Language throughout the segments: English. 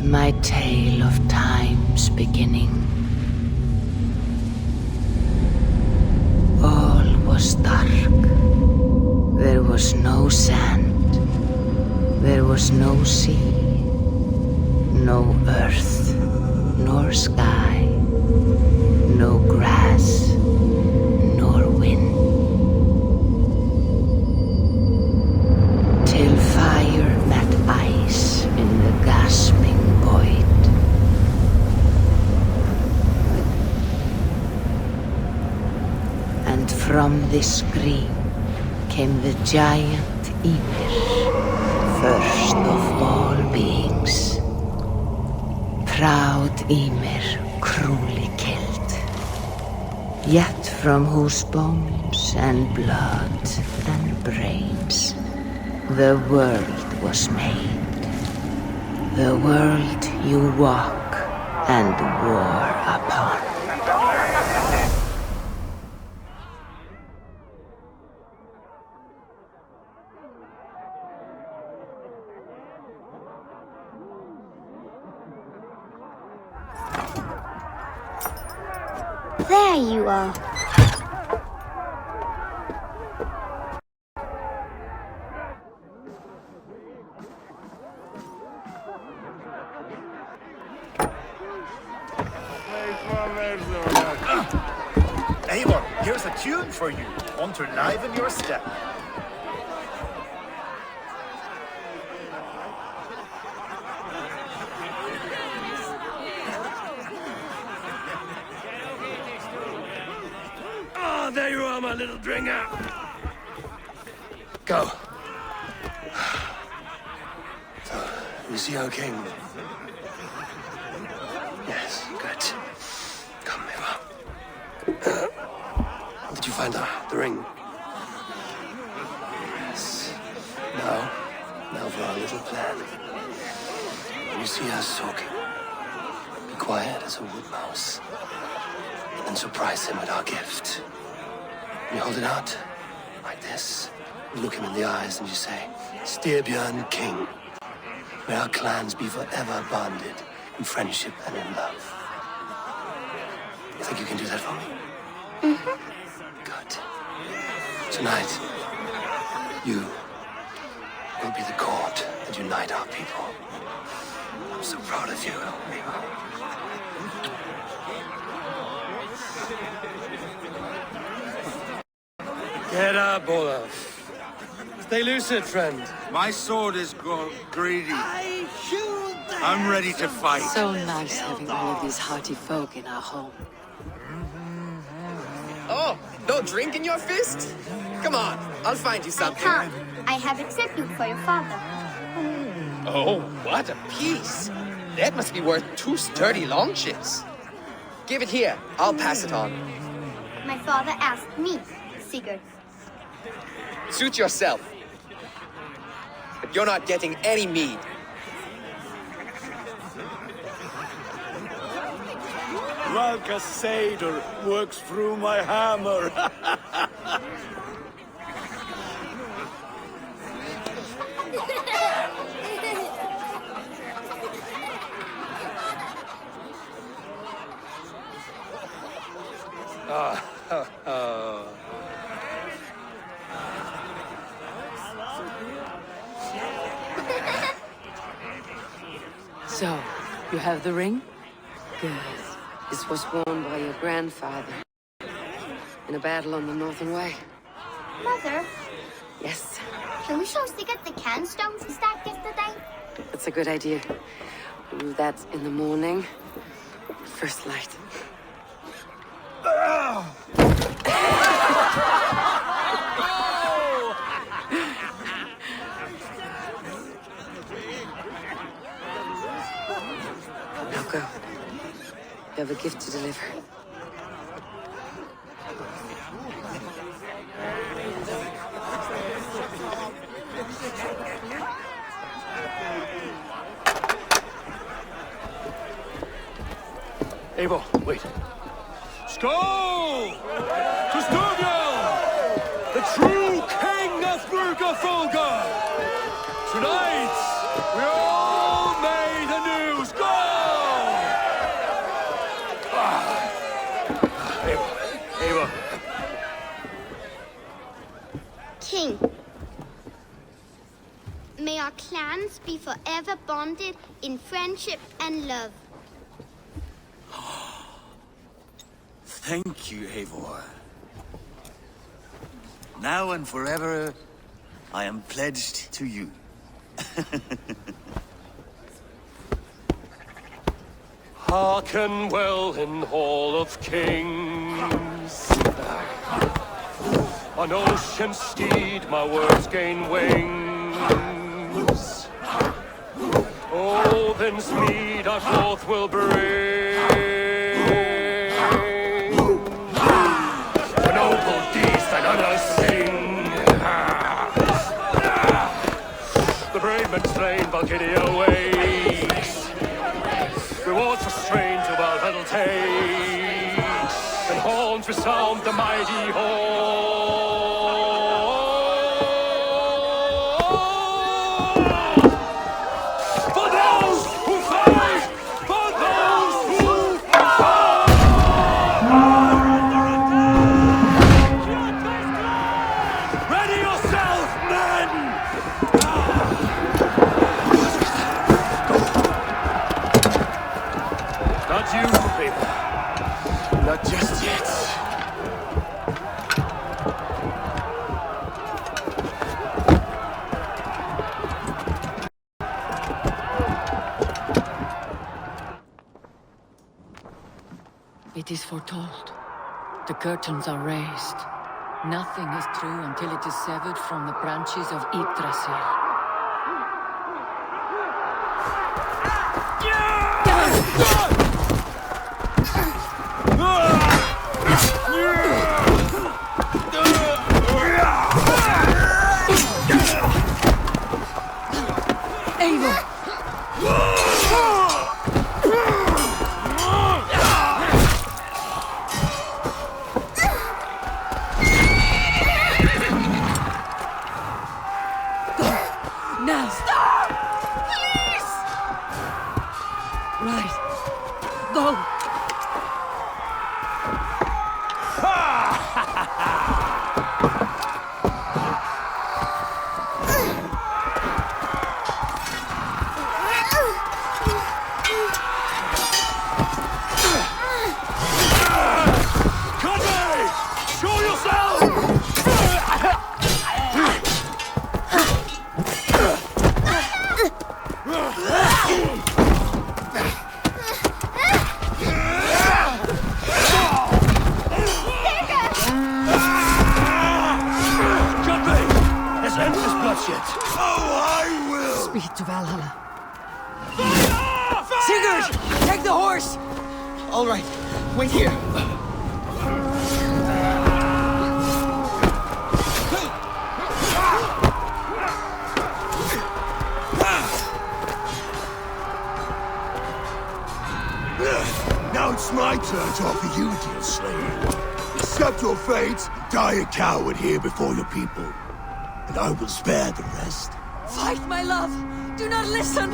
my tale of time's beginning. All was dark. There was no sand. There was no sea. No earth, nor sky. No grass, nor wind. Till fire met ice in the gasping void. And from this scream came the giant Ymir, first of all beings. Proud Ymir, cruelly killed, yet from whose bones and blood and brains the world was made. The world you walk and war upon. There you are. Eivor, here's a tune for you. Want to liven your step. Oh, there you are, my little dringer. Go. So, you see our king? Yes, good. Come, Eivor. Did you find the ring? Yes. Now for our little plan. When you see us talking, be quiet as a wood mouse, and surprise him with our gift. You hold it out, like this. You look him in the eyes and you say, Styrbjörn King, may our clans be forever bonded in friendship and in love. You think you can do that for me? Mm-hmm. Good. Tonight, you will be the cord that unite our people. I'm so proud of you, Eivor. Get up, Olaf. Stay lucid, friend. My sword is greedy. I'm ready to fight. So nice having all of these hearty folk in our home. Oh, no drink in your fist? Come on, I'll find you I something. can't. I have a tribute for your father. Oh, what a piece. That must be worth 2 sturdy long ships. Give it here, I'll pass it on. My father asked me, Sigurd. Suit yourself. But you're not getting any mead. Like a satyr works through my hammer. So, you have the ring? Good. This was worn by your grandfather in a battle on the Northern Way. Mother, Yes, can we show Sigurd the canstones we stacked yesterday? that's a good idea. We'll do that in the morning. First light. Now go. You have a gift to deliver. Eivor, wait. Skål! To Styrbjörn, the true king of Bruggerfolga! Tonight, we all made anew. Skål! clans be forever bonded in friendship and love. Thank you, Eivor. Now and forever, I am pledged to you. Hearken well in Hall of Kings. On ocean's steed my words gain wings. Odin's mead I forth will bring. For noble deeds that others sing. The brave men slain, Valkyria wakes. Rewards for strain to Valhalla takes. And horns resound the mighty horn. For those who fight! For those who fight! Ready yourself, men! Not you, Eivor. Not just yet. It is foretold. The curtains are raised. Nothing is true until it is severed from the branches of Yggdrasil. Eivor! Now! Stop! Please! Right. Go! Conway! Show yourself! Conway! Let's end this bloodshed! Oh, I will! Speed to Valhalla. Sigurd! Take the horse! All right, wait here. Now it's my turn to offer you, dear slave. Accept your fate, die a coward here before your people, and I will spare the rest. Fight, my love! Do not listen!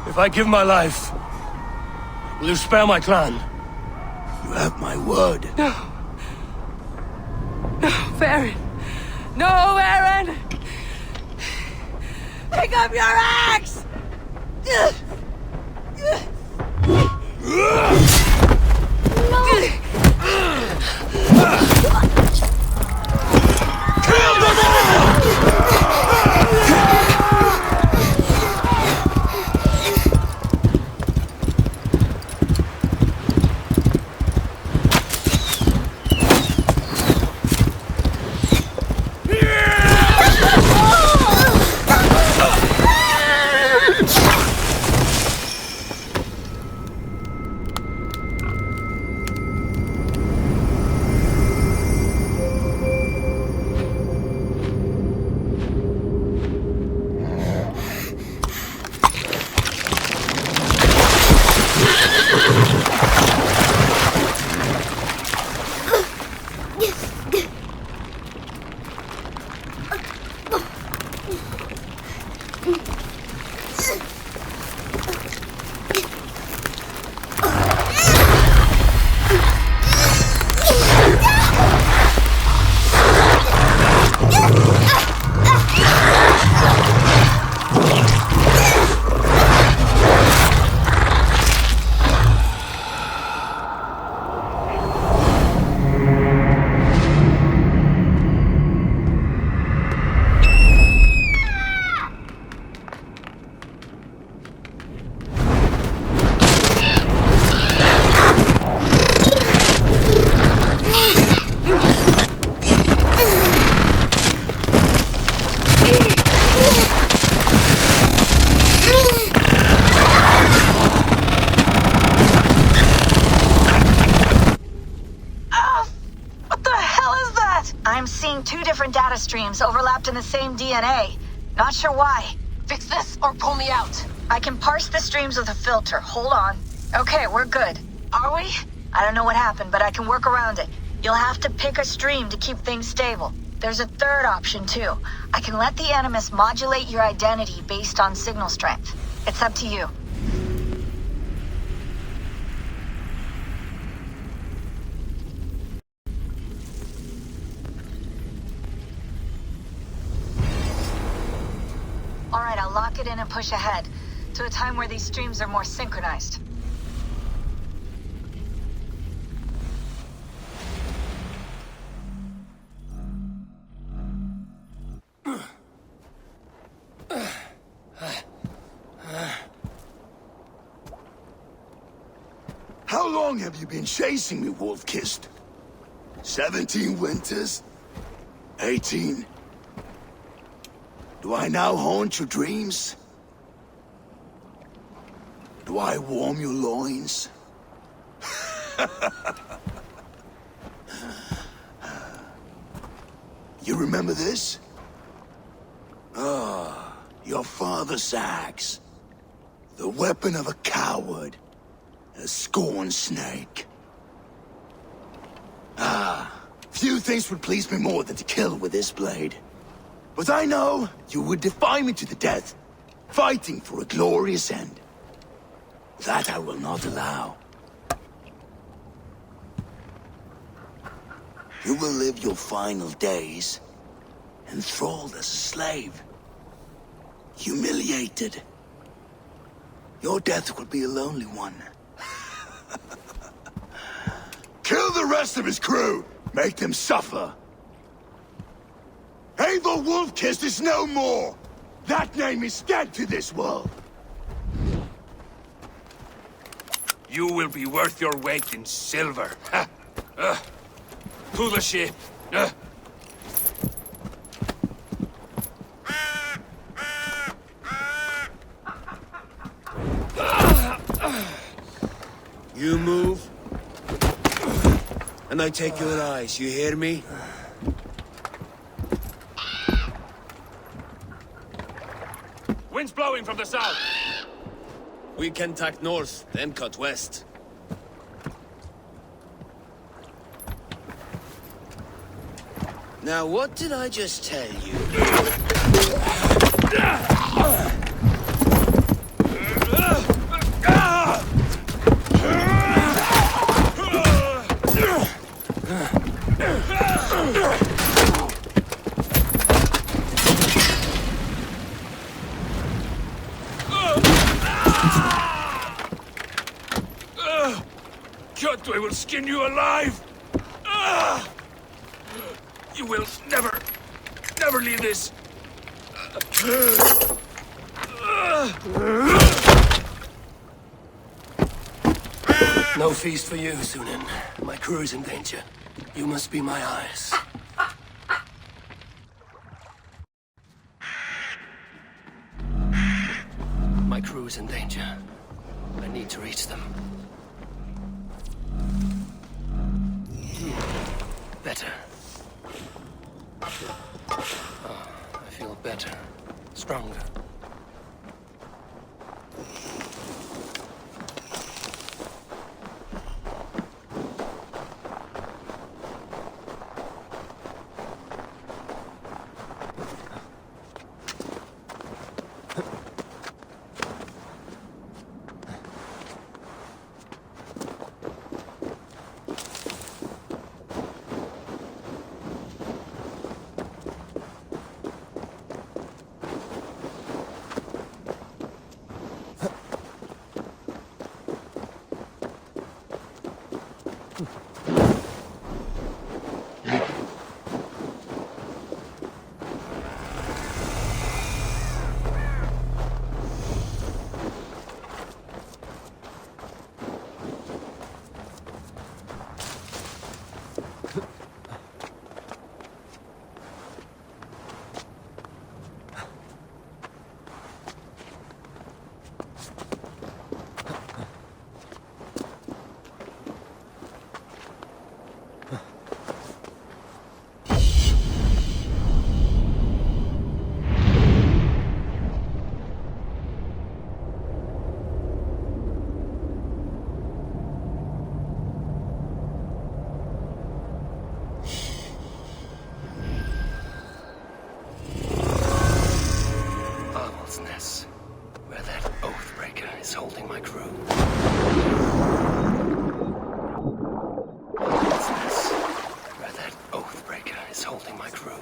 If I give my life, will you spare my clan? You have my word. No. No, Varin! No, Varin! Pick up your axe! Kill them streams overlapped in the same DNA. Not sure why. Fix this or pull me out. I can parse the streams with a filter. Hold on. Okay, we're good. Are we? I don't know what happened, but I can work around it. You'll have to pick a stream to keep things stable. There's a third option, too. I can let the Animus modulate your identity based on signal strength. It's up to you. Alright, I'll lock it in and push ahead, to a time where these streams are more synchronized. How long have you been chasing me, Wolf-Kissed? 17 winters? 18? Do I now haunt your dreams? Do I warm your loins? You remember this? Ah, your father's axe. The weapon of a coward. A scorned snake. Ah, few things would please me more than to kill with this blade. But I know you would defy me to the death, fighting for a glorious end. That I will not allow. You will live your final days enthralled as a slave. Humiliated. Your death will be a lonely one. Kill the rest of his crew! Make them suffer! Eivor Wolf-Kissed is no more! That name is dead to this world! You will be worth your weight in silver. To the ship. You move, and I take your eyes, you hear me? Wind's blowing from the south. We can tack north, then cut west. Now, what did I just tell you? Cut, I will skin you alive! You will never leave this! No feast for you, Sunan. My crew is in danger. You must be my eyes. My crew is in danger. I need to reach them. Better. Oh, I feel better. Stronger. Where that oathbreaker is holding my crew. What's this? Where that oathbreaker is holding my crew.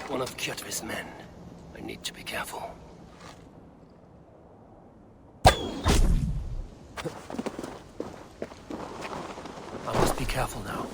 One of Kjotve's men. I need to be careful. I must be careful now.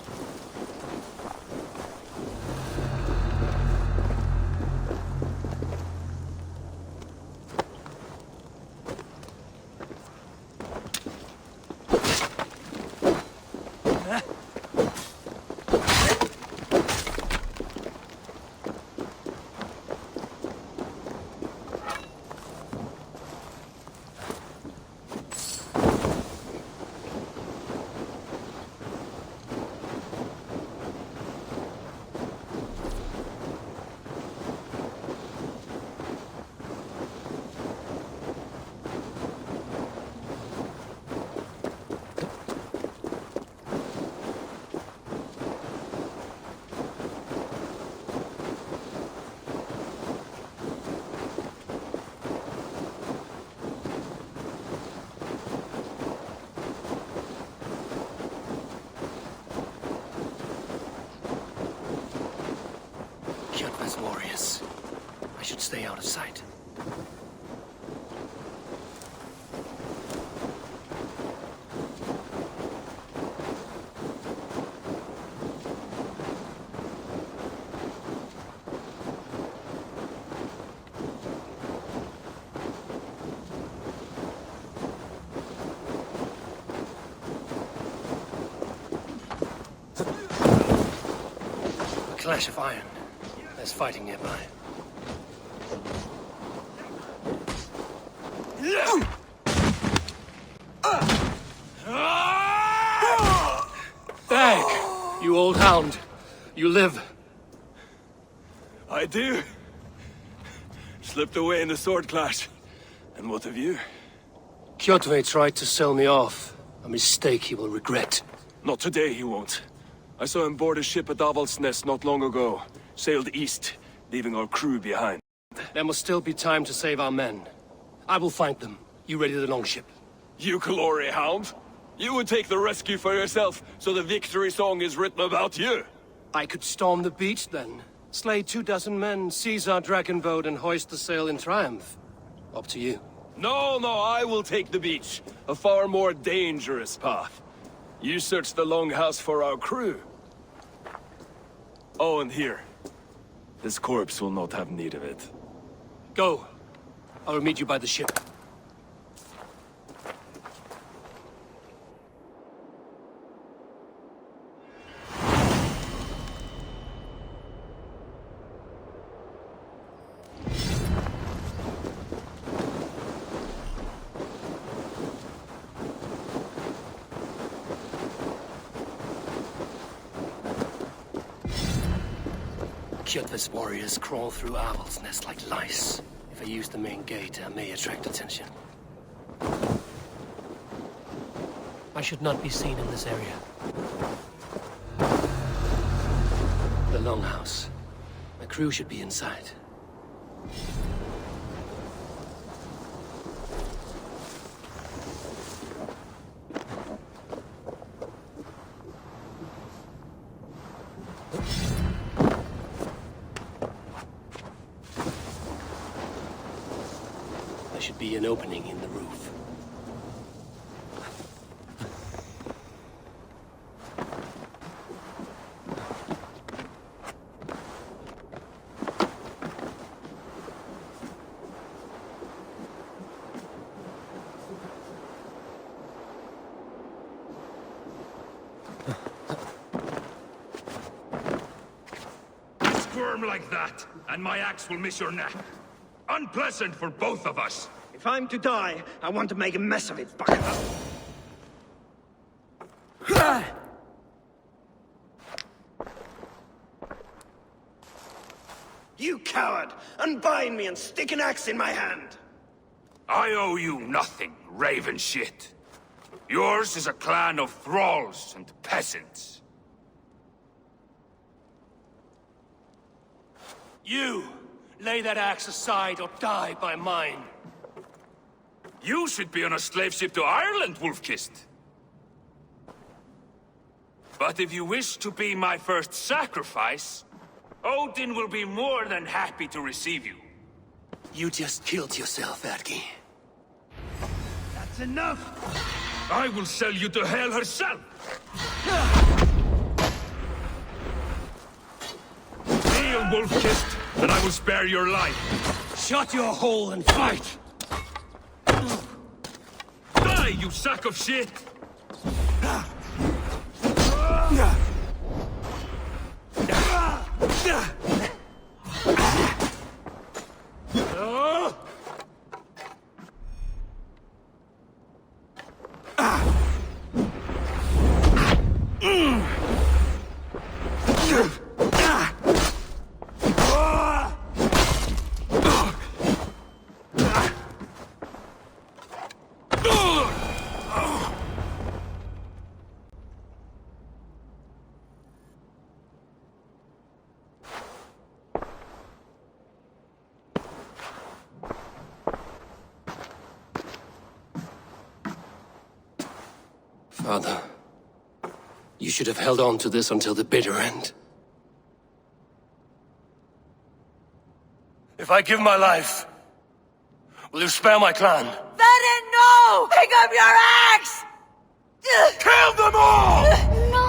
Warriors. I should stay out of sight. A clash of iron. There's fighting nearby. Dag! You old hound. You live. I do. Slipped away in the sword clash. And what of you? Kjotve tried to sell me off. A mistake he will regret. Not today, he won't. I saw him board a ship at Avaldsnes not long ago. Sailed east, leaving our crew behind. There must still be time to save our men. I will find them. You ready the longship? You glory hound? You would take the rescue for yourself, so the victory song is written about you. I could storm the beach then. Slay 24 men, seize our dragon boat and hoist the sail in triumph. Up to you. No, I will take the beach. A far more dangerous path. You search the longhouse for our crew. Oh, and here. This corpse will not have need of it. Go. I will meet you by the ship. Kjotve's warriors crawl through Avaldsnes like lice. If I use the main gate, I may attract attention. I should not be seen in this area. The longhouse. My crew should be inside. There should be an opening in the roof. Squirm like that, and my axe will miss your neck. Unpleasant for both of us. If I'm to die, I want to make a mess of it, buckaroo. You coward! Unbind me and stick an axe in my hand! I owe you nothing, raven shit. Yours is a clan of thralls and peasants. You! Lay that axe aside or die by mine. You should be on a slave ship to Ireland, Wolf-Kissed. But if you wish to be my first sacrifice, Odin will be more than happy to receive you. You just killed yourself, Adki. That's enough! I will sell you to hell herself! Kneel, Wolf-Kissed, and I will spare your life. Shut your hole and fight! Die, you sack of shit! Father, you should have held on to this until the bitter end. If I give my life, will you spare my clan? Verin, no! Pick up your axe! Kill them all! No!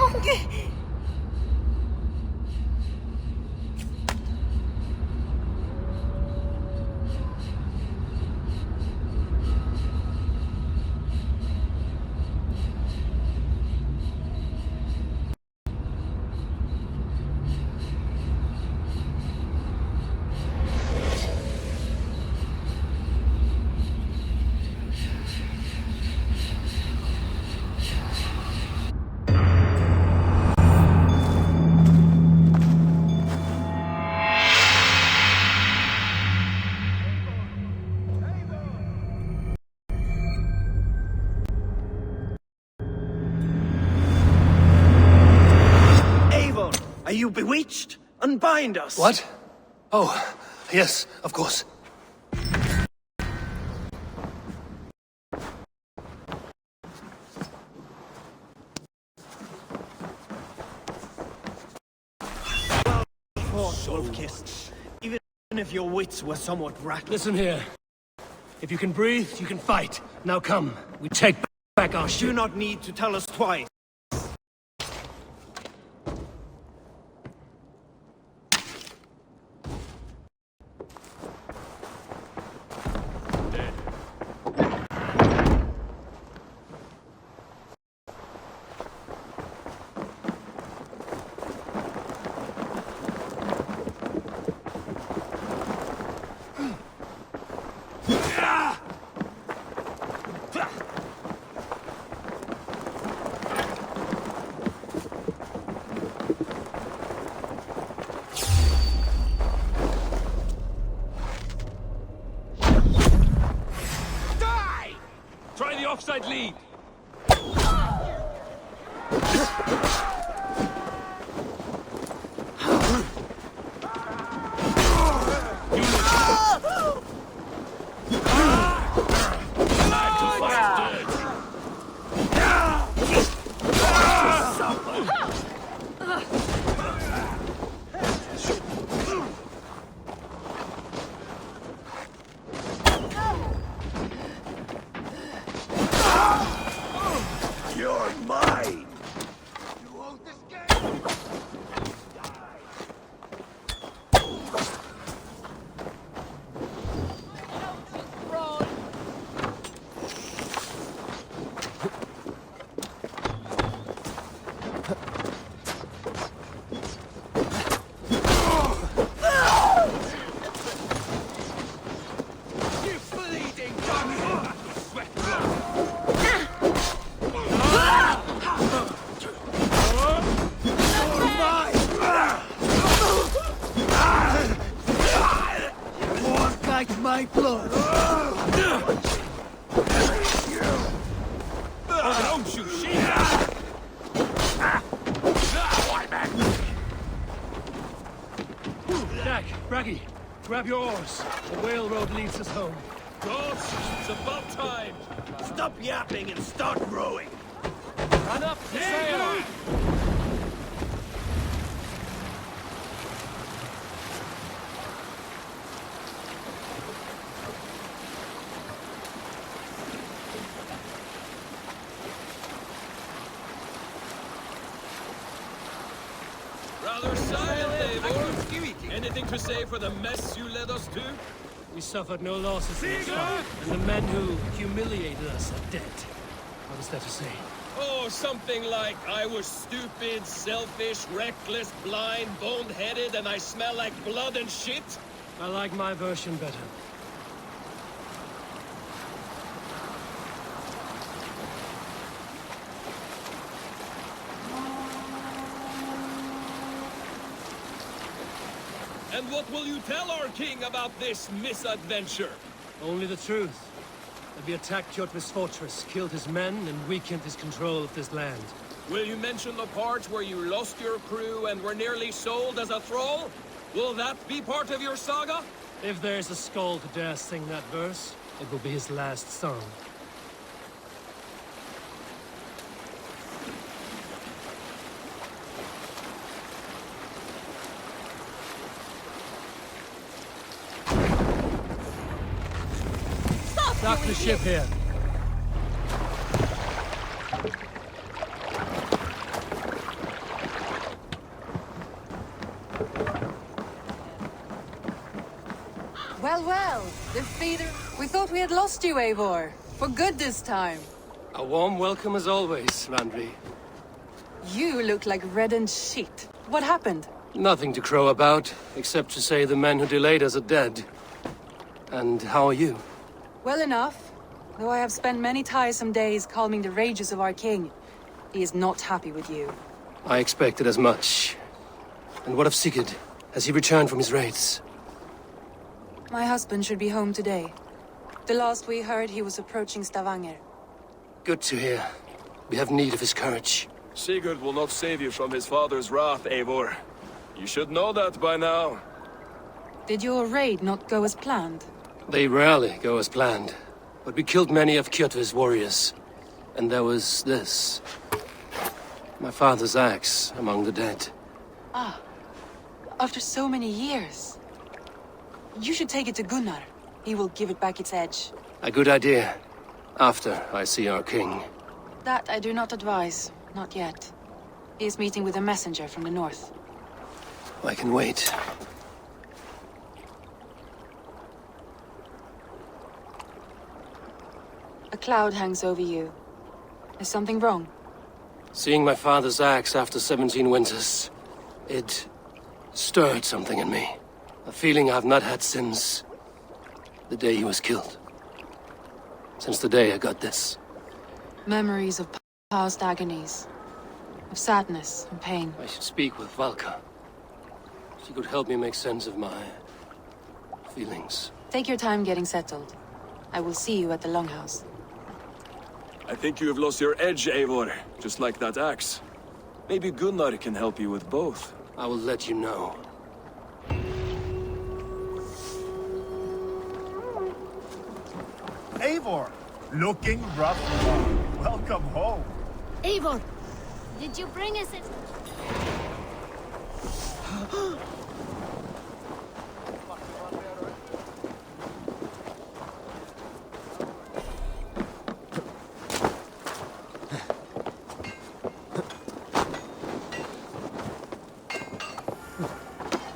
Are you bewitched? Unbind us! What? Oh, yes, of course. Wolf-Kissed. Even if your wits were somewhat rattled. Listen here. If you can breathe, you can fight. Now come, we take back our ship. You do not need to tell us twice. Try the offside lead! back. Braggy, grab your oars. The whale road leads us home. Gods, it's about time. Stop yapping and start rowing. Run up the sail! Rather silent, Eivor. Anything to say for the mess you led us to? We suffered no losses in this fight, and the men who humiliated us are dead. What is there to say? Oh, something like, I was stupid, selfish, reckless, blind, bone-headed, and I smell like blood and shit? I like my version better. And what will you tell our king about this misadventure? Only the truth. That we attacked Kjotve's fortress, killed his men, and weakened his control of this land. Will you mention the part where you lost your crew and were nearly sold as a thrall? Will that be part of your saga? If there's a skull to dare sing that verse, it will be his last song. Dock the ship here. Well, well, the feeder. We thought we had lost you, Eivor. For good this time. A warm welcome as always, Randvi. You look like reddened sheet. What happened? Nothing to crow about, except to say the men who delayed us are dead. And how are you? Well enough. Though I have spent many tiresome days calming the rages of our king. He is not happy with you. I expected as much. And what of Sigurd? Has he returned from his raids? My husband should be home today. The last we heard, he was approaching Stavanger. Good to hear. We have need of his courage. Sigurd will not save you from his father's wrath, Eivor. You should know that by now. Did your raid not go as planned? They rarely go as planned. But we killed many of Kjotve's warriors. And there was this. My father's axe among the dead. Ah. After so many years. You should take it to Gunnar. He will give it back its edge. A good idea. After I see our king. That I do not advise. Not yet. He is meeting with a messenger from the north. I can wait. A cloud hangs over you. Is something wrong? Seeing my father's axe after 17 winters, it stirred something in me. A feeling I've not had since the day he was killed. Since the day I got this. Memories of past agonies. Of sadness and pain. I should speak with Valka. She could help me make sense of my feelings. Take your time getting settled. I will see you at the Longhouse. I think you have lost your edge, Eivor. Just like that axe. Maybe Gunnar can help you with both. I will let you know. Eivor, looking rough. Welcome home. Eivor, did you bring us it?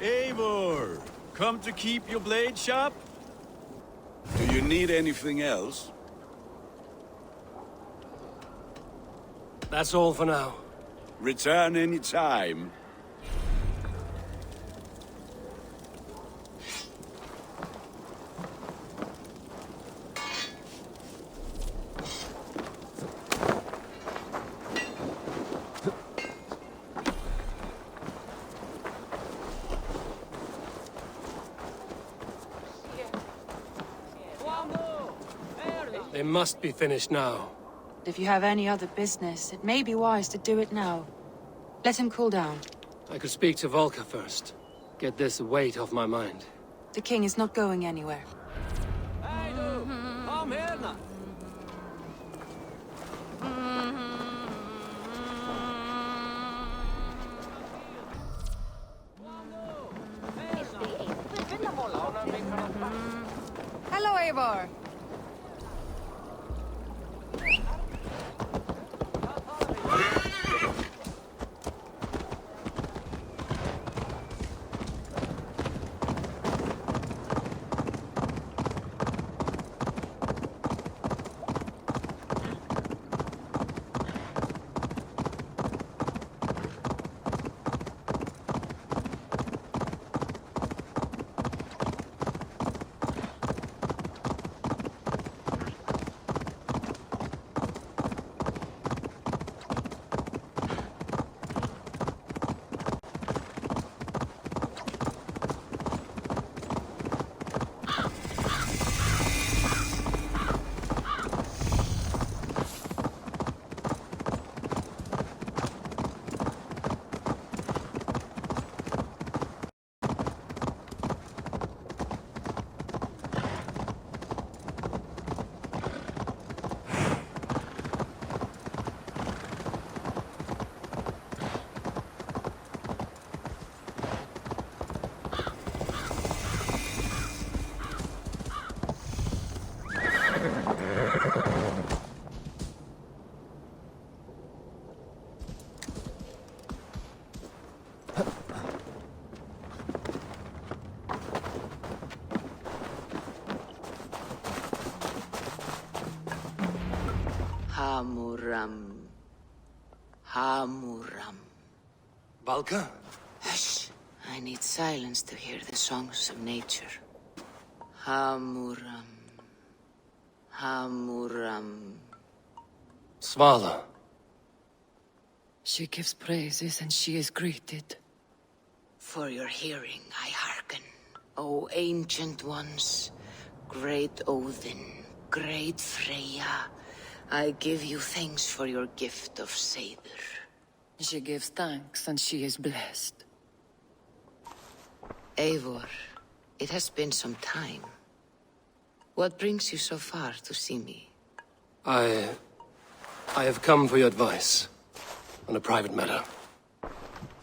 Eivor, come to keep your blade sharp? Do you need anything else? That's all for now. Return any time. They must be finished now. If you have any other business, it may be wise to do it now. Let him cool down. I could speak to Valka first. Get this weight off my mind. The king is not going anywhere. Hey, du! Kom her now! Hello, Eivor. Hamuram. Hamuram. Valka? Hush. I need silence to hear the songs of nature. Hamuram. Hamuram. Svala. She gives praises and she is greeted. For your hearing I hearken, O ancient ones, great Odin, great Freya. I give you thanks for your gift of Seder. She gives thanks and she is blessed. Eivor, it has been some time. What brings you so far to see me? I have come for your advice on a private matter.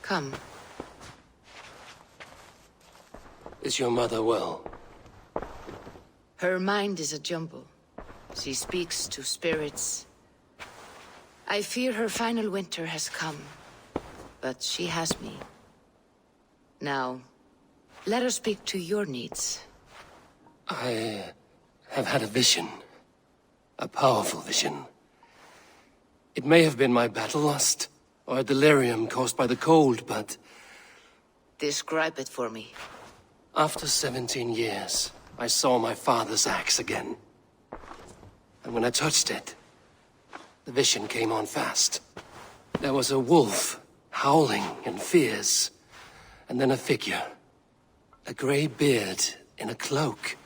Come. Is your mother well? Her mind is a jumble. She speaks to spirits. I fear her final winter has come, but she has me. Now, let her speak to your needs. I have had a vision. A powerful vision. It may have been my battle lust, or a delirium caused by the cold, but... Describe it for me. After 17 years, I saw my father's axe again. And when I touched it, the vision came on fast. There was a wolf, howling and fierce, and then a figure. A grey beard in a cloak,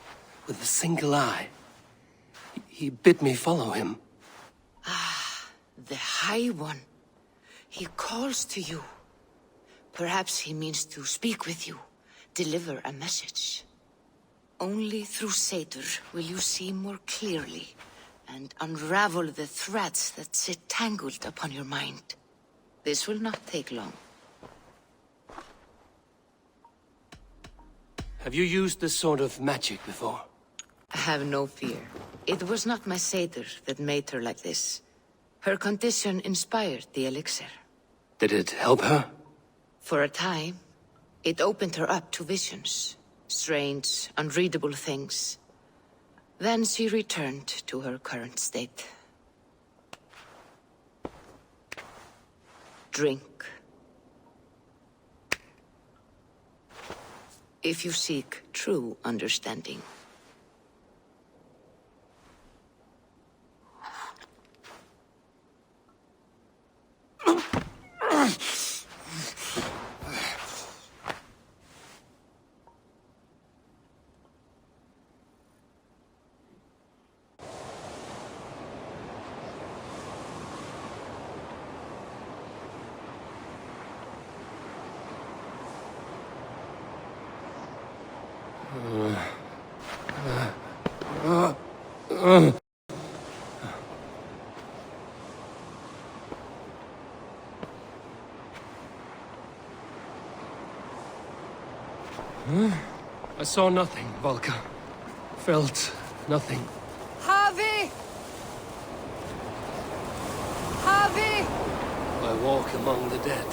with a single eye. He bid me follow him. Ah, the High One. He calls to you. Perhaps he means to speak with you, deliver a message. Only through Seder will you see more clearly and unravel the threads that sit tangled upon your mind. This will not take long. Have you used this sort of magic before? Have no fear. It was not my Seder that made her like this. Her condition inspired the elixir. Did it help her? For a time, it opened her up to visions. Strange, unreadable things. Then she returned to her current state. Drink. If you seek true understanding. I saw nothing, Valka. Felt nothing. Javi! Javi! I walk among the dead.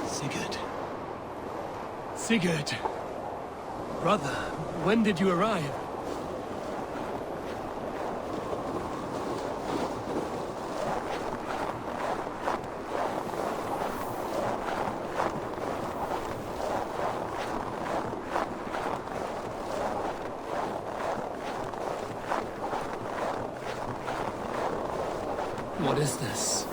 Sigurd. Sigurd! Brother, when did you arrive? What is this?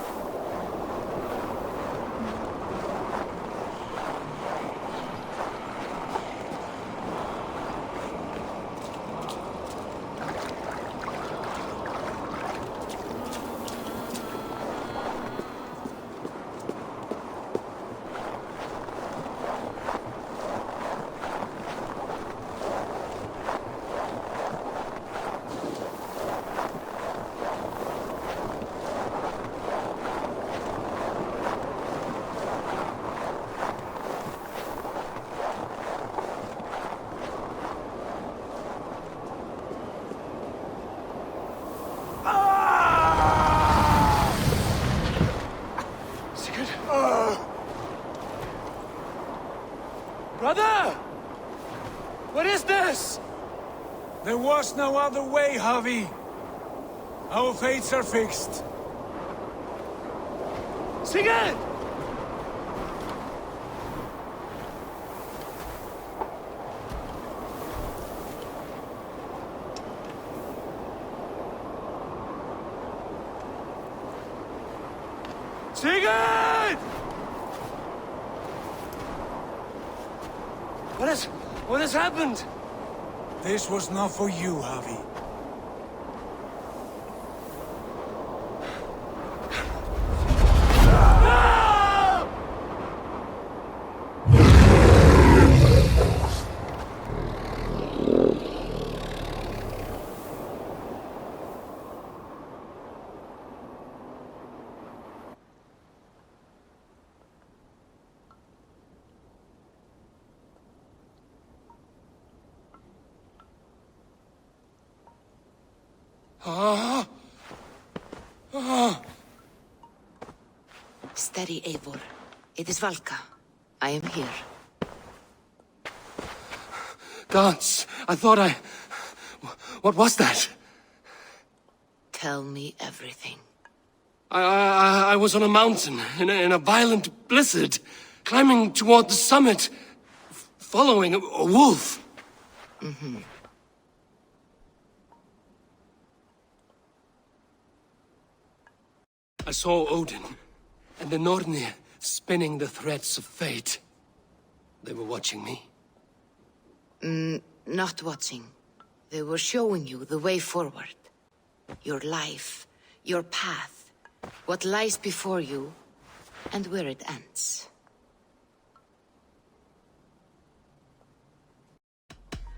Brother! What is this? There was no other way, Javi. Our fates are fixed. Sigurd! Sigurd! What has happened? This was not for you, Javi. Steady, Eivor. It is Valka. I am here. Gods, I thought What was that? Tell me everything. I was on a mountain, in a violent blizzard, climbing toward the summit, following a wolf. Mm-hmm. I saw Odin and the Nornir spinning the threads of fate. They were watching me. Not watching. They were showing you the way forward. Your life, your path, what lies before you, and where it ends.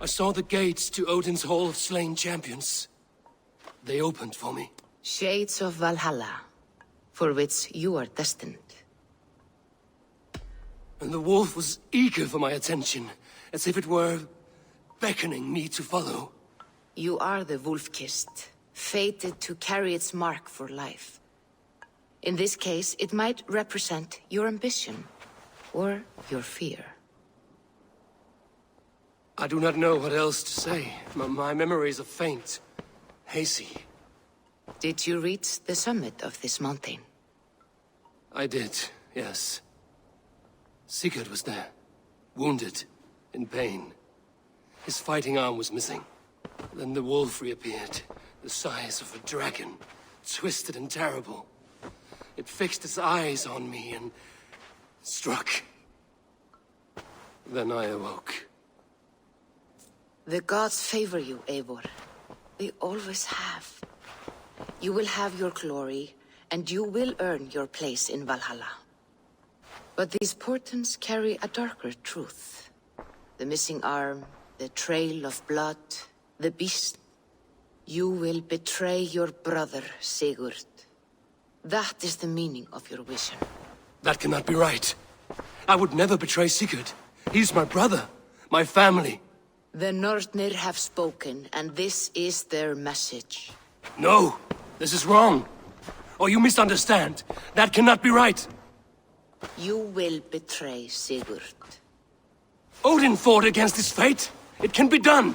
I saw the gates to Odin's Hall of Slain Champions. They opened for me. Shades of Valhalla, for which you are destined. And the wolf was eager for my attention, as if it were beckoning me to follow. You are the wolf-kissed, fated to carry its mark for life. In this case, it might represent your ambition, or your fear. I do not know what else to say. My memories are faint, hazy. Did you reach the summit of this mountain? I did, yes. Sigurd was there, wounded, in pain. His fighting arm was missing. Then the wolf reappeared, the size of a dragon, twisted and terrible. It fixed its eyes on me and struck. Then I awoke. The gods favor you, Eivor. They always have. You will have your glory, and you will earn your place in Valhalla. But these portents carry a darker truth. The missing arm, the trail of blood, the beast. You will betray your brother, Sigurd. That is the meaning of your vision. That cannot be right. I would never betray Sigurd. He's my brother, my family. The Nornir have spoken, and this is their message. No, this is wrong. Or you misunderstand. That cannot be right. You will betray Sigurd. Odin fought against his fate. It can be done.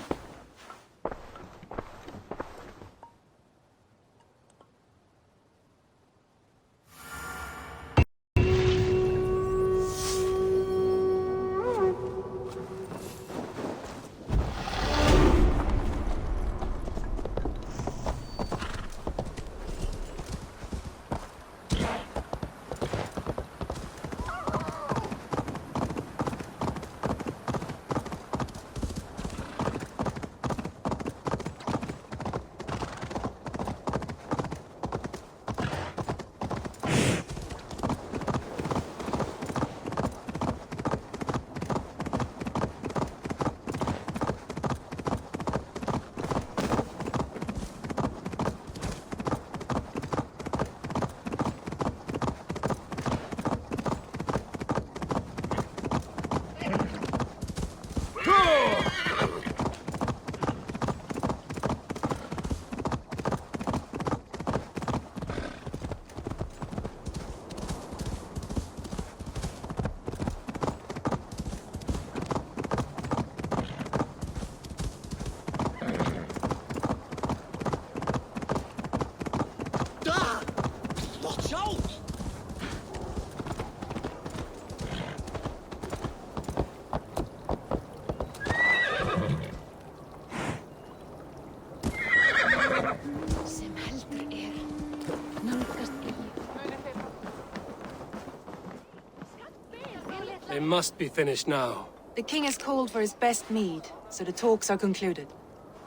They must be finished now. The king has called for his best mead, so the talks are concluded.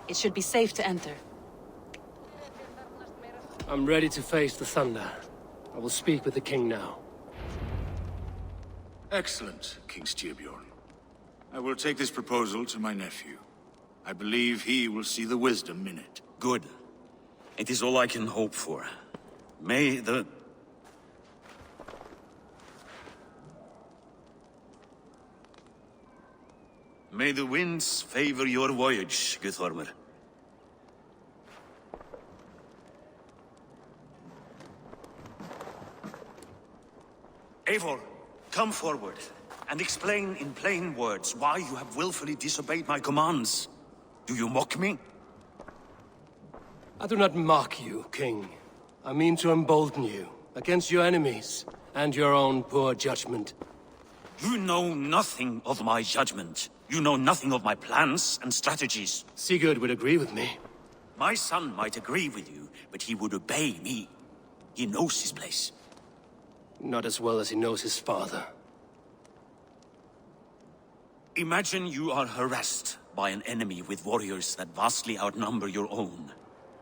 It should be safe to enter. I'm ready to face the thunder. I will speak with the king now. Excellent, King Styrbjorn. I will take this proposal to my nephew. I believe he will see the wisdom in it. Good. It is all I can hope for. May the winds favor your voyage, Guthormer. Eivor, come forward and explain in plain words why you have willfully disobeyed my commands. Do you mock me? I do not mock you, King. I mean to embolden you against your enemies and your own poor judgment. You know nothing of my judgment. You know nothing of my plans and strategies. Sigurd would agree with me. My son might agree with you, but he would obey me. He knows his place. Not as well as he knows his father. Imagine you are harassed by an enemy with warriors that vastly outnumber your own.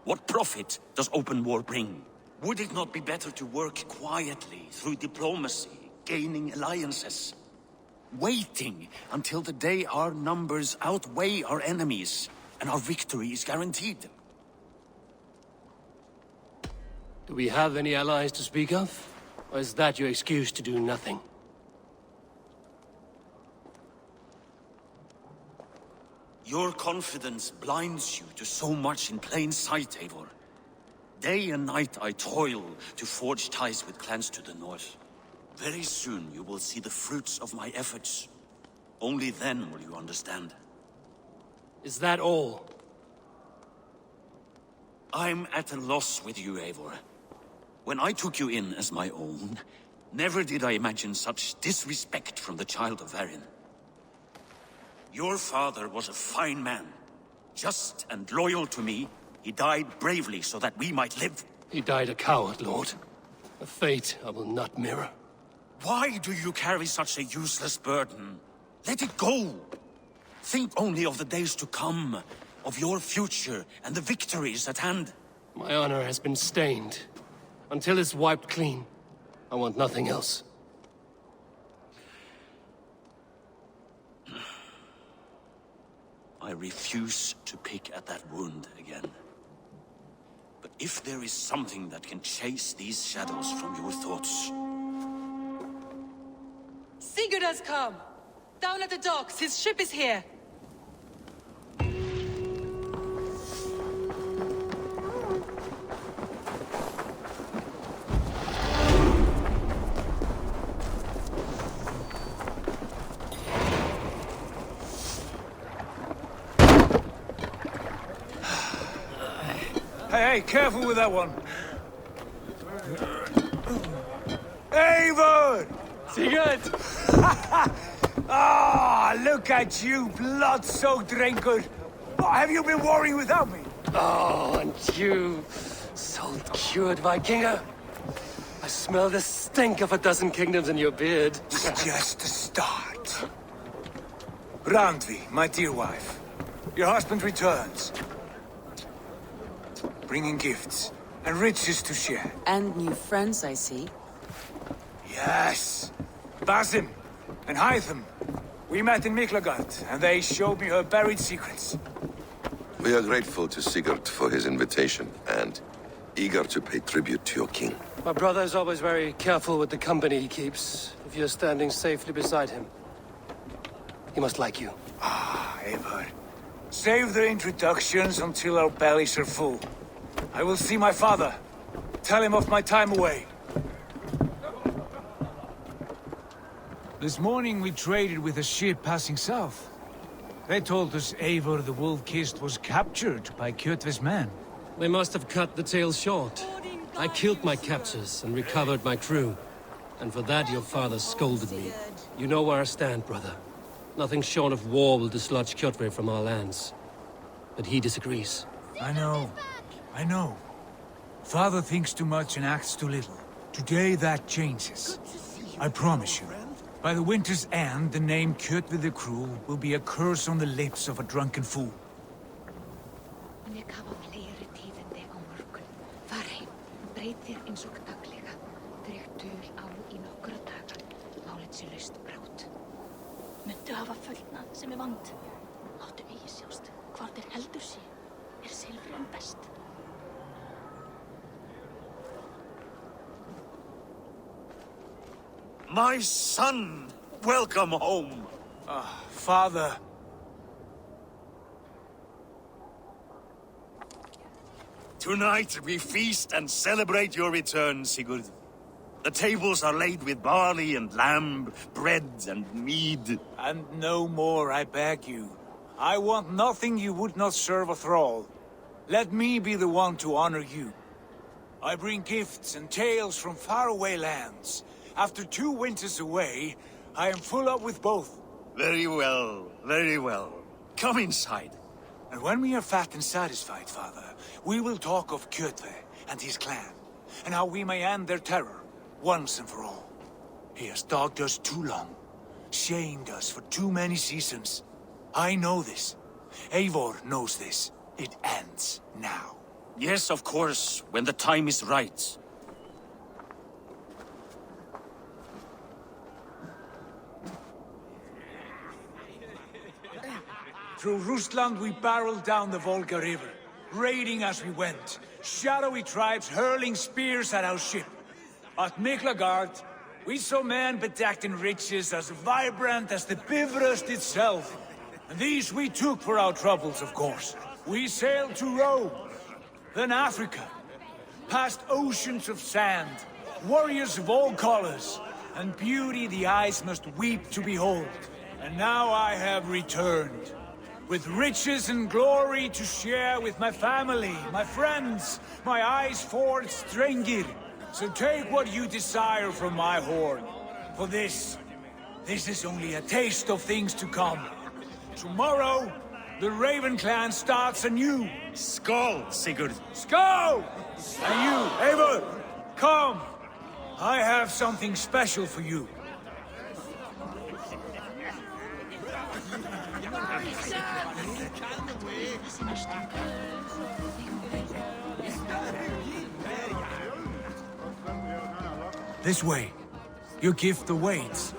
What profit does open war bring? Would it not be better to work quietly through diplomacy, gaining alliances? Waiting until the day our numbers outweigh our enemies, and our victory is guaranteed. Do we have any allies to speak of? Or is that your excuse to do nothing? Your confidence blinds you to so much in plain sight, Eivor. Day and night I toil to forge ties with clans to the north. Very soon you will see the fruits of my efforts. Only then will you understand. Is that all? I'm at a loss with you, Eivor. When I took you in as my own, never did I imagine such disrespect from the child of Varin. Your father was a fine man. Just and loyal to me, he died bravely so that we might live. He died a coward, Lord. A fate I will not mirror. Why do you carry such a useless burden? Let it go! Think only of the days to come, of your future and the victories at hand. My honor has been stained. Until it's wiped clean, I want nothing else. I refuse to pick at that wound again. But if there is something that can chase these shadows from your thoughts... Sigurd has come! Down at the docks, his ship is here! Hey, careful with that one. Eivor! Sigurd! Ah, look at you, blood-soaked drinker. Oh, have you been warring without me? Oh, and you, salt-cured Vikinger. I smell the stink of a dozen kingdoms in your beard. It's just a start. Randvi, my dear wife. Your husband returns. Bringing gifts and riches to share. And new friends, I see. Yes. Basim and Hytham. We met in Miklagard, and they showed me her buried secrets. We are grateful to Sigurd for his invitation, and eager to pay tribute to your king. My brother is always very careful with the company he keeps. If you're standing safely beside him, he must like you. Ah, Eivor. Save the introductions until our bellies are full. I will see my father. Tell him of my time away. This morning we traded with a ship passing south. They told us Eivor the Wolf-Kissed was captured by Kjotve's men. They must have cut the tale short. I killed my captors and recovered my crew. And for that your father scolded me. You know where I stand, brother. Nothing short of war will dislodge Kjotve from our lands. But he disagrees. I know. I know. Father thinks too much and acts too little. Today that changes. I promise you. By the winter's end, the name Kjotve the Cruel will be a curse on the lips of a drunken fool. Muntu hafa fullnað sem vand. Láttu eigi sjást, hvar þeir heldur sé. Silfrið best. My son! Welcome home! Father. Tonight we feast and celebrate your return, Sigurd. The tables are laid with barley and lamb, bread and mead. And no more, I beg you. I want nothing you would not serve a thrall. Let me be the one to honor you. I bring gifts and tales from faraway lands. After 2 winters away, I am full up with both. Very well, very well. Come inside. And when we are fat and satisfied, Father, we will talk of Kjotve and his clan, and how we may end their terror, once and for all. He has dogged us too long, shamed us for too many seasons. I know this. Eivor knows this. It ends now. Yes, of course, when the time is right. Through Rusland we barreled down the Volga River, raiding as we went, shadowy tribes hurling spears at our ship. At Miklagard, we saw men bedecked in riches as vibrant as the Bifrost itself. And these we took for our troubles, of course. We sailed to Rome, then Africa, past oceans of sand, warriors of all colors, and beauty the eyes must weep to behold. And now I have returned, with riches and glory to share with my family, my friends, my eyes-forged Strengir. So take what you desire from my hoard. For this is only a taste of things to come. Tomorrow, the Raven clan starts anew. Skål, Sigurd. Skål! And you, Eivor, come. I have something special for you. This way. Your gift awaits.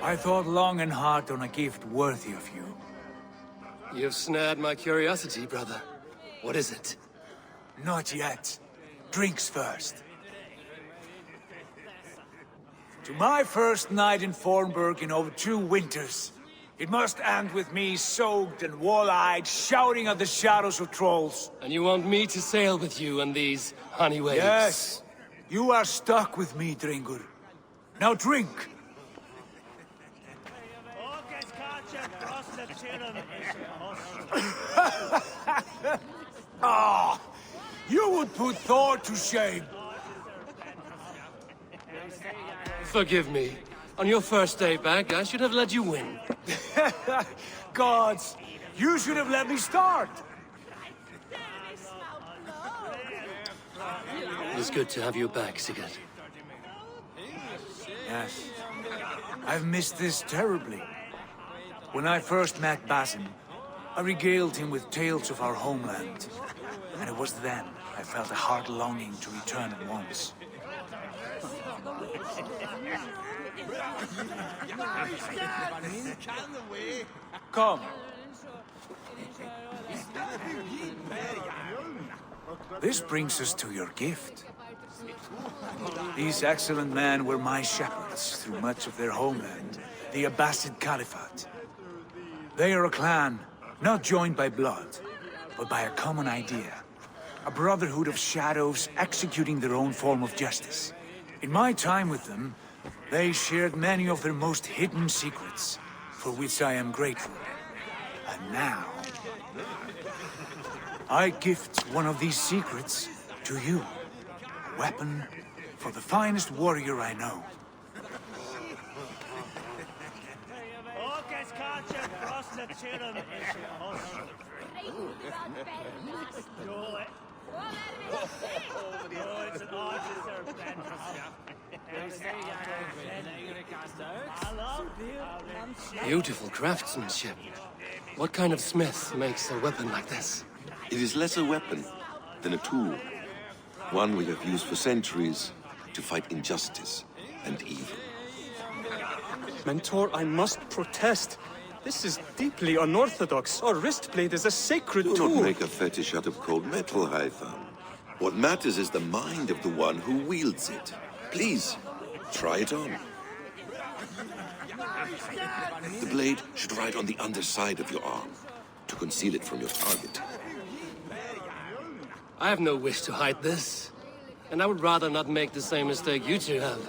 I thought long and hard on a gift worthy of you. You've snared my curiosity, brother. What is it? Not yet. Drinks first. To my first night in Fornburg in over 2 winters. It must end with me soaked and wall-eyed, shouting at the shadows of trolls. And you want me to sail with you on these honey waves? Yes. You are stuck with me, Dringur. Now drink! Ah! You would put Thor to shame! Forgive me. On your first day back, I should have let you win. Gods! You should have let me start! It's good to have you back, Sigurd. Yes. I've missed this terribly. When I first met Basim, I regaled him with tales of our homeland. And it was then I felt a heart longing to return at once. Come. This brings us to your gift. These excellent men were my shepherds through much of their homeland, the Abbasid Caliphate. They are a clan, not joined by blood, but by a common idea. A brotherhood of shadows executing their own form of justice. In my time with them, they shared many of their most hidden secrets, for which I am grateful. And now, I gift one of these secrets to you. A weapon for the finest warrior I know. Beautiful craftsmanship. What kind of smith makes a weapon like this? It is less a weapon than a tool. One we have used for centuries to fight injustice and evil. Mentor, I must protest. This is deeply unorthodox. Our wrist blade is a sacred tool. Do not make a fetish out of cold metal, Haitham. What matters is the mind of the one who wields it. Please, try it on. The blade should ride on the underside of your arm, to conceal it from your target. I have no wish to hide this. And I would rather not make the same mistake you two have.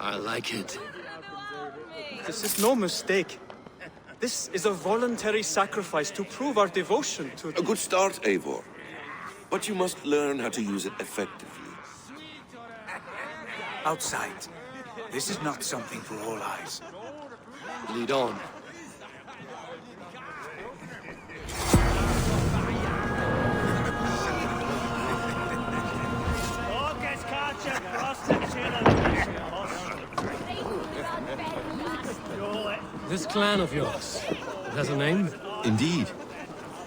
I like it. This is no mistake. This is a voluntary sacrifice to prove our devotion to... A good start, Eivor. But you must learn how to use it effectively. Outside. This is not something for all eyes. Lead on. This clan of yours, it has a name? Indeed.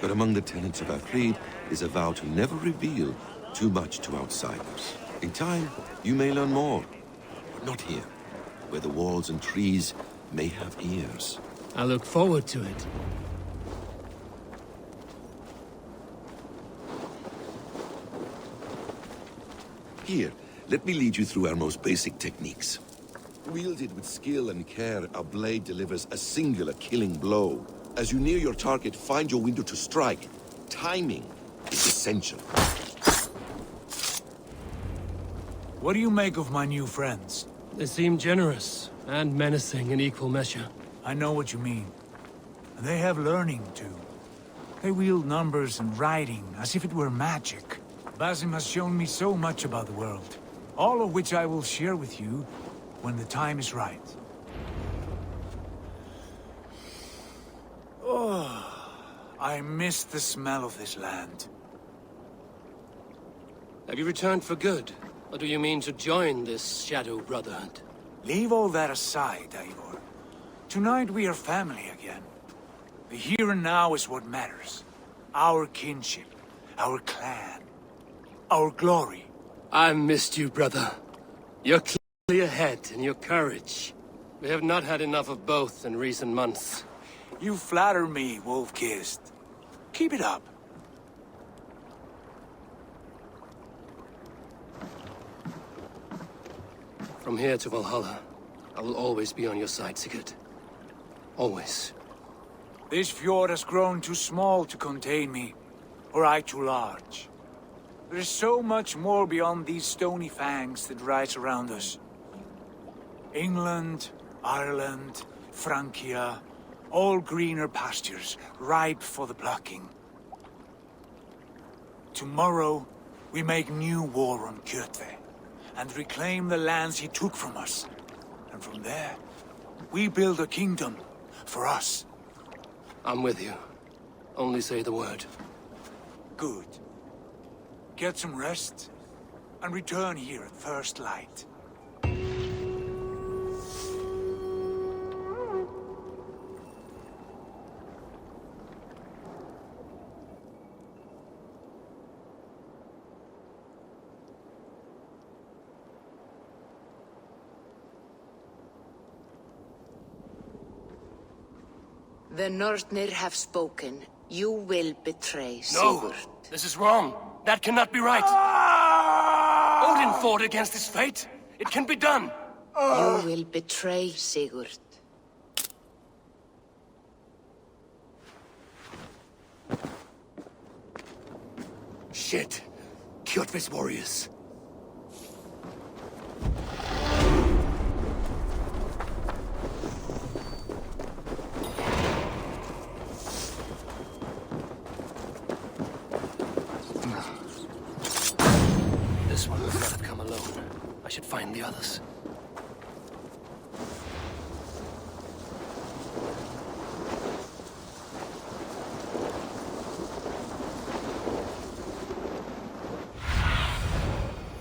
But among the tenets of our creed is a vow to never reveal too much to outsiders. In time, you may learn more. But not here, where the walls and trees may have ears. I look forward to it. Here, let me lead you through our most basic techniques. Wielded with skill and care, a blade delivers a singular killing blow. As you near your target, find your window to strike. Timing is essential. What do you make of my new friends? They seem generous and menacing in equal measure. I know what you mean. And they have learning, too. They wield numbers and writing as if it were magic. Basim has shown me so much about the world, all of which I will share with you when the time is right. Oh, I miss the smell of this land. Have you returned for good? Or do you mean to join this Shadow Brotherhood? Leave all that aside, Eivor. Tonight we are family again. The here and now is what matters. Our kinship, our clan. our glory. I missed you, brother. Your clear head and your courage. We have not had enough of both in recent months. You flatter me, Wolf-Kissed. Keep it up. From here to Valhalla, I will always be on your side, Sigurd. Always. This fjord has grown too small to contain me, or I too large. There is so much more beyond these stony fangs that rise around us. England, Ireland, Francia, all greener pastures, ripe for the plucking. Tomorrow, we make new war on Kjotve, and reclaim the lands he took from us. And from there, we build a kingdom for us. I'm with you. Only say the word. Good. Get some rest, and return here at first light. The Nornir have spoken. You will betray No! Sigurd. This is wrong. That cannot be right. Odin fought against his fate. It can be done. You will betray Sigurd. Shit. Kjotve's warriors. This one must not have come alone. I should find the others.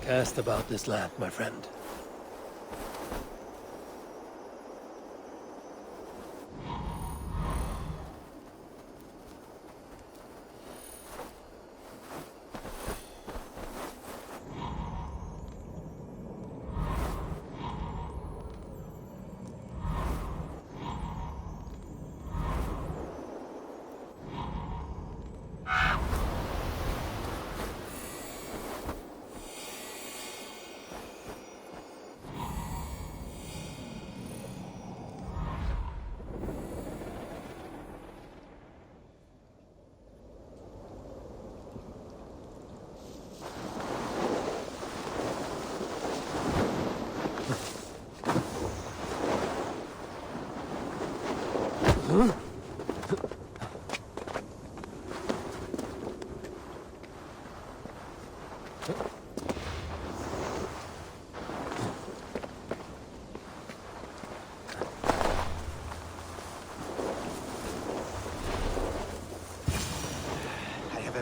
Cast about this land, my friend.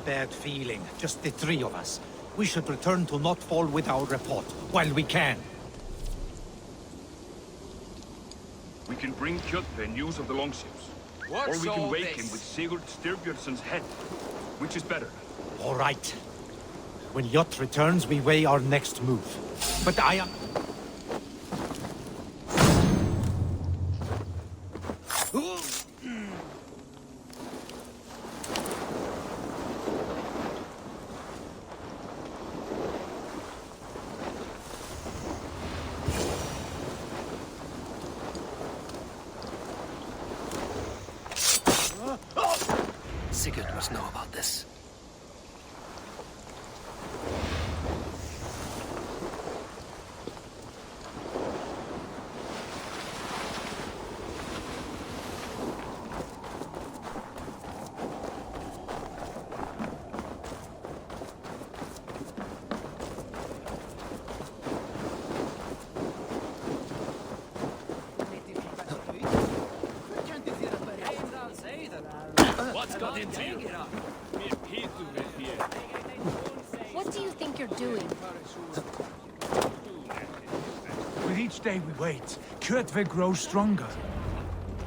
Bad feeling. Just the three of us. We should return to Notfall with our report, while we can. We can bring Kjotve news of the longships. Or we can wake him with Sigurd Styrbjörnsson's head. Which is better? All right. When Jot returns, we weigh our next move. But I am... Sigurd must know about this. What do you think you're doing? With each day we wait, Kjotve grows stronger.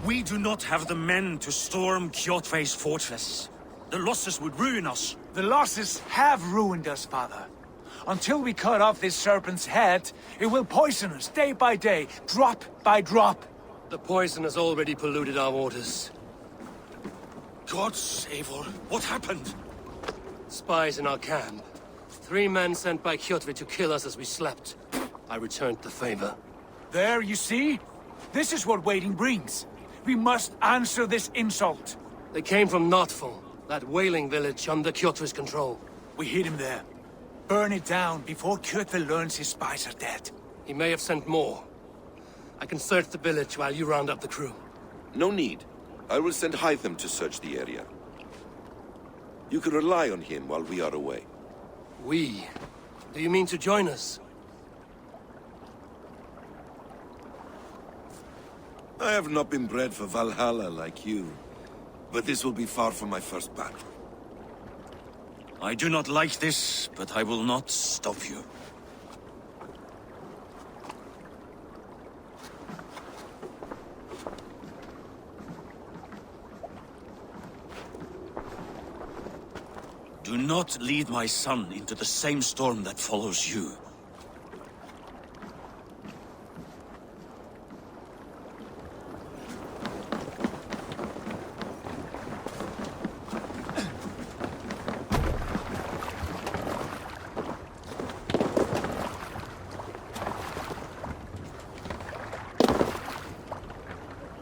We do not have the men to storm Kjotve's fortress. The losses would ruin us. The losses have ruined us, father. Until we cut off this serpent's head, it will poison us day by day, drop by drop. The poison has already polluted our waters. Gods, Eivor, what happened? Spies in our camp. 3 men sent by Kjotve to kill us as we slept. I returned the favor. There, you see? This is what waiting brings. We must answer this insult. They came from Notful, that whaling village under Kjotve's control. We hid him there. Burn it down before Kjotve learns his spies are dead. He may have sent more. I can search the village while you round up the crew. No need. I will send Hytham to search the area. You can rely on him while we are away. We? Do you mean to join us? I have not been bred for Valhalla like you, but this will be far from my first battle. I do not like this, but I will not stop you. Do not lead my son into the same storm that follows you.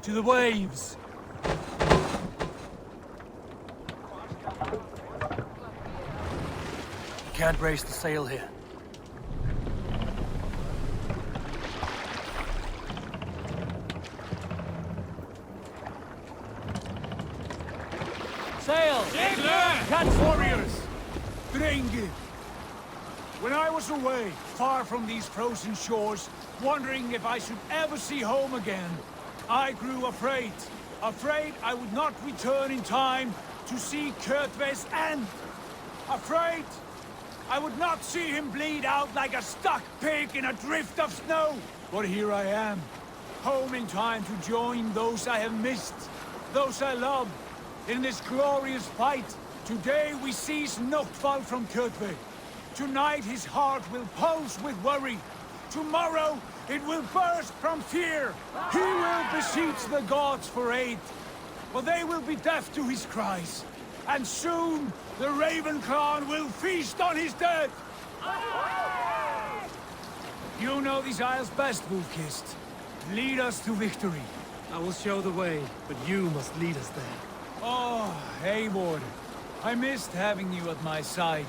To the waves! Can't raise the sail here. Sail! Catch warriors! Drengi! When I was away, far from these frozen shores, wondering if I should ever see home again, I grew afraid. Afraid I would not return in time to see Kjotve's end. Afraid I would not see him bleed out like a stuck pig in a drift of snow. But here I am, home in time to join those I have missed, those I love, in this glorious fight. Today we seize Notfall from Kjotve. Tonight his heart will pulse with worry. Tomorrow it will burst from fear. He will beseech the gods for aid, but they will be deaf to his cries. And soon the Raven Clan will feast on his dead. You know these isles best, Wolf-Kissed. Lead us to victory. I will show the way, but you must lead us there. Oh, Eivor. I missed having you at my side.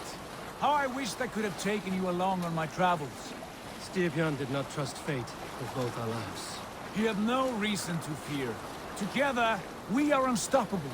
How I wished I could have taken you along on my travels. Styrbjörn did not trust fate with both our lives. He had no reason to fear. Together, we are unstoppable.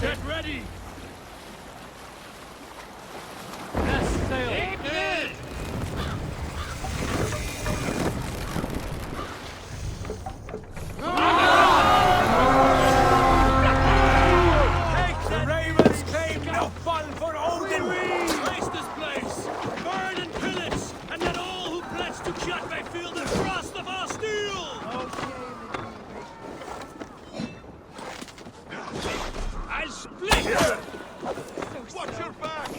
Get ready! Yes, sail! Ignis! The Ravens claim Notfall for Odin! Waste this place! Burn and pillage! And let all who pledge to Kjotve feel the frost of our steel! I'll split you! Watch your back!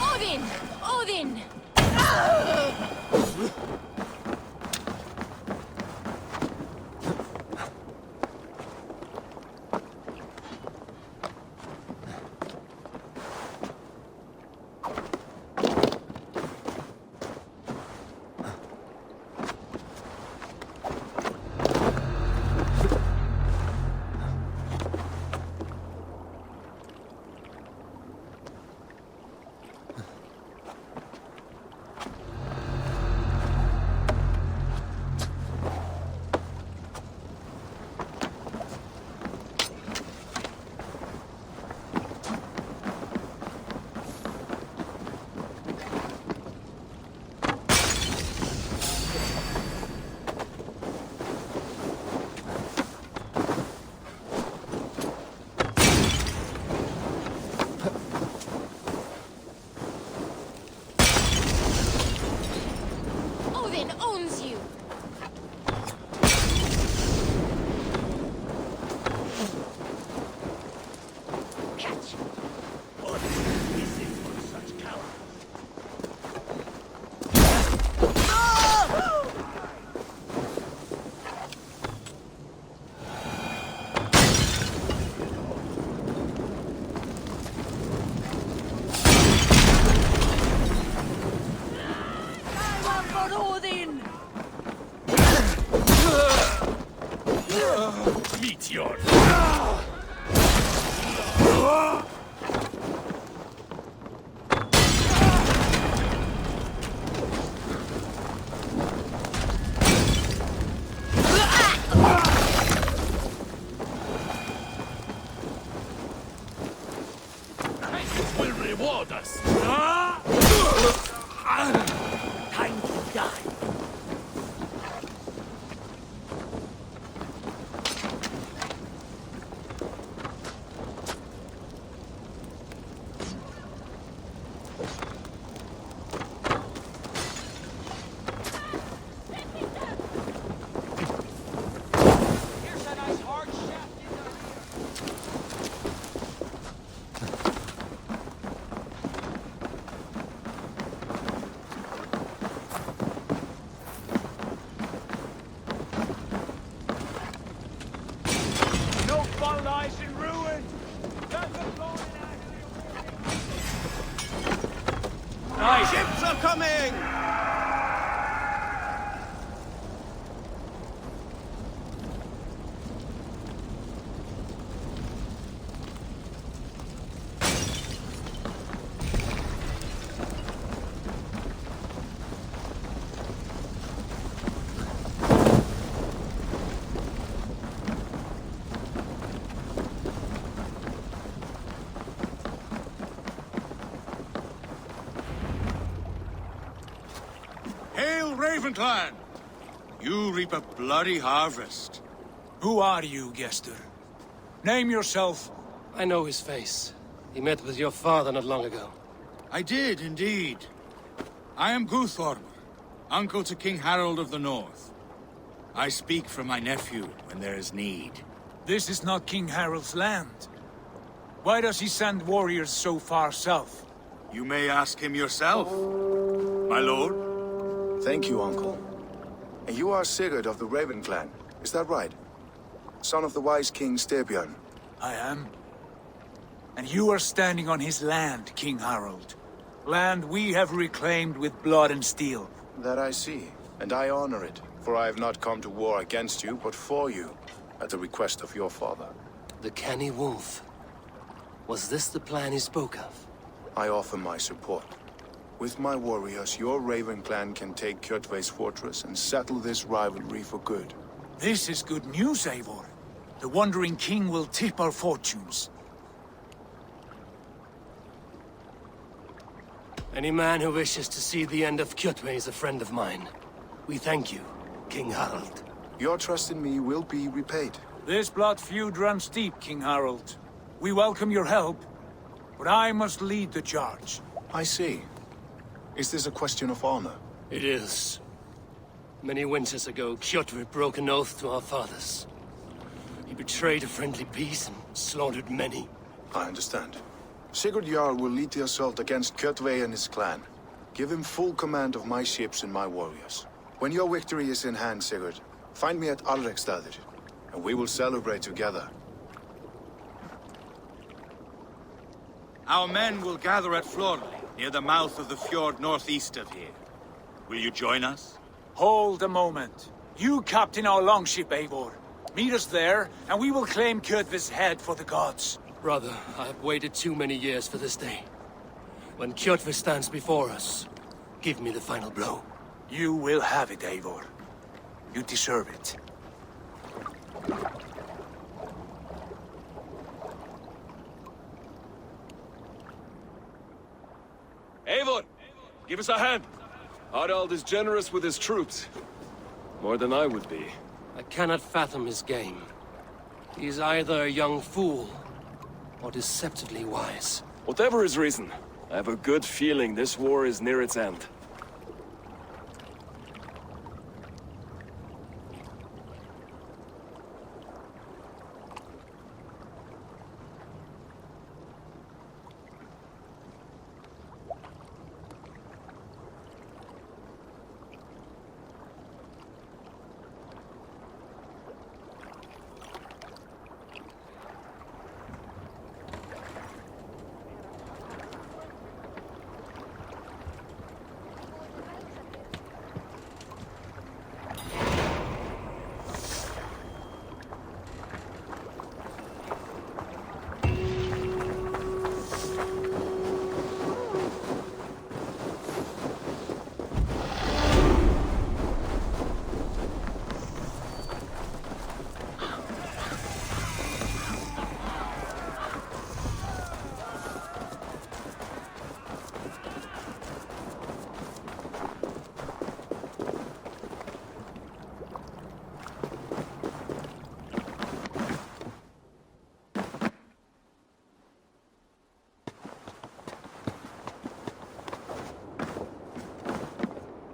Odin! Odin! catch you. Odyssey isn't for such cowards. Meteor! This will reward us! Time to die. Ships are coming! Ravenclan! You reap a bloody harvest. Who are you, Gester? Name yourself. I know his face. He met with your father not long ago. I did, indeed. I am Guthorm, uncle to King Harold of the North. I speak for my nephew when there is need. This is not King Harold's land. Why does he send warriors so far south? You may ask him yourself, my lord. Thank you, uncle. And you are Sigurd of the Raven clan, is that right? Son of the wise King Styrbjörn. I am. And you are standing on his land, King Harold. Land we have reclaimed with blood and steel. That I see, and I honor it, for I have not come to war against you, but for you, at the request of your father. The canny wolf. Was this the plan he spoke of? I offer my support. With my warriors, your Raven clan can take Kjotve's fortress and settle this rivalry for good. This is good news, Eivor. The Wandering King will tip our fortunes. Any man who wishes to see the end of Kjotve is a friend of mine. We thank you, King Harold. Your trust in me will be repaid. This blood feud runs deep, King Harold. We welcome your help, but I must lead the charge. I see. Is this a question of honor? It is. Many winters ago, Kjotve broke an oath to our fathers. He betrayed a friendly peace and slaughtered many. I understand. Sigurd Jarl will lead the assault against Kjotve and his clan. Give him full command of my ships and my warriors. When your victory is in hand, Sigurd, find me at Alrekstadir, and we will celebrate together. Our men will gather at Florley, near the mouth of the fjord northeast of here. Will you join us? Hold a moment. You captain our longship, Eivor. Meet us there, and we will claim Kjotve's head for the gods. Brother, I have waited too many years for this day. When Kjotve stands before us, give me the final blow. You will have it, Eivor. You deserve it. Eivor, give us a hand. Harald is generous with his troops. More than I would be. I cannot fathom his game. He is either a young fool, or deceptively wise. Whatever his reason, I have a good feeling this war is near its end.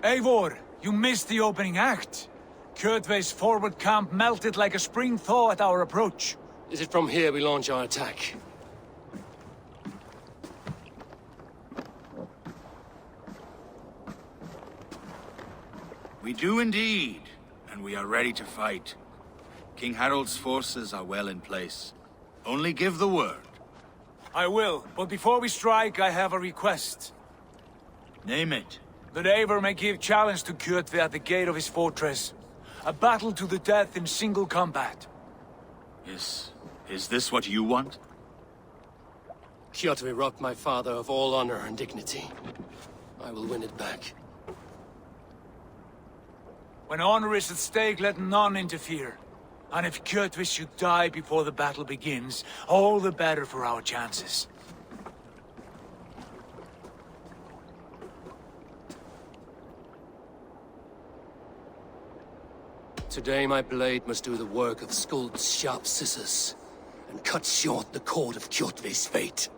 Eivor, you missed the opening act. Kjotve's forward camp melted like a spring thaw at our approach. Is it from here we launch our attack? We do indeed, and we are ready to fight. King Harold's forces are well in place. Only give the word. I will, but before we strike, I have a request. Name it. That Eivor may give challenge to Kjotve at the gate of his fortress. A battle to the death in single combat. Is this what you want? Kjotve robbed my father of all honor and dignity. I will win it back. When honor is at stake, let none interfere. And if Kjotve should die before the battle begins, all the better for our chances. Today my blade must do the work of Skuld's sharp scissors, and cut short the cord of Kjotve's fate.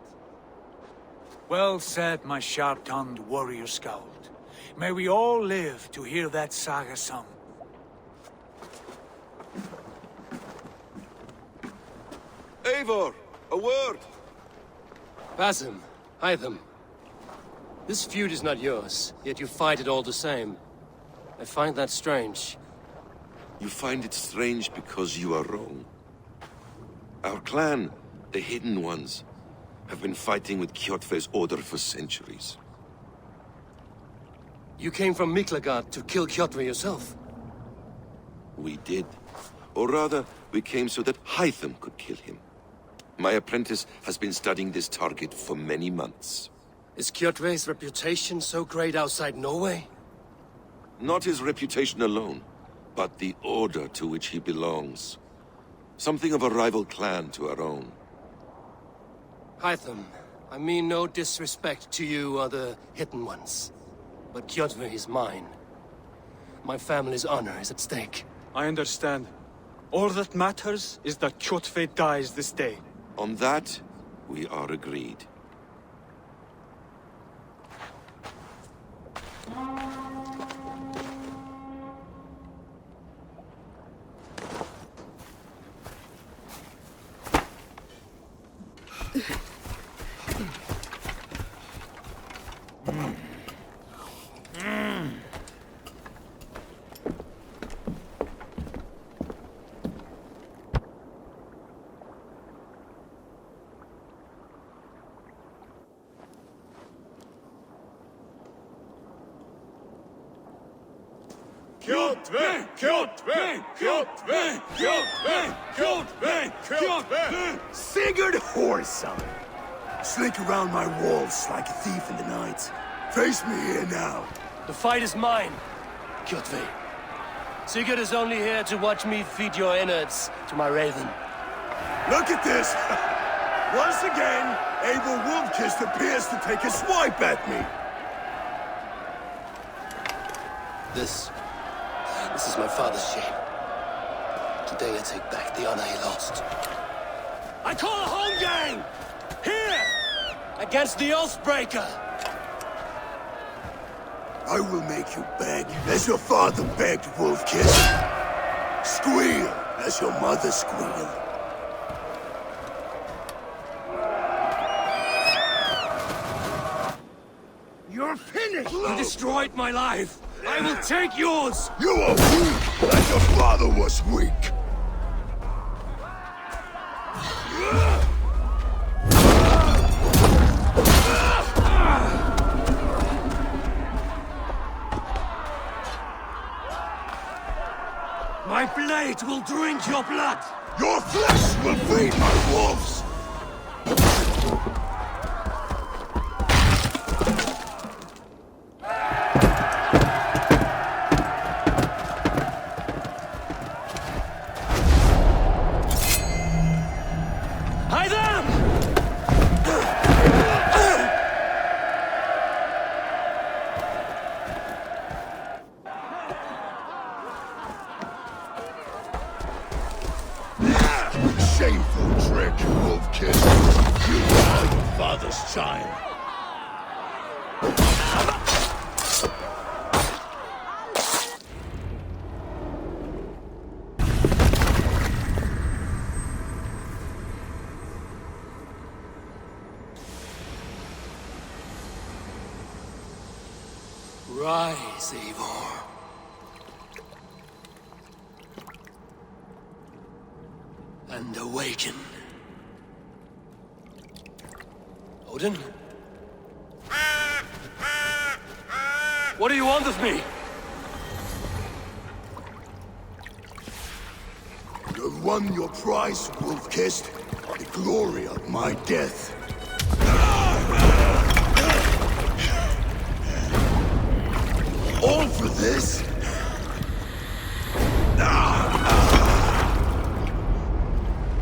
Well said, my sharp-tongued warrior Skald. May we all live to hear that saga sung. Eivor, a word! Basim, Hytham. This feud is not yours, yet you fight it all the same. I find that strange. You find it strange because you are wrong. Our clan, the Hidden Ones, have been fighting with Kjotve's order for centuries. You came from Miklagard to kill Kjotve yourself? We did. Or rather, we came so that Hytham could kill him. My apprentice has been studying this target for many months. Is Kjotve's reputation so great outside Norway? Not his reputation alone, but the order to which he belongs. Something of a rival clan to our own. Hytham, I mean no disrespect to you or the Hidden Ones, but Kjotve is mine. My family's honor is at stake. I understand. All that matters is that Kjotve dies this day. On that, we are agreed. Kjotve! Kjotve! Kjotve! Kjotve! Kjotve! Kjotve! Sigurd Whoreson! Slink around my walls like a thief in the night. Face me here now. The fight is mine, Kjotve. Sigurd is only here to watch me feed your innards to my raven. Look at this! Once again, Eivor Wolf-Kissed appears to take a swipe at me. This is my father's shame. Today I take back the honor he lost. I call a home game! Here! Against the Oathbreaker! I will make you beg as your father begged, Wolf-Kiss. Squeal as your mother squealed. You're finished! You destroyed my life! I will take yours! You are weak, as your father was weak! My blade will drink your blood! Your flesh will feed my wolves! Shameful trick, Wolf-Kiss. You are your father's child. Rise, Eivor. And awaken. Odin? What do you want of me? You have won your prize, Wolf-Kissed. The glory of my death. All for this?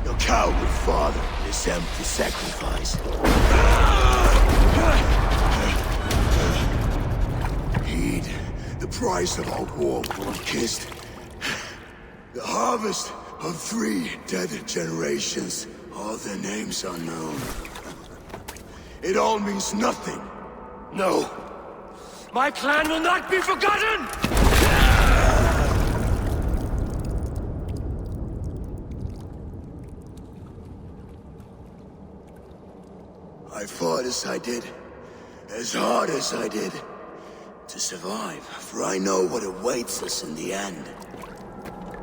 Your coward father, this empty sacrifice. Heed the price of our war, Wolf-Kissed. The harvest of 3 dead generations. All their names unknown. It all means nothing. No. My clan will not be forgotten! I fought as I did, as hard as I did, to survive, for I know what awaits us in the end.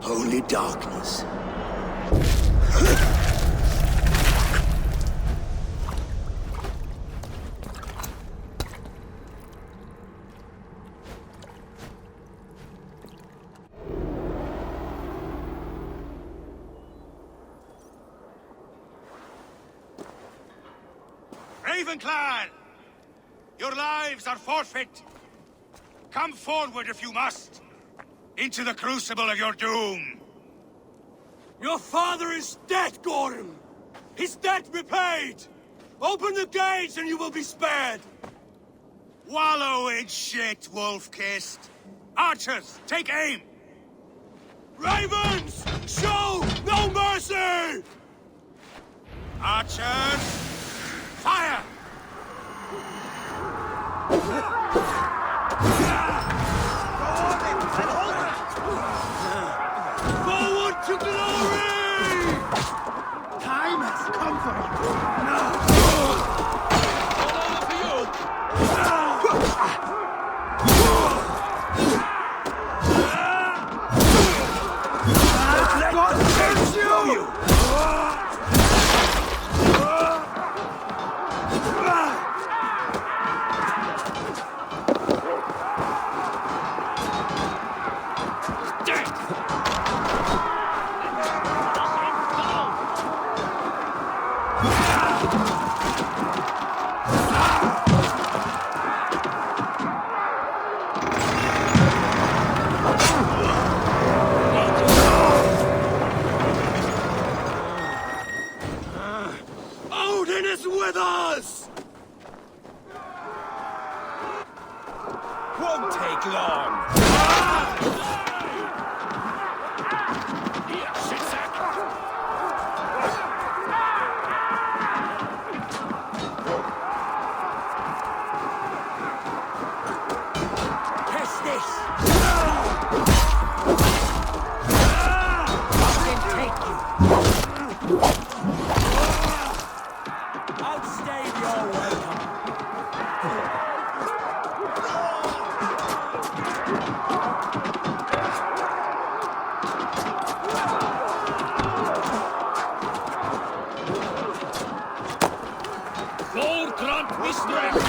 Only darkness. Clan! Your lives are forfeit. Come forward if you must. Into the crucible of your doom. Your father is dead, Gorm! His debt repaid! Open the gates and you will be spared! Wallow in shit, Wolf-Kissed. Archers, take aim! Ravens! Show no mercy! Archers, fire! Forward to glory! Time has come for you. Now. All over for you! Let God take you! With us! Won't take long. Test this! Then take you. Outstayed your welcome. God grant me strength!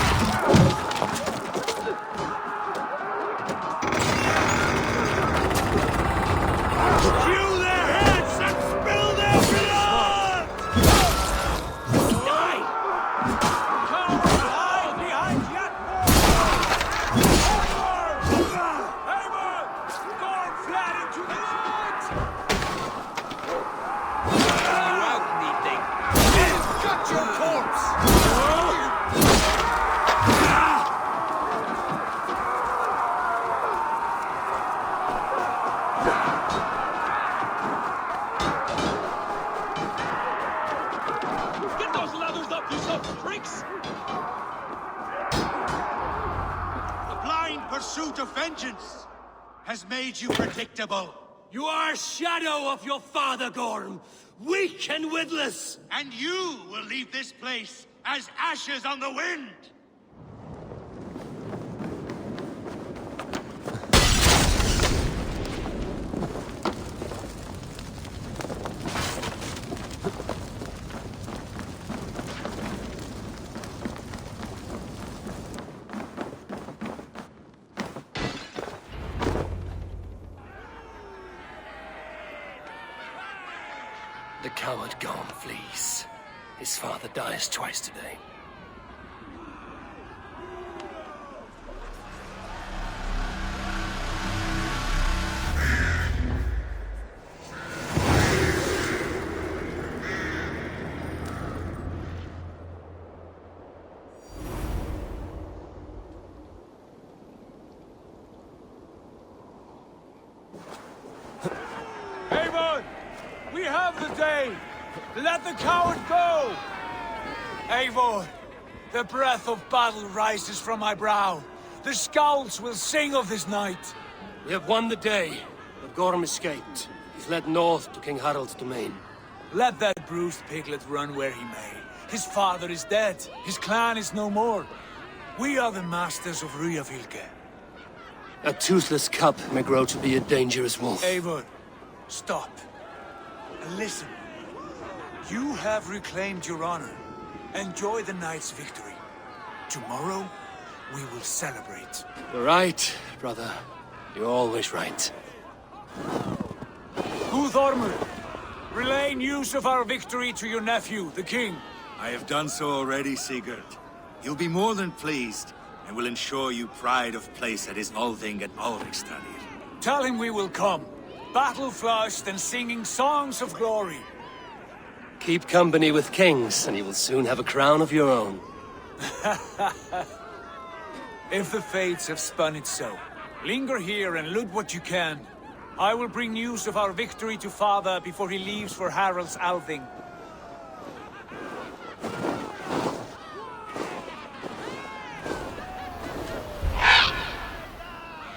Hew their heads and spill their blood! Die! Cowards, hide behind Yatmor! Eivor! Gorm fled into the night! You out, meeting! Cut your corpse! Get those ladders up, you son of pricks! The blind pursuit of vengeance has made you predictable. You are a shadow of your father, Gorm! Weak and witless! And you will leave this place as ashes on the wind! coward Gorm flees. His father dies twice today. Eivor! We have the day! Let the coward go! Eivor, the breath of battle rises from my brow. The scouts will sing of this night. We have won the day, but Gorm escaped. He's led north to King Harald's domain. Let that bruised piglet run where he may. His father is dead. His clan is no more. We are the masters of Ryafylke. A toothless cub may grow to be a dangerous wolf. Eivor, stop. And listen. You have reclaimed your honor. Enjoy the night's victory. Tomorrow, we will celebrate. You're right, brother. You're always right. Guthormur, relay news of our victory to your nephew, the king. I have done so already, Sigurd. He'll be more than pleased, and will ensure you pride of place at his Althing at Ulrichstadir. Tell him we will come, battle-flushed and singing songs of glory. Keep company with kings, and you will soon have a crown of your own. If the fates have spun it so, linger here and loot what you can. I will bring news of our victory to father before he leaves for Harald's Althing.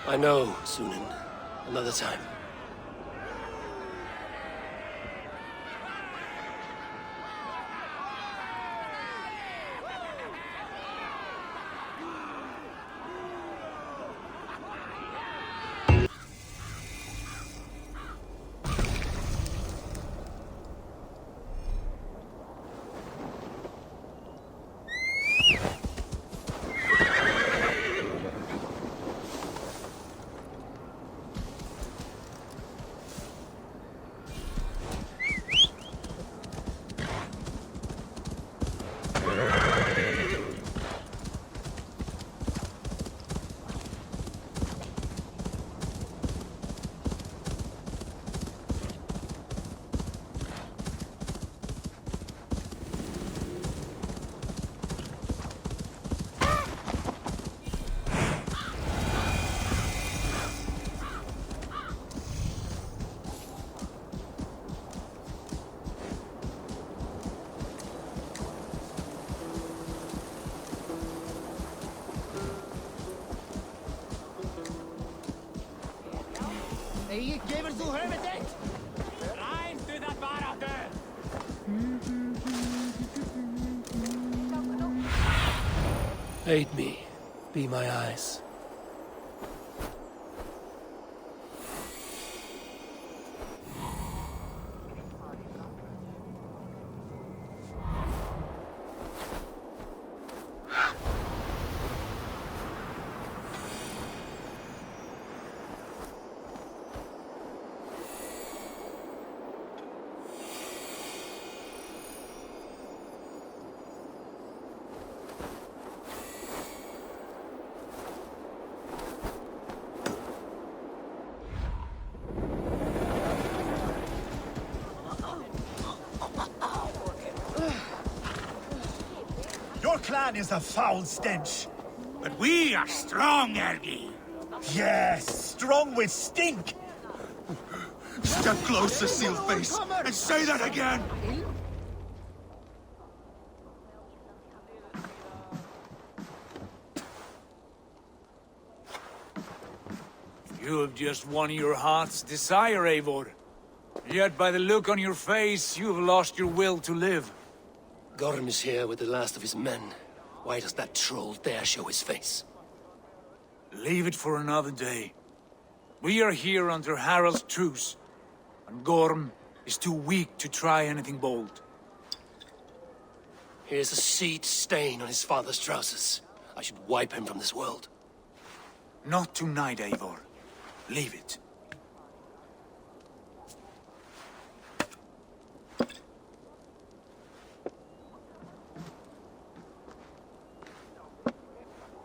I know, Sunan. Another time. Aid me. Be my eyes. Your clan is a foul stench. But we are strong, Ergi. Yes, strong with stink. Step closer, Sealface, and say that again. You have just won your heart's desire, Eivor. Yet by the look on your face, you have lost your will to live. Gorm is here with the last of his men. Why does that troll dare show his face? Leave it for another day. We are here under Harald's truce, and Gorm is too weak to try anything bold. Here's a seed stain on his father's trousers. I should wipe him from this world. Not tonight, Eivor. Leave it.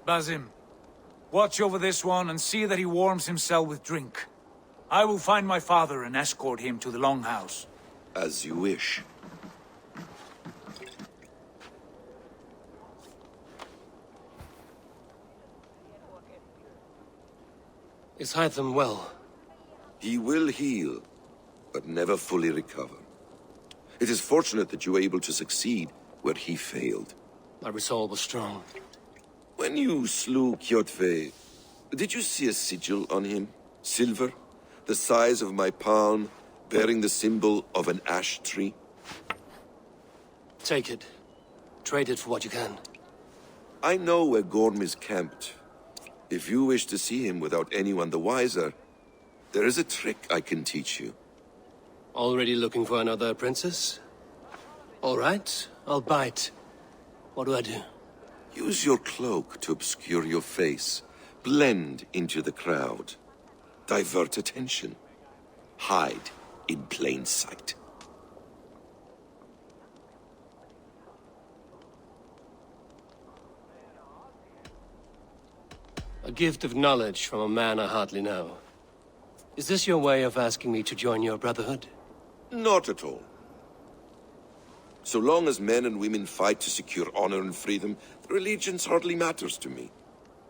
Basim, watch over this one and see that he warms himself with drink. I will find my father and escort him to the Longhouse. As you wish. Is Hytham well? He will heal, but never fully recover. It is fortunate that you were able to succeed where he failed. My resolve was strong. When you slew Kjotve, did you see a sigil on him? Silver? The size of my palm, bearing the symbol of an ash tree? Take it. Trade it for what you can. I know where Gorm is camped. If you wish to see him without anyone the wiser, there is a trick I can teach you. Already looking for another princess? All right, I'll bite. What do I do? Use your cloak to obscure your face. Blend into the crowd. Divert attention. Hide in plain sight. A gift of knowledge from a man I hardly know. Is this your way of asking me to join your brotherhood? Not at all. So long as men and women fight to secure honor and freedom, their allegiance hardly matters to me.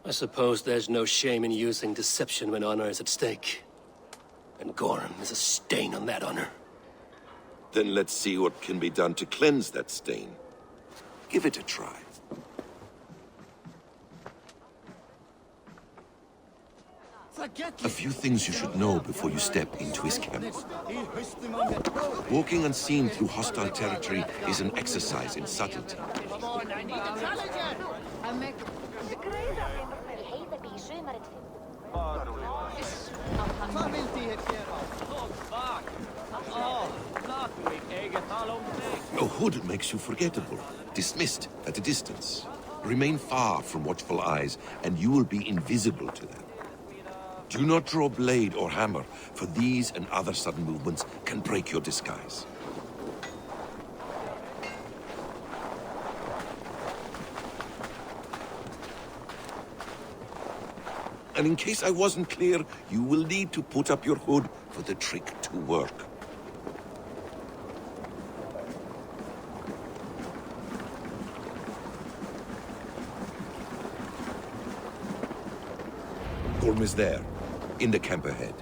I suppose there's no shame in using deception when honor is at stake. And Gorm is a stain on that honor. Then let's see what can be done to cleanse that stain. Give it a try. A few things you should know before you step into his camp. Walking unseen through hostile territory is an exercise in subtlety. A hood makes you forgettable, dismissed at a distance. Remain far from watchful eyes, and you will be invisible to them. Do not draw blade or hammer, for these and other sudden movements can break your disguise. And in case I wasn't clear, you will need to put up your hood for the trick to work. Gorm is there, in the camp ahead.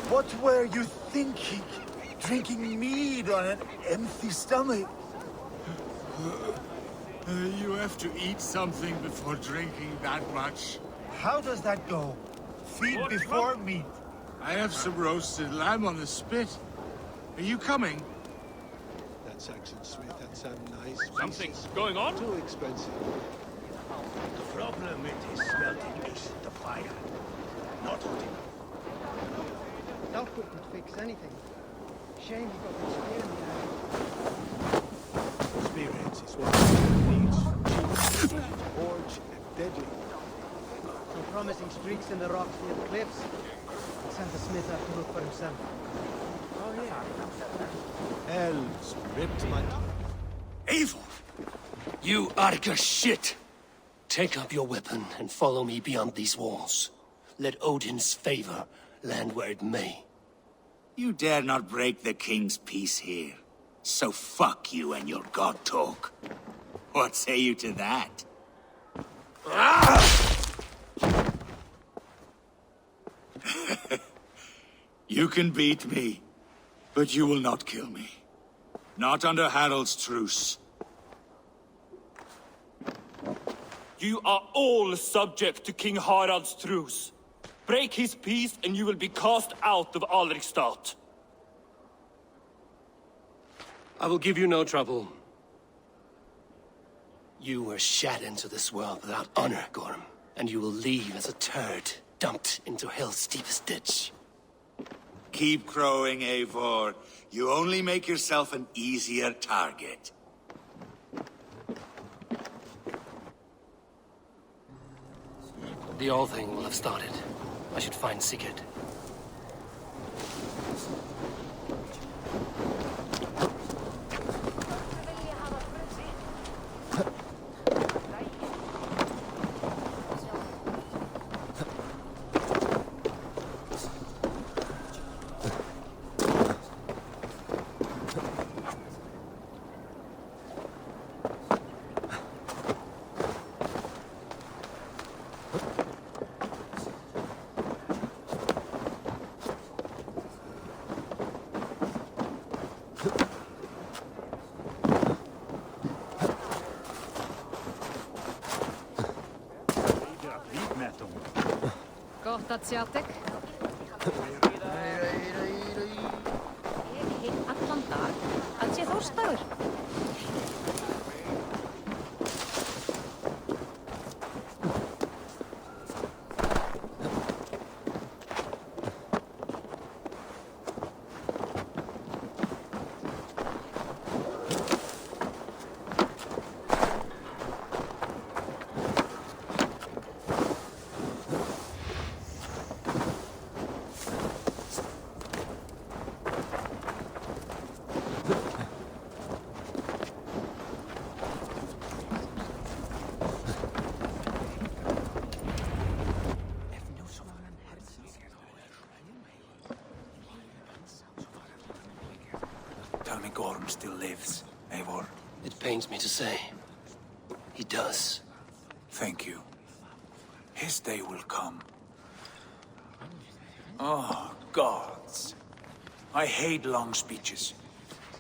What were you thinking? Drinking mead on an empty stomach? You have to eat something before drinking that much. How does that go? Feed before meat. I have some roasted lamb on the spit. Are you coming? That Saxon Smith had some nice Something's pieces. going on? Too expensive. The problem it is smelting is the fire, not hot enough. That wouldn't fix anything. Shame you got the spear in the eye. Experience is what needs. Cheap, forged, and deadly. Some promising streaks in the rocks near the cliffs. Sent the smith out to look for himself. Oh yeah. Elves ripped my... Eivor! You Arca shit! Take up your weapon and follow me beyond these walls. Let Odin's favor land where it may. You dare not break the king's peace here. So fuck you and your god talk. What say you to that? You can beat me, but you will not kill me. Not under Harald's truce. You are all subject to King Harald's truce. Break his peace and you will be cast out of Alrikstad. I will give you no trouble. You were shat into this world without honor, Gorm, and you will leave as a turd, dumped into hell's deepest ditch. Keep crowing, Eivor. You only make yourself an easier target. The All Thing will have started. I should find Sigurd. Gott att sjá þig. Ég hef allan dag að sé þórstagur. Tell me Gorm still lives, Eivor. It pains me to say. He does. Thank you. His day will come. Oh, gods. I hate long speeches.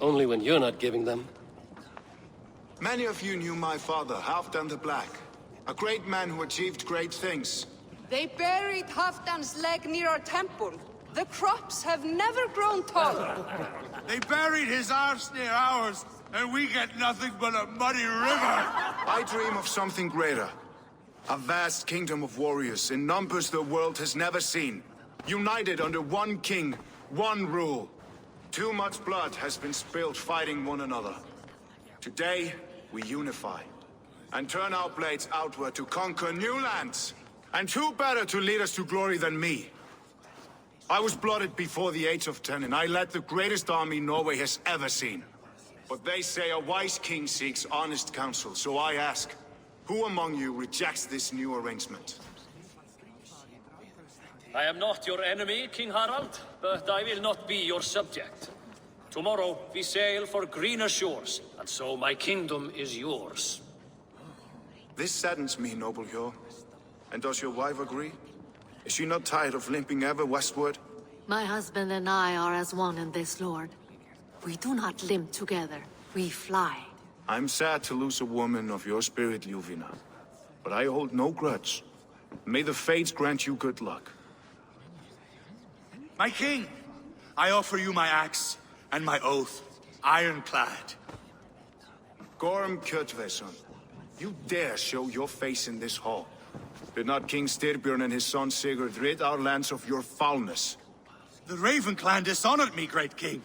Only when you're not giving them. Many of you knew my father, Halfdan the Black. A great man who achieved great things. They buried Halfdan's leg near our temple. The crops have never grown taller. They buried his arse near ours, and we get nothing but a muddy river. I dream of something greater. A vast kingdom of warriors in numbers the world has never seen. United under one king, one rule. Too much blood has been spilled fighting one another. Today, we unify. And turn our blades outward to conquer new lands. And who better to lead us to glory than me? I was blooded before the age of 10, and I led the greatest army Norway has ever seen. But they say a wise king seeks honest counsel, so I ask, who among you rejects this new arrangement? I am not your enemy, King Harald, but I will not be your subject. Tomorrow we sail for greener shores, and so my kingdom is yours. This saddens me, noble Hjor. And does your wife agree? Is she not tired of limping ever westward? My husband and I are as one in this, Lord. We do not limp together. We fly. I'm sad to lose a woman of your spirit, Ljuvina. But I hold no grudge. May the fates grant you good luck. My king, I offer you my axe and my oath, ironclad. Gorm Kjotveson, you dare show your face in this hall. Did not King Styrbjörn and his son Sigurd rid our lands of your foulness? The Raven clan dishonored me, great king.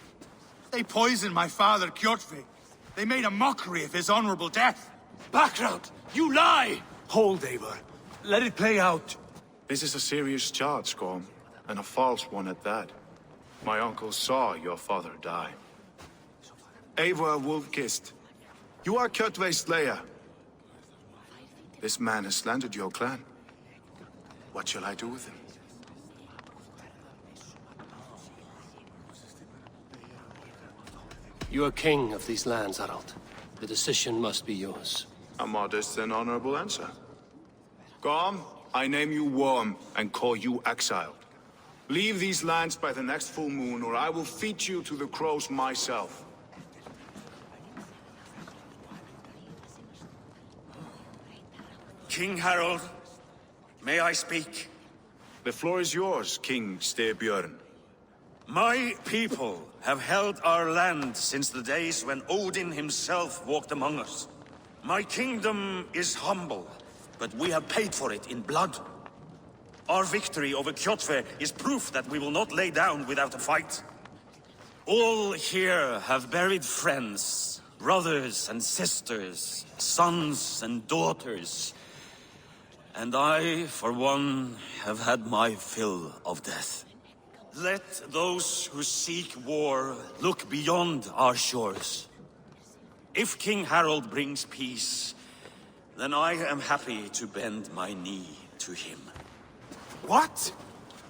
They poisoned my father, Kjotve. They made a mockery of his honorable death. Background! You lie! Hold, Eivor. Let it play out. This is a serious charge, Gorm, and a false one at that. My uncle saw your father die. Eivor Wolf-Kissed, you are Kjotve's slayer. This man has slandered your clan. What shall I do with him? You are king of these lands, Harald. The decision must be yours. A modest and honorable answer. Gorm, I name you Worm and call you exiled. Leave these lands by the next full moon, or I will feed you to the crows myself. King Harald, may I speak? The floor is yours, King Styrbjörn. My people have held our land since the days when Odin himself walked among us. My kingdom is humble, but we have paid for it in blood. Our victory over Kjotve is proof that we will not lay down without a fight. All here have buried friends, brothers and sisters, sons and daughters. And I, for one, have had my fill of death. Let those who seek war look beyond our shores. If King Harald brings peace, then I am happy to bend my knee to him. What?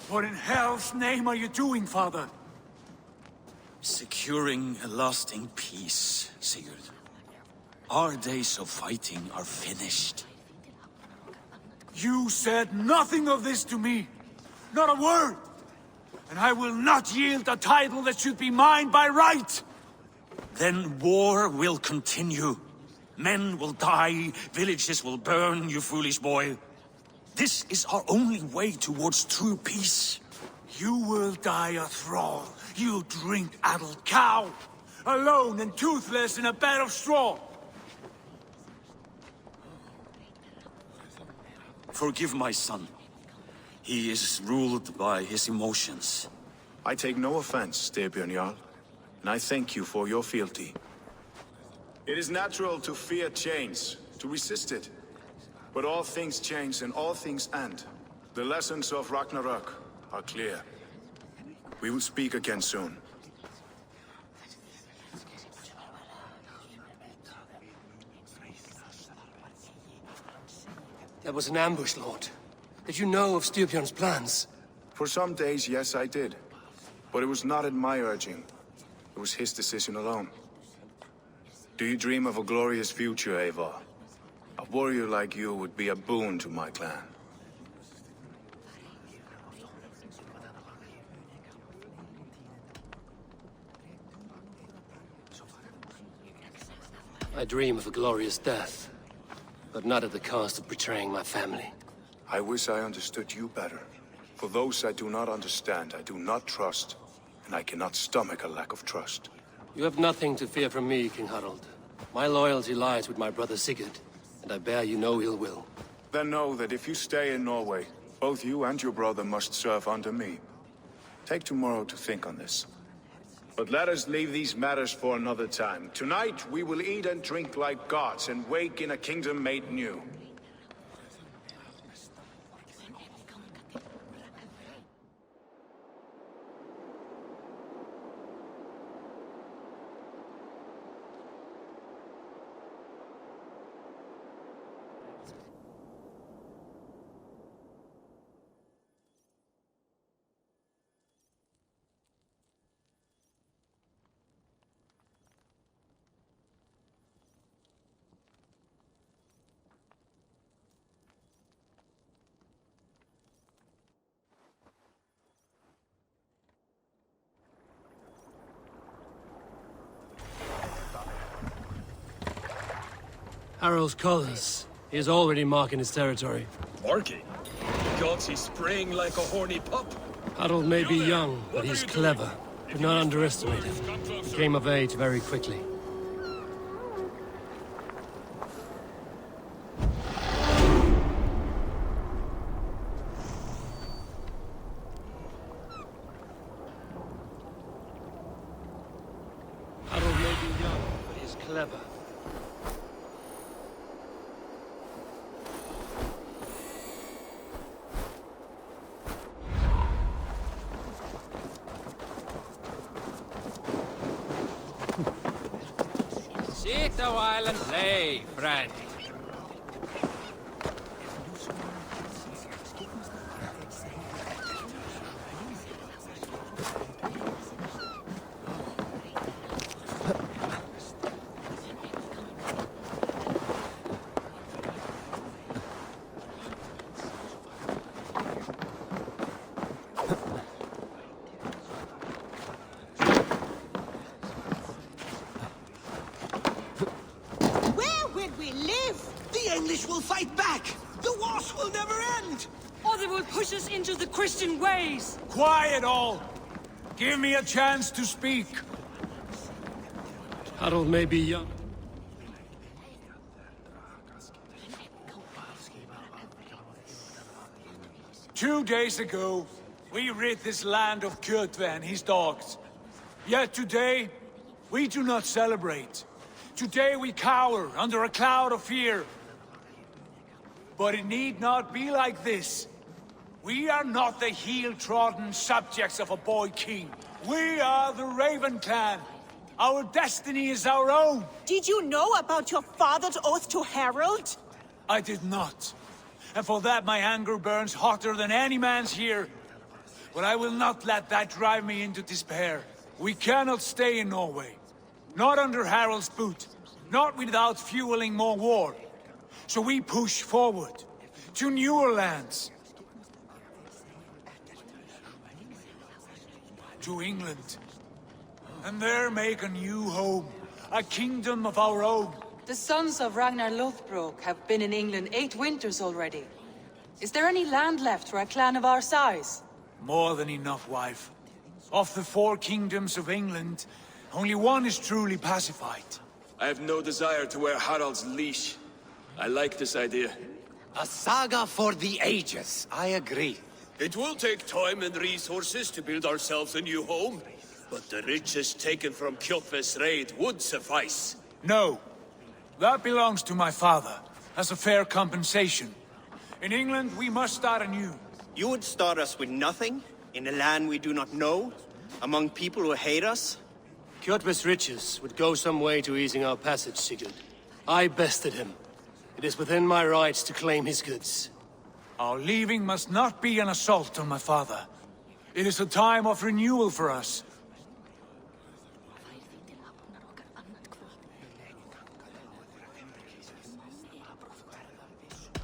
What in hell's name are you doing, father? Securing a lasting peace, Sigurd. Our days of fighting are finished. You said nothing of this to me. Not a word. And I will not yield a title that should be mine by right. Then war will continue. Men will die, villages will burn, you foolish boy. This is our only way towards true peace. You will die a thrall. You'll drink addled cow. Alone and toothless in a bed of straw. Forgive my son. He is ruled by his emotions. I take no offense, Styrbjörn Jarl, and I thank you for your fealty. It is natural to fear change, to resist it. But all things change and all things end. The lessons of Ragnarok are clear. We will speak again soon. That was an ambush, Lord. Did you know of Styrbjörn's plans? For some days, yes, I did. But it was not at my urging. It was his decision alone. Do you dream of a glorious future, Eivor? A warrior like you would be a boon to my clan. I dream of a glorious death, but not at the cost of betraying my family. I wish I understood you better. For those I do not understand, I do not trust, and I cannot stomach a lack of trust. You have nothing to fear from me, King Harald. My loyalty lies with my brother Sigurd, and I bear you no ill will. Then know that if you stay in Norway, both you and your brother must serve under me. Take tomorrow to think on this. But let us leave these matters for another time. Tonight, we will eat and drink like gods and wake in a kingdom made new. Harald's colors. He is already marking his territory. Marking? Gods, he's spraying like a horny pup. Harold may be young, but he's clever. Do not underestimate him. He came of age very quickly. Harold may be young, but he's clever. Sit a while and play, friend. Into the Christian ways! Quiet all! Give me a chance to speak! Harold may be young. Two days ago, we rid this land of Kjotve and his dogs. Yet today, we do not celebrate. Today we cower under a cloud of fear. But it need not be like this. We are not the heel-trodden subjects of a boy king. We are the Raven clan. Our destiny is our own. Did you know about your father's oath to Harold? I did not. And for that my anger burns hotter than any man's here. But I will not let that drive me into despair. We cannot stay in Norway. Not under Harold's boot. Not without fueling more war. So we push forward. To newer lands. To England. And there make a new home. A kingdom of our own. The sons of Ragnar Lothbrok have been in England 8 winters already. Is there any land left for a clan of our size? More than enough, wife. Of the 4 kingdoms of England, only one is truly pacified. I have no desire to wear Harald's leash. I like this idea. A saga for the ages, I agree. It will take time and resources to build ourselves a new home, but the riches taken from Kjotve's raid would suffice. No. That belongs to my father, as a fair compensation. In England, we must start anew. You would start us with nothing? In a land we do not know? Among people who hate us? Kjotve's riches would go some way to easing our passage, Sigurd. I bested him. It is within my rights to claim his goods. Our leaving must not be an assault on my father. It is a time of renewal for us.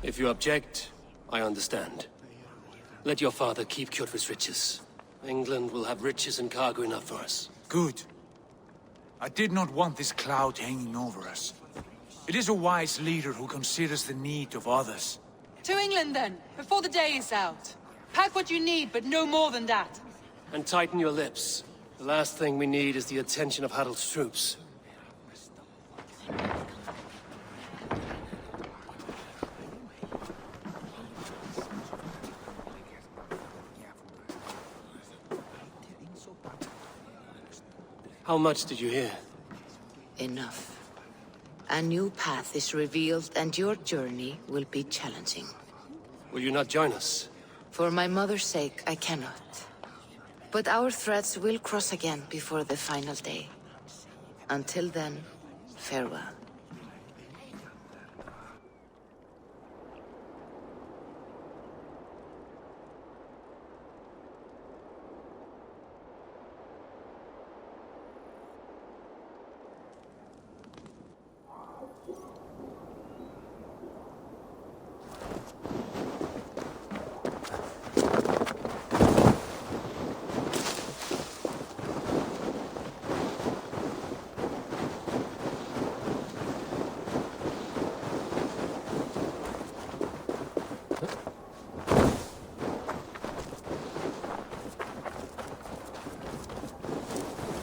If you object, I understand. Let your father keep Kjotve's riches. England will have riches and cargo enough for us. Good. I did not want this cloud hanging over us. It is a wise leader who considers the need of others. To England then, before the day is out. Pack what you need, but no more than that. And tighten your lips. The last thing we need is the attention of Harald's troops. How much did you hear? Enough. A new path is revealed, and your journey will be challenging. Will you not join us? For my mother's sake, I cannot. But our threads will cross again before the final day. Until then, farewell.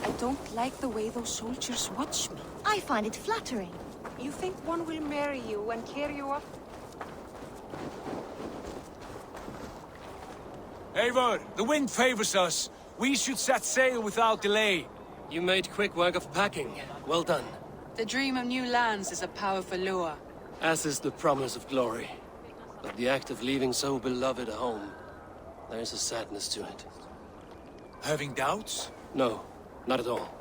I don't like the way those soldiers watch me. I find it flattering. You think one will marry you and carry you up? Eivor, the wind favors us. We should set sail without delay. You made quick work of packing. Well done. The dream of new lands is a powerful lure. As is the promise of glory. But the act of leaving so beloved a home, there is a sadness to it. Having doubts? No, not at all.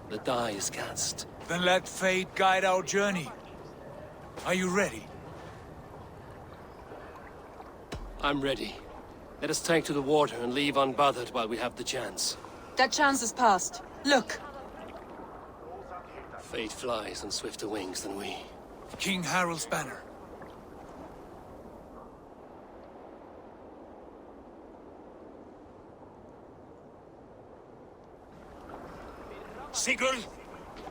The die is cast. Then let fate guide our journey. Are you ready? I'm ready. Let us take to the water and leave unbothered while we have the chance. That chance is past. Look! Fate flies on swifter wings than we. King Harald's banner. Sigurd!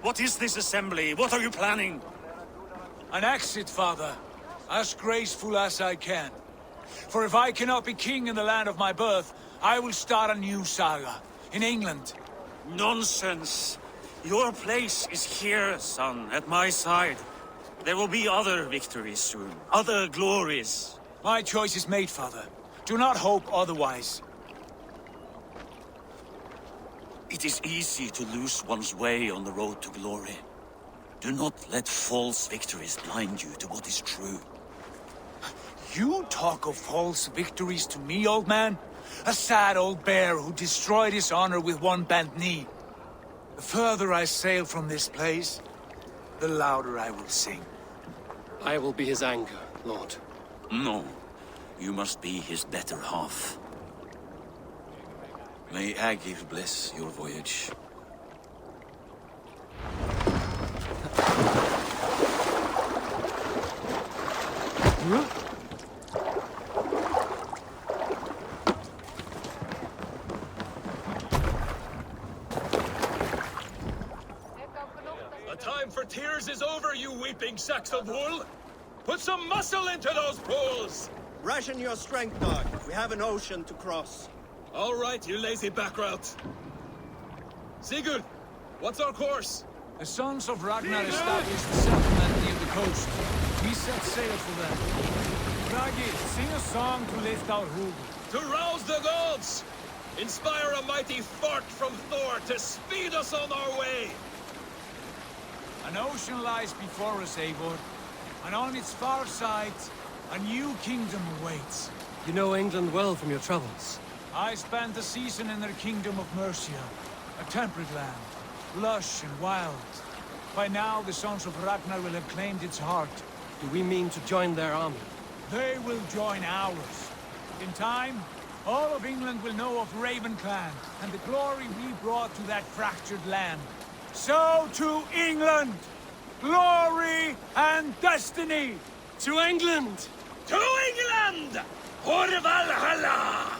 What is this assembly? What are you planning? An exit, father. As graceful as I can. For if I cannot be king in the land of my birth, I will start a new saga. In England. Nonsense! Your place is here, son, at my side. There will be other victories soon. Other glories. My choice is made, father. Do not hope otherwise. It is easy to lose one's way on the road to glory. Do not let false victories blind you to what is true. You talk of false victories to me, old man? A sad old bear who destroyed his honor with one bent knee. The further I sail from this place, the louder I will sing. I will be his anger, Lord. No. You must be his better half. May Agir bless your voyage. The time for tears is over, you weeping sacks of wool! Put some muscle into those bulls! Ration your strength, dog. We have an ocean to cross. All right, you lazy backrout. Sigurd, what's our course? The sons of Ragnar established a settlement near the coast. We set sail for them. Ragi, sing a song to lift our hood. To rouse the gods! Inspire a mighty fart from Thor to speed us on our way! An ocean lies before us, Eivor. And on its far side, a new kingdom awaits. You know England well from your travels. I spent a season in their kingdom of Mercia, a temperate land, lush and wild. By now, the sons of Ragnar will have claimed its heart. Do we mean to join their army? They will join ours. In time, all of England will know of Raven Clan and the glory we brought to that fractured land. So to England! Glory and destiny! To England! To England! For Valhalla!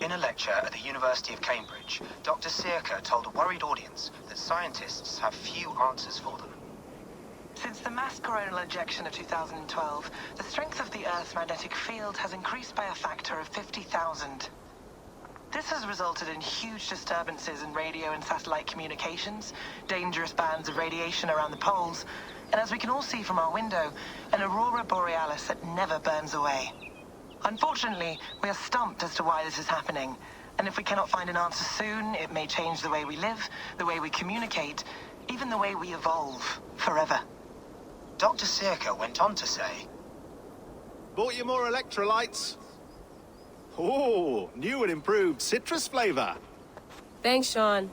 In a lecture at the University of Cambridge, Dr. Sirka told a worried audience that scientists have few answers for them. Since the mass coronal ejection of 2012, the strength of the Earth's magnetic field has increased by a factor of 50,000. This has resulted in huge disturbances in radio and satellite communications, dangerous bands of radiation around the poles, and as we can all see from our window, an aurora borealis that never burns away. Unfortunately, we are stumped as to why this is happening, and if we cannot find an answer soon, it may change the way we live, the way we communicate, even the way we evolve, forever. Dr. Sirka went on to say, Bought you more electrolytes? Oh, new and improved citrus flavor. Thanks, Sean.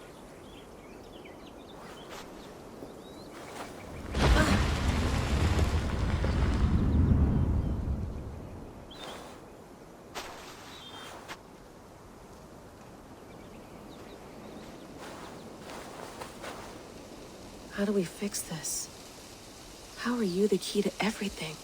How do we fix this? How are you the key to everything?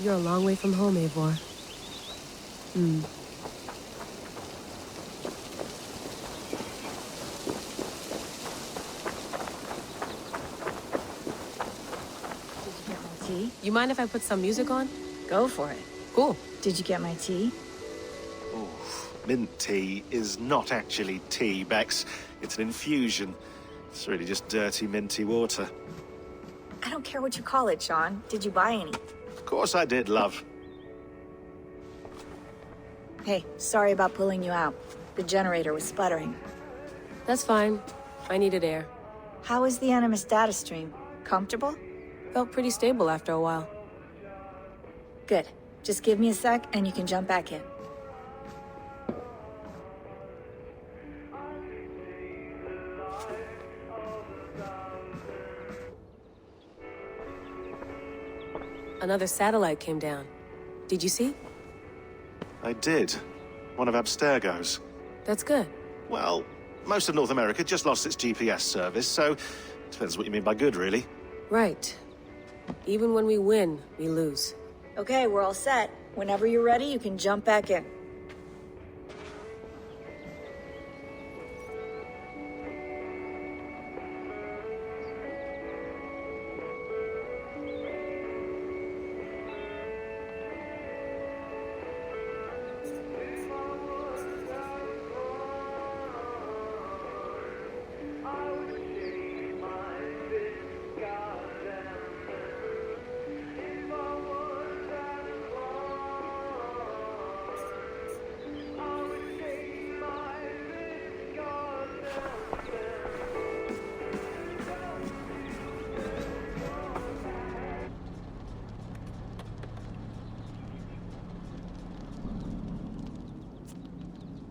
You're a long way from home, Eivor. Tea? You mind if I put some music on? Go for it. Cool. Did you get my tea? Mint tea is not actually tea, Bex. It's an infusion. It's really just dirty, minty water. I don't care what you call it, Sean. Did you buy any? Of course I did, love. Hey, sorry about pulling you out. The generator was sputtering. That's fine. I needed air. How was the Animus data stream? Comfortable? Felt pretty stable after a while. Good. Just give me a sec and you can jump back in. Another satellite came down. Did you see? I did. One of Abstergo's. That's good. Well, most of North America just lost its GPS service, so depends what you mean by good, really. Right. Even when we win, we lose. Okay, we're all set. Whenever you're ready, you can jump back in.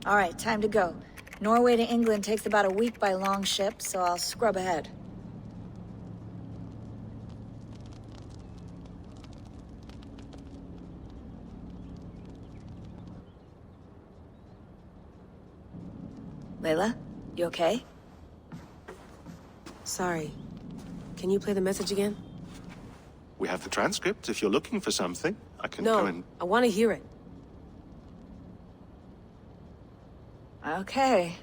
All right, time to go. Norway to England takes about a week by long ship, so I'll scrub ahead. Layla, you okay? Sorry. Can you play the message again? We have the transcript. If you're looking for something, I can go and... No, I want to hear it. Okay.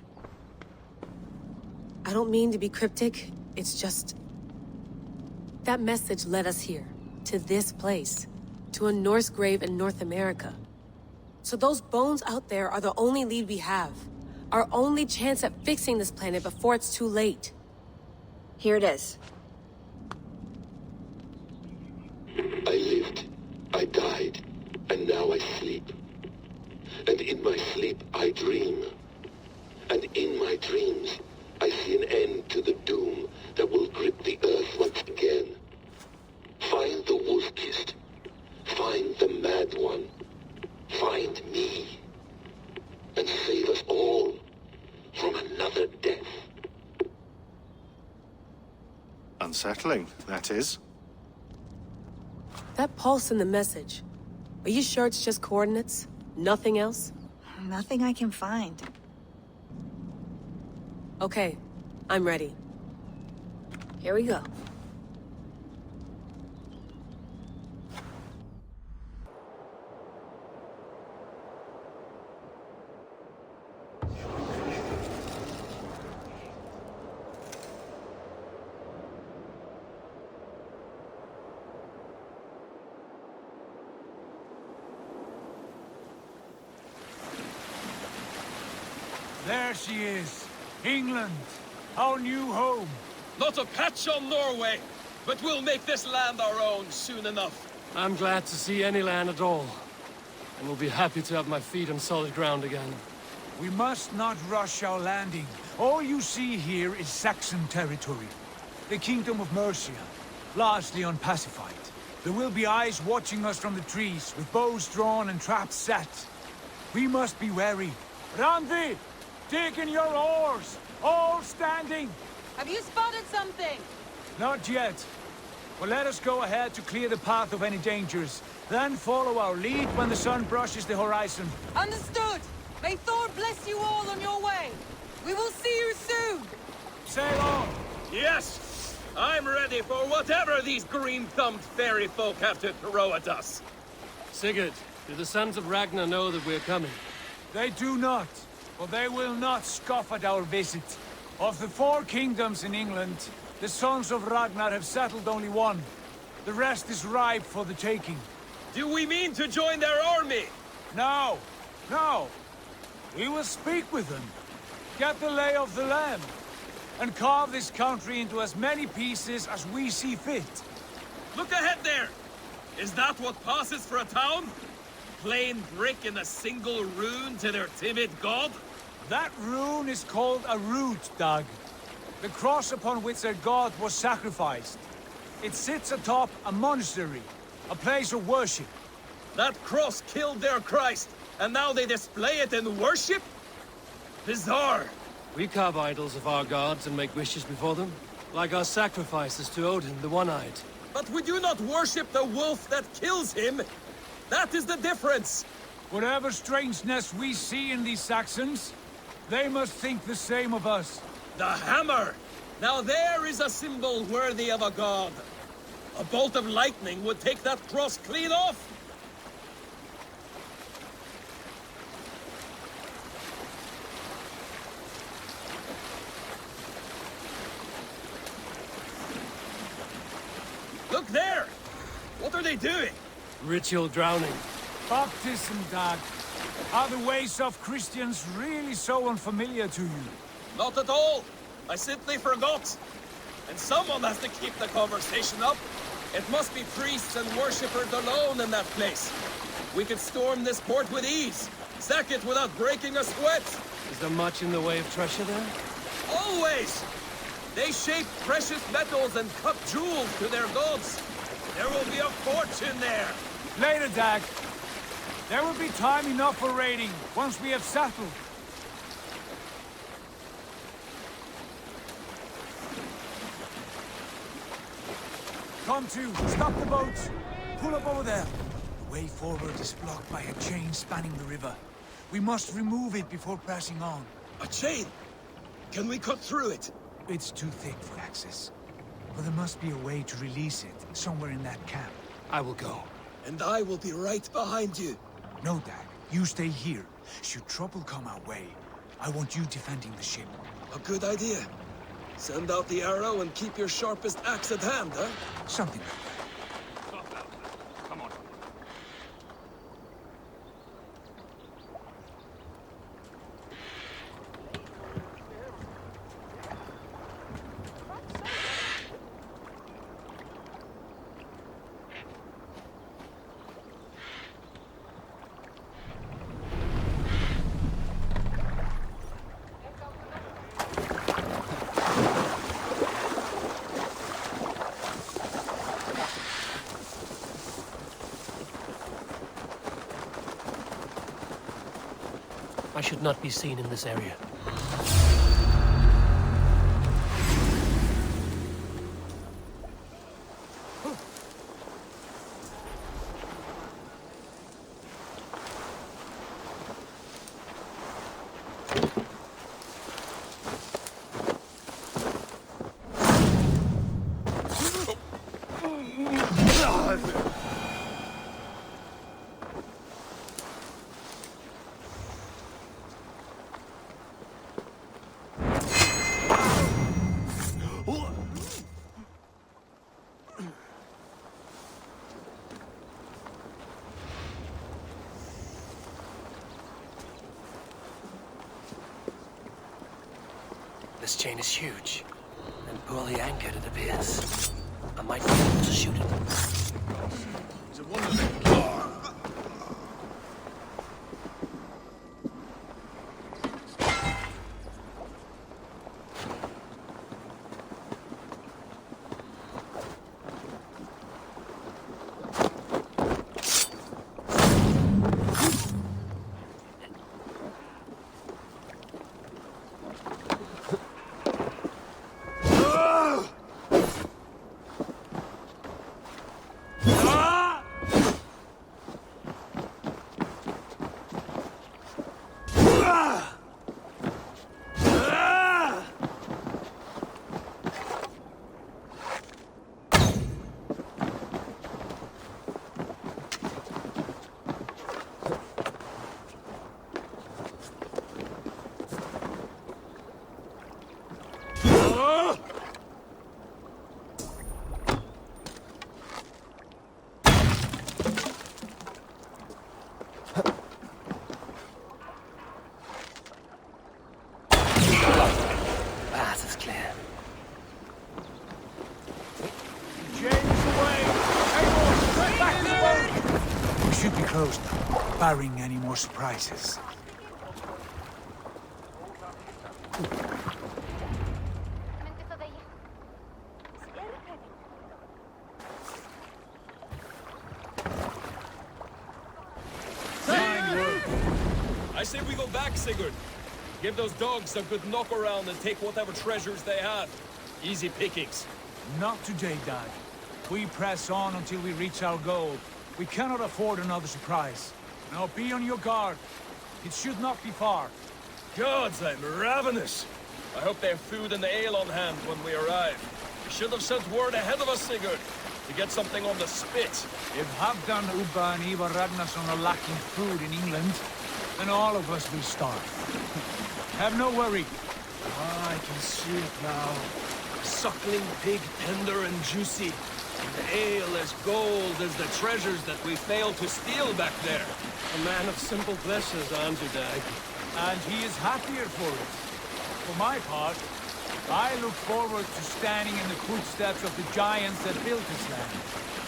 I don't mean to be cryptic, it's just... That message led us here, to this place, to a Norse grave in North America. So those bones out there are the only lead we have. Our only chance at fixing this planet before it's too late. Here it is. I lived, I died, and now I sleep. And in my sleep I dream. And in my dreams, I see an end to the doom that will grip the earth once again. Find the wolf-kissed. Find the mad one. Find me. And save us all from another death. Unsettling, that is. That pulse in the message. Are you sure it's just coordinates? Nothing else? Nothing I can find. Okay, I'm ready. Here we go. There she is. England, our new home. Not a patch on Norway, but we'll make this land our own soon enough. I'm glad to see any land at all. And will be happy to have my feet on solid ground again. We must not rush our landing. All you see here is Saxon territory. The Kingdom of Mercia, largely unpacified. There will be eyes watching us from the trees, with bows drawn and traps set. We must be wary. Randi! Dig in your oars! All standing! Have you spotted something? Not yet. But let us go ahead to clear the path of any dangers. Then follow our lead when the sun brushes the horizon. Understood! May Thor bless you all on your way! We will see you soon! Sail on! Yes! I'm ready for whatever these green-thumbed fairy folk have to throw at us. Sigurd, do the sons of Ragnar know that we're coming? They do not. But they will not scoff at our visit. Of the 4 kingdoms in England, the sons of Ragnar have settled only one. The rest is ripe for the taking. Do we mean to join their army? No, no. We will speak with them, get the lay of the land, and carve this country into as many pieces as we see fit. Look ahead there! Is that what passes for a town? Plain brick in a single rune to their timid god? That rune is called a root, Doug. The cross upon which their god was sacrificed. It sits atop a monastery, a place of worship. That cross killed their Christ, and now they display it in worship? Bizarre. We carve idols of our gods and make wishes before them, like our sacrifices to Odin, the One-Eyed. But we do not worship the wolf that kills him. That is the difference. Whatever strangeness we see in these Saxons, they must think the same of us. The hammer! Now there is a symbol worthy of a god. A bolt of lightning would take that cross clean off. Look there! What are they doing? Ritual drowning. Baptism, Dad. Are the ways of Christians really so unfamiliar to you? Not at all. I simply forgot. And someone has to keep the conversation up. It must be priests and worshippers alone in that place. We could storm this port with ease. Sack it without breaking a sweat. Is there much in the way of treasure there? Always! They shape precious metals and cut jewels to their gods. There will be a fortune there. Later, Dag. There will be time enough for raiding, once we have settled. Come to, stop the boats. Pull up over there. The way forward is blocked by a chain spanning the river. We must remove it before pressing on. A chain? Can we cut through it? It's too thick for access. But there must be a way to release it, somewhere in that camp. I will go. And I will be right behind you. No, Dag. You stay here. Should trouble come our way, I want you defending the ship. A good idea. Send out the arrow and keep your sharpest axe at hand, huh? Something like that. Come on. I should not be seen in this area. This chain is huge, and poorly anchored it appears. I might be able to shoot it. It's a wonder. should be closed now, barring any more surprises. I say we go back, Sigurd. Give those dogs a good knock around and take whatever treasures they have. Easy pickings. Not today, Dad. We press on until we reach our goal. We cannot afford another surprise. Now be on your guard. It should not be far. Gods, I'm ravenous. I hope they have food and ale on hand when we arrive. We should have sent word ahead of us, Sigurd, to get something on the spit. If Halfdan Ubba and Eivor Ragnarsson are lacking food in England, then all of us will starve. Have no worry. Ah, I can see it now. A suckling pig, tender and juicy. And the ale as gold as the treasures that we failed to steal back there. A man of simple pleasures, aren't you, Dag? And he is happier for it. For my part, I look forward to standing in the footsteps of the giants that built this land.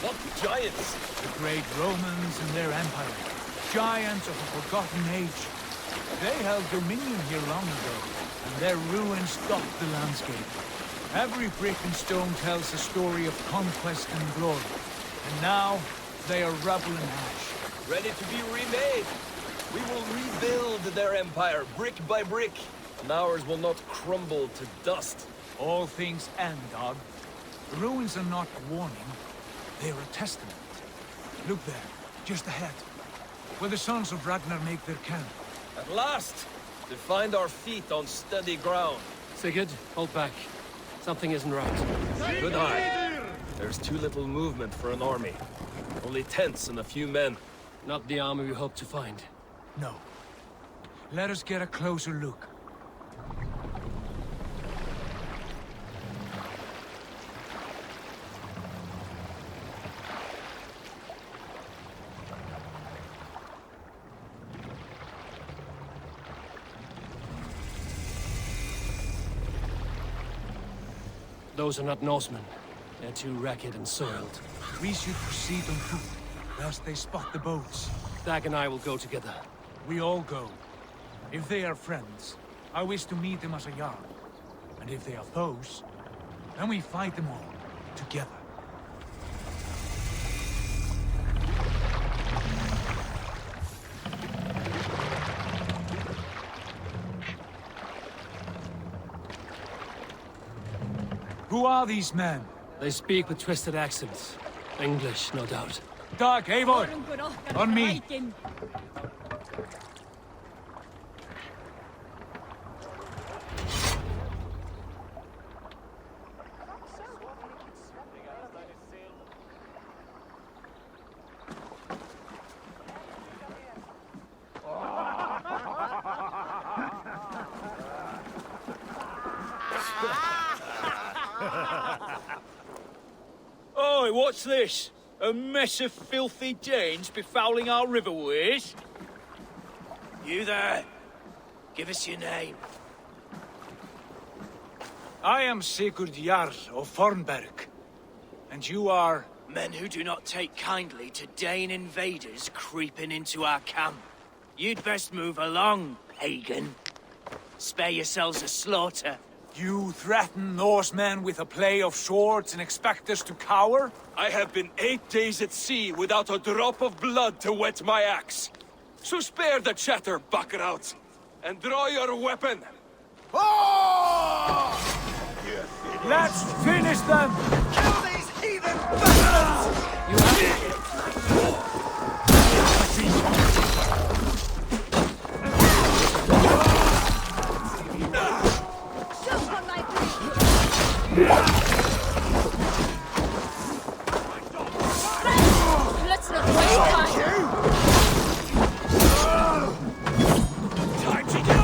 What giants? The great Romans and their empire. Giants of a forgotten age. They held dominion here long ago, and their ruins dot the landscape. Every brick and stone tells a story of conquest and glory. And now, they are rubble and ash. Ready to be remade. We will rebuild their empire, brick by brick. And ours will not crumble to dust. All things end, dog. The ruins are not a warning. They are a testament. Look there, just ahead. Where the sons of Ragnar make their camp. At last! To find our feet on steady ground. Sigurd, hold back. Something isn't right. Good eye. There's too little movement for an army. Only tents and a few men. Not the army we hope to find. No. Let us get a closer look. Those are not Norsemen. They're too ragged and soiled. We should proceed on foot, lest they spot the boats. Dag and I will go together. We all go. If they are friends, I wish to meet them as a Jarl. And if they are foes, then we fight them all, together. Who are these men? They speak with twisted accents. English, no doubt. Dag, Eivor! On me! Oi, what's this? A mess of filthy Danes befouling our riverways? You there. Give us your name. I am Sigurd Jarl of Fornberg. And you are... Men who do not take kindly to Dane invaders creeping into our camp. You'd best move along, pagan. Spare yourselves a slaughter. You threaten Norsemen with a play of swords and expect us to cower? I have been 8 days at sea without a drop of blood to wet my axe. So spare the chatter, buckerouts, and draw your weapon. Oh! Let's finish them! Kill these heathen bastards! You have it! Let's not waste time! Time to go!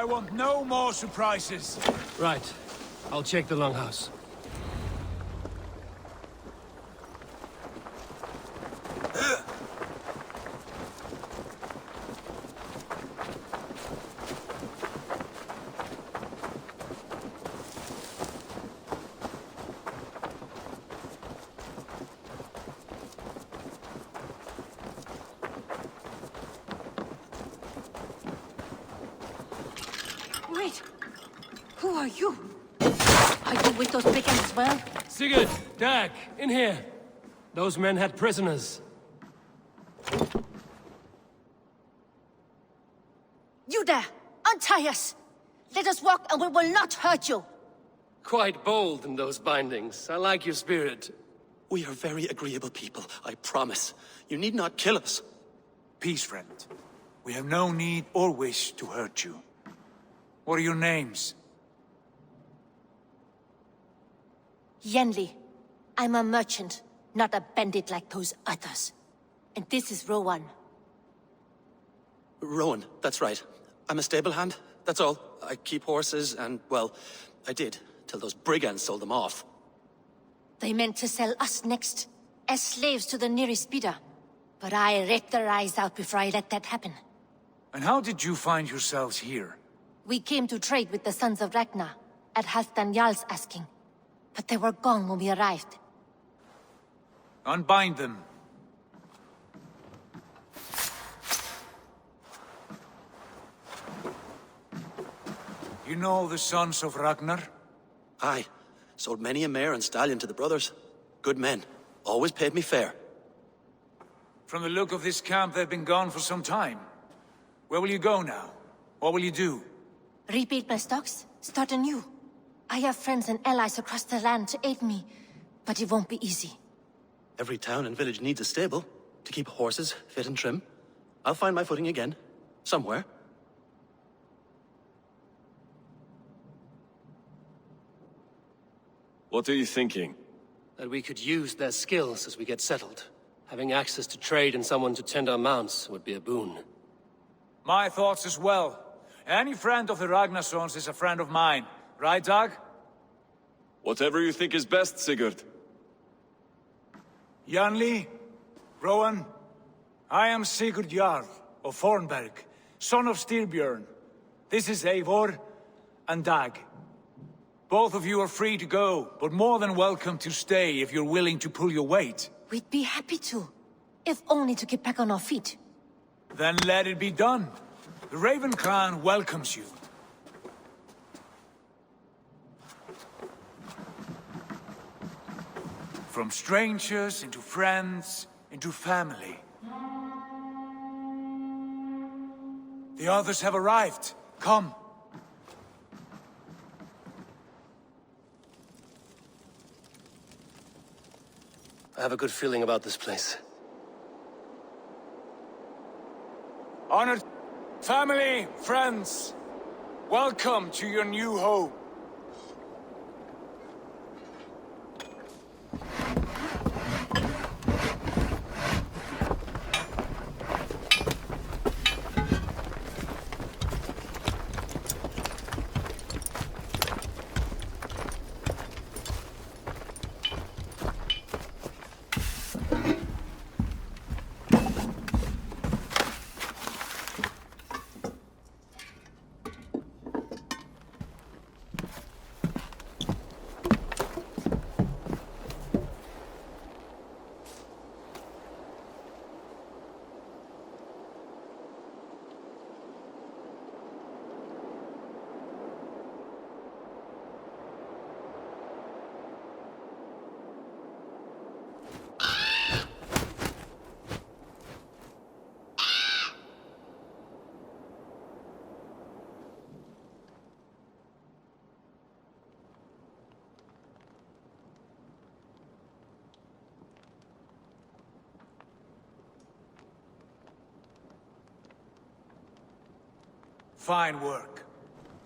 I want no more surprises. Right. I'll check the longhouse. Wait! Who are you? Are you with those brigands as well? Sigurd! Dag! In here! Those men had prisoners. You there! Untie us! Let us walk and we will not hurt you! Quite bold in those bindings. I like your spirit. We are very agreeable people, I promise. You need not kill us. Peace, friend. We have no need or wish to hurt you. What are your names? Yenli. I'm a merchant, not a bandit like those others. And this is Rowan. Rowan, that's right. I'm a stable hand, that's all. I keep horses and, well, I did, till those brigands sold them off. They meant to sell us next, as slaves to the nearest bidder. But I ripped their eyes out before I let that happen. And how did you find yourselves here? We came to trade with the Sons of Ragnar, at Halfdan Jarl's asking. But they were gone when we arrived. Unbind them. You know the Sons of Ragnar? Aye. Sold many a mare and stallion to the brothers. Good men. Always paid me fair. From the look of this camp, they've been gone for some time. Where will you go now? What will you do? Rebuild my stocks, start anew. I have friends and allies across the land to aid me, but it won't be easy. Every town and village needs a stable, to keep horses fit and trim. I'll find my footing again. Somewhere. What are you thinking? That we could use their skills as we get settled. Having access to trade and someone to tend our mounts would be a boon. My thoughts as well. Any friend of the Ragnarsons is a friend of mine. Right, Dag? Whatever you think is best, Sigurd. Janli, Rowan, I am Sigurd Jarl of Fornberg, son of Styrbjörn. This is Eivor and Dag. Both of you are free to go, but more than welcome to stay if you're willing to pull your weight. We'd be happy to, if only to get back on our feet. Then let it be done. The Raven clan welcomes you. From strangers into friends, into family. The others have arrived. Come. I have a good feeling about this place. Honored family, friends, welcome to your new home. Fine work.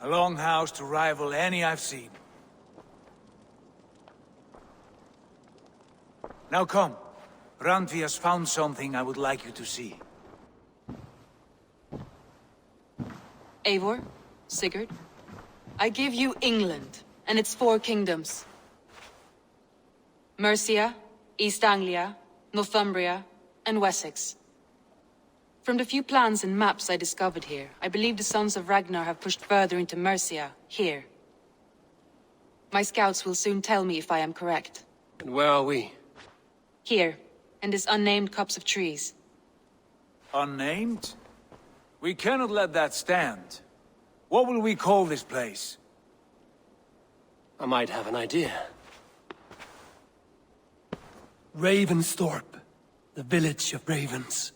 A longhouse to rival any I've seen. Now come. Randvi has found something I would like you to see. Eivor, Sigurd, I give you England and its 4 kingdoms. Mercia, East Anglia, Northumbria, and Wessex. From the few plans and maps I discovered here, I believe the Sons of Ragnar have pushed further into Mercia, here. My scouts will soon tell me if I am correct. And where are we? Here, in this unnamed copse of trees. Unnamed? We cannot let that stand. What will we call this place? I might have an idea. Ravensthorpe, the village of ravens.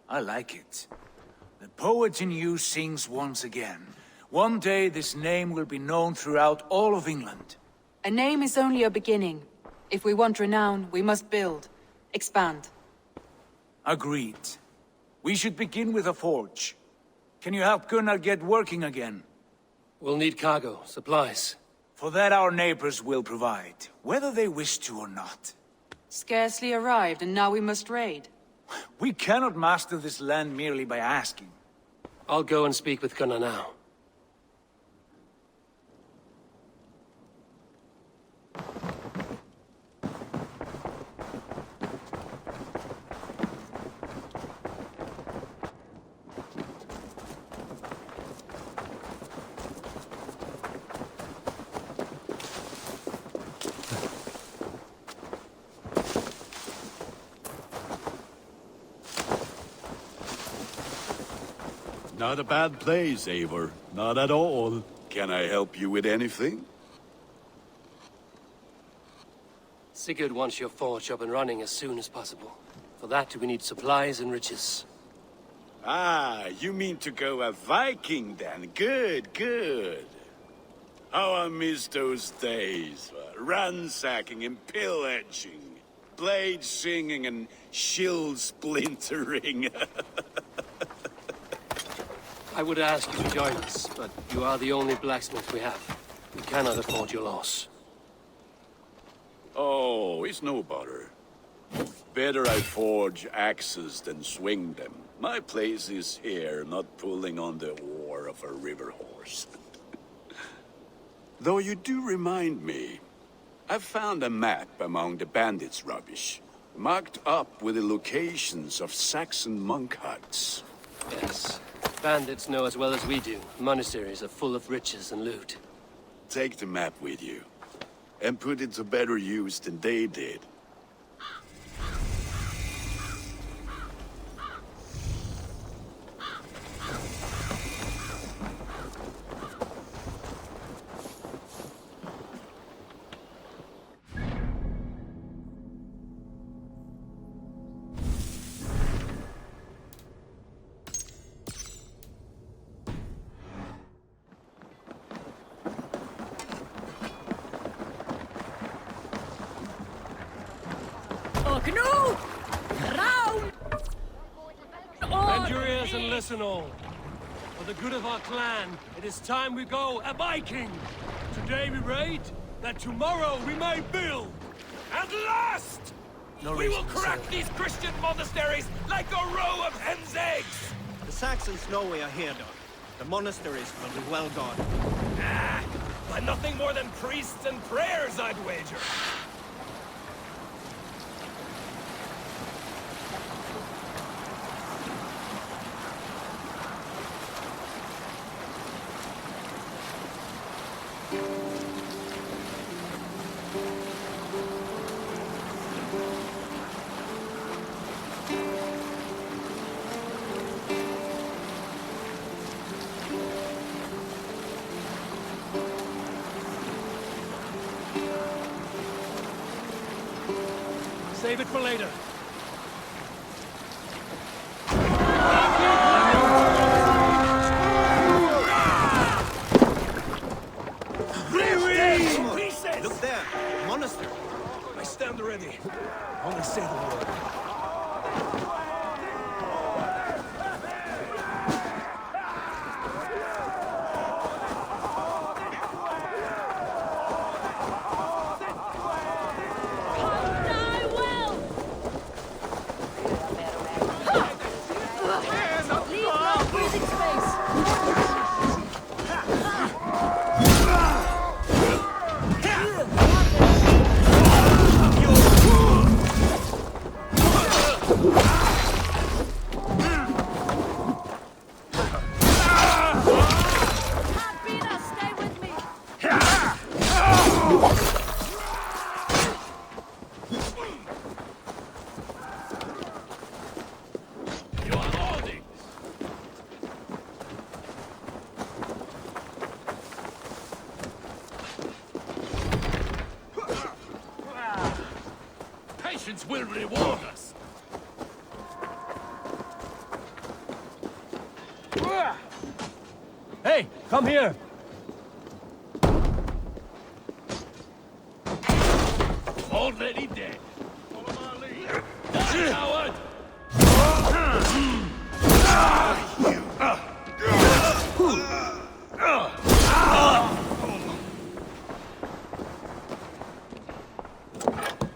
I like it. The poet in you sings once again. One day this name will be known throughout all of England. A name is only a beginning. If we want renown, we must build, expand. Agreed. We should begin with a forge. Can you help Gunnar get working again? We'll need cargo, supplies. For that our neighbors will provide, whether they wish to or not. Scarcely arrived, and now we must raid. We cannot master this land merely by asking. I'll go and speak with Gunnar now. Not a bad place, Eivor. Not at all. Can I help you with anything? Sigurd wants your forge up and running as soon as possible. For that, we need supplies and riches. Ah, you mean to go a Viking then? Good, good. How I miss those days. Ransacking and pillaging. Blade singing and shield splintering. I would ask you to join us, but you are the only blacksmith we have. We cannot afford your loss. Oh, it's no bother. Better I forge axes than swing them. My place is here, not pulling on the oar of a river horse. Though you do remind me, I found a map among the bandits' rubbish, marked up with the locations of Saxon monk huts. Yes. Bandits know as well as we do. Monasteries are full of riches and loot. Take the map with you, and put it to better use than they did. Bend your ears and listen all. For the good of our clan, it is time we go a Viking. Today we raid, that tomorrow we may build. At last! We will crack these Christian monasteries like a row of hen's eggs! The Saxons know we are here, Doc. The monasteries will be well guarded. Ah, by nothing more than priests and prayers, I'd wager. Save it for later. Look there, monastery. I stand ready. Only say the word. conscience will reward us. Hey, come here! Already dead. Follow my lead. Die, coward!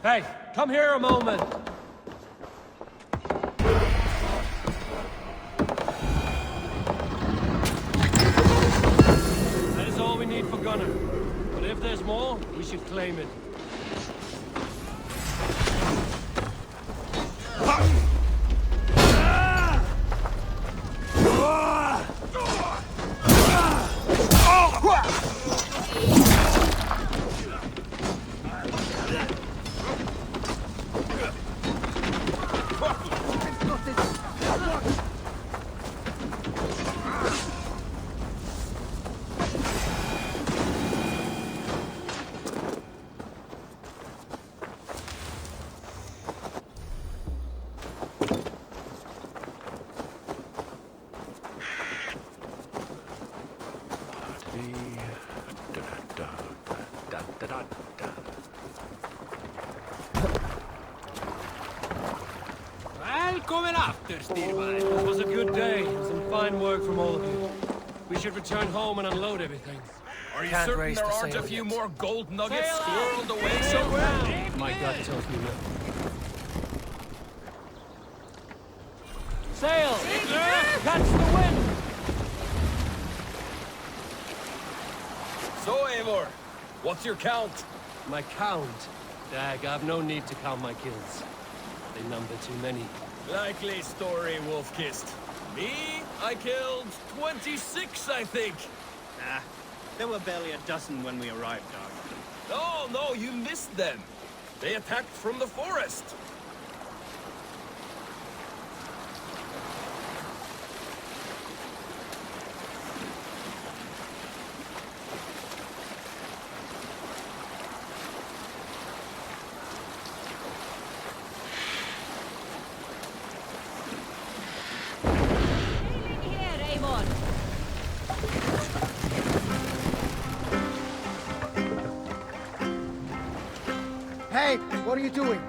Hey, come here a moment! That is all we need for Gunnar. But if there's more, we should claim it. Välkommen after, Styrman. It was a good day. Some fine work from all of you. We should return home and unload everything. Are you certain there aren't a few more gold nuggets squirreled away somewhere? My gut tells me no. Sail! Catch the wind! So, Eivor, what's your count? My count? Dag, I've no need to count my kills. They number too many. Likely story, Wolf-Kissed. Me? I killed 26, I think. Nah, there were barely a dozen when we arrived, Dog. No, you missed them. They attacked from the forest. Hey, what are you doing?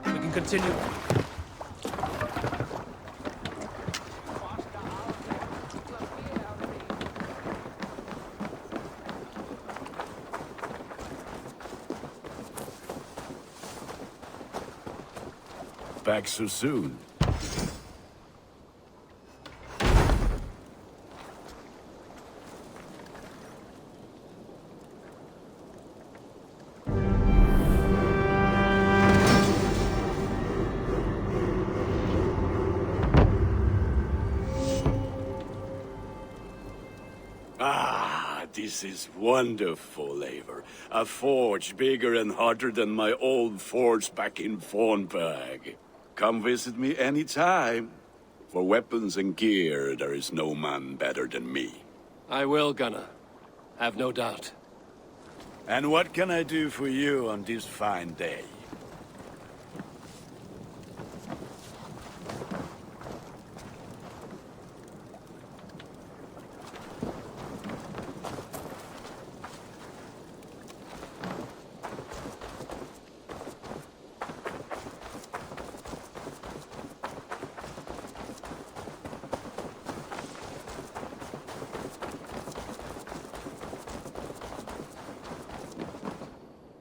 We can continue. Back so soon? This is wonderful, Eivor. A forge bigger and harder than my old forge back in Fornburg. Come visit me anytime. For weapons and gear, there is no man better than me. I will, Gunnar. Have no doubt. And what can I do for you on this fine day?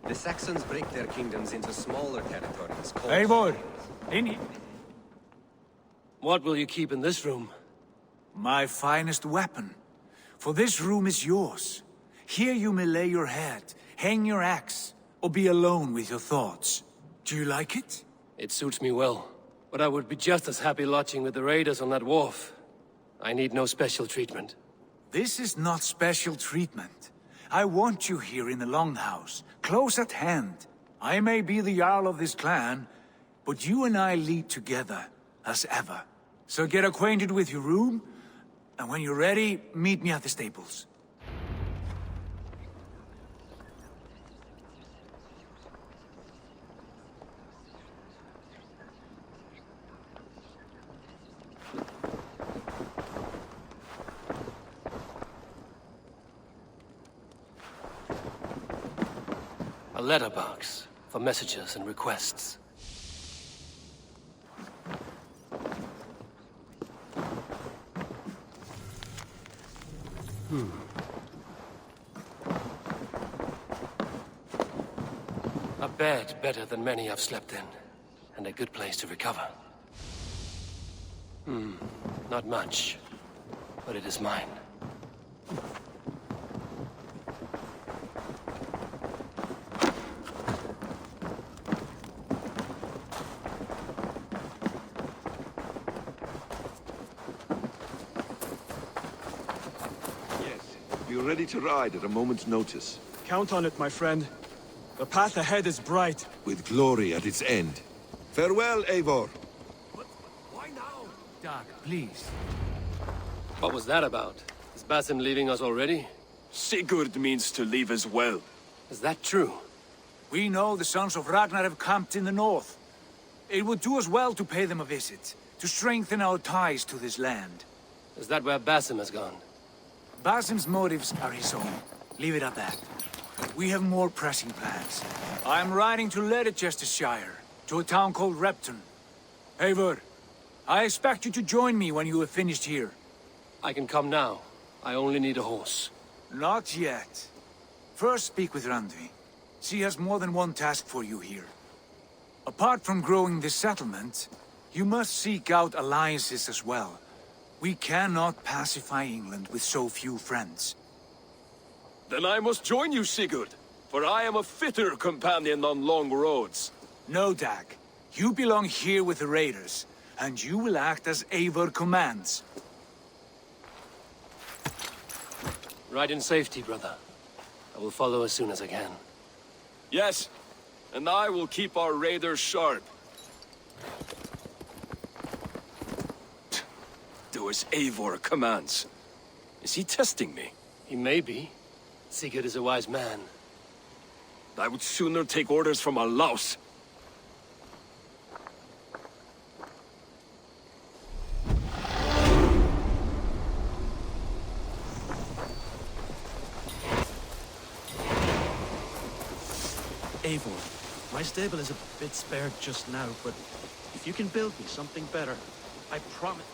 The Saxons break their kingdoms into smaller territories called... Eivor! In... What will you keep in this room? My finest weapon. For this room is yours. Here you may lay your head, hang your axe, or be alone with your thoughts. Do you like it? It suits me well. But I would be just as happy lodging with the raiders on that wharf. I need no special treatment. This is not special treatment. I want you here in the Longhouse, close at hand. I may be the Jarl of this clan, but you and I lead together, as ever. So get acquainted with your room, And when you're ready, meet me at the stables. A letterbox for messages and requests. A bed better than many I've slept in, and a good place to recover. Not much, but it is mine. You're ready to ride at a moment's notice. Count on it, my friend. The path ahead is bright. With glory at its end. Farewell, Eivor. Why now? Doc, please. What was that about? Is Basim leaving us already? Sigurd means to leave as well. Is that true? We know the sons of Ragnar have camped in the north. It would do us well to pay them a visit, to strengthen our ties to this land. Is that where Basim has gone? Basim's motives are his own. Leave it at that. We have more pressing plans. I am riding to Leicestershire, to a town called Repton. Eivor, I expect you to join me when you have finished here. I can come now. I only need a horse. Not yet. First speak with Randvi. She has more than one task for you here. Apart from growing this settlement, you must seek out alliances as well. We cannot pacify England with so few friends. Then I must join you, Sigurd, for I am a fitter companion on long roads. No, Dag. You belong here with the raiders, and you will act as Eivor commands. Ride in safety, brother. I will follow as soon as I can. Yes, and I will keep our raiders sharp. Do as Eivor commands. Is he testing me? He may be. Sigurd is a wise man. I would sooner take orders from a louse. Eivor, my stable is a bit spared just now, but if you can build me something better, I promise...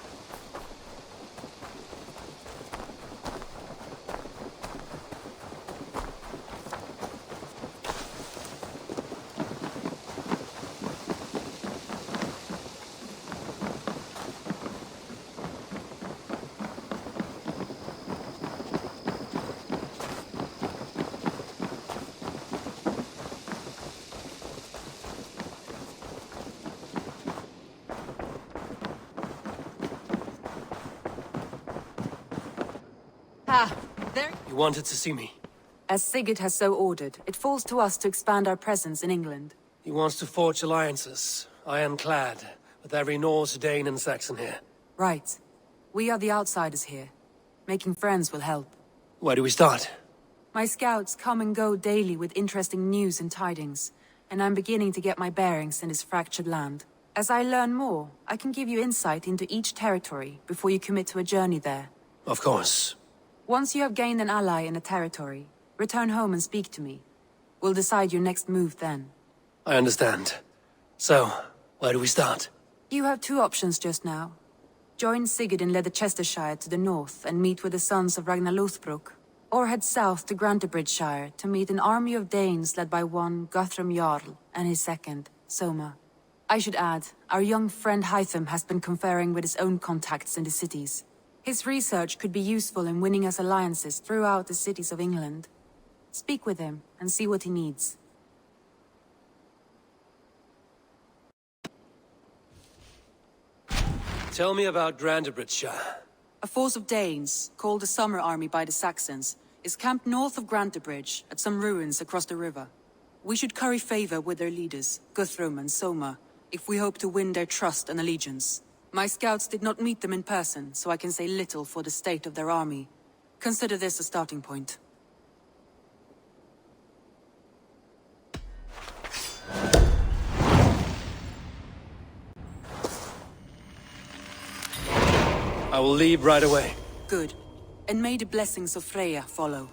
Ah, there... You wanted to see me? As Sigurd has so ordered, it falls to us to expand our presence in England. He wants to forge alliances, ironclad, with every Norse, Dane and Saxon here. Right. We are the outsiders here. Making friends will help. Where do we start? My scouts come and go daily with interesting news and tidings, and I'm beginning to get my bearings in this fractured land. As I learn more, I can give you insight into each territory before you commit to a journey there. Of course. Once you have gained an ally in a territory, return home and speak to me. We'll decide your next move then. I understand. So, where do we start? You have two options just now. Join Sigurd in Leicestershire to the north and meet with the sons of Ragnar Lothbrok, or head south to Grantebridgeshire to meet an army of Danes led by one Guthrum Jarl and his second, Soma. I should add, our young friend Hytham has been conferring with his own contacts in the cities. His research could be useful in winning us alliances throughout the cities of England. Speak with him and see what he needs. Tell me about Grantebridgeshire. A force of Danes, called the Summer Army by the Saxons, is camped north of Grantebridge at some ruins across the river. We should curry favor with their leaders, Guthrum and Soma, if we hope to win their trust and allegiance. My scouts did not meet them in person, so I can say little for the state of their army. Consider this a starting point. I will leave right away. Good. And may the blessings of Freya follow.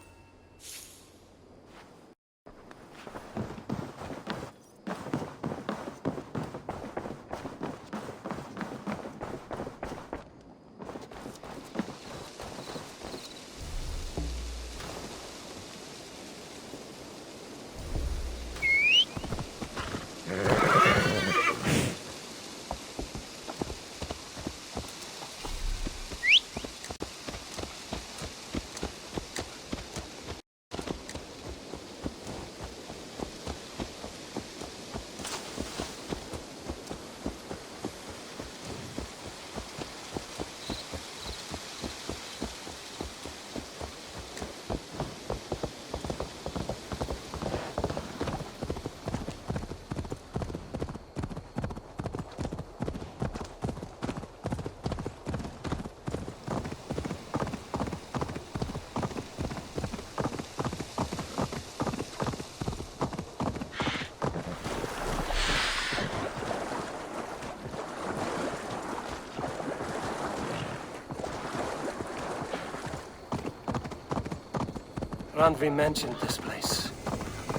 Randvi mentioned this place.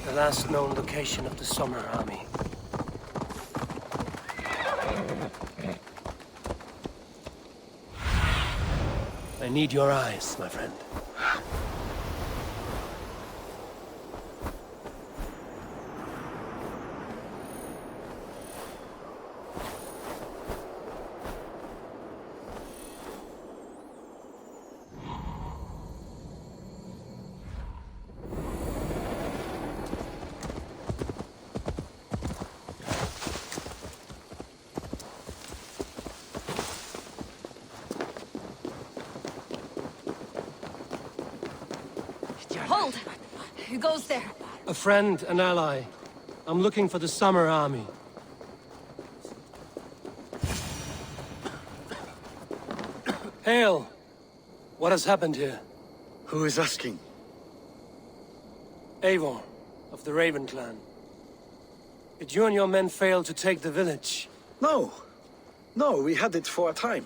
The last known location of the Summer Army. I need your eyes, my friend. Hold! Who goes there? A friend, an ally. I'm looking for the Summer Army. Hail! What has happened here? Who is asking? Eivor, of the Raven clan. Did you and your men fail to take the village? No. No, we had it for a time.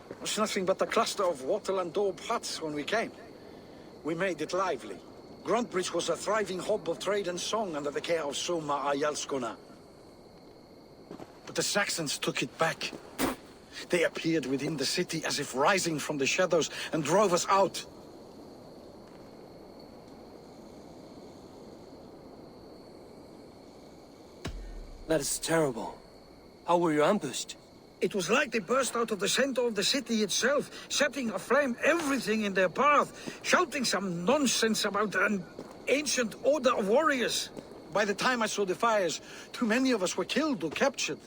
It was nothing but a cluster of wattle and daub huts when we came. We made it lively. Gruntbridge was a thriving hub of trade and song under the care of Soma Ayalskona. But the Saxons took it back. They appeared within the city as if rising from the shadows and drove us out. That is terrible. How were you ambushed? It was like they burst out of the center of the city itself, setting aflame everything in their path, shouting some nonsense about an ancient order of warriors. By the time I saw the fires, too many of us were killed or captured.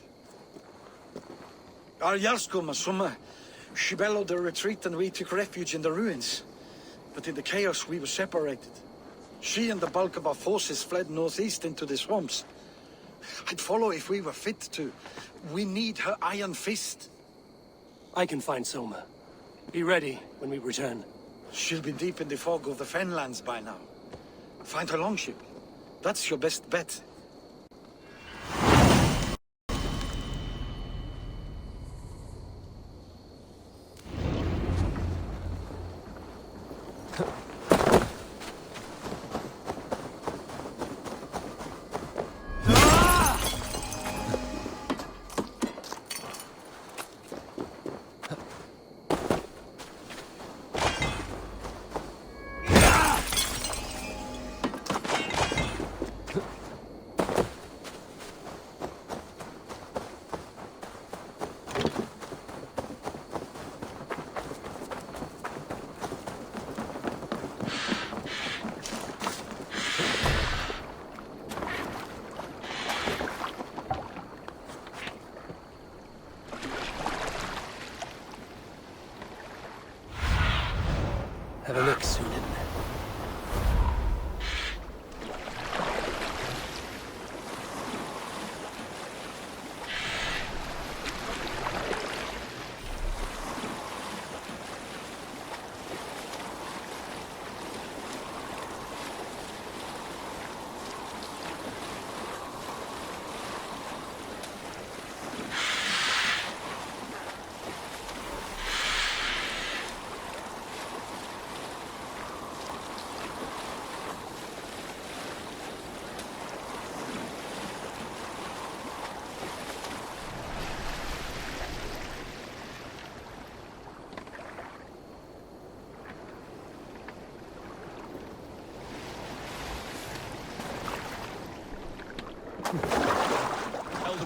Our Yarsko Masuma, she bellowed a retreat and we took refuge in the ruins. But in the chaos we were separated. She and the bulk of our forces fled northeast into the swamps. I'd follow if we were fit to. We need her iron fist. I can find Soma. Be ready when we return. She'll be deep in the fog of the Fenlands by now. Find her longship. That's your best bet.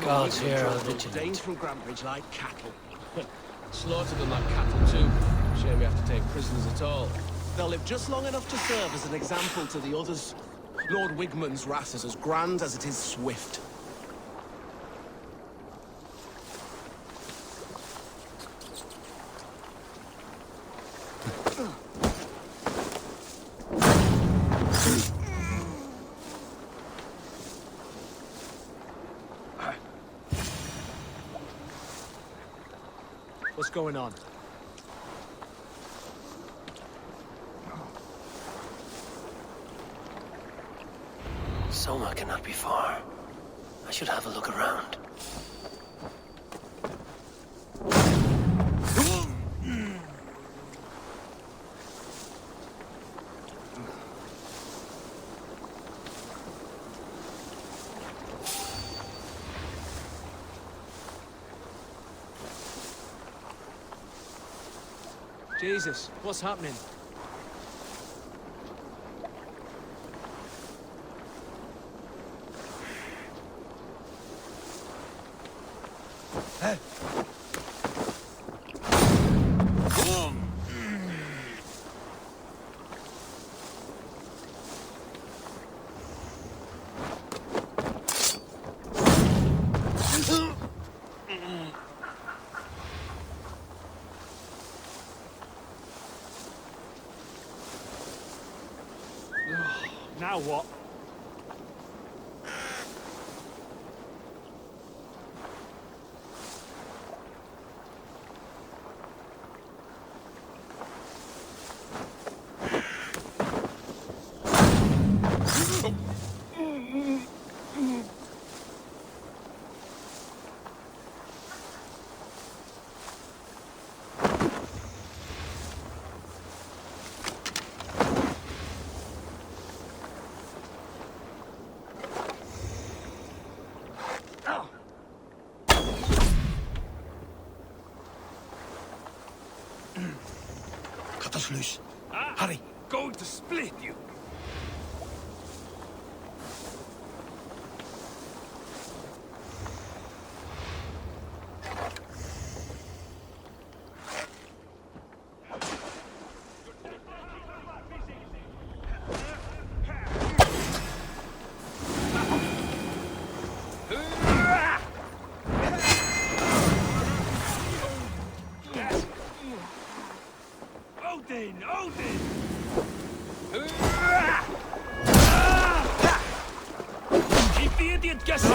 Gods here are vigilant. Danes from Grantbridge like cattle. Slaughtered them like cattle too. Shame we have to take prisoners at all. They'll live just long enough to serve as an example to the others. Lord Wigmund's wrath is as grand as it is swift. What's going on? Soma cannot be far. I should have a look around. Jesus, what's happening? Now what? Cut us loose. Hurry! Going to split you! Odin! Keep the idiot guessing!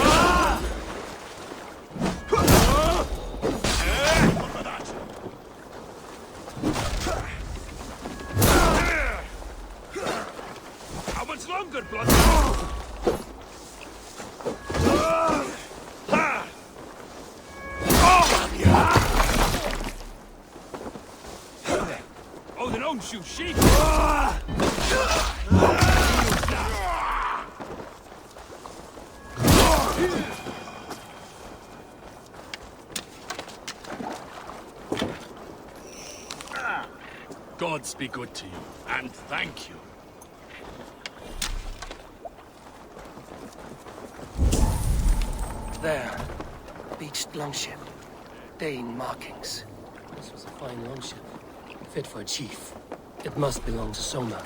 How much longer, blood? Odin owns you, sheep! Gods be good to you, and thank you. There. Beached longship. Dane markings. This was a fine longship. Fit for a chief. It must belong to Soma.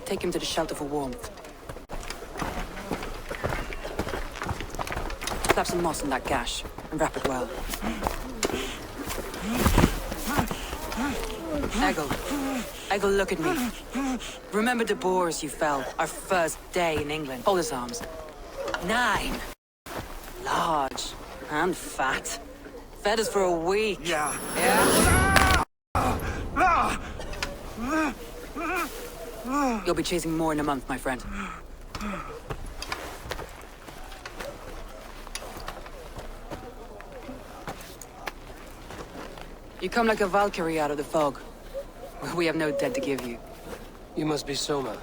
Take him to the shelter for warmth. Slap some moss in that gash, and wrap it well. Eggle, look at me. Remember the boars you fell, our first day in England? Hold his arms. 9. Large. And fat. Fed us for a week. Yeah? You'll be chasing more in a month, my friend. You come like a Valkyrie out of the fog. We have no debt to give you. You must be Soma.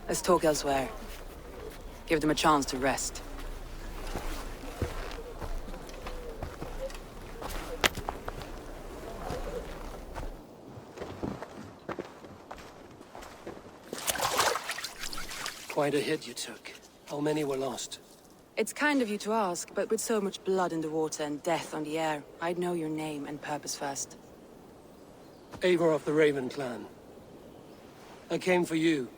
Let's talk elsewhere. Give them a chance to rest. Quite a hit you took. How many were lost? It's kind of you to ask, but with so much blood in the water and death on the air, I'd know your name and purpose first. Eivor of the Raven clan. I came for you,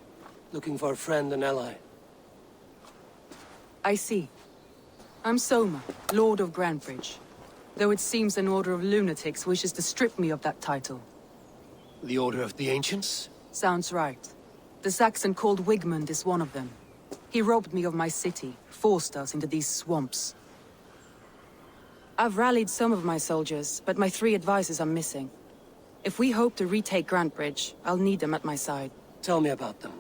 looking for a friend and ally. I see. I'm Soma, Lord of Grandbridge. Though it seems an order of lunatics wishes to strip me of that title. The Order of the Ancients? Sounds right. The Saxon called Wigmund is one of them. He robbed me of my city, forced us into these swamps. I've rallied some of my soldiers, but my 3 advisors are missing. If we hope to retake Grantbridge, I'll need them at my side. Tell me about them.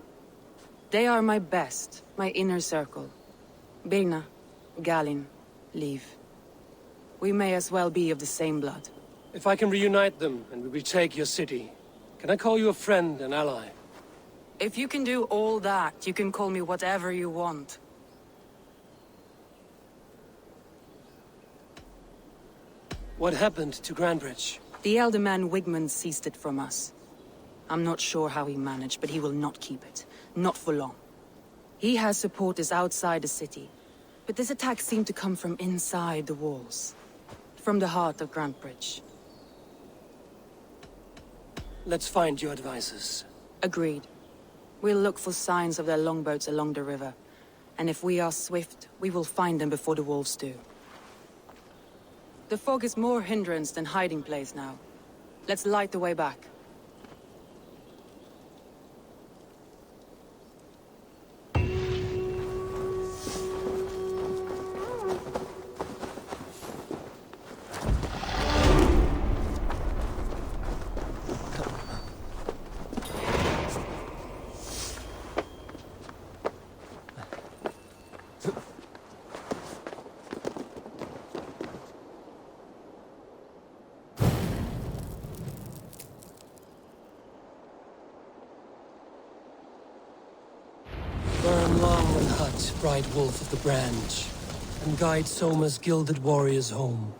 They are my best, my inner circle. Birna, Galin, Liv. We may as well be of the same blood. If I can reunite them and we retake your city, can I call you a friend and ally? If you can do all that, you can call me whatever you want. What happened to Grantbridge? The elder man Wigmund seized it from us. I'm not sure how he managed, but he will not keep it. Not for long. He has supporters outside the city. But this attack seemed to come from inside the walls. From the heart of Grantbridge. Let's find your advisors. Agreed. We'll look for signs of their longboats along the river. And if we are swift, we will find them before the wolves do. The fog is more hindrance than hiding place now. Let's light the way back. Burn long and hot, bright wolf of the branch, and guide Soma's gilded warriors home.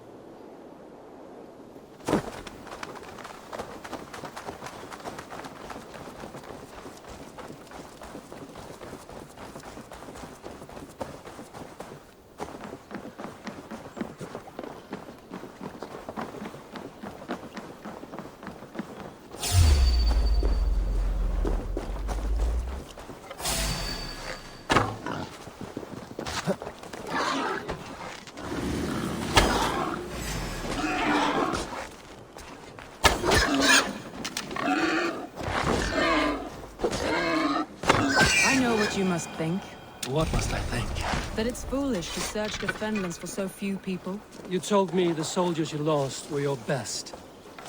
You must think. What must I think? That it's foolish to search the Fenlands for so few people. You told me the soldiers you lost were your best.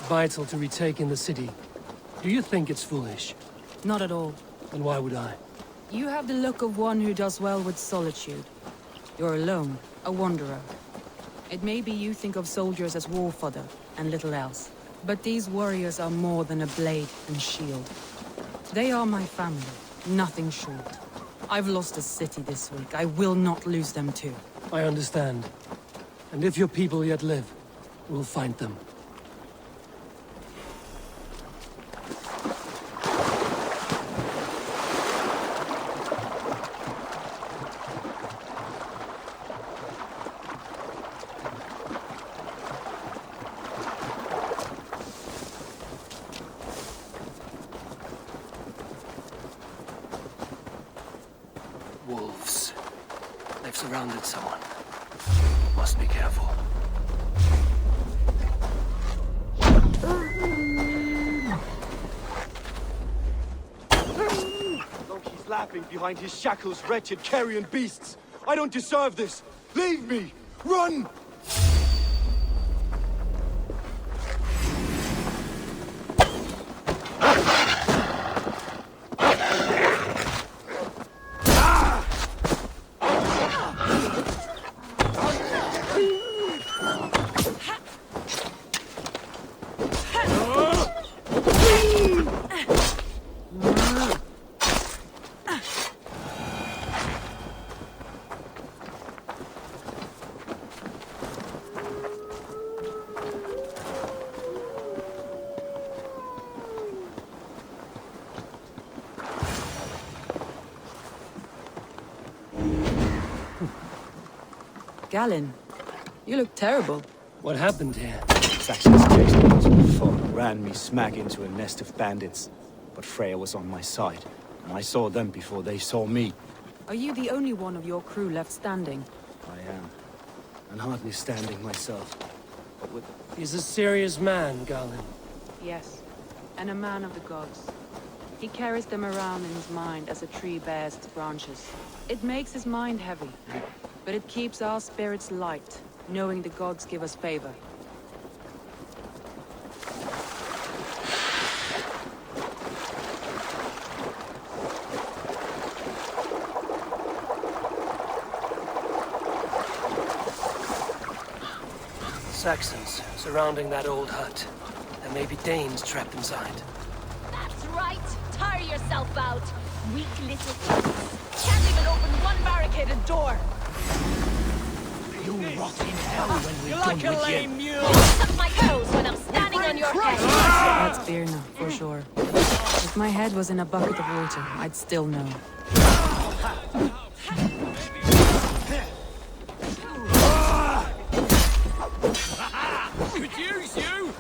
Vital to retaking the city. Do you think it's foolish? Not at all. Then why would I? You have the look of one who does well with solitude. You're alone, a wanderer. It may be you think of soldiers as war fodder, and little else. But these warriors are more than a blade and shield. They are my family, nothing short. I've lost a city this week. I will not lose them too. I understand. And if your people yet live, we'll find them. Wolves. They've surrounded someone. Must be careful. He's laughing behind his shackles, wretched carrion beasts. I don't deserve this. Leave me! Run! Galen, you look terrible. What happened here? Saxons chased me once before, ran me smack into a nest of bandits. But Freya was on my side, and I saw them before they saw me. Are you the only one of your crew left standing? I am. And hardly standing myself. But with... He's a serious man, Galen. Yes, and a man of the gods. He carries them around in his mind as a tree bears its branches. It makes his mind heavy, but it keeps our spirits light, knowing the gods give us favor. Saxons surrounding that old hut. There may be Danes trapped inside. That's right! Tire yourself out! Weak little things. Can't even open one barricaded door! You rot in hell when we're You're done like a with lame you. mule! Suck my toes when I'm standing on your head! That's Birna, for sure. If my head was in a bucket of water, I'd still know. Could use you!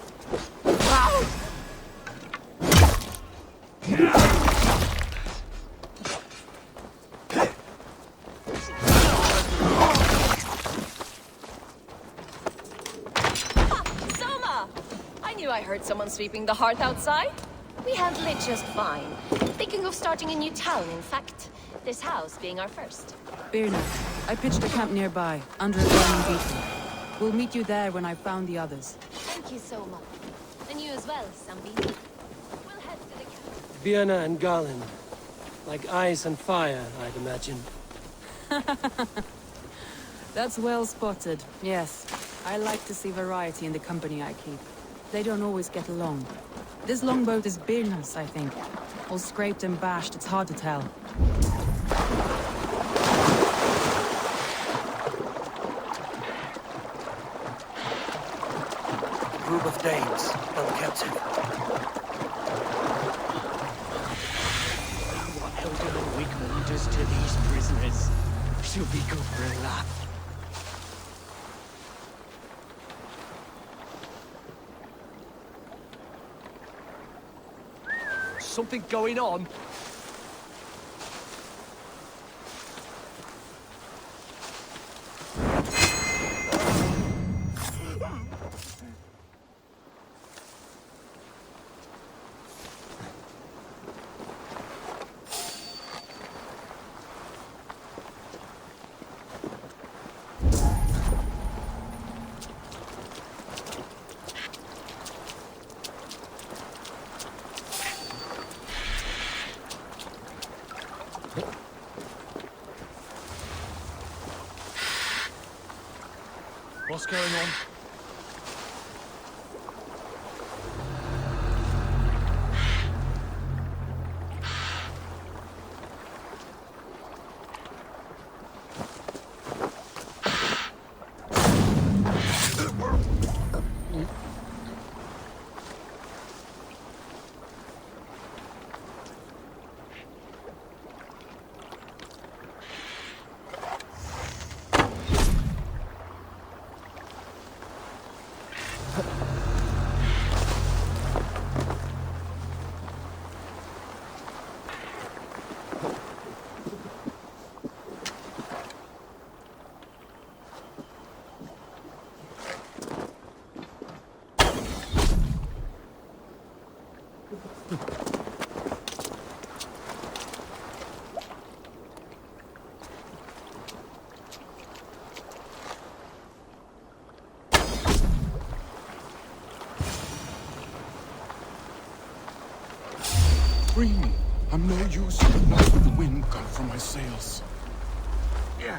Soma! I knew I heard someone sweeping the hearth outside. We handled it just fine. Thinking of starting a new town, in fact. This house being our first. Birna, I pitched a camp nearby, under a burning beacon. We'll meet you there when I've found the others. Thank you so much. And you as well, Sambi. We'll head to the camp. Birna and Galen. Like ice and fire, I'd imagine. That's well spotted, yes. I like to see variety in the company I keep. They don't always get along. This longboat is Birna's, I think. All scraped and bashed, it's hard to tell. Group of Danes, held captive. What Elder Wigmund does to these prisoners. She'll be good for a laugh. Something going on? What's going on? free me. I'm no use, not with the wind come from my sails. Yeah.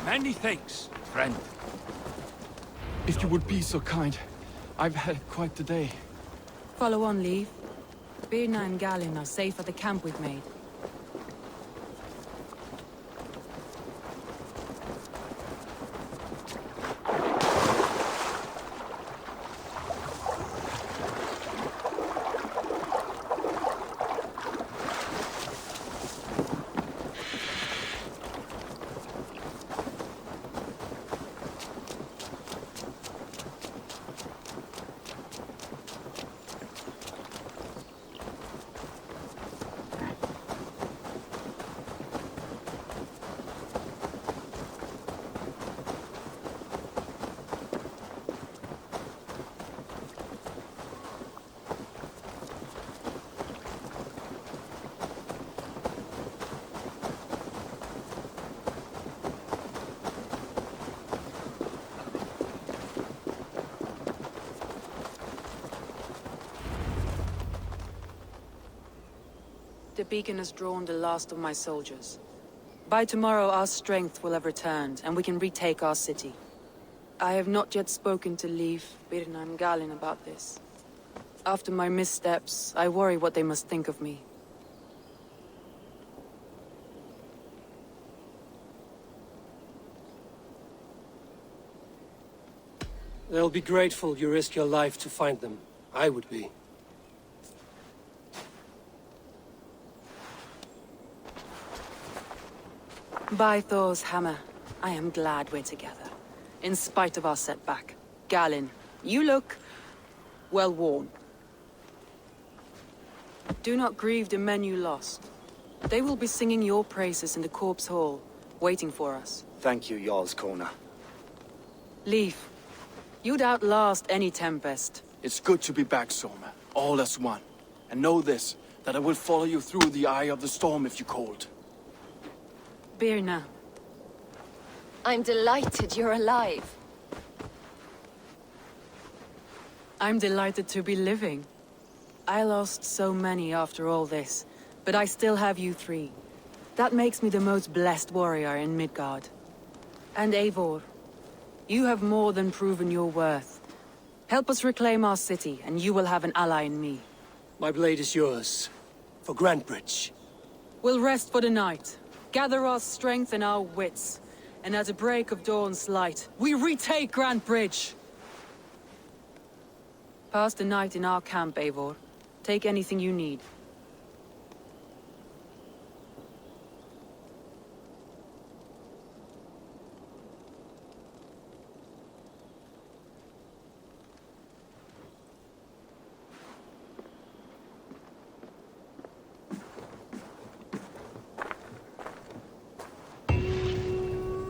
Many thanks, friend. If you would be so kind, I've had quite the day. Follow on, Leave. Birna and Galin are safe at the camp we've made. The beacon has drawn the last of my soldiers. By tomorrow our strength will have returned, and we can retake our city. I have not yet spoken to Leif, Birna and Galin about this. After my missteps, I worry what they must think of me. They'll be grateful you risked your life to find them. I would be. By Thor's hammer, I am glad we're together. In spite of our setback. Galin, you look well worn. Do not grieve the men you lost. They will be singing your praises in the Corpse Hall, waiting for us. Thank you, Jarl's Corner. Leif, you'd outlast any tempest. It's good to be back, Soma. All as one. And know this, that I will follow you through the eye of the storm if you called. Birna. I'm delighted you're alive. I'm delighted to be living. I lost so many after all this, but I still have you three. That makes me the most blessed warrior in Midgard. And Eivor, you have more than proven your worth. Help us reclaim our city, and you will have an ally in me. My blade is yours. For Grantebridge. We'll rest for the night. Gather our strength and our wits, and at the break of dawn's light, we retake Grantebridge! Pass the night in our camp, Eivor. Take anything you need.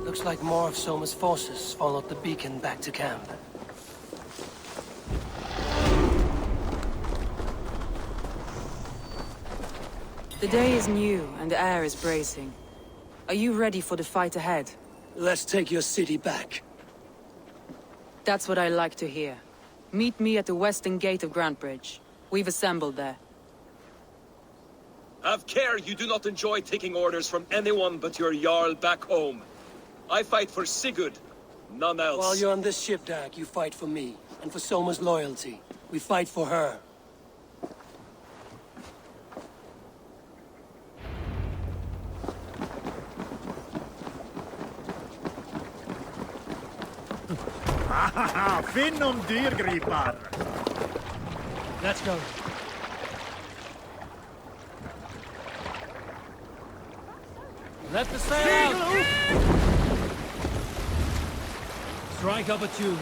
Looks like more of Soma's forces followed the beacon back to camp. The day is new, and the air is bracing. Are you ready for the fight ahead? Let's take your city back. That's what I like to hear. Meet me at the western gate of Grantebridge. We've assembled there. Have care you do not enjoy taking orders from anyone but your Jarl back home. I fight for Sigurd, none else. While you're on this ship, Dag, you fight for me, and for Soma's loyalty. We fight for her. Finn dyrgripar! Let's go. Let the sail out! Strike up a tune.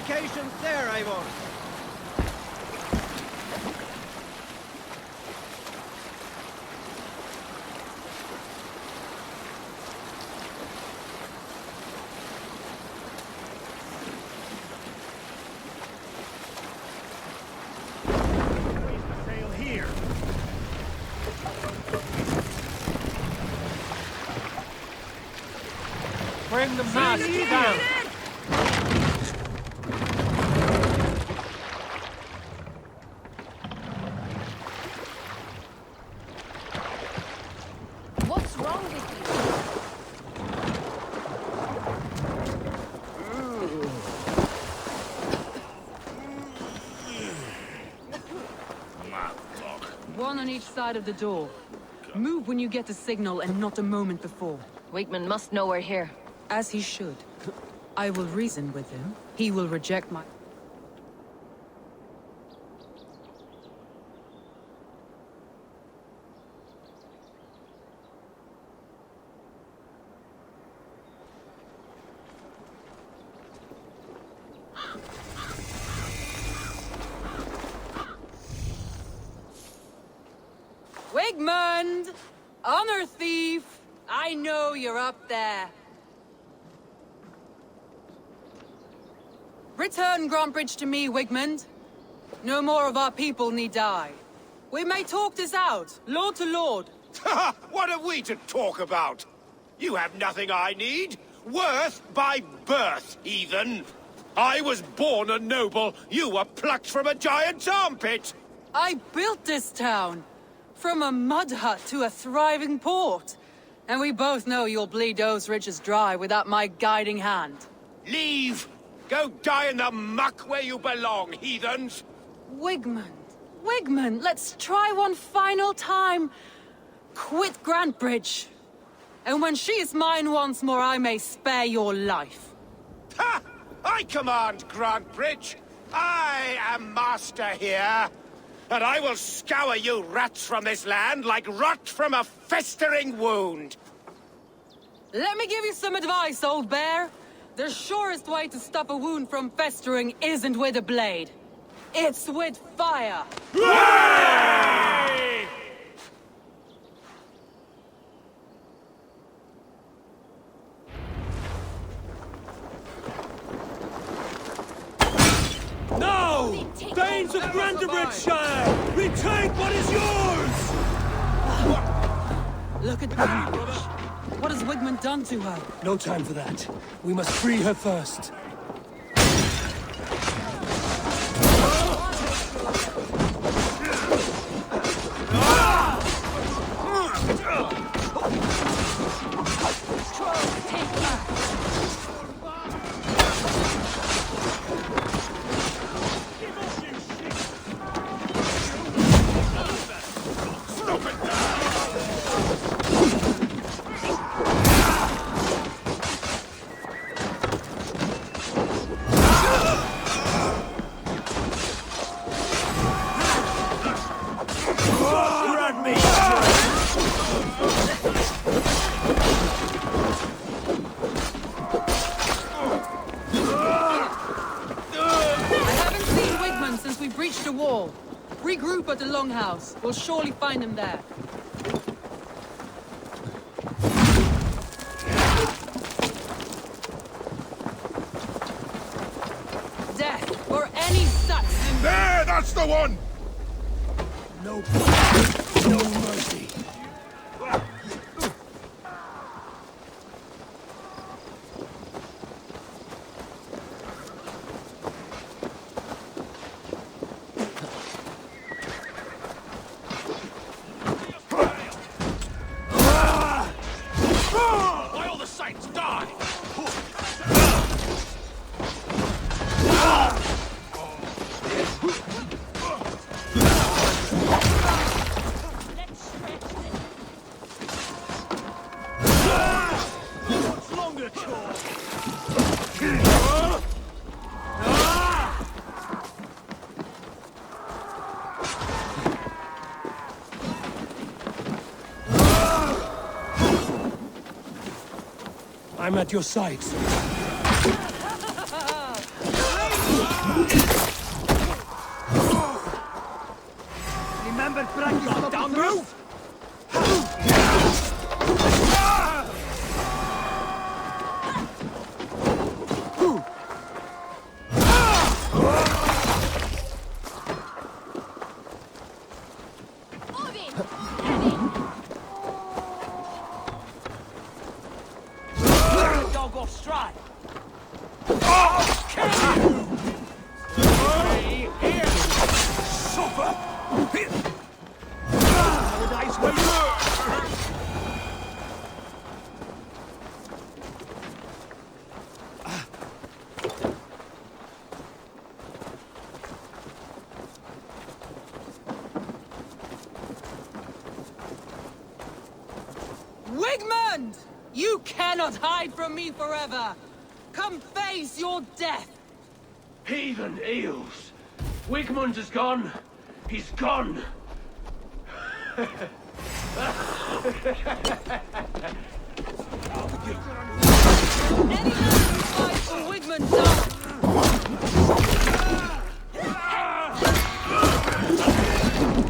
Fortifications there, Eivor. Bring the mast down. What's wrong with you? One on each side of the door. Move when you get the signal and not a moment before. Wakeman must know we're here. As he should. I will reason with him. He will reject my... Wigmund! Honor thief! I know you're up there. Return Grantbridge to me, Wigmund. No more of our people need die. We may talk this out, lord to lord. What are we to talk about? You have nothing I need. Worth by birth, heathen. I was born a noble. You were plucked from a giant's armpit. I built this town. From a mud hut to a thriving port. And we both know you'll bleed those riches dry without my guiding hand. Leave! Go die in the muck where you belong, heathens! Wigmund, let's try one final time. Quit Grantbridge. And when she is mine once more, I may spare your life. Ha! I command Grantbridge. I am master here. And I will scour you rats from this land like rot from a festering wound. Let me give you some advice, old bear. The surest way to stop a wound from festering isn't with a blade. It's with fire! Hooray! No! Thanes of Brandenburgshire! Retake what is yours! Look at Brandenburg. What has Wigmund done to her? No time for that. We must free her first. Regroup at the Longhouse. We'll surely find them there. Death for any Saxon! There! That's the one! No mercy. I'm at your side. stride! I'll kill you! Here! Suffer! Paradise waits! Wigmund! You cannot hide from me forever! Come face your death! Heathen eels! Wigmund is gone! He's gone! Any man who fights for Wigmund dies!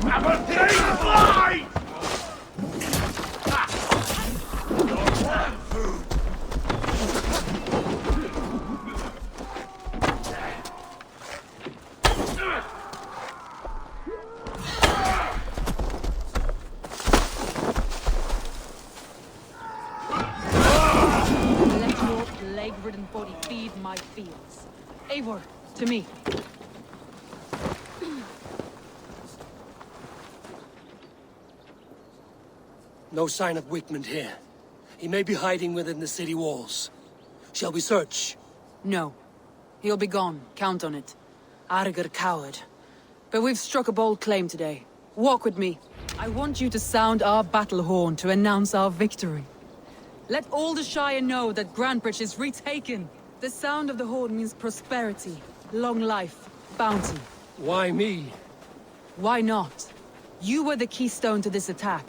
Have a clean fight! Plague-ridden body feed my fields. Eivor, to me. No sign of Wigmund here. He may be hiding within the city walls. Shall we search? No. He'll be gone. Count on it. Arger coward. But we've struck a bold claim today. Walk with me. I want you to sound our battle horn to announce our victory. Let all the Shire know that Grantbridge is retaken. The sound of the horn means prosperity, long life, bounty. Why me? Why not? You were the keystone to this attack.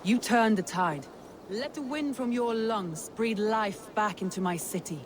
You turned the tide. Let the wind from your lungs breathe life back into my city.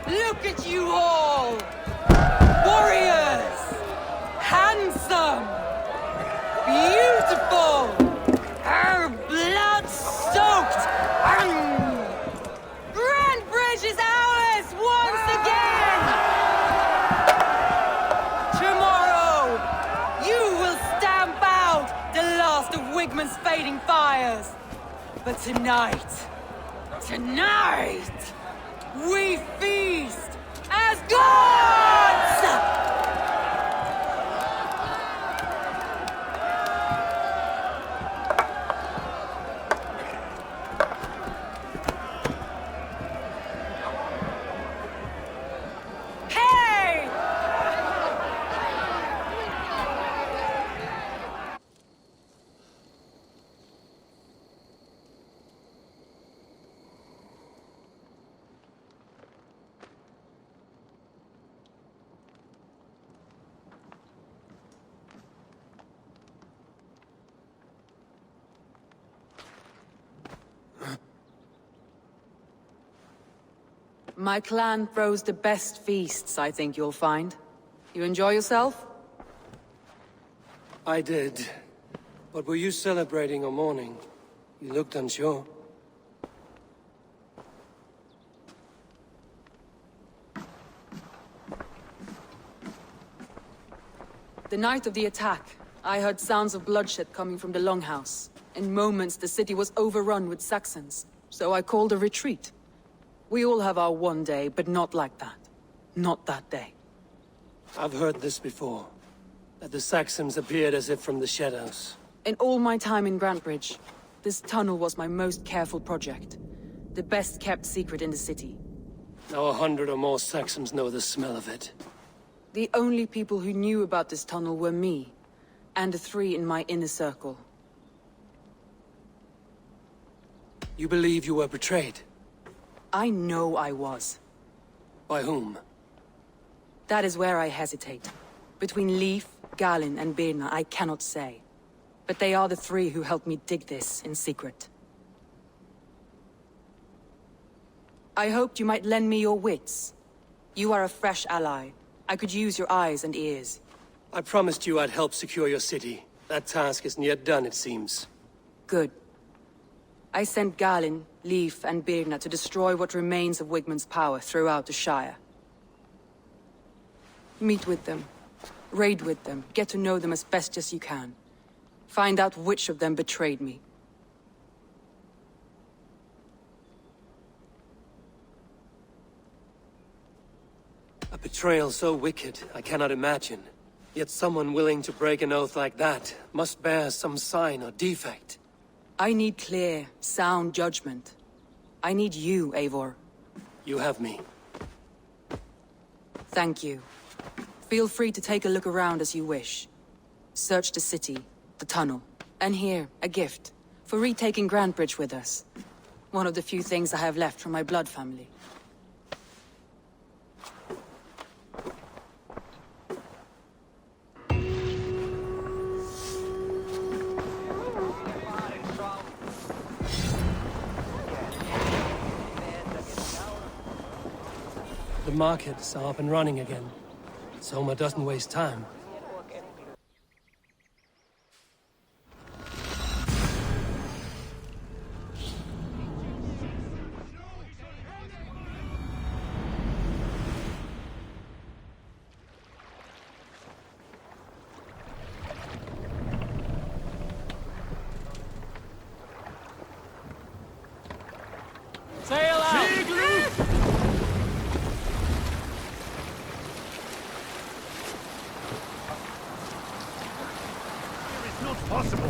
Look at you all! Warriors! Handsome! Beautiful! Her blood-soaked! Grantbridge is ours once again! Tomorrow, you will stamp out the last of Wigmund's fading fires. But tonight, we feast as gods! Hey! My clan throws the best feasts, I think you'll find. You enjoy yourself? I did. But were you celebrating or mourning? You looked unsure. The night of the attack, I heard sounds of bloodshed coming from the Longhouse. In moments, the city was overrun with Saxons, so I called a retreat. We all have our one day, but not like that. Not that day. I've heard this before. That the Saxons appeared as if from the shadows. In all my time in Grantbridge, this tunnel was my most careful project. The best kept secret in the city. Now 100 or more Saxons know the smell of it. The only people who knew about this tunnel were me, and the 3 in my inner circle. You believe you were betrayed? I know I was. By whom? That is where I hesitate. Between Leif, Galin, and Birna, I cannot say. But they are the three who helped me dig this in secret. I hoped you might lend me your wits. You are a fresh ally. I could use your eyes and ears. I promised you I'd help secure your city. That task isn't yet done, it seems. Good. I sent Galin, Leif, and Birna to destroy what remains of Wigmund's power throughout the Shire. Meet with them. Raid with them. Get to know them as best as you can. Find out which of them betrayed me. A betrayal so wicked, I cannot imagine. Yet someone willing to break an oath like that must bear some sign or defect. I need clear, sound judgment. I need you, Eivor. You have me. Thank you. Feel free to take a look around as you wish. Search the city, the tunnel, and here, a gift, for retaking Grantebridge with us. One of the few things I have left from my blood family. The markets are up and running again. Soma doesn't waste time. Sail out! Possible.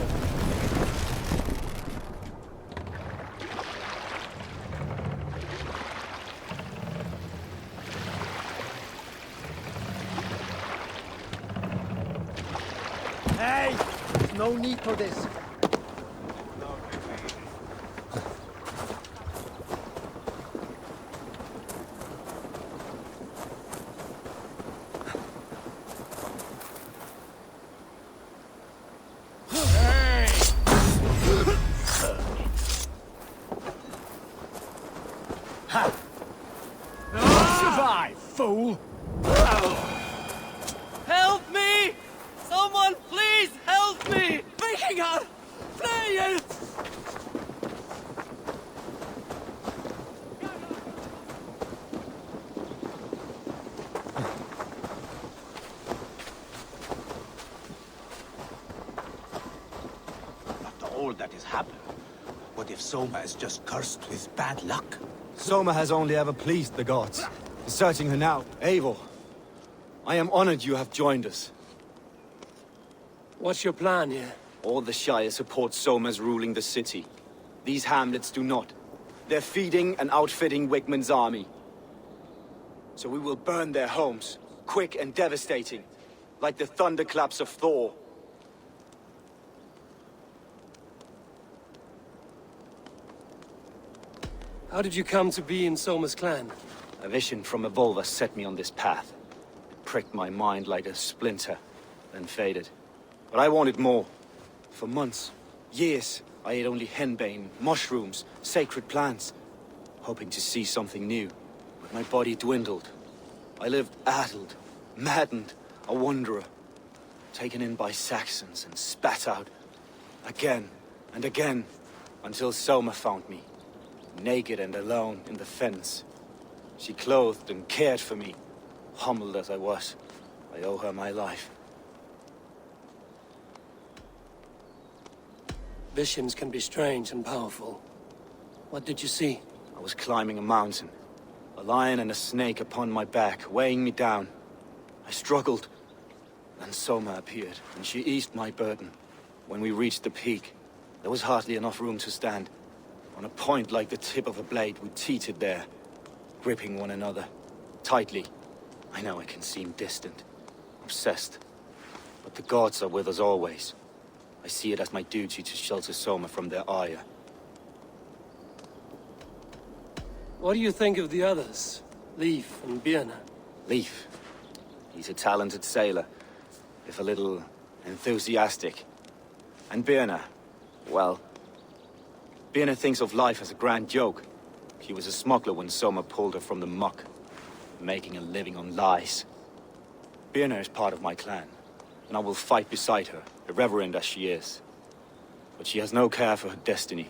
Hey! There's no need for this. Survive, fool! Help me! Someone please help me! Vikingar! Fly! After all that has happened, what if Soma is just cursed with bad luck? Soma has only ever pleased the gods. Deserting her now, Eivor. I am honored you have joined us. What's your plan here? All the Shire support Soma's ruling the city. These hamlets do not. They're feeding and outfitting Wigmund's army. So we will burn their homes, quick and devastating, like the thunderclaps of Thor. How did you come to be in Soma's clan? A vision from Evolva set me on this path. It pricked my mind like a splinter, then faded. But I wanted more. For months, years, I ate only henbane, mushrooms, sacred plants, hoping to see something new. But my body dwindled. I lived addled, maddened, a wanderer, taken in by Saxons and spat out, again and again, until Soma found me, naked and alone in the fens. She clothed and cared for me, humbled as I was. I owe her my life. Visions can be strange and powerful. What did you see? I was climbing a mountain. A lion and a snake upon my back, weighing me down. I struggled. Then Soma appeared, and she eased my burden. When we reached the peak, there was hardly enough room to stand. On a point like the tip of a blade, we teetered there, gripping one another, tightly. I know I can seem distant, obsessed. But the gods are with us always. I see it as my duty to shelter Soma from their ire. What do you think of the others? Leif and Birna? Leif. He's a talented sailor. if a little enthusiastic. And Birna, well, Birna thinks of life as a grand joke. She was a smuggler when Soma pulled her from the muck, making a living on lies. Birna is part of my clan, and I will fight beside her, irreverent as she is. But she has no care for her destiny.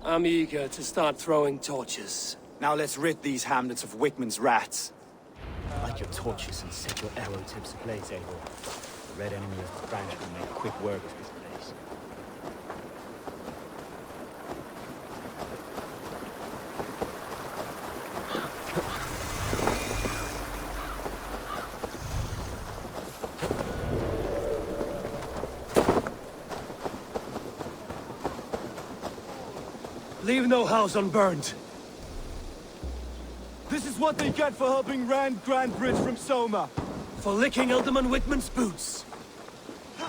I'm eager to start throwing torches. Now let's rid these hamlets of Wickman's rats. Light your torches and set your arrow tips ablaze, Eivor. The red enemy of the branch will make quick work of this place. Leave no house unburned. This is what they get for helping Rand Grand Bridge from Soma. For licking Alderman Wickman's boots. I'll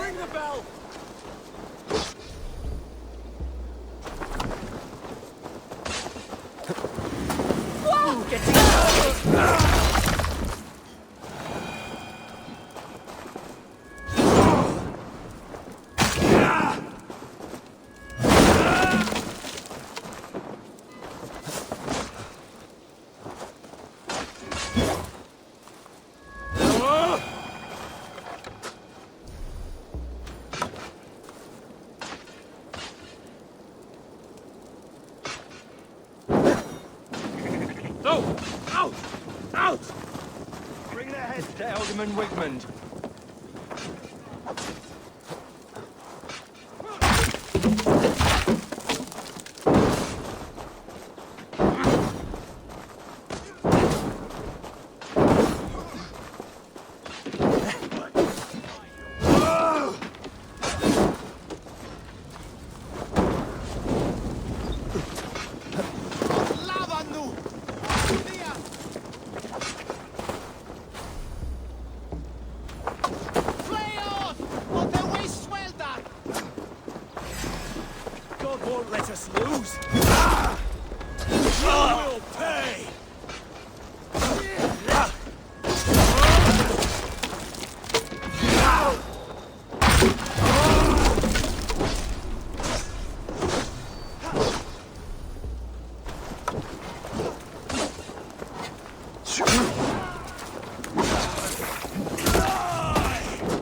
ring the bell. Bring their heads to Alderman Wickman.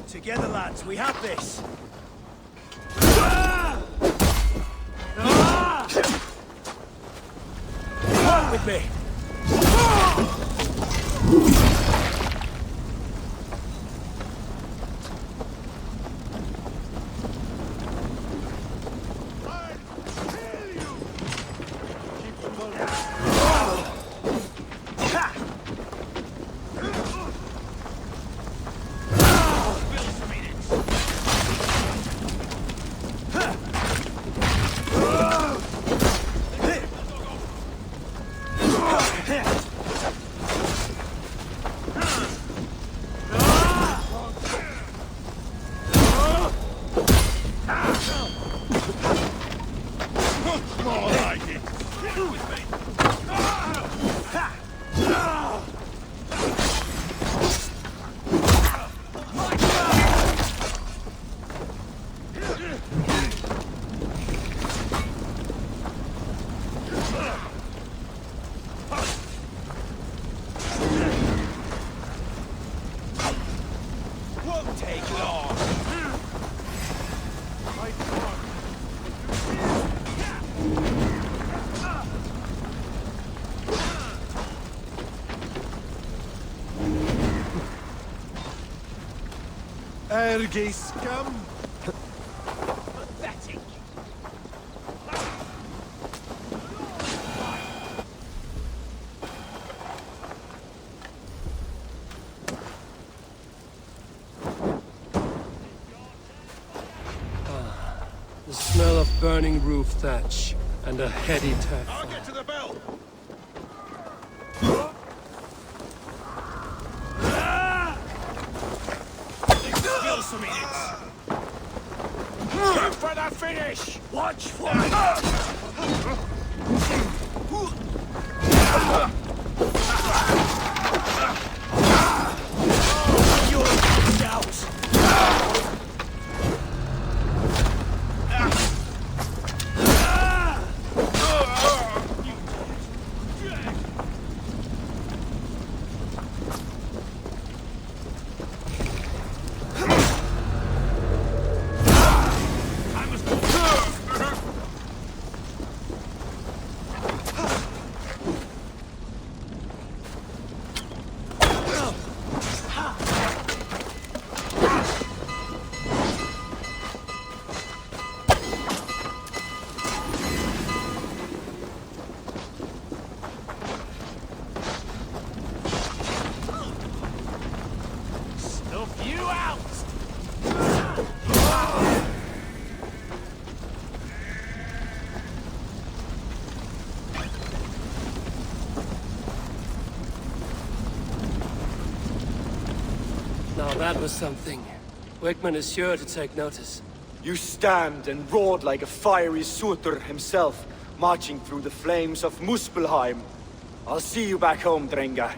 Together, lads, we have this. Work with me. Ergi scum! Pathetic. The smell of burning roof thatch and a heady turf. I'll get to the bell. Still some minutes. Shoot for the finish. Watch for it. That was something. Wickman is sure to take notice. You stand and roared like a fiery Surtur himself, marching through the flames of Muspelheim. I'll see you back home, Drenga.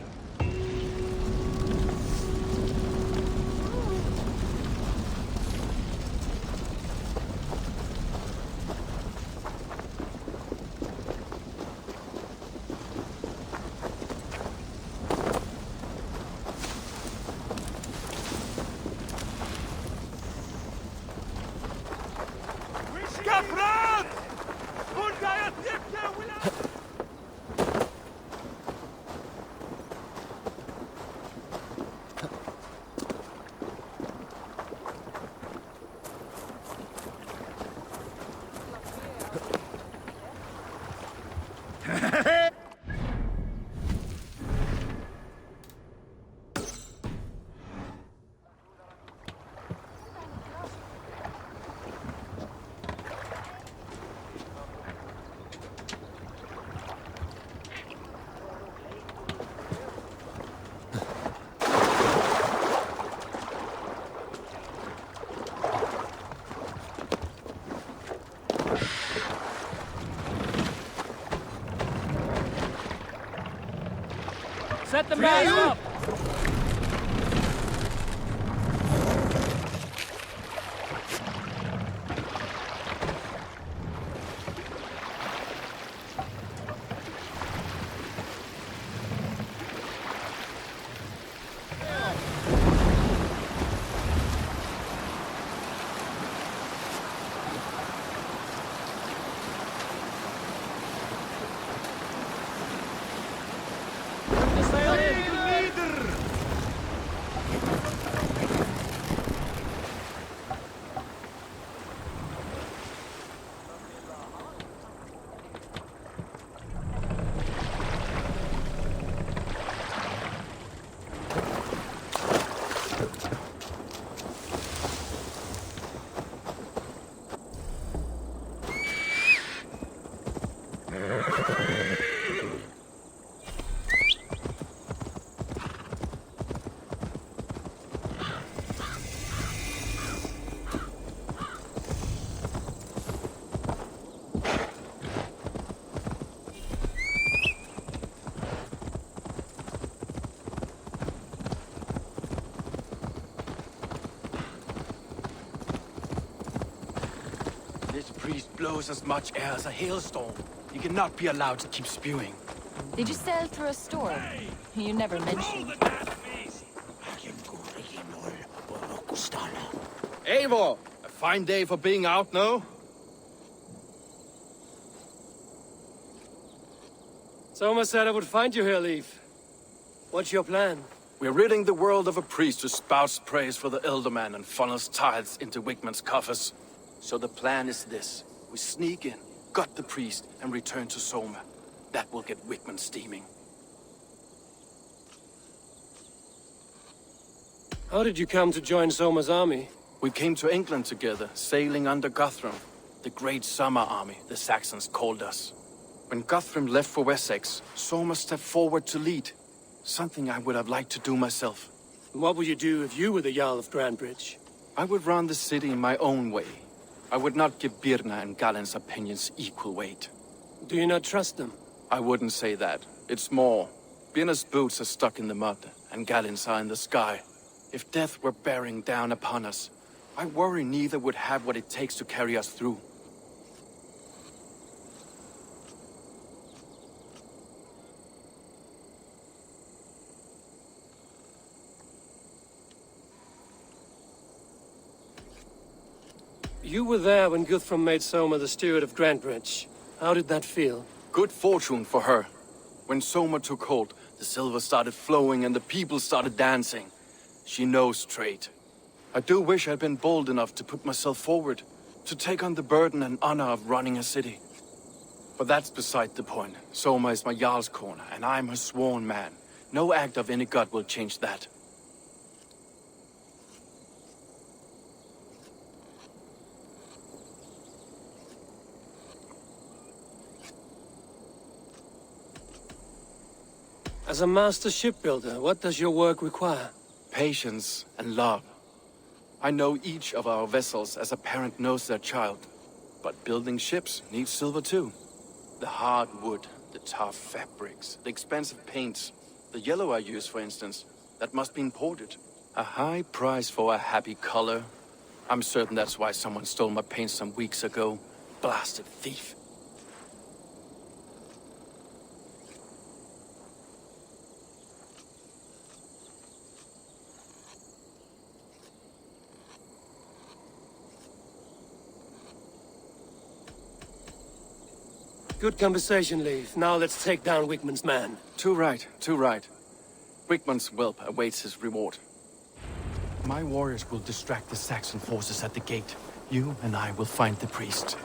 Set the mast up! This priest blows as much air as a hailstorm. He cannot be allowed to keep spewing. Did you sail through a storm? You never mentioned. Eivor! A fine day for being out, no? Soma said I would find you here, Leif. What's your plan? We're ridding the world of a priest who spouts praise for the Elderman and funnels tithes into Wickman's coffers. So the plan is this. We sneak in, gut the priest, and return to Soma. That will get Wickman steaming. How did you come to join Soma's army? We came to England together, sailing under Guthrum. The Great Summer Army, the Saxons called us. When Guthrum left for Wessex, Soma stepped forward to lead. Something I would have liked to do myself. What would you do if you were the Jarl of Grandbridge? I would run the city in my own way. I would not give Birna and Galen's opinions equal weight. Do you not trust them? I wouldn't say that. It's more. Birna's boots are stuck in the mud, and Galen's are in the sky. If death were bearing down upon us, I worry neither would have what it takes to carry us through. You were there when Guthrum made Soma the steward of Grandbridge. How did that feel? Good fortune for her. When Soma took hold, the silver started flowing and the people started dancing. She knows trade. I do wish I'd been bold enough to put myself forward, to take on the burden and honor of running a city. But that's beside the point. Soma is my Jarl's corner, and I'm her sworn man. No act of any god will change that. As a master shipbuilder, what does your work require? patience and love. I know each of our vessels as a parent knows their child. But building ships needs silver too. The hard wood, the tough fabrics, the expensive paints, the yellow I use, for instance, that must be imported. A high price for a happy color. I'm certain that's why someone stole my paint some weeks ago. Blasted thief. Good conversation, Leif. Now let's take down Wickman's man. Too right, too right. Wickman's whelp awaits his reward. My warriors will distract the Saxon forces at the gate. You and I will find the priest.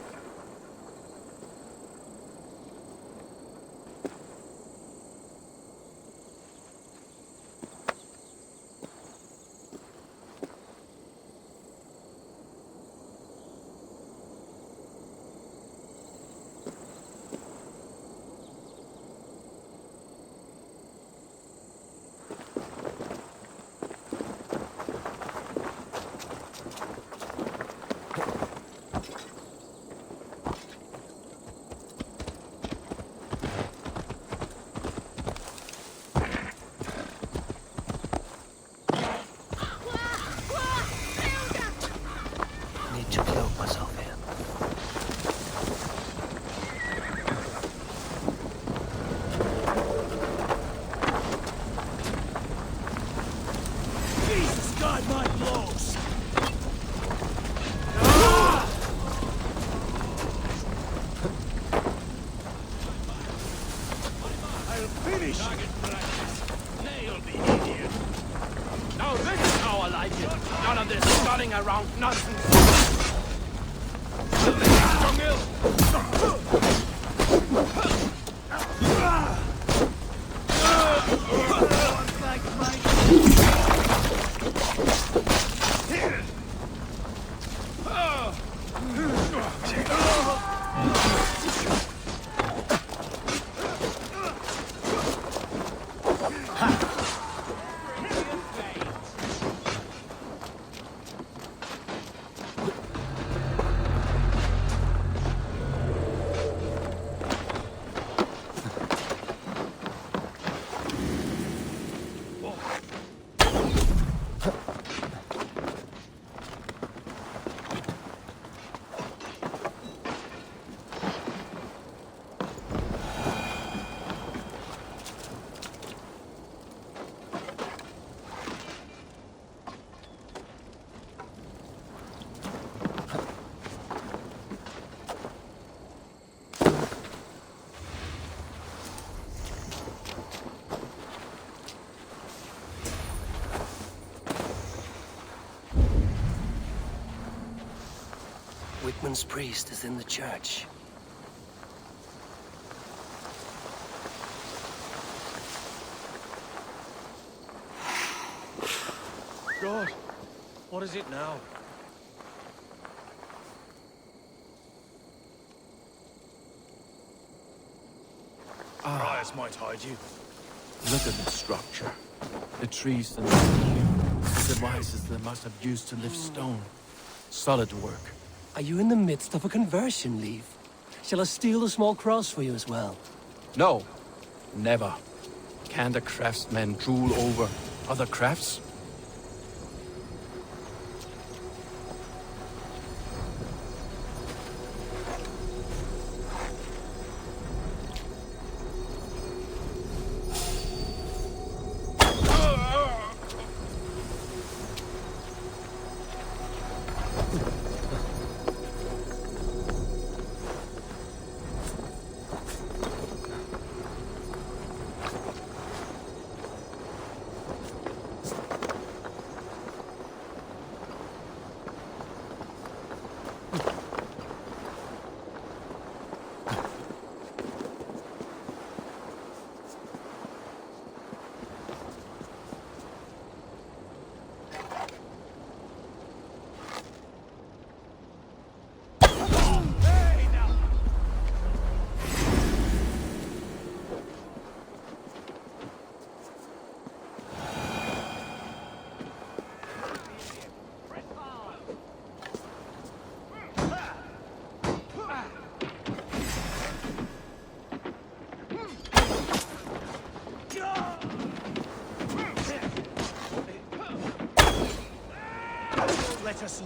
Wickman's priest is in the church. God, what is it now? Briars might hide you. Look at the structure. The trees and the devices they must have used to lift stone. Solid work. Are you in the midst of a conversion, Leif? Shall I steal the small cross for you as well? No, never. Can the craftsmen drool over other crafts?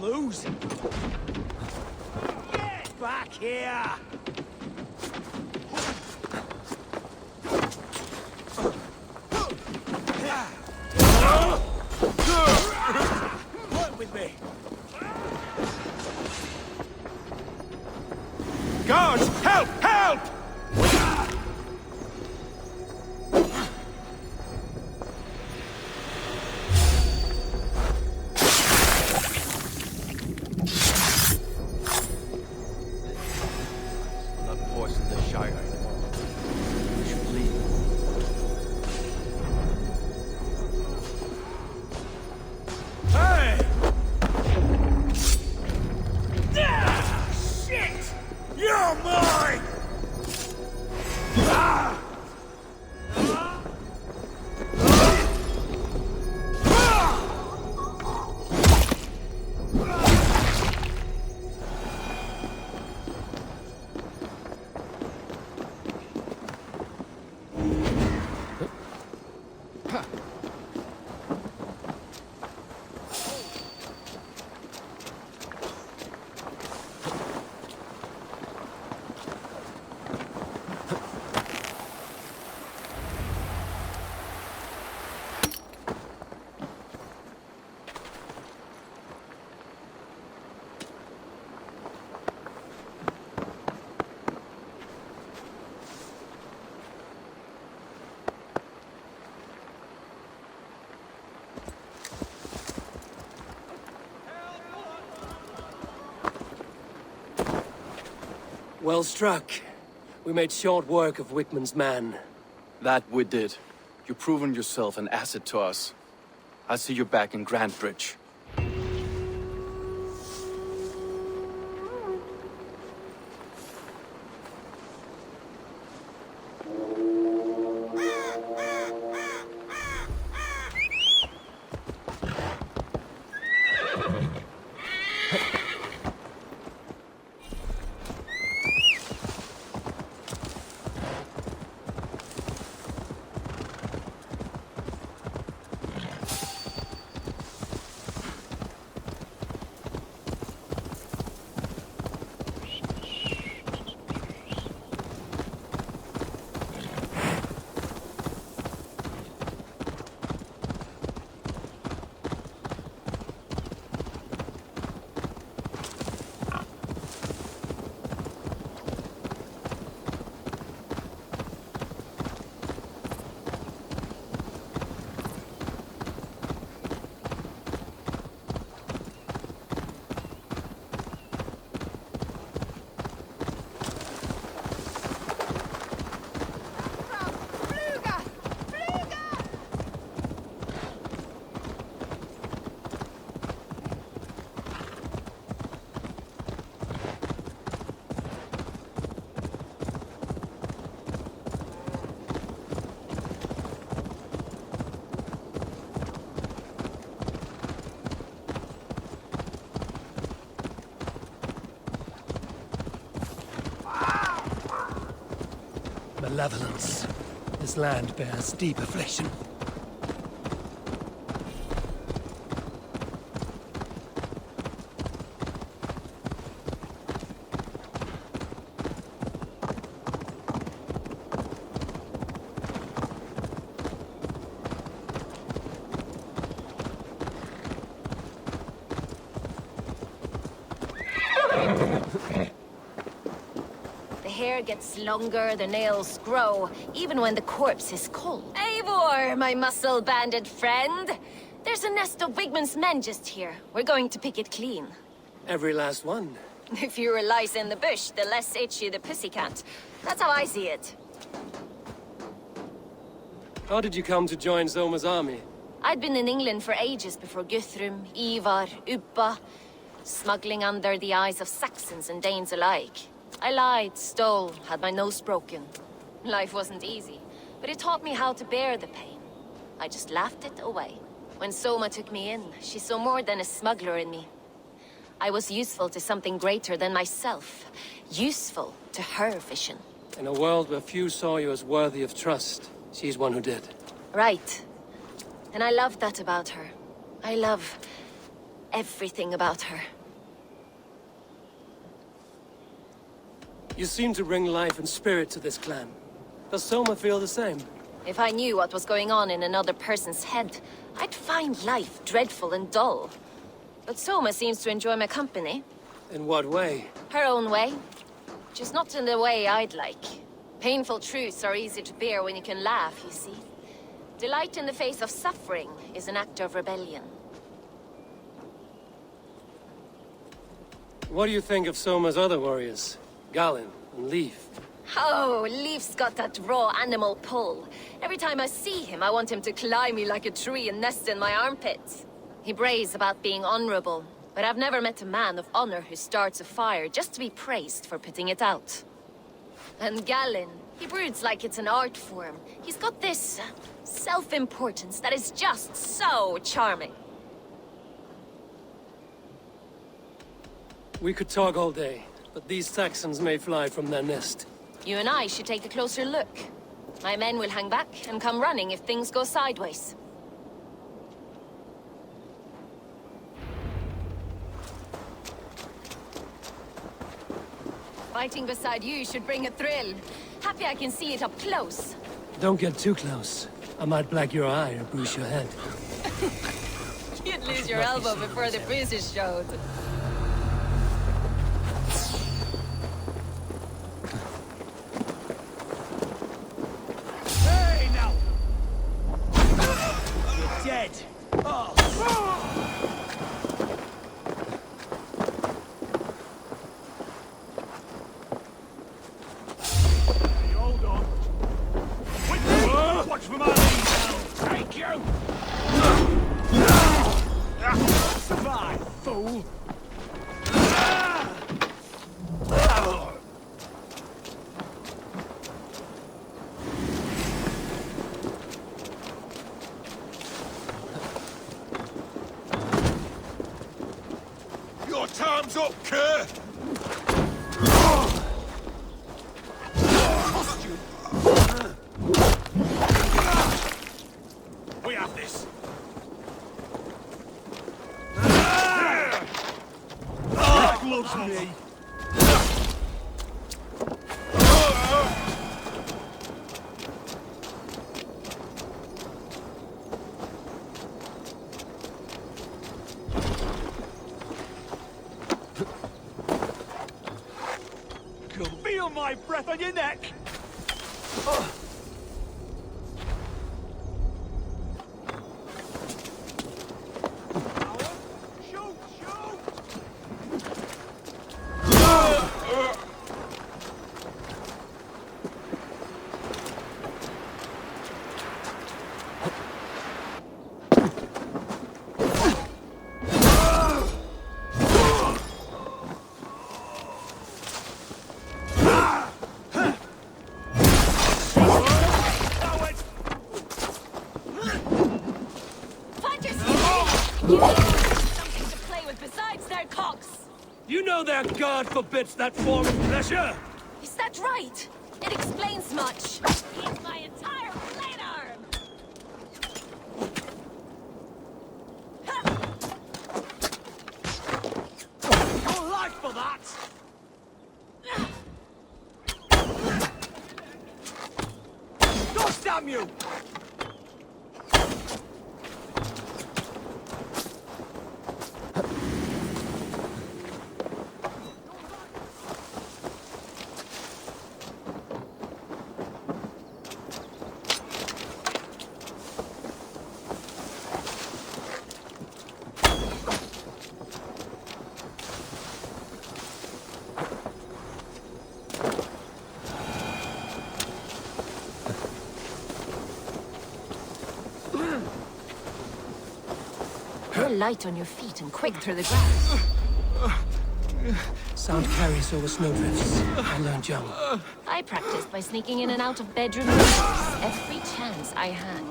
lose. Get back here! Work with me. Guards, help! Help! Not poison the Shire anymore. We should leave. Hey! Ah, shit! You're mine! Ah! Well struck. We made short work of Wickman's man. That we did. You've proven yourself an asset to us. I'll see you back in Grantbridge. Malevolence. This land bears deep affliction. Gets longer, the nails grow, even when the corpse is cold. Eivor, my muscle-banded friend! There's a nest of Wigman's men just here. We're going to pick it clean. Every last one. The fewer lice in the bush, the less itchy the pussycat. That's how I see it. How did you come to join Zoma's army? I'd been in England for ages before Guthrum, Ivar, Ubba, smuggling under the eyes of Saxons and Danes alike. I lied, stole, had my nose broken. Life wasn't easy, but it taught me how to bear the pain. I just laughed it away. When Soma took me in, she saw more than a smuggler in me. I was useful to something greater than myself. Useful to her vision. In a world where few saw you as worthy of trust, she's one who did. Right. And I love that about her. I love everything about her. You seem to bring life and spirit to this clan. Does Soma feel the same? If I knew what was going on in another person's head, I'd find life dreadful and dull. But Soma seems to enjoy my company. In what way? Her own way. Just not in the way I'd like. Painful truths are easy to bear when you can laugh, you see. Delight in the face of suffering is an act of rebellion. What do you think of Soma's other warriors? Galen and Leif? Oh, Leif's got that raw animal pull. Every time I see him, I want him to climb me like a tree and nest in my armpits. He braves about being honorable, but I've never met a man of honor who starts a fire just to be praised for putting it out. And Galen, he broods like it's an art form. He's got this self-importance that is just so charming. We could talk all day, but these Saxons may fly from their nest. You and I should take a closer look. My men will hang back and come running if things go sideways. Fighting beside you should bring a thrill. Happy I can see it up close. Don't get too close. I might black your eye or bruise your head. You'd lose your elbow before the bruises showed. Hey, now! You're dead. Oh. Watch for my lead now! Thank you! Survive, fool! Your time's up, Kerr! We have this! That loves me! Feel my breath on your neck! Their god forbids that form of pleasure! Is that right? It explains much. He's my entire blade arm! Your life for that! God damn you! Light on your feet and quick through the grass. Sound carries over snowdrifts. I learned young. I practiced by sneaking in and out of bedroom windows every chance I had.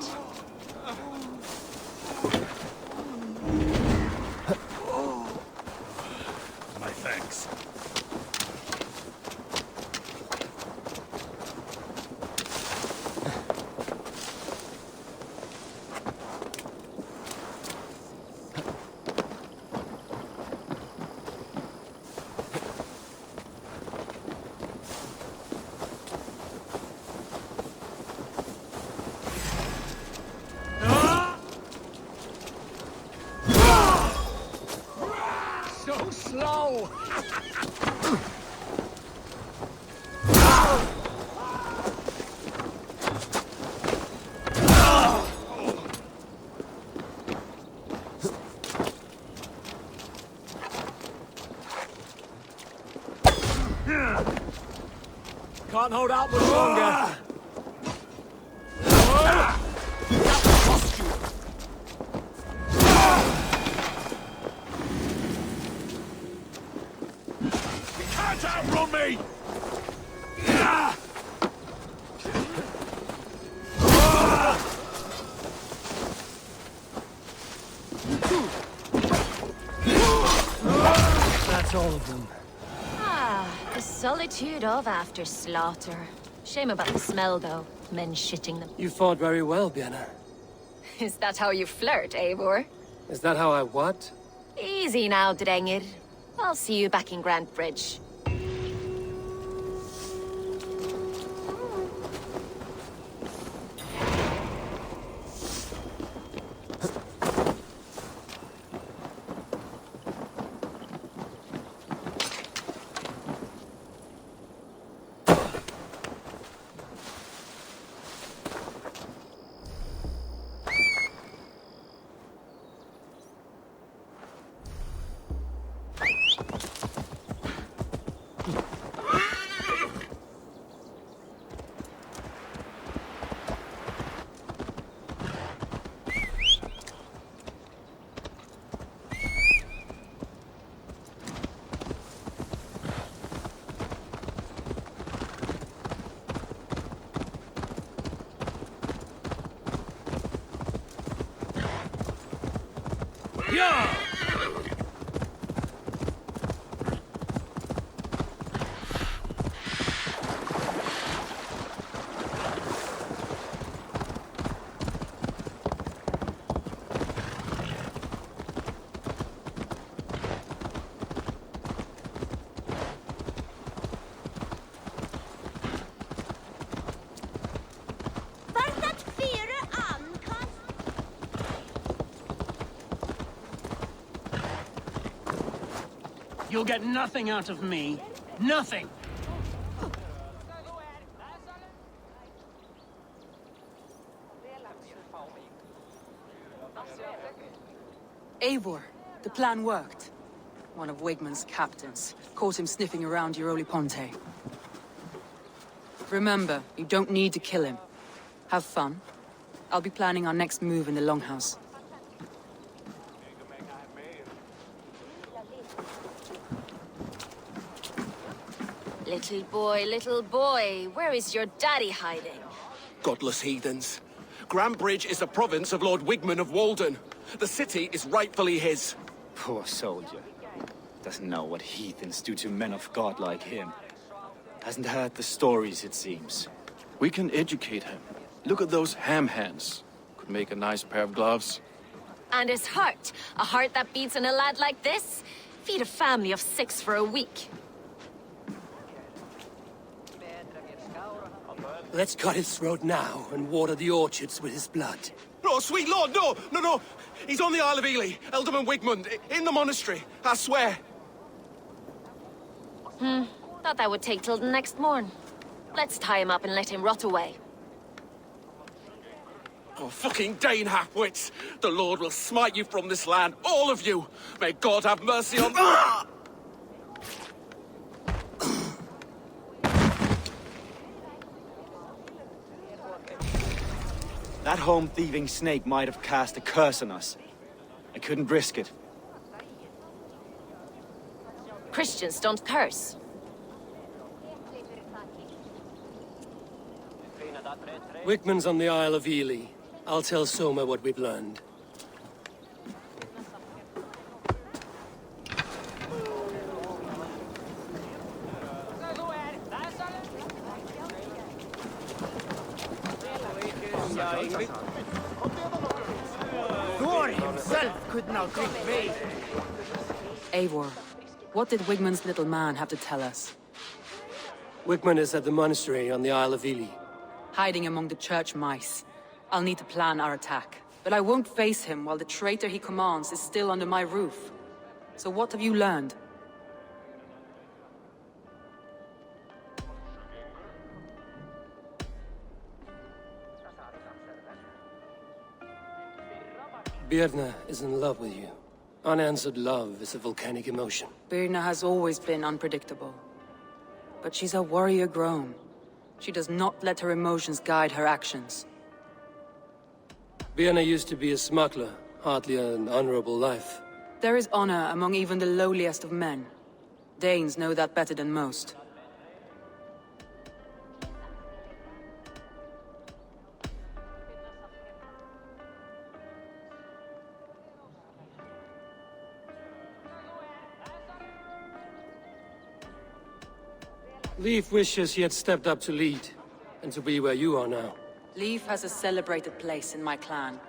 My thanks. Can't hold out much longer. You can't outrun me! That's all of them. Ah, the solitude of after slaughter. Shame about the smell, though. Men shitting them. You fought very well, Björna. Is that how you flirt, Eivor? Is that how I what? Easy now, Drengir. I'll see you back in Grand Bridge. You'll get nothing out of me. Nothing! Eivor, the plan worked. One of Wigmund's captains caught him sniffing around Euroli Ponte. Remember, you don't need to kill him. Have fun. I'll be planning our next move in the Longhouse. Little boy, where is your daddy hiding? Godless heathens. Grambridge is a province of Lord Wigmund of Walden. The city is rightfully his. Poor soldier. Doesn't know what heathens do to men of God like him. Hasn't heard the stories, it seems. We can educate him. Look at those ham hands. Could make a nice pair of gloves. And his heart. A heart that beats in a lad like this? Feed a family of 6 for a week. Let's cut his throat now and water the orchards with his blood. No, sweet lord, no, no, no. He's on the Isle of Ely, Ealdorman Wigmund, in the monastery, I swear. Thought that would take till the next morn. Let's tie him up and let him rot away. Oh, fucking Dane half-wits! The Lord will smite you from this land, all of you! May God have mercy on... That home-thieving snake might have cast a curse on us. I couldn't risk it. Christians don't curse. Wigmund's on the Isle of Ely. I'll tell Soma what we've learned. Thor himself could not drink me. Eivor, what did Wigmund's little man have to tell us? Wigmund is at the monastery on the Isle of Ely. Hiding among the church mice. I'll need to plan our attack. But I won't face him while the traitor he commands is still under my roof. So what have you learned? Birna is in love with you. Unanswered love is a volcanic emotion. Birna has always been unpredictable. but she's a warrior grown. She does not let her emotions guide her actions. Vienna used to be a smuggler, hardly an honorable life. There is honor among even the lowliest of men. Danes know that better than most. Leif wishes he had stepped up to lead, and to be where you are now. Leif has a celebrated place in my clan.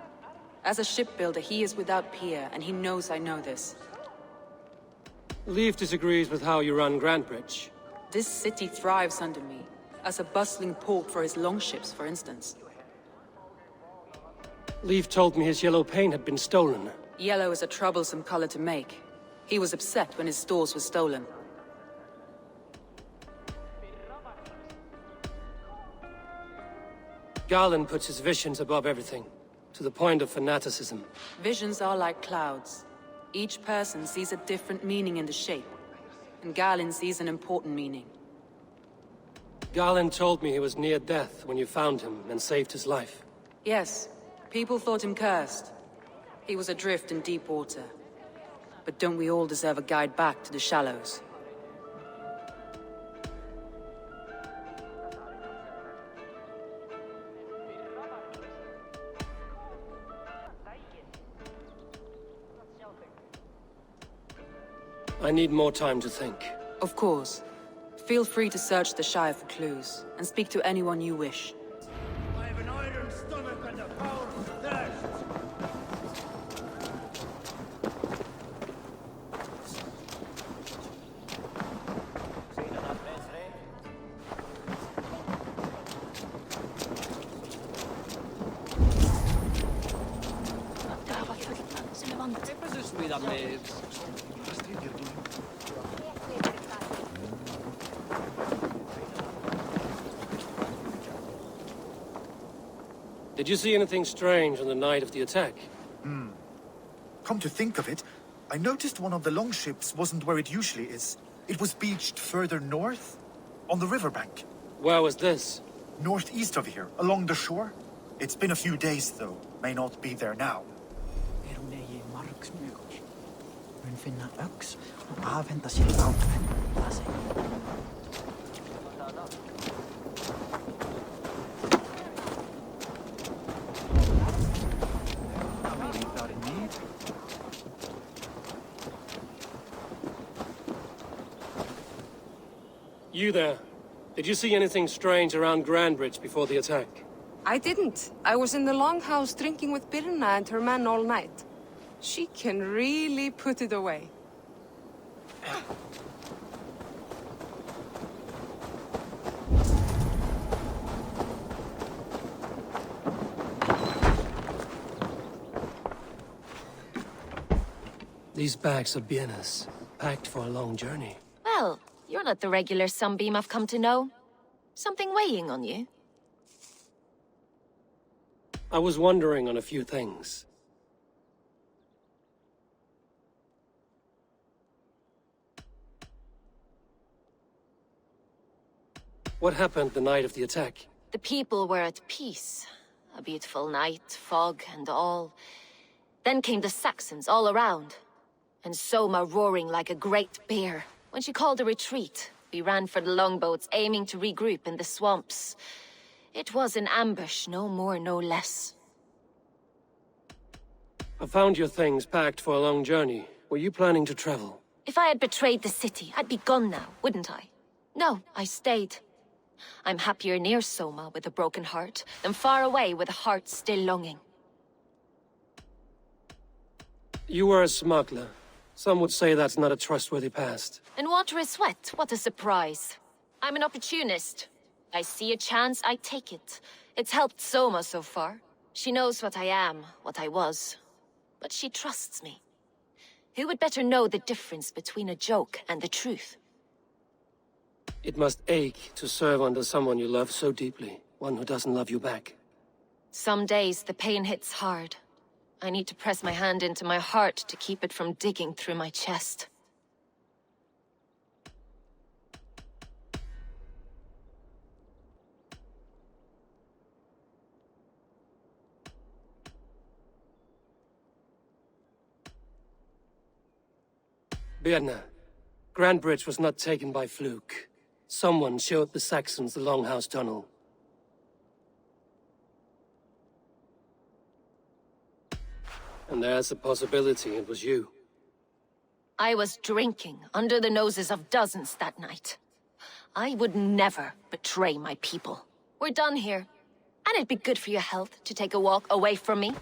As a shipbuilder, he is without peer, and he knows I know this. Leif disagrees with how you run Grantebridge. This city thrives under me, as a bustling port for his longships, for instance. Leif told me his yellow paint had been stolen. Yellow is a troublesome color to make. He was upset when his stores were stolen. Garland puts his visions above everything, to the point of fanaticism. Visions are like clouds. Each person sees a different meaning in the shape, and Garland sees an important meaning. Garland told me he was near death when you found him and saved his life. Yes, people thought him cursed. He was adrift in deep water. But don't we all deserve a guide back to the shallows? I need more time to think. Of course. Feel free to search the Shire for clues, and speak to anyone you wish. I have an iron stomach and the power of thirst. Did you see anything strange on the night of the attack? Come to think of it, I noticed one of the longships wasn't where it usually is. It was beached further north, on the riverbank. Where was this? Northeast of here, along the shore. It's been a few days, though. May not be there now. Finna öks och avhämta sitt vapen. You there. Did you see anything strange around Grantebridge before the attack? I didn't. I was in the longhouse drinking with Birna and her men all night. She can really put it away. These bags are bienes, packed for a long journey. Well, you're not the regular sunbeam I've come to know. Something weighing on you? I was wondering on a few things. What happened the night of the attack? The people were at peace. A beautiful night, fog and all. Then came the Saxons all around. And Soma roaring like a great bear. When she called a retreat, we ran for the longboats, aiming to regroup in the swamps. It was an ambush, no more, no less. I found your things packed for a long journey. Were you planning to travel? If I had betrayed the city, I'd be gone now, wouldn't I? No, I stayed. I'm happier near Soma with a broken heart than far away with a heart still longing. You were a smuggler. Some would say that's not a trustworthy past. And water is wet, what a surprise. I'm an opportunist. I see a chance, I take it. It's helped Soma so far. She knows what I am, what I was. But she trusts me. Who would better know the difference between a joke and the truth? It must ache to serve under someone you love so deeply, one who doesn't love you back. Some days the pain hits hard. I need to press my hand into my heart to keep it from digging through my chest. Birna, Grand Bridge was not taken by fluke. Someone showed the Saxons the Longhouse Tunnel. And there's a possibility it was you. I was drinking under the noses of dozens that night. I would never betray my people. We're done here. And it'd be good for your health to take a walk away from me.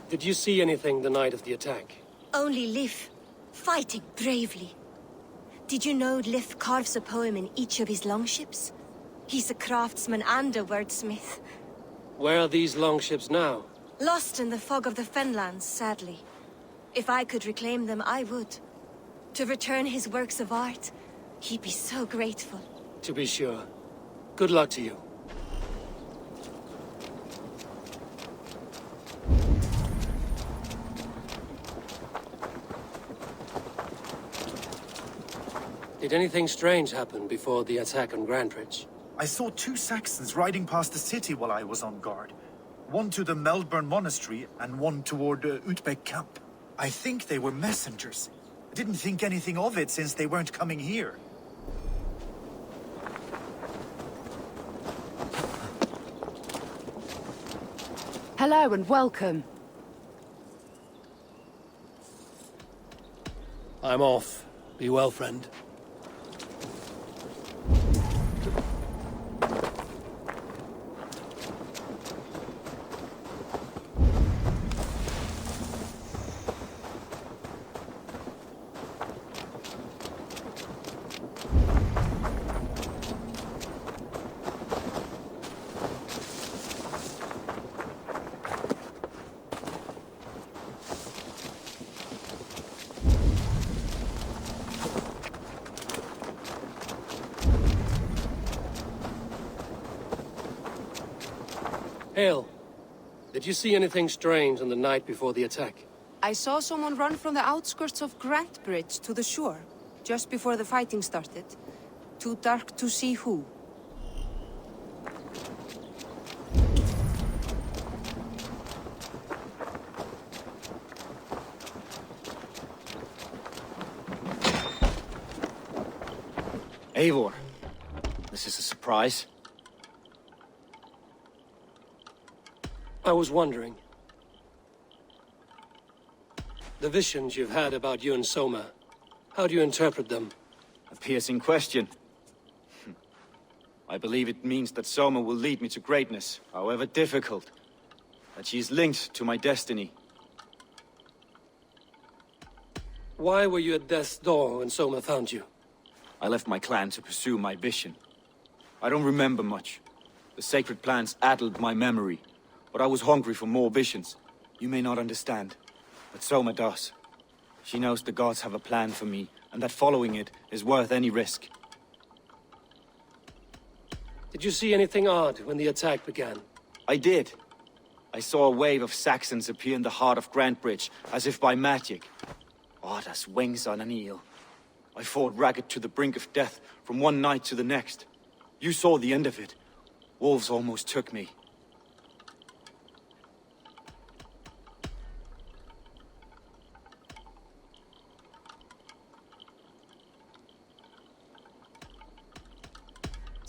Did you see anything the night of the attack? Only Lif, fighting bravely. Did you know Lif carves a poem in each of his longships? He's a craftsman and a wordsmith. Where are these longships now? Lost in the fog of the Fenlands, sadly. If I could reclaim them, I would. To return his works of art, he'd be so grateful. To be sure. Good luck to you. Did anything strange happen before the attack on Grandbridge? I saw 2 Saxons riding past the city while I was on guard. One to the Melbourne Monastery and one toward Utbeck Camp. I think they were messengers. I didn't think anything of it since they weren't coming here. Hello and welcome. I'm off. Be well, friend. Hale, did you see anything strange on the night before the attack? I saw someone run from the outskirts of Grantbridge to the shore, just before the fighting started. Too dark to see who. Eivor, this is a surprise. I was wondering. The visions you've had about you and Soma, how do you interpret them? A piercing question. I believe it means that Soma will lead me to greatness, however difficult. That she is linked to my destiny. Why were you at death's door when Soma found you? I left my clan to pursue my vision. I don't remember much. The sacred plans addled my memory. But I was hungry for more visions. You may not understand, but Soma does. She knows the gods have a plan for me, and that following it is worth any risk. Did you see anything odd when the attack began? I did. I saw a wave of Saxons appear in the heart of Grantbridge, as if by magic. Odd as wings on an eel. I fought ragged to the brink of death from one night to the next. You saw the end of it. Wolves almost took me.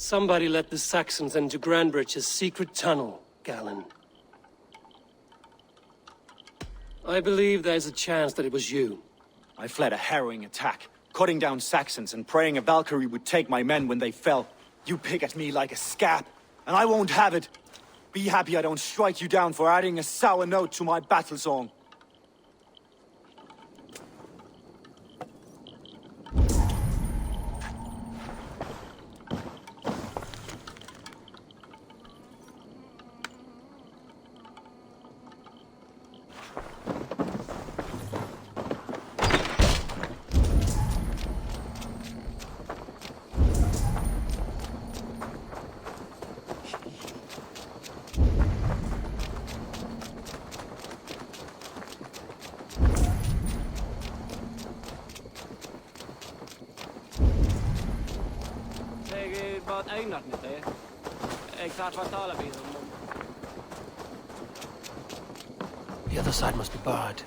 Somebody let the Saxons into Grandbridge's secret tunnel, Galen. I believe there's a chance that it was you. I fled a harrowing attack, cutting down Saxons and praying a Valkyrie would take my men when they fell. You pick at me like a scab, and I won't have it. Be happy I don't strike you down for adding a sour note to my battle song. The other side must be barred.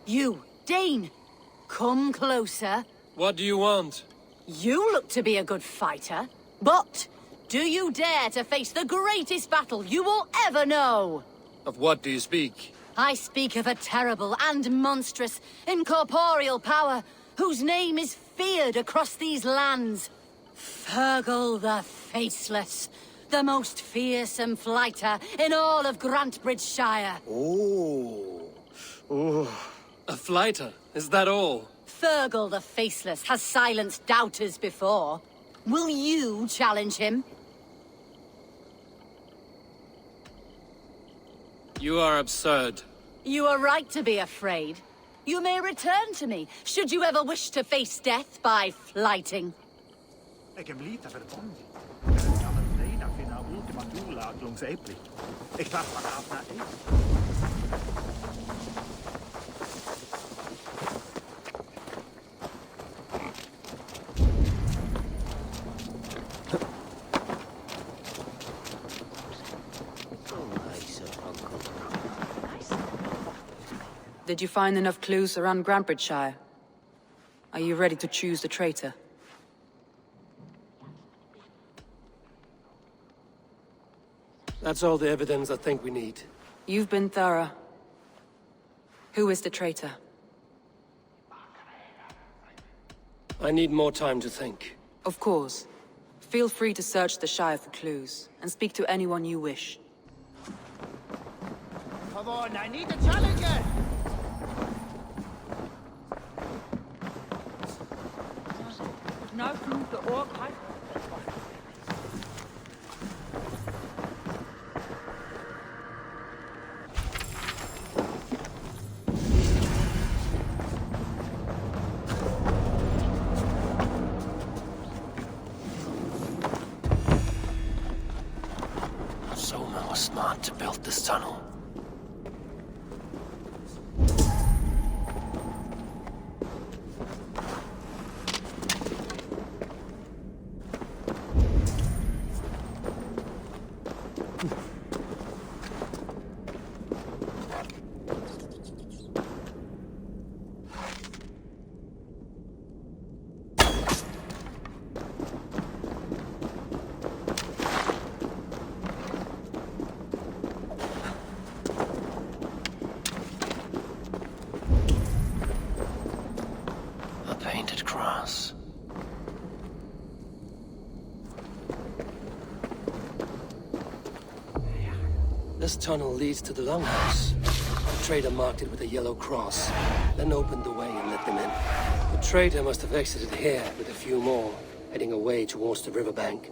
You, Dane! Come closer. What do you want? You look to be a good fighter, but do you dare to face the greatest battle you will ever know? Of what do you speak? I speak of a terrible and monstrous, incorporeal power whose name is feared across these lands. Fergal the Faceless, the most fearsome fighter in all of Grantbridgeshire. A fighter? Is that all? Fergal the Faceless has silenced doubters before. Will you challenge him? You are absurd. You are right to be afraid. You may return to me, should you ever wish to face death by flighting. Did you find enough clues around Grantbridgeshire? Are you ready to choose the traitor? That's all the evidence I think we need. You've been thorough. Who is the traitor? I need more time to think. Of course. Feel free to search the Shire for clues, and speak to anyone you wish. Come on, I need a challenger! Soma was smart to build this tunnel. Painted cross. This tunnel leads to the longhouse. The trader marked it with a yellow cross, then opened the way and let them in. The trader must have exited here with a few more, heading away towards the riverbank.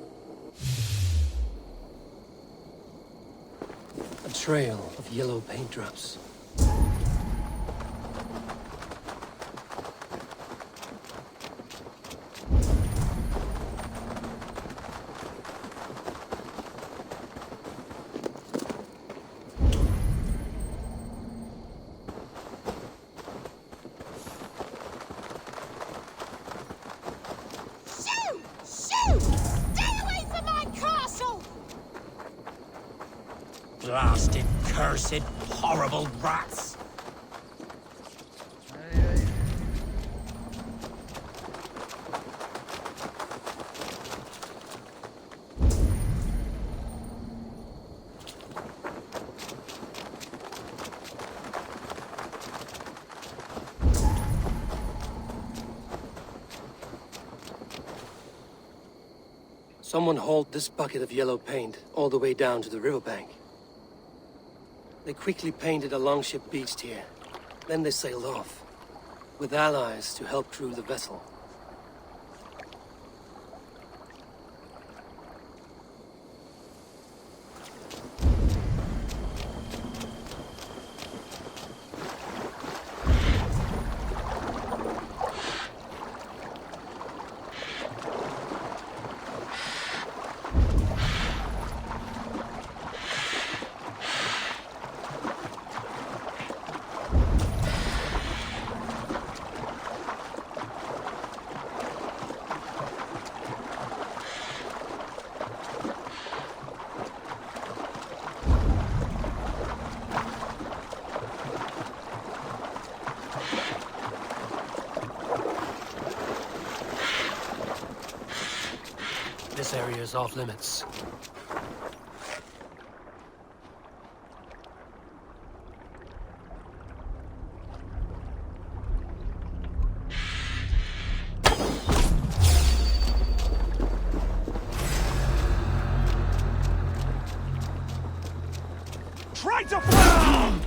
A trail of yellow paint drops. Blasted, cursed, horrible rats! Someone hauled this bucket of yellow paint all the way down to the riverbank. They quickly painted a longship beached here. Then they sailed off, with allies to help crew the vessel. This area is off limits. Try to fly!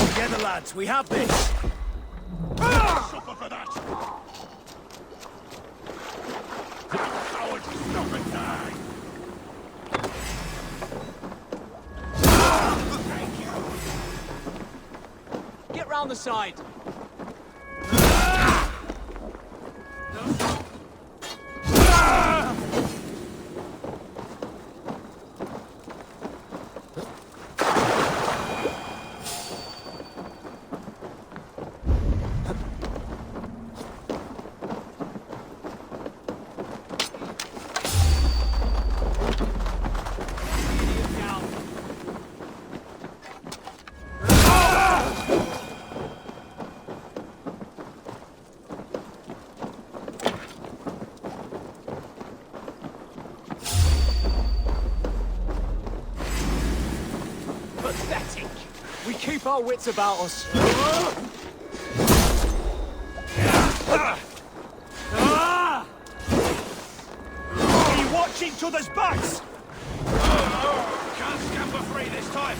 Together, lads, we have this! Suffer for that! Coward, stop and die! Thank you! Get round the side! We keep our wits about us. Are you watching each other's backs? Can't scamper free this time.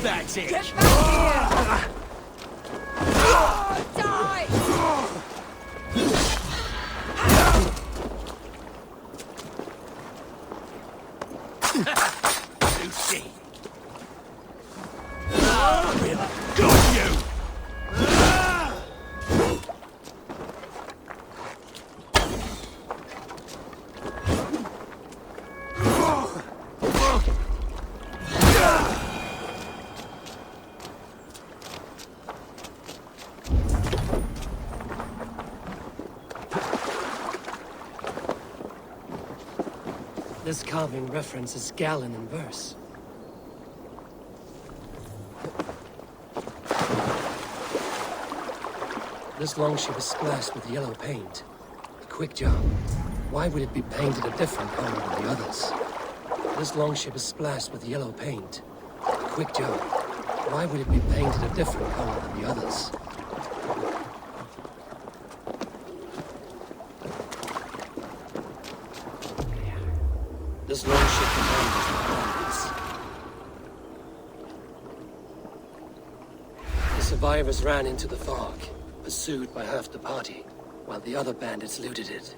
pathetic! Get back here! Die! Lucy! Got you! This carving references Galen in verse. This longship is splashed with yellow paint. A quick job. Why would it be painted a different color than the others? This longship is splashed with yellow paint. A quick job. Why would it be painted a different color than the others? This longship commands the bandits. The survivors ran into the fog, pursued by half the party, while the other bandits looted it.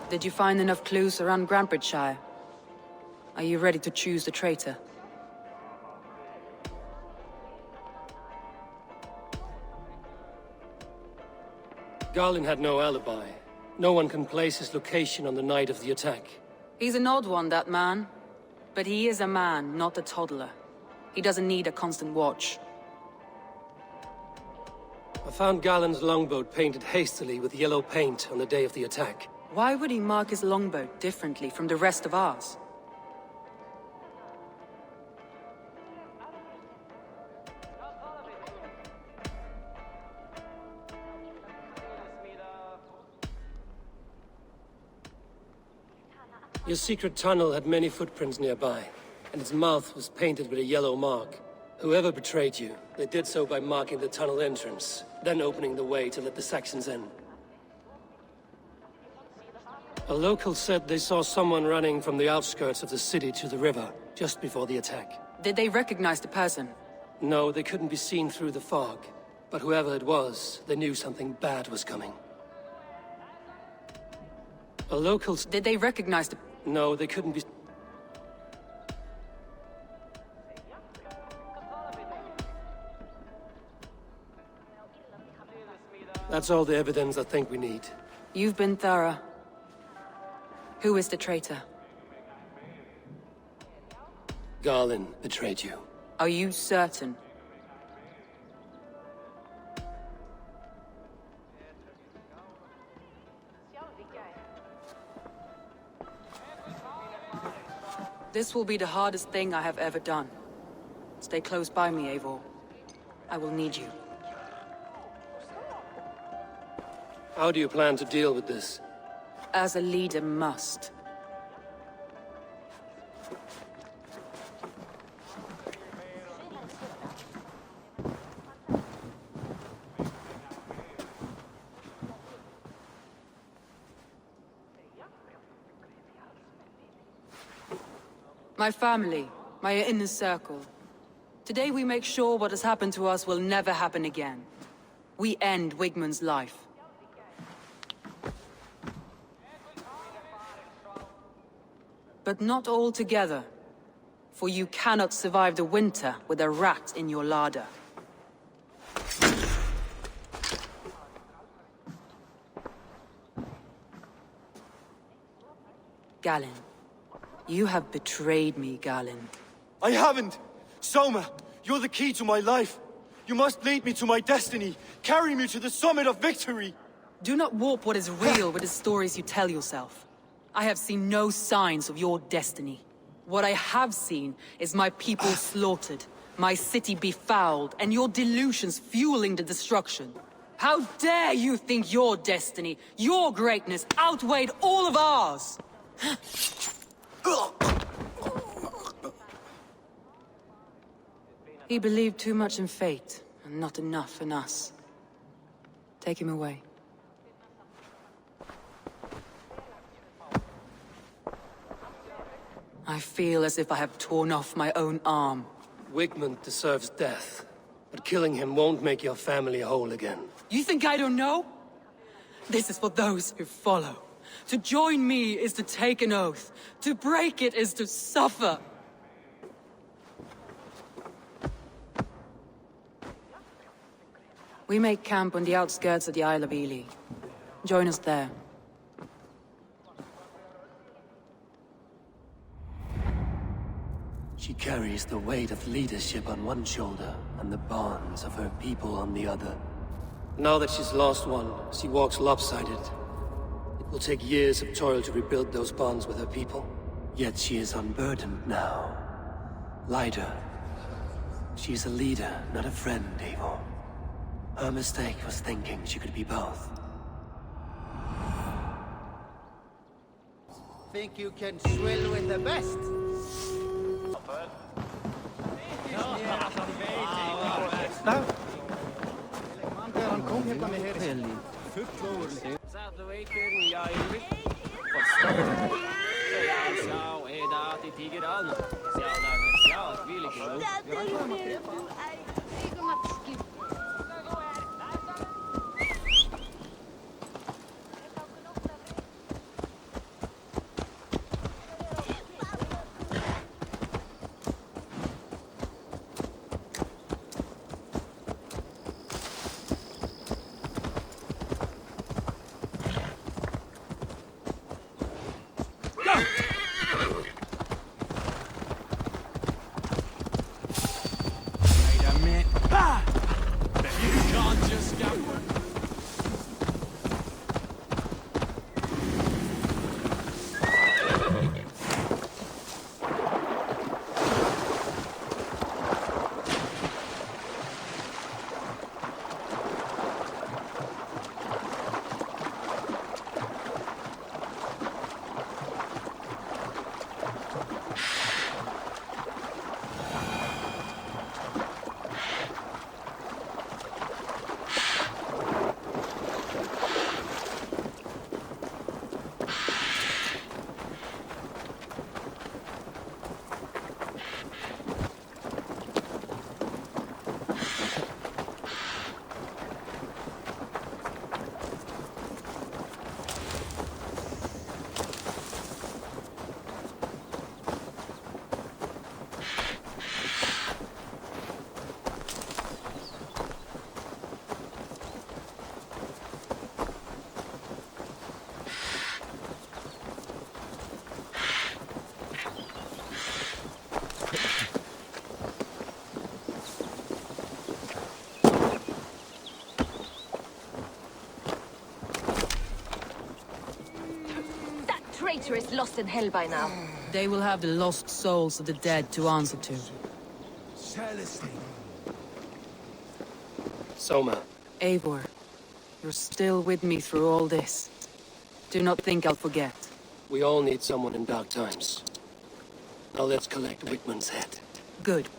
Did you find enough clues around Grantbridgeshire? Are you ready to choose the traitor? Garlin had no alibi. No one can place his location on the night of the attack. He's an odd one, that man. But he is a man, not a toddler. He doesn't need a constant watch. I found Garlin's longboat painted hastily with yellow paint on the day of the attack. Why would he mark his longboat differently from the rest of ours? Your secret tunnel had many footprints nearby, and its mouth was painted with a yellow mark. Whoever betrayed you, they did so by marking the tunnel entrance, then opening the way to let the Saxons in. A local said they saw someone running from the outskirts of the city to the river, just before the attack. Did they recognize the person? No, they couldn't be seen through the fog. But whoever it was, they knew something bad was coming. A local... Did they recognize the... No, they couldn't be... That's all the evidence I think we need. You've been thorough. Who is the traitor? Garlin betrayed you. Are you certain? This will be the hardest thing I have ever done. Stay close by me, Eivor. I will need you. How do you plan to deal with this? As a leader must. My family, my inner circle. Today we make sure what has happened to us will never happen again. We end Wigmund's life. But not all together. For you cannot survive the winter with a rat in your larder. Galen. You have betrayed me, Galen. I haven't! Soma, you're the key to my life. You must lead me to my destiny. Carry me to the summit of victory. Do not warp what is real with the stories you tell yourself. I have seen no signs of your destiny. What I have seen is my people slaughtered, my city befouled, and your delusions fueling the destruction. How dare you think your destiny, your greatness, outweighed all of ours? He believed too much in fate, and not enough in us. Take him away. I feel as if I have torn off my own arm. Wigmund deserves death, but killing him won't make your family whole again. You think I don't know? This is for those who follow. To join me is to take an oath. To break it is to suffer. We make camp on the outskirts of the Isle of Ely. Join us there. She carries the weight of leadership on one shoulder, and the bonds of her people on the other. Now that she's lost one, she walks lopsided. It will take years of toil to rebuild those bonds with her people. Yet she is unburdened now. Lighter. She's a leader, not a friend, Eivor. Her mistake was thinking she could be both. Think you can swill with the best? Hann kom hérna með herinn fullóður Sætlu veikur í ævi og stóð Sjá, eða til tíkir án Sjá, vil ekki nú Við rækkum að drepa Eigum að skip Traitor is lost in hell by now. They will have the lost souls of the dead to answer to. Soma. Eivor, you're still with me through all this. Do not think I'll forget. We all need someone in dark times. Now let's collect Wigmund's head. Good.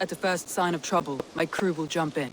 At the first sign of trouble, my crew will jump in.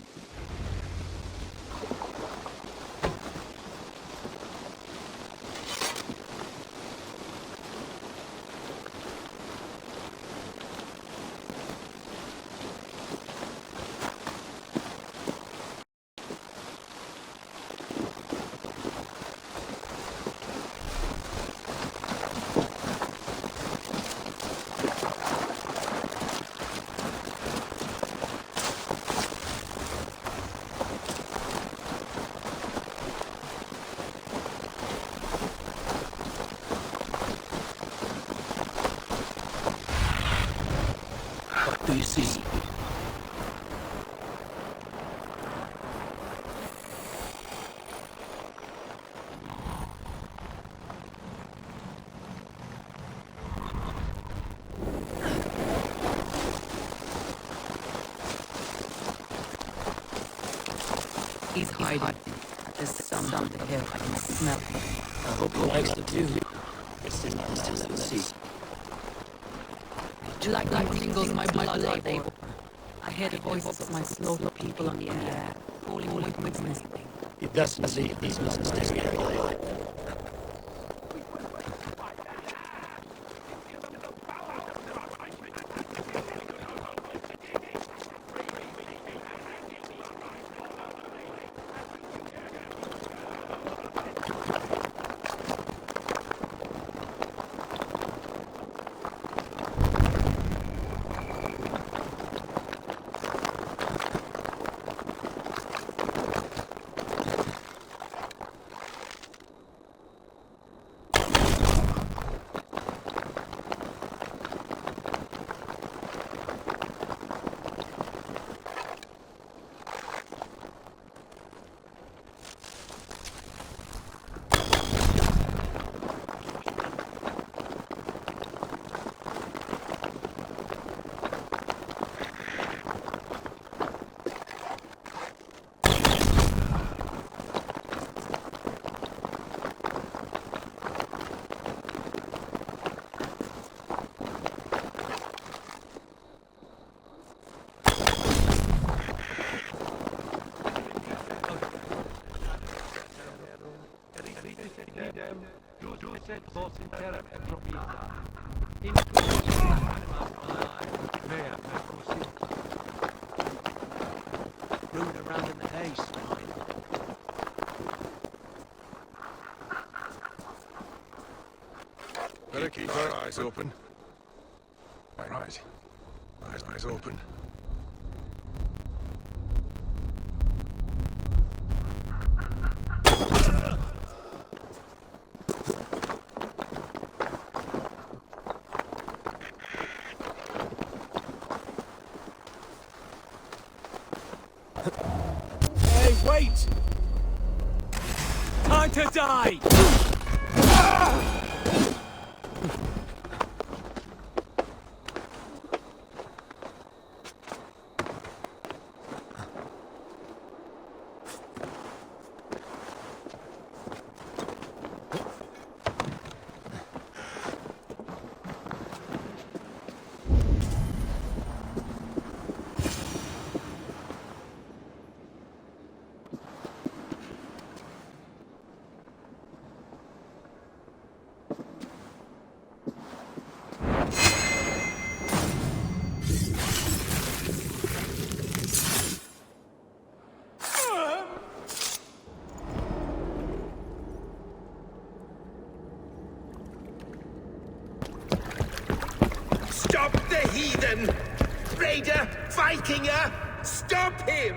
He's hiding. There's some on the hill. I can smell him. I hope he likes the view. It's just never see. Like tingles my blood, Eivor. I hear the voices of my slaughter people on the air, calling witness. He doesn't leave these monsters alive. Better keep our eyes open. Right. Eyes open. Hey, wait! Time to die! Stop the heathen! Raider! Vikinger! Stop him!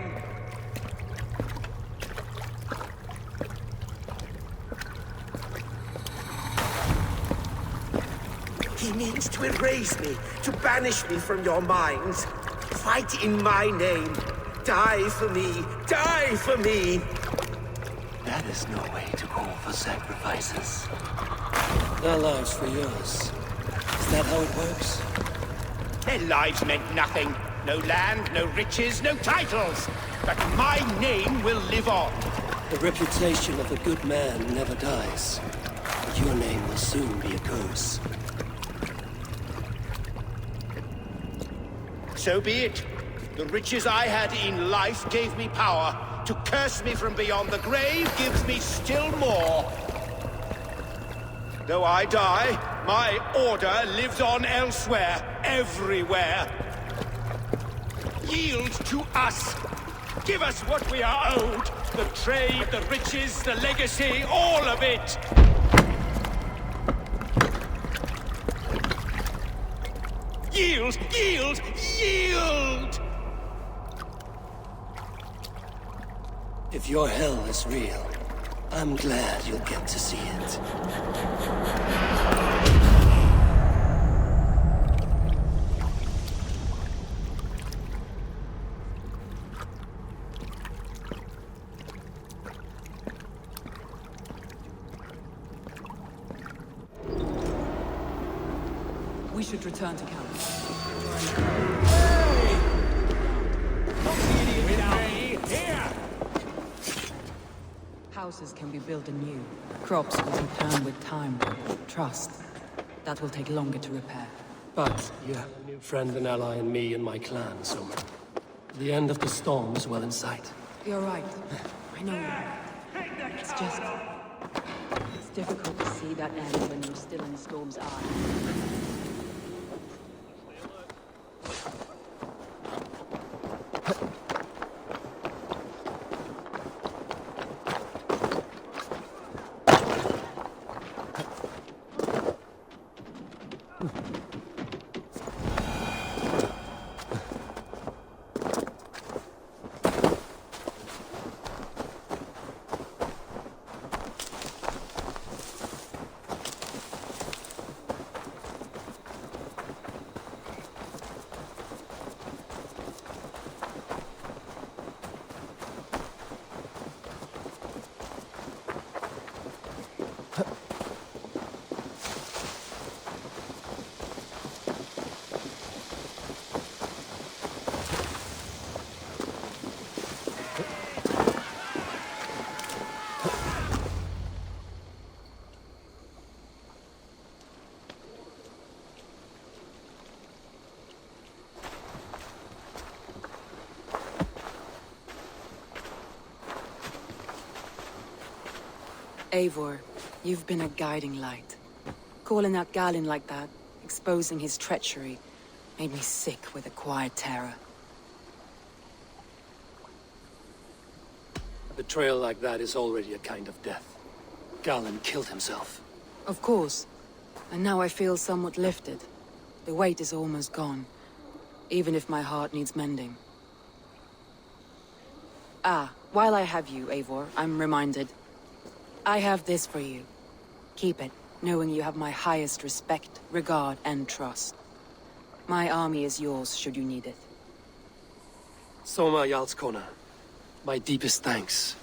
He means to erase me, to banish me from your minds. Fight in my name. Die for me! Die for me! That is no way to call for sacrifices. Their lives for yours. Is that how it works? Their lives meant nothing. No land, no riches, no titles. But my name will live on. The reputation of a good man never dies. But your name will soon be a curse. So be it. The riches I had in life gave me power. To curse me from beyond the grave gives me still more. Though I die, my order lives on elsewhere, everywhere. Yield to us. Give us what we are owed. The trade, the riches, the legacy, all of it. Yield! Yield! Yield! If your hell is real, I'm glad you'll get to see it. We should return to camp. Hey! Don't be idiot now! Here! Houses can be built anew. Crops will return with time. Trust. That will take longer to repair. But you have a new friend and ally in me and my clan, Soma. The end of the storm is well in sight. You're right. I know. It's just... It's difficult to see that end when you're still in Storm's eye. Eivor, you've been a guiding light. Calling out Galinn like that, exposing his treachery, made me sick with a quiet terror. A betrayal like that is already a kind of death. Galinn killed himself. Of course. And now I feel somewhat lifted. The weight is almost gone, even if my heart needs mending. Ah, while I have you, Eivor, I'm reminded. I have this for you. Keep it, knowing you have my highest respect, regard, and trust. My army is yours, should you need it. Soma Jarlskona, my deepest thanks.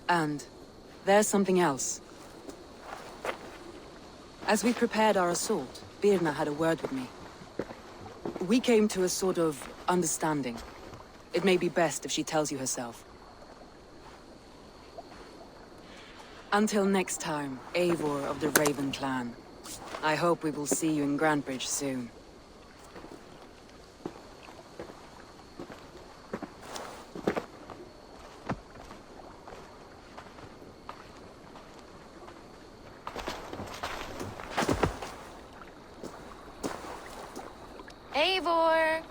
And there's something else. As we prepared our assault, Birna had a word with me. We came to a sort of understanding. It may be best if she tells you herself. Until next time, Eivor of the Raven Clan. I hope we will see you in Grantebridge soon. Eivor!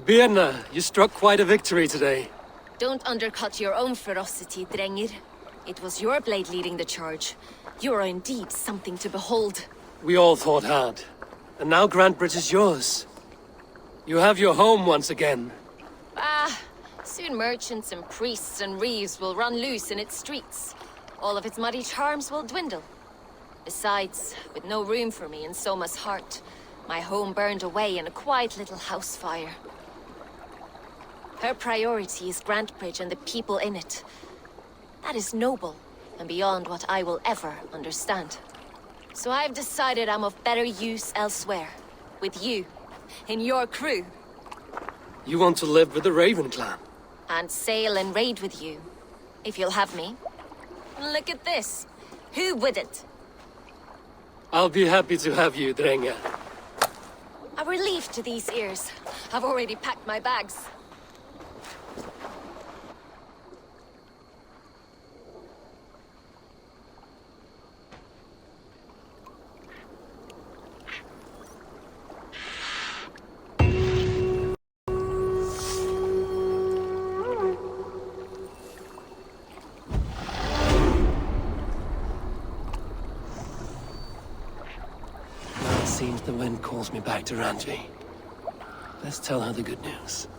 Birna, you struck quite a victory today. Don't undercut your own ferocity, Drengir. It was your blade leading the charge. You are indeed something to behold. We all fought hard. And now Grantebridge is yours. You have your home once again. Ah, soon merchants and priests and reeves will run loose in its streets. All of its muddy charms will dwindle. Besides, with no room for me in Soma's heart, my home burned away in a quiet little house fire. Her priority is Grantebridge and the people in it. That is noble, and beyond what I will ever understand. So I've decided I'm of better use elsewhere. With you. In your crew. You want to live with the Raven Clan? And sail and raid with you. If you'll have me. Look at this. Who wouldn't? I'll be happy to have you, Drengir. A relief to these ears. I've already packed my bags. Seems the wind calls me back to Randvi. Let's tell her the good news.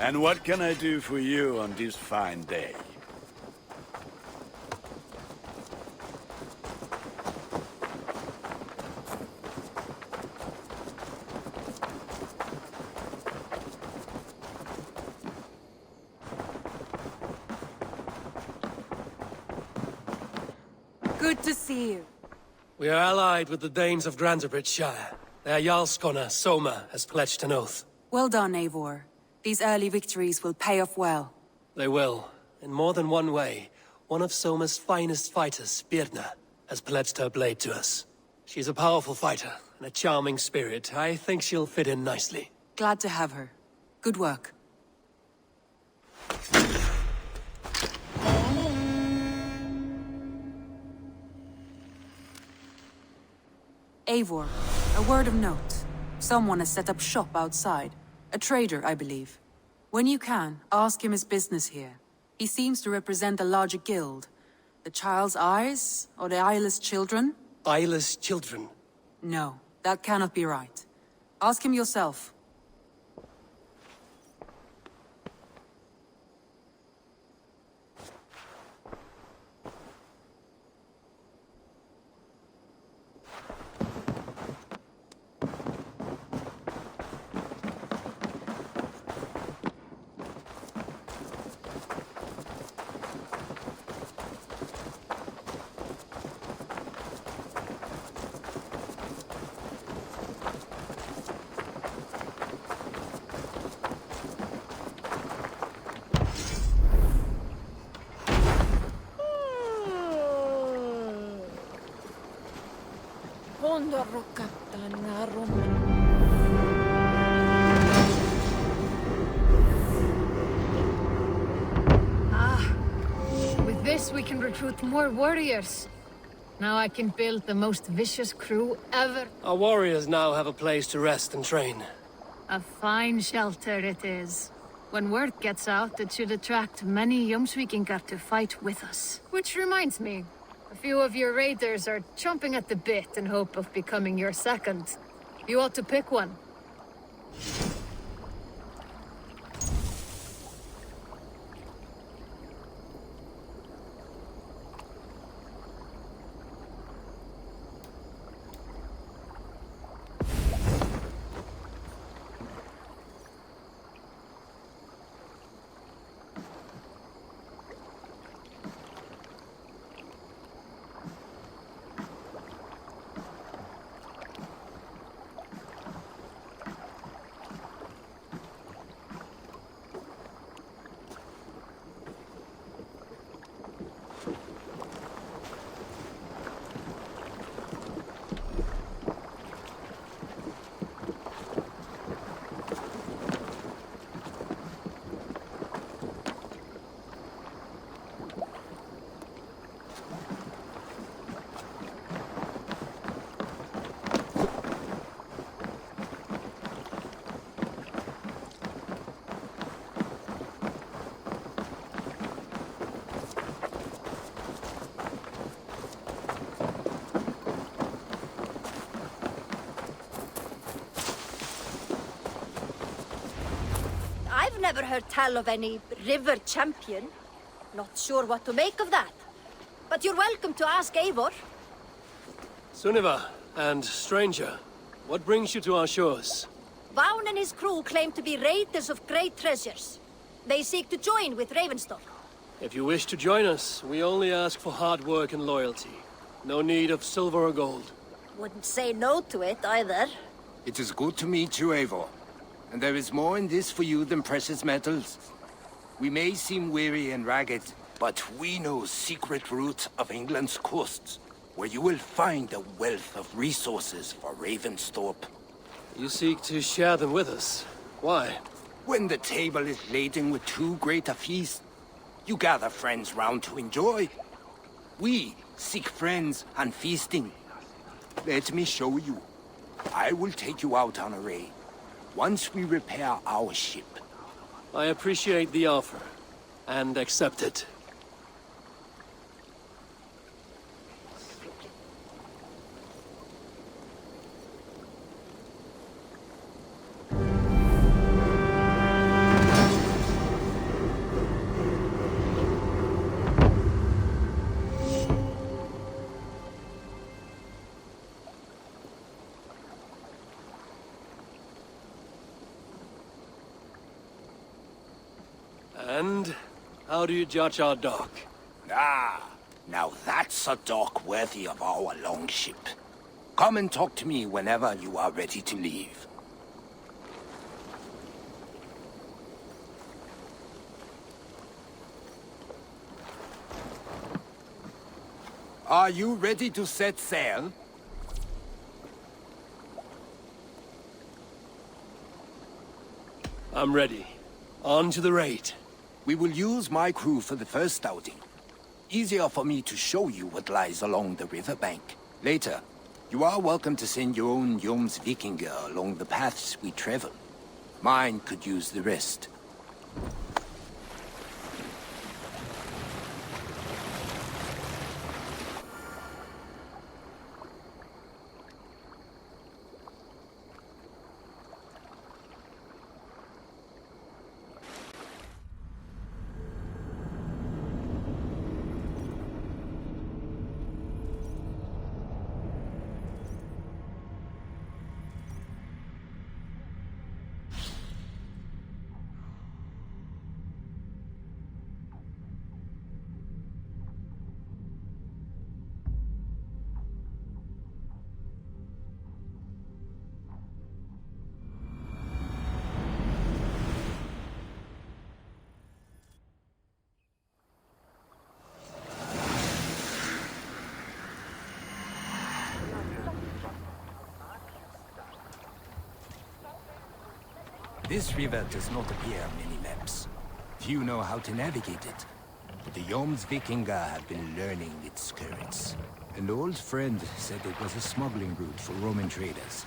And what can I do for you on this fine day? Good to see you. We are allied with the Danes of Grantebridgeshire. Their Jarlskona, Soma, has pledged an oath. Well done, Eivor. These early victories will pay off well. They will. In more than one way. One of Soma's finest fighters, Birna, has pledged her blade to us. She's a powerful fighter, and a charming spirit. I think she'll fit in nicely. Glad to have her. Good work. Eivor, a word of note. Someone has set up shop outside. A trader, I believe. When you can, ask him his business here. He seems to represent a larger guild. The Child's Eyes? Or the Eyeless Children? Eyeless children? No, that cannot be right. Ask him yourself. With this we can recruit more warriors. Now I can build the most vicious crew ever. Our warriors now have a place to rest and train. A fine shelter it is. When word gets out, it should attract many Jomsvikingar to fight with us. Which reminds me, a few of your raiders are chomping at the bit in hope of becoming your second. You ought to pick one. I've never heard tell of any river champion. Not sure what to make of that. But you're welcome to ask Eivor. Sunniva, and stranger, what brings you to our shores? Vaun and his crew claim to be raiders of great treasures. They seek to join with Ravensdottir. If you wish to join us, we only ask for hard work and loyalty. No need of silver or gold. Wouldn't say no to it, either. It is good to meet you, Eivor. And there is more in this for you than precious metals. We may seem weary and ragged, but we know secret routes of England's coasts, where you will find a wealth of resources for Ravensthorpe. You seek to share them with us. Why? When the table is laden with too great a feast, you gather friends round to enjoy. We seek friends and feasting. Let me show you. I will take you out on a raid. Once we repair our ship. I appreciate the offer, and accept it. And how do you judge our dock? Ah, Now that's a dock worthy of our longship. Come and talk to me whenever you are ready to leave. Are you ready to set sail? I'm ready. On to the raid. We will use my crew for the first outing. Easier for me to show you what lies along the riverbank. Later, you are welcome to send your own Jomsvikinger along the paths we travel. Mine could use the rest. This river does not appear on many maps. Few know how to navigate it. But the Jomsvikinger have been learning its currents. An old friend said it was a smuggling route for Roman traders.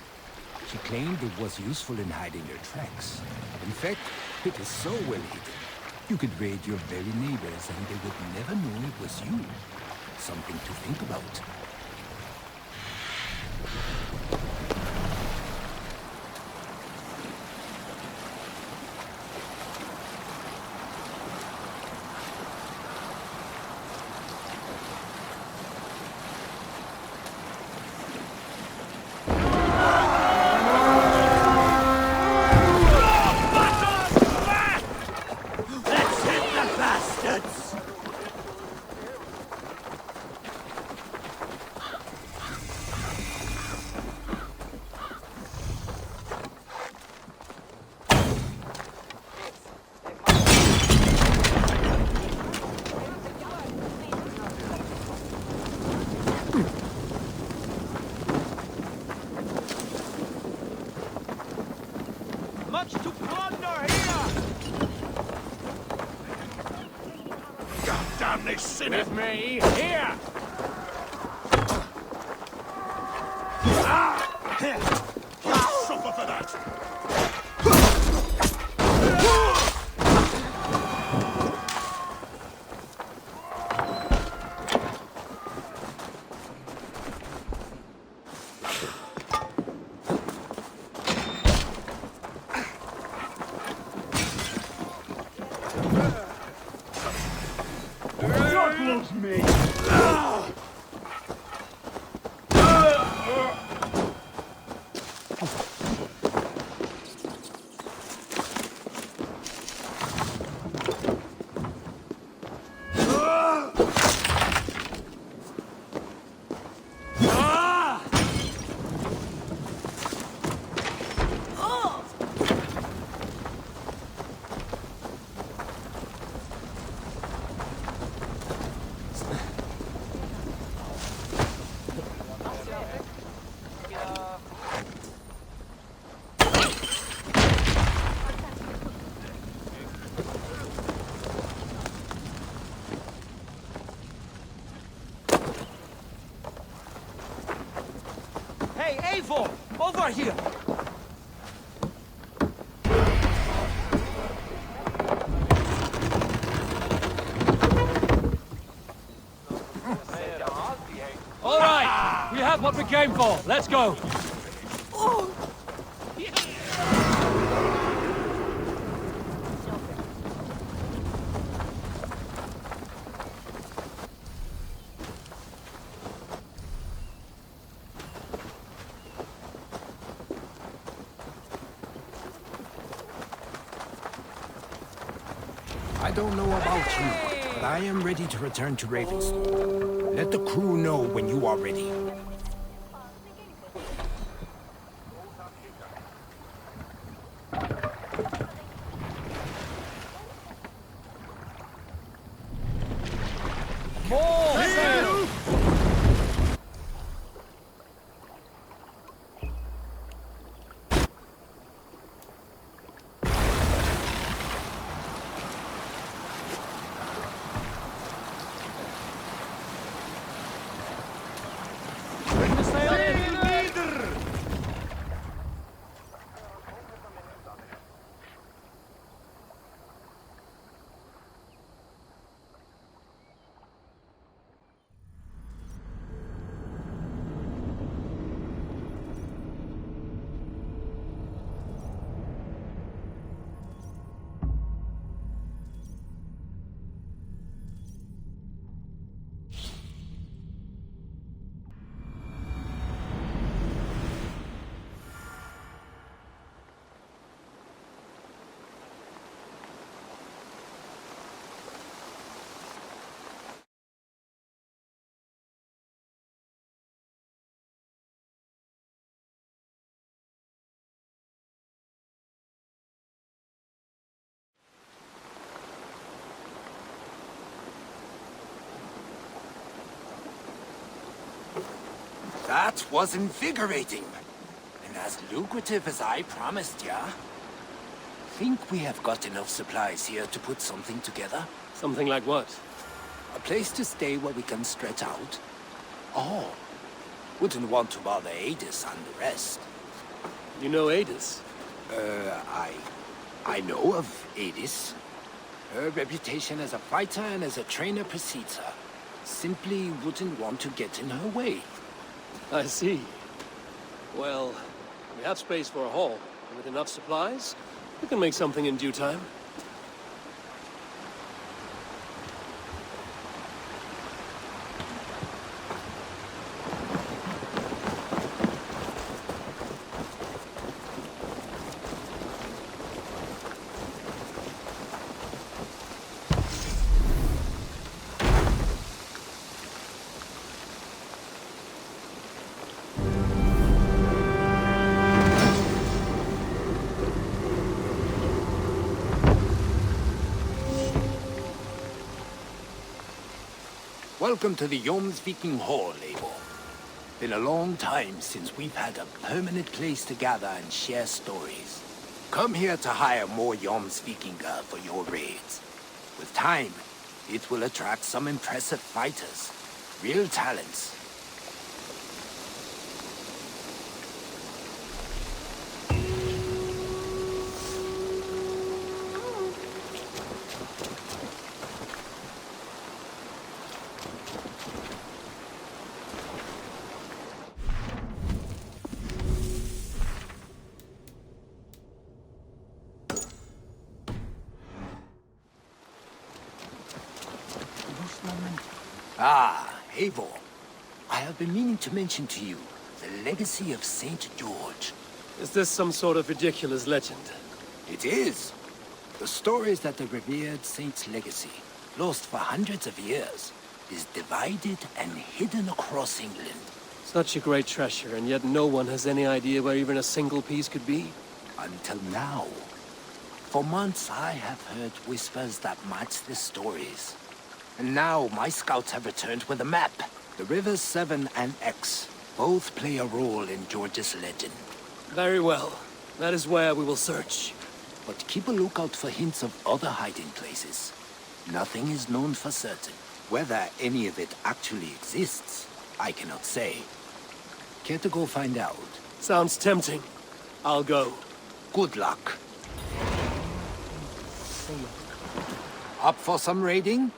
She claimed it was useful in hiding their tracks. In fact, it is so well hidden. You could raid your very neighbors and they would never know it was you. Something to think about. With me, here! Suffer for that! Hey, Eivor! Over here! All right! We have what we came for. Let's go! I don't know about you, but I am ready to return to Ravensthorpe. Let the crew know when you are ready. More sail! Bring the sail in! That was invigorating. And as lucrative as I promised ya. Think we have got enough supplies here to put something together? Something like what? A place to stay where we can stretch out. Oh, wouldn't want to bother Adis and the rest. You know Adis? I know of Adis. Her reputation as a fighter and as a trainer precedes her. Simply wouldn't want to get in her way. I see. Well, we have space for a hall, and with enough supplies, we can make something in due time. Welcome to the Viking Hall, Eivor. Been a long time since we've had a permanent place to gather and share stories. Come here to hire more Vikinger for your raids. With time, it will attract some impressive fighters. Real talents. Ah, Eivor. I have been meaning to mention to you the legacy of St. George. Is this some sort of ridiculous legend? It is. The stories that the revered saint's legacy, lost for hundreds of years, is divided and hidden across England. Such a great treasure, and yet no one has any idea where even a single piece could be? Until now. For months I have heard whispers that match the stories. And now my scouts have returned with a map. The rivers Severn and Exe both play a role in George's legend. Very well. That is where we will search. But keep a lookout for hints of other hiding places. Nothing is known for certain. Whether any of it actually exists, I cannot say. Care to go find out? Sounds tempting. I'll go. Good luck. Up for some raiding?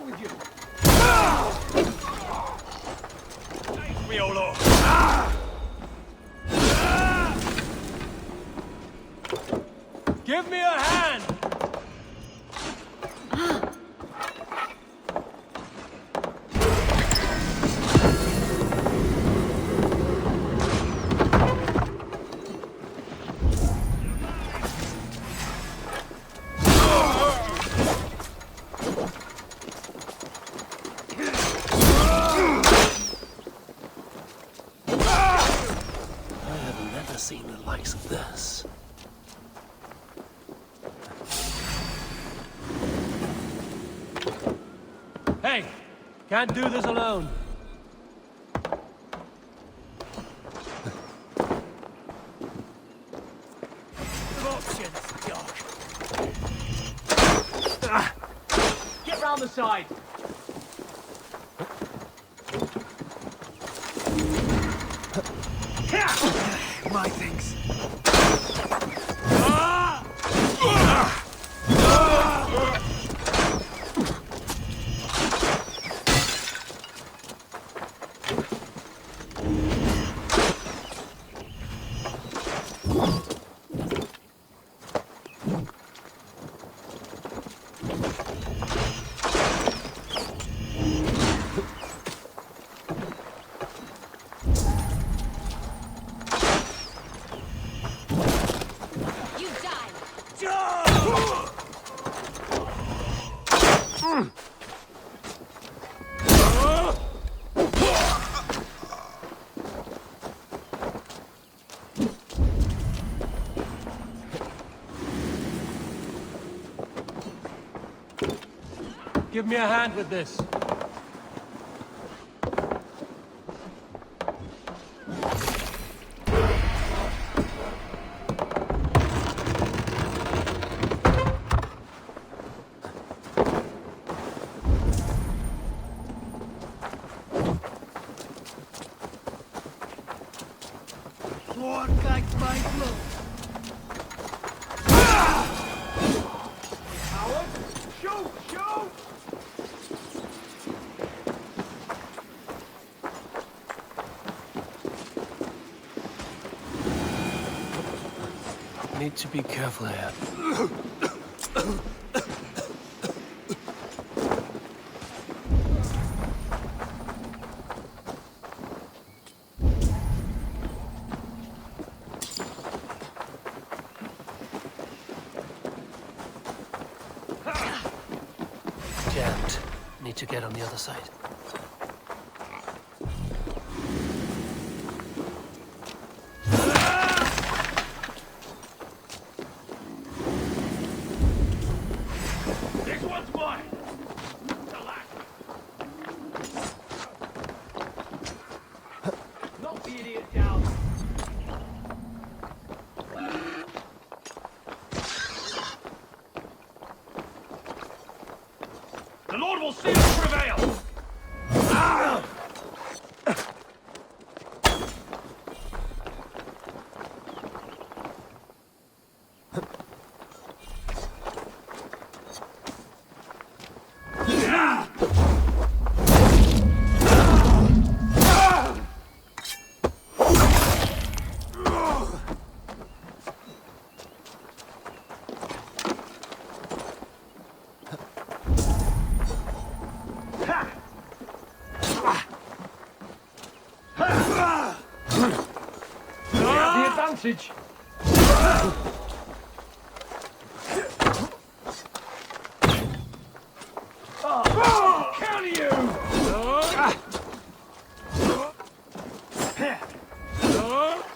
wrong with you? Take me, O Lord. Give me a hand! Seen the likes of this. Hey! Can't do this alone. Options, Doc. Get round the side. My things. Give me a hand with this. Sword like my blow. Howard, shoot! Shoot! Need to be careful here. Jammed. Need to get on the other side. This one's mine. Knock the idiot down. The Lord will see us prevail. The advantage. Oh, counter you!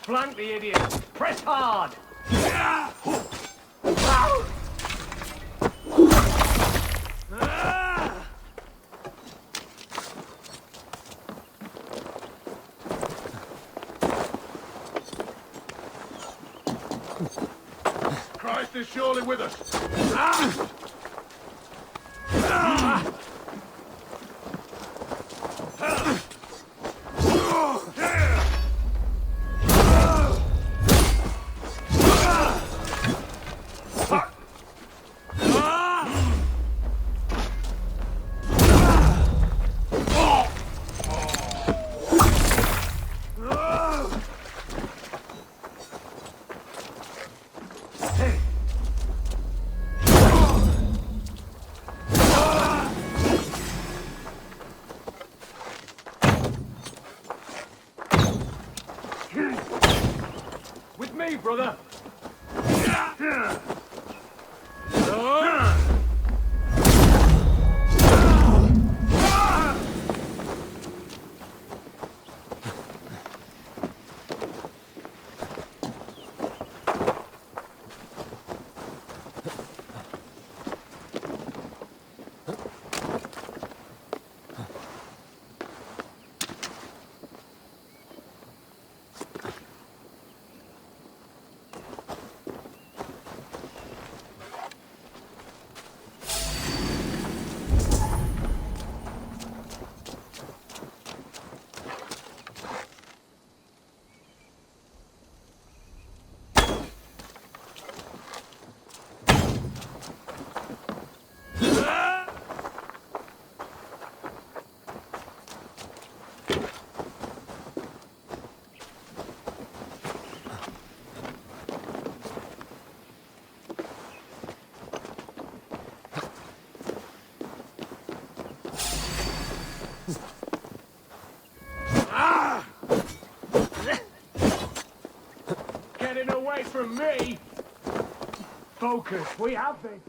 Flank the idiot. Press hard. Christ is surely with us. brother. Getting away from me! Focus, we have this!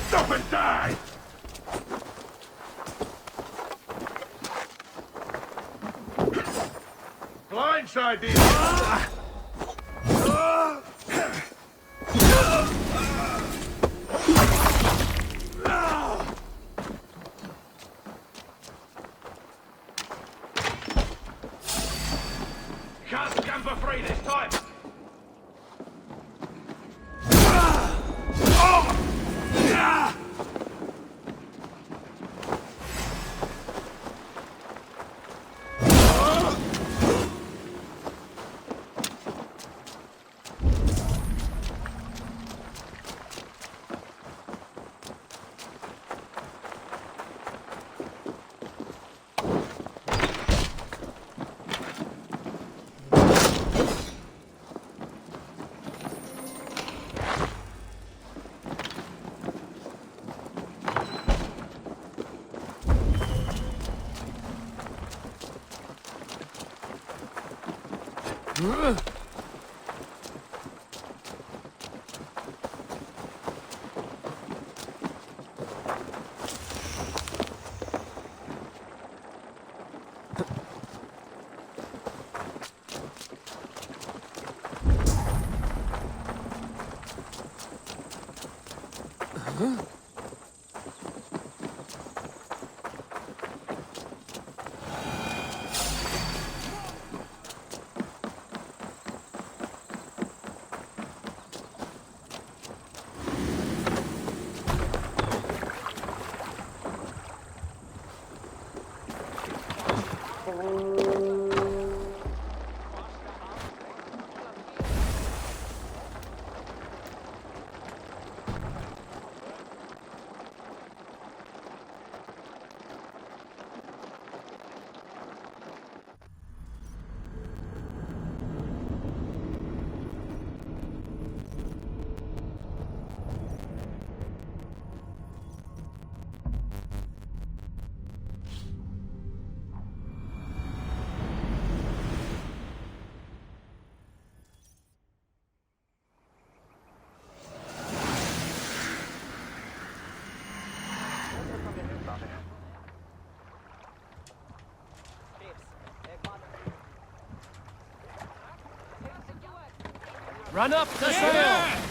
Stop and die! Blindside these! Can't scamper free this time! Run up the sail!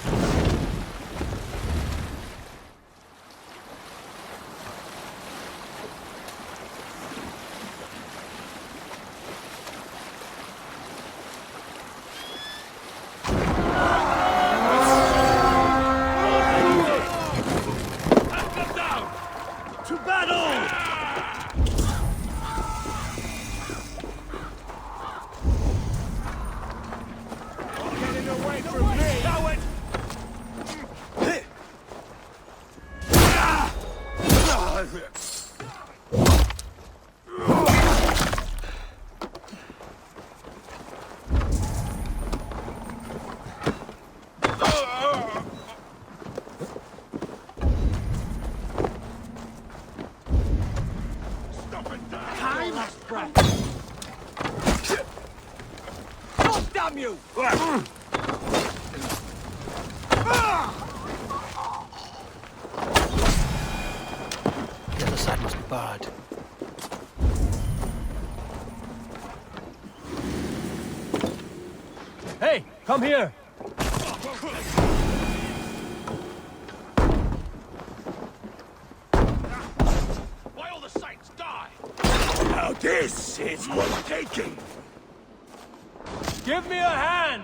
Damn you! The other side must be barred. Hey, come here! Why all the saints die? Now this is worth taking! Give me a hand!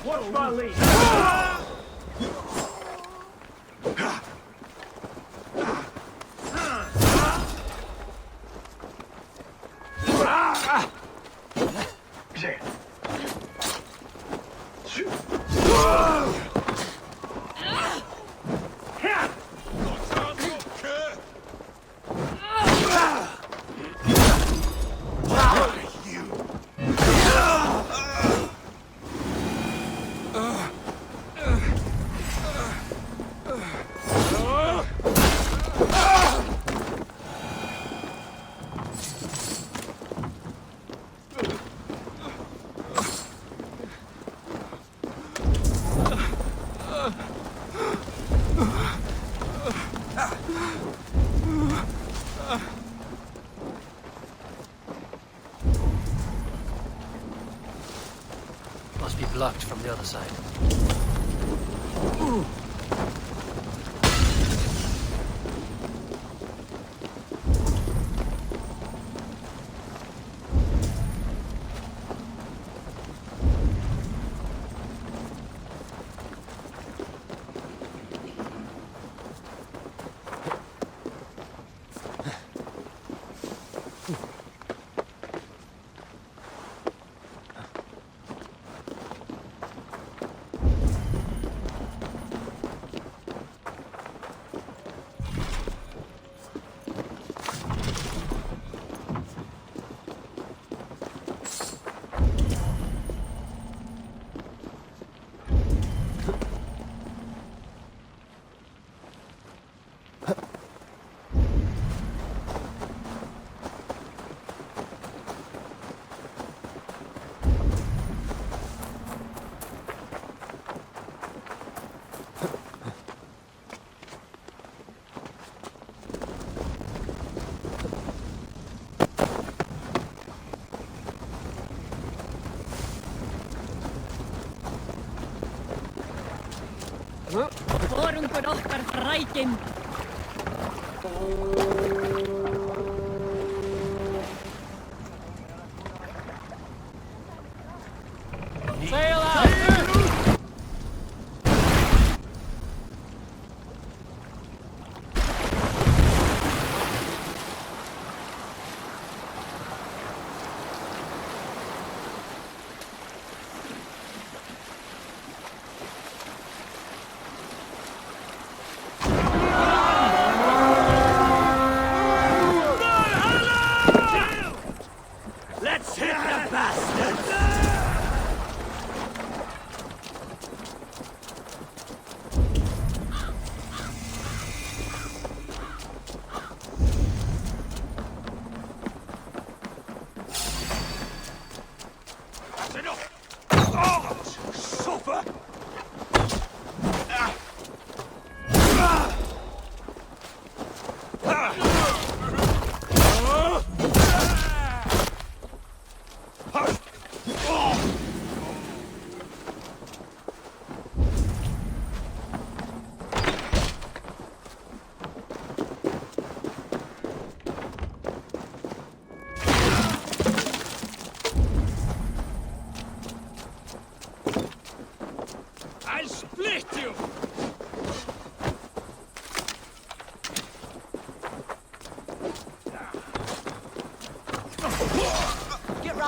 What's my lead? Must be blocked from the other side. Vorungur okkar frækim. Sail out!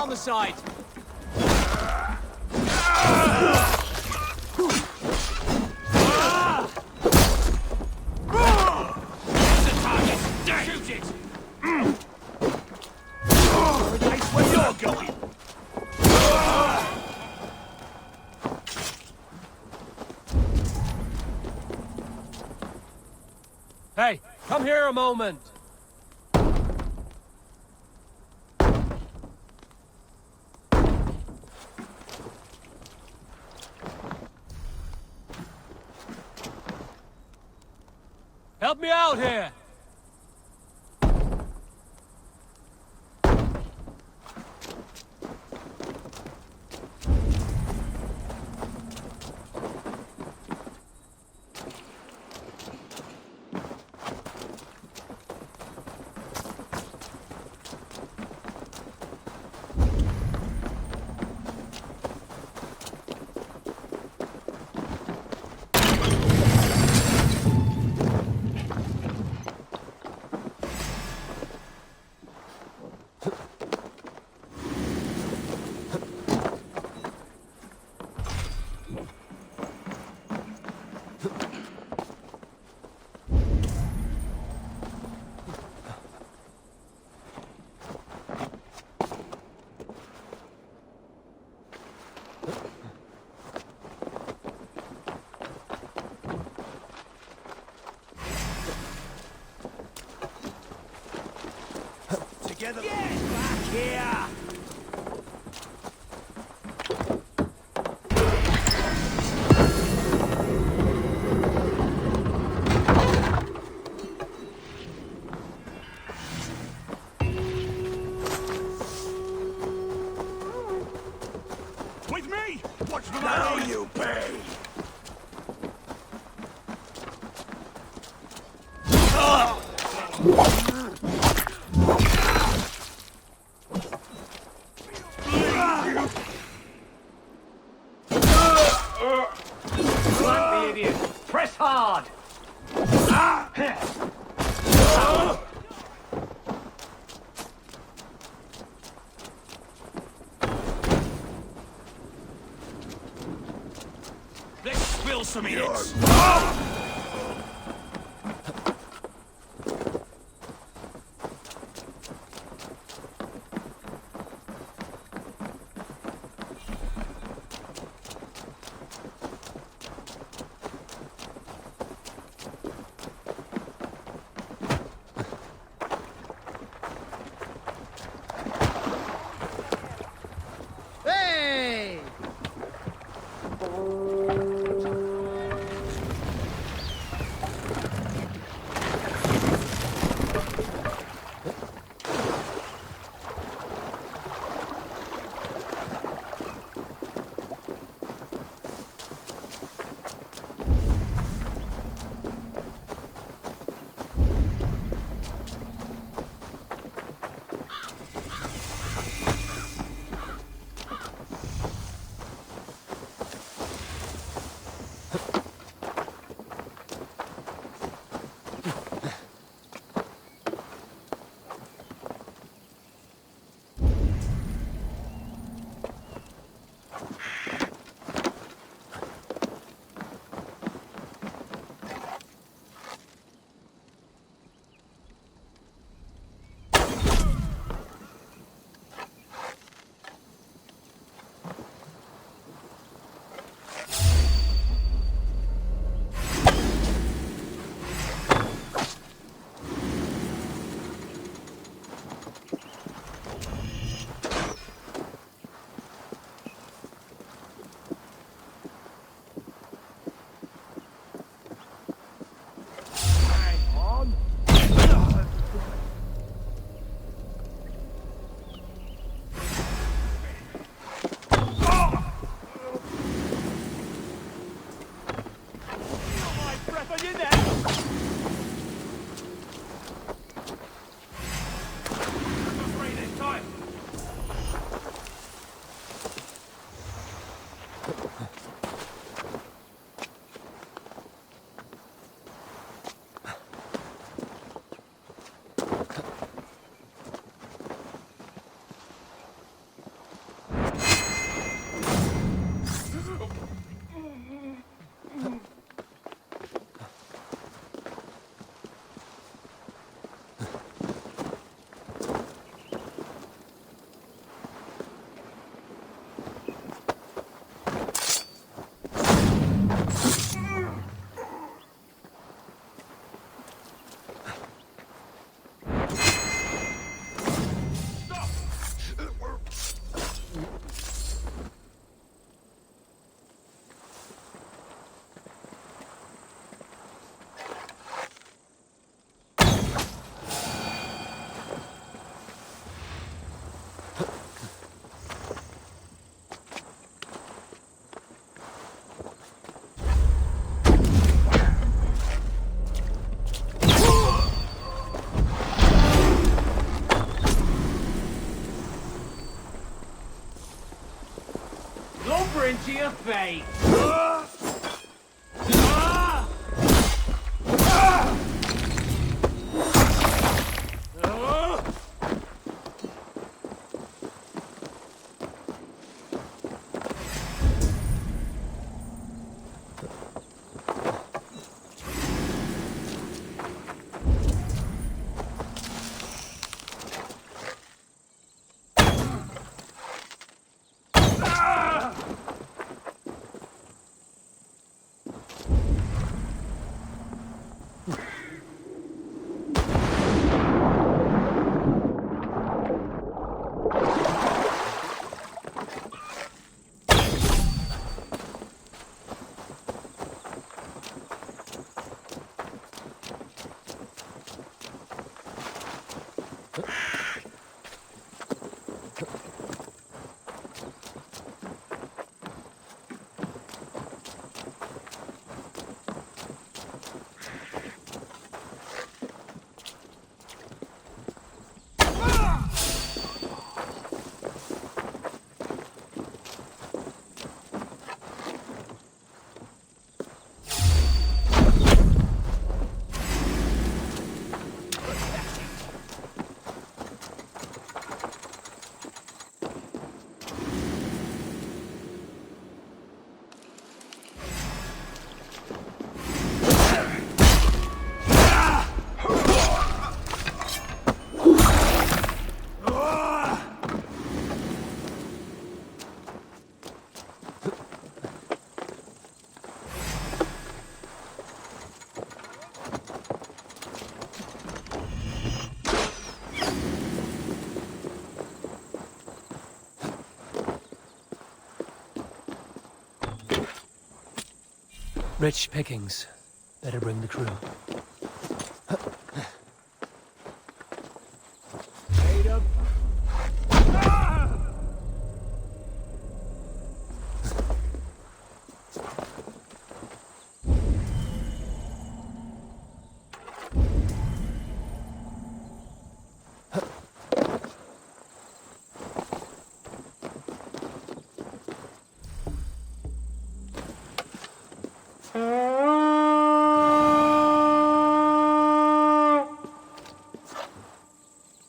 on the side. Shoot it! That's where you're going! Hey, come here a moment. Help me out here! Together. Get back here! With me! Watch the now you pay! Press hard! Let's spill some idiots! Hey! into your fate. Rich pickings. Better bring the crew.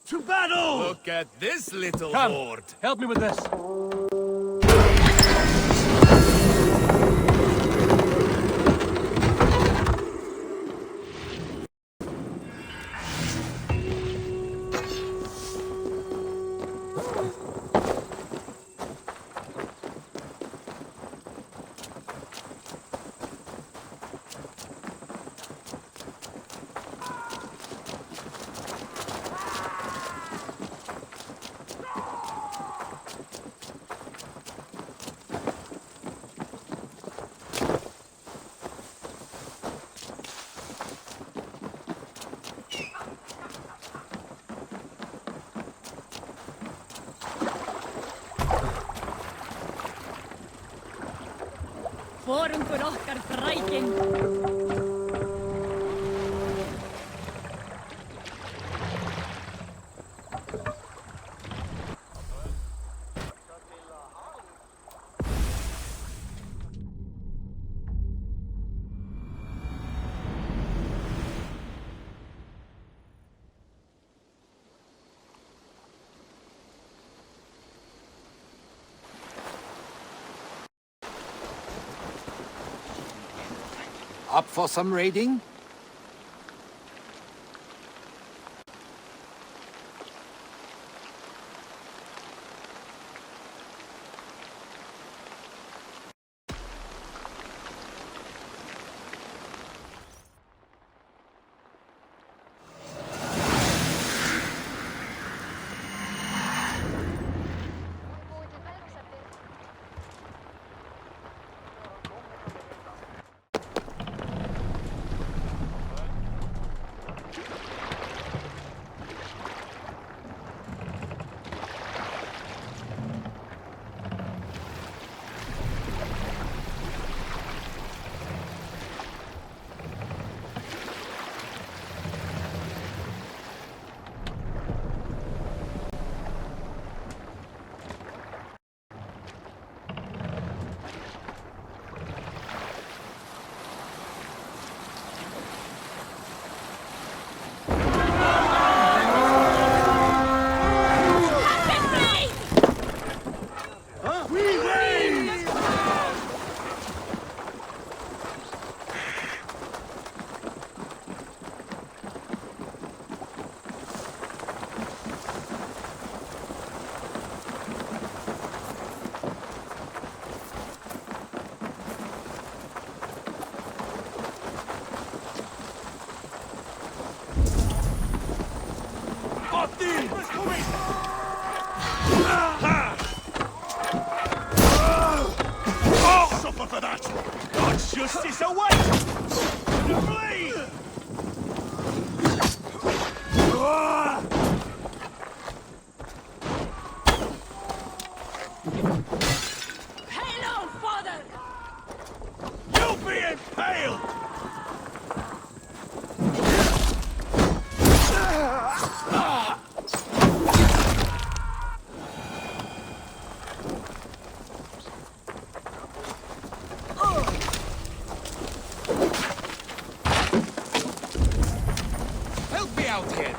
To battle! Look at this little Come, horde. help me with this. Forungur okkar frækin. Up for some raiding? Suffer for that! God's justice awaits! Flee! Hail on, father! You'll be impaled! Help me out here!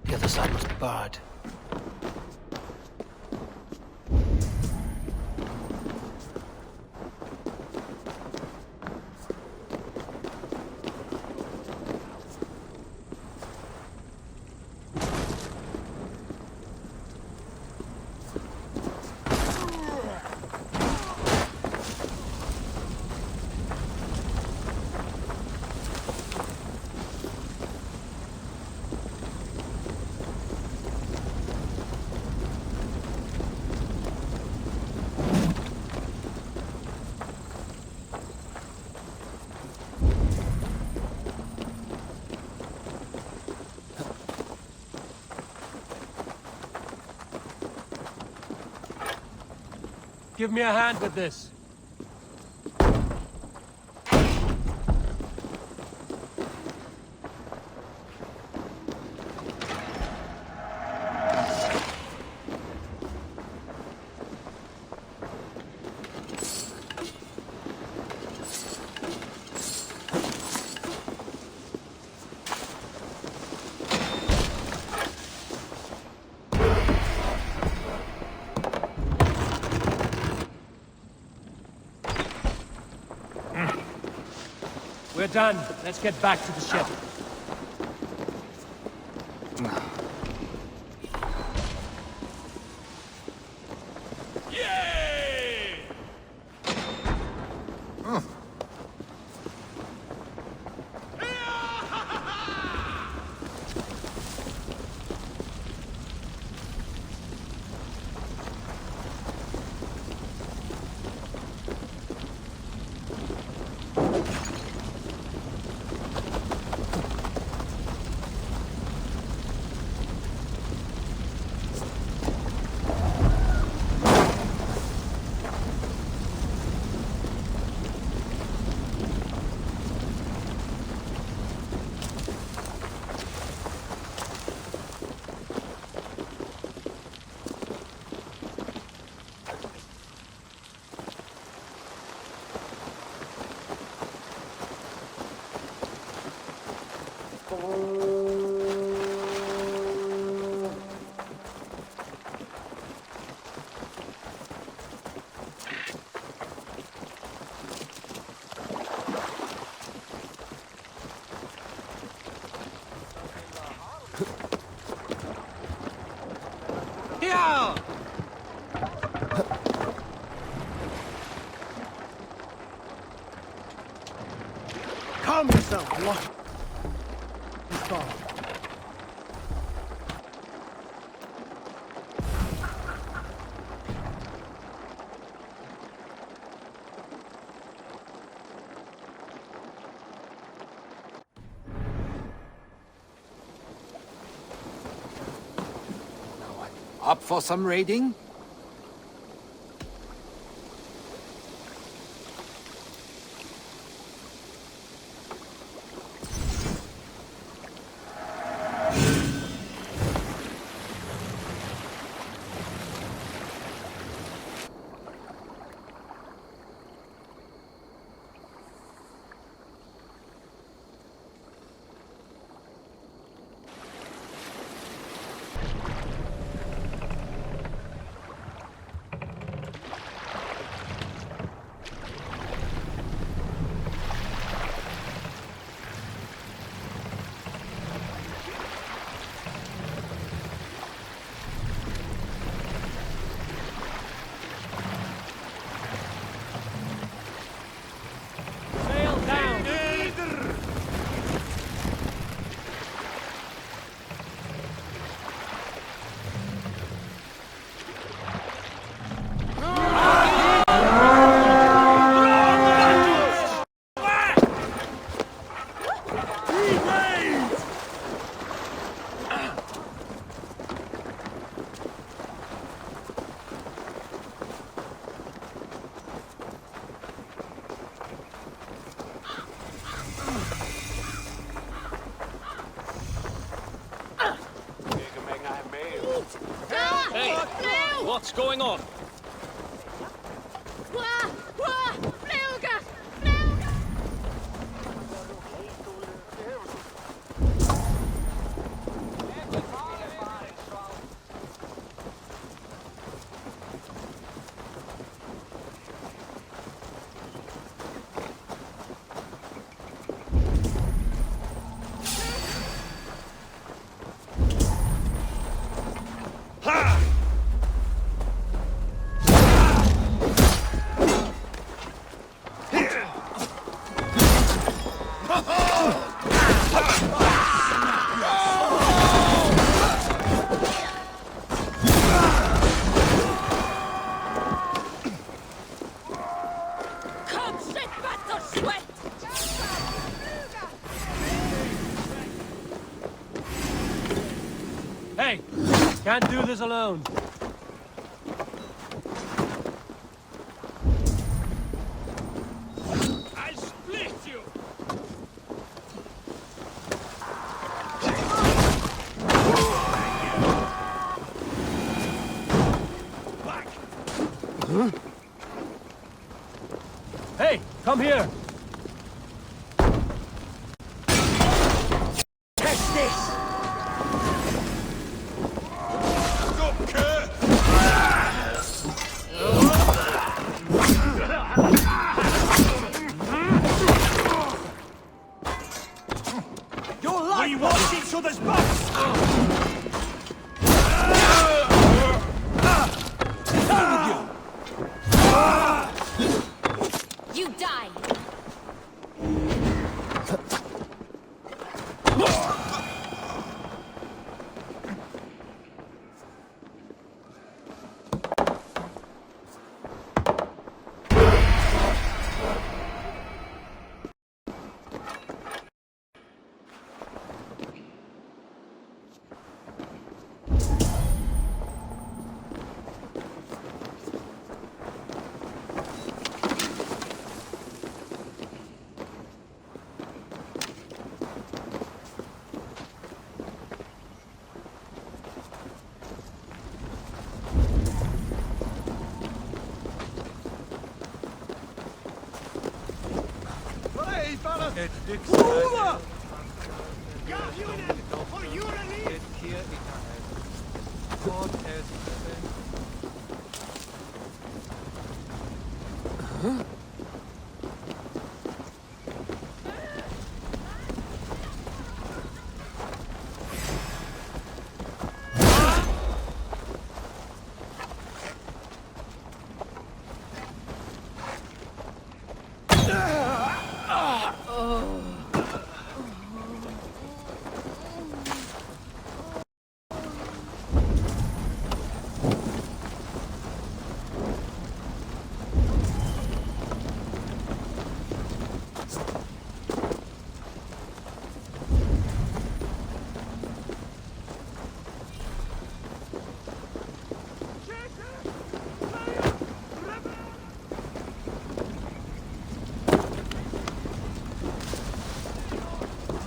The other side must be barred. Give me a hand with this. We're done. Let's get back to the ship. Yeah! Calm yourself, what? It's fine. Up for some raiding? What's going on? Hey! Can't do this alone. I'll split you! Huh? Hey, come here! Test this! We watch each other's backs! You die! Huh?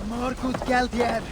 More good geld here.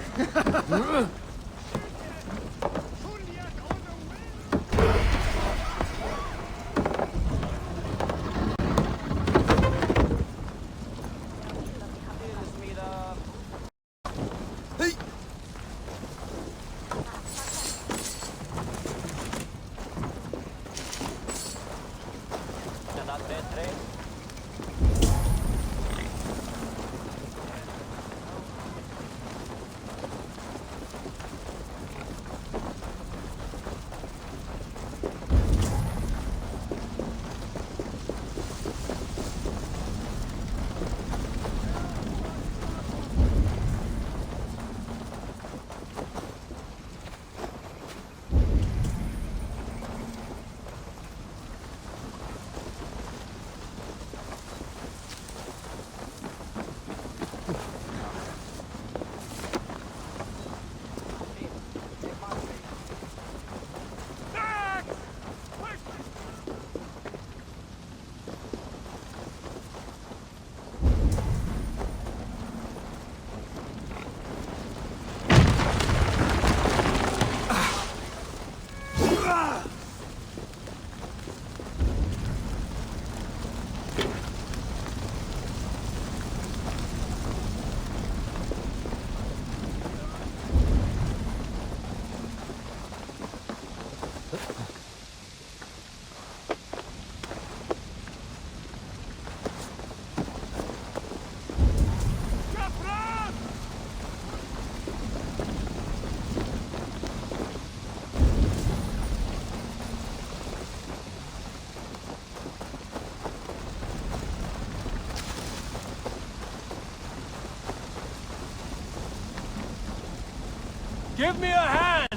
Give me a hand!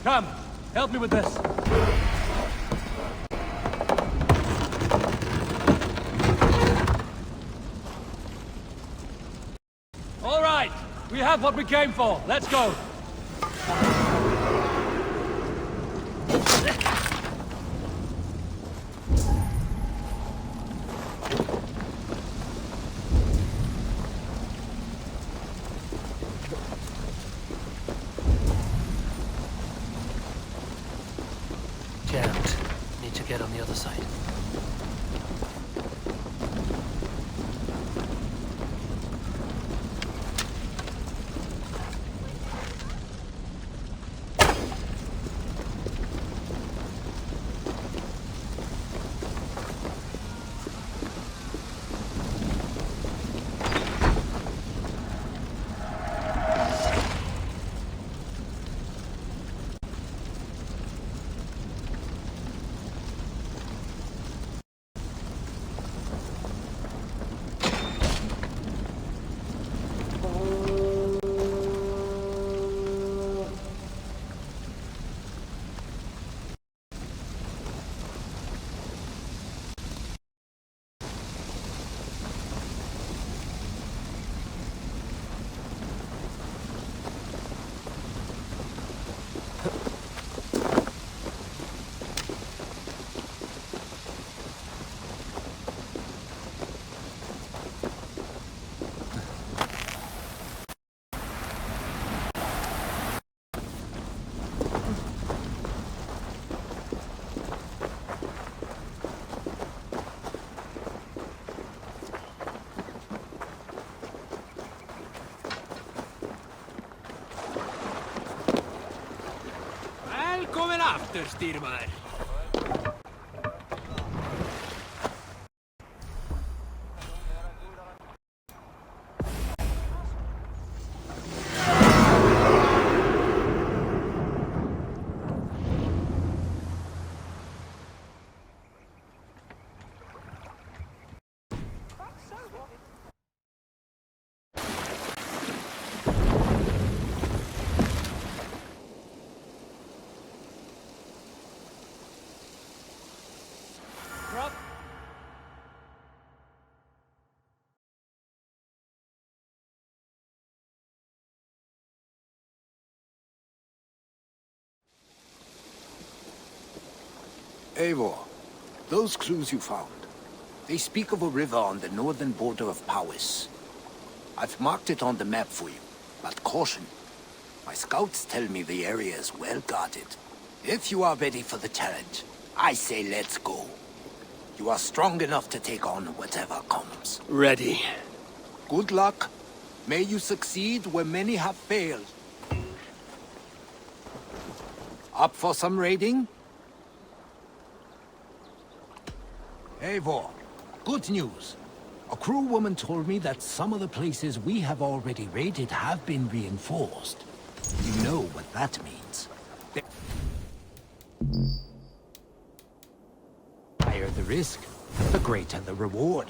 Come, help me with this. All right, we have what we came for. Let's go. Jammed. Need to get on the other side. Velkomin aftur, stýrimaður. Eivor, those clues you found, they speak of a river on the northern border of Powys. I've marked it on the map for you, but caution. My scouts tell me the area is well guarded. If you are ready for the challenge, I say let's go. You are strong enough to take on whatever comes. Ready. Good luck. May you succeed where many have failed. Up for some raiding? Eivor, good news. A crew woman told me that some of the places we have already raided have been reinforced. You know what that means. The higher the risk, the greater the reward.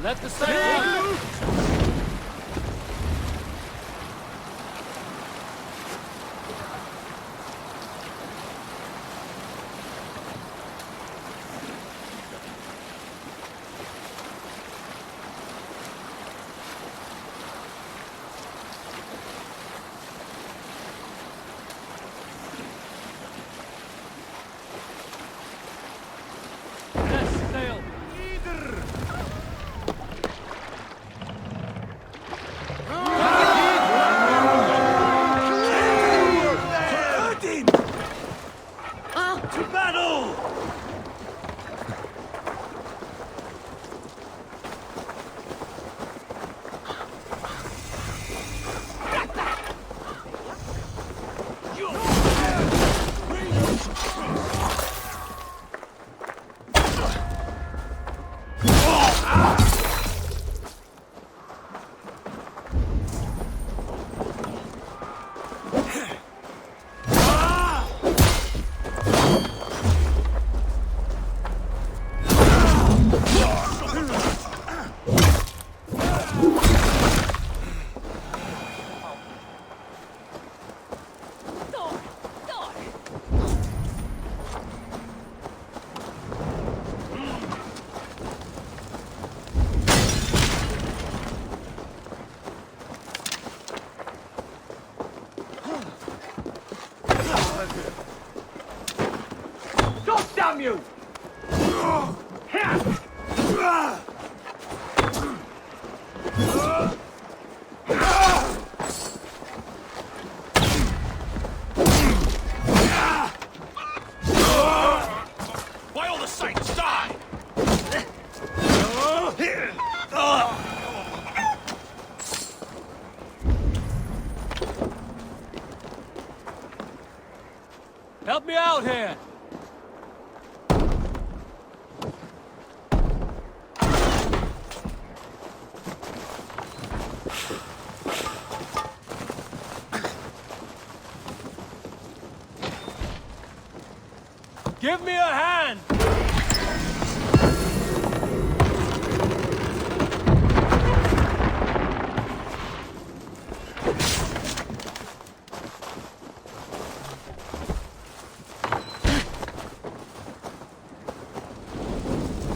Let the sail. you! Why all the saints die? Help me out here! Give me a hand!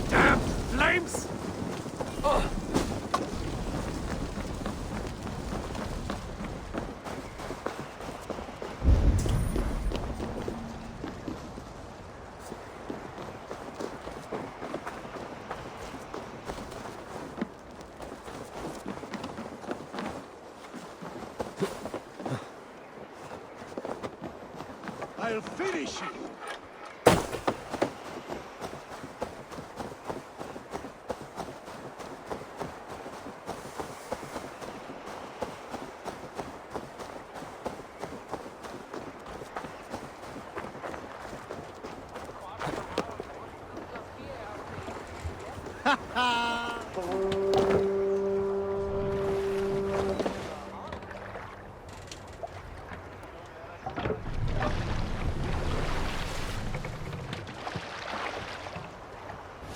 Damn flames! I'll finish you!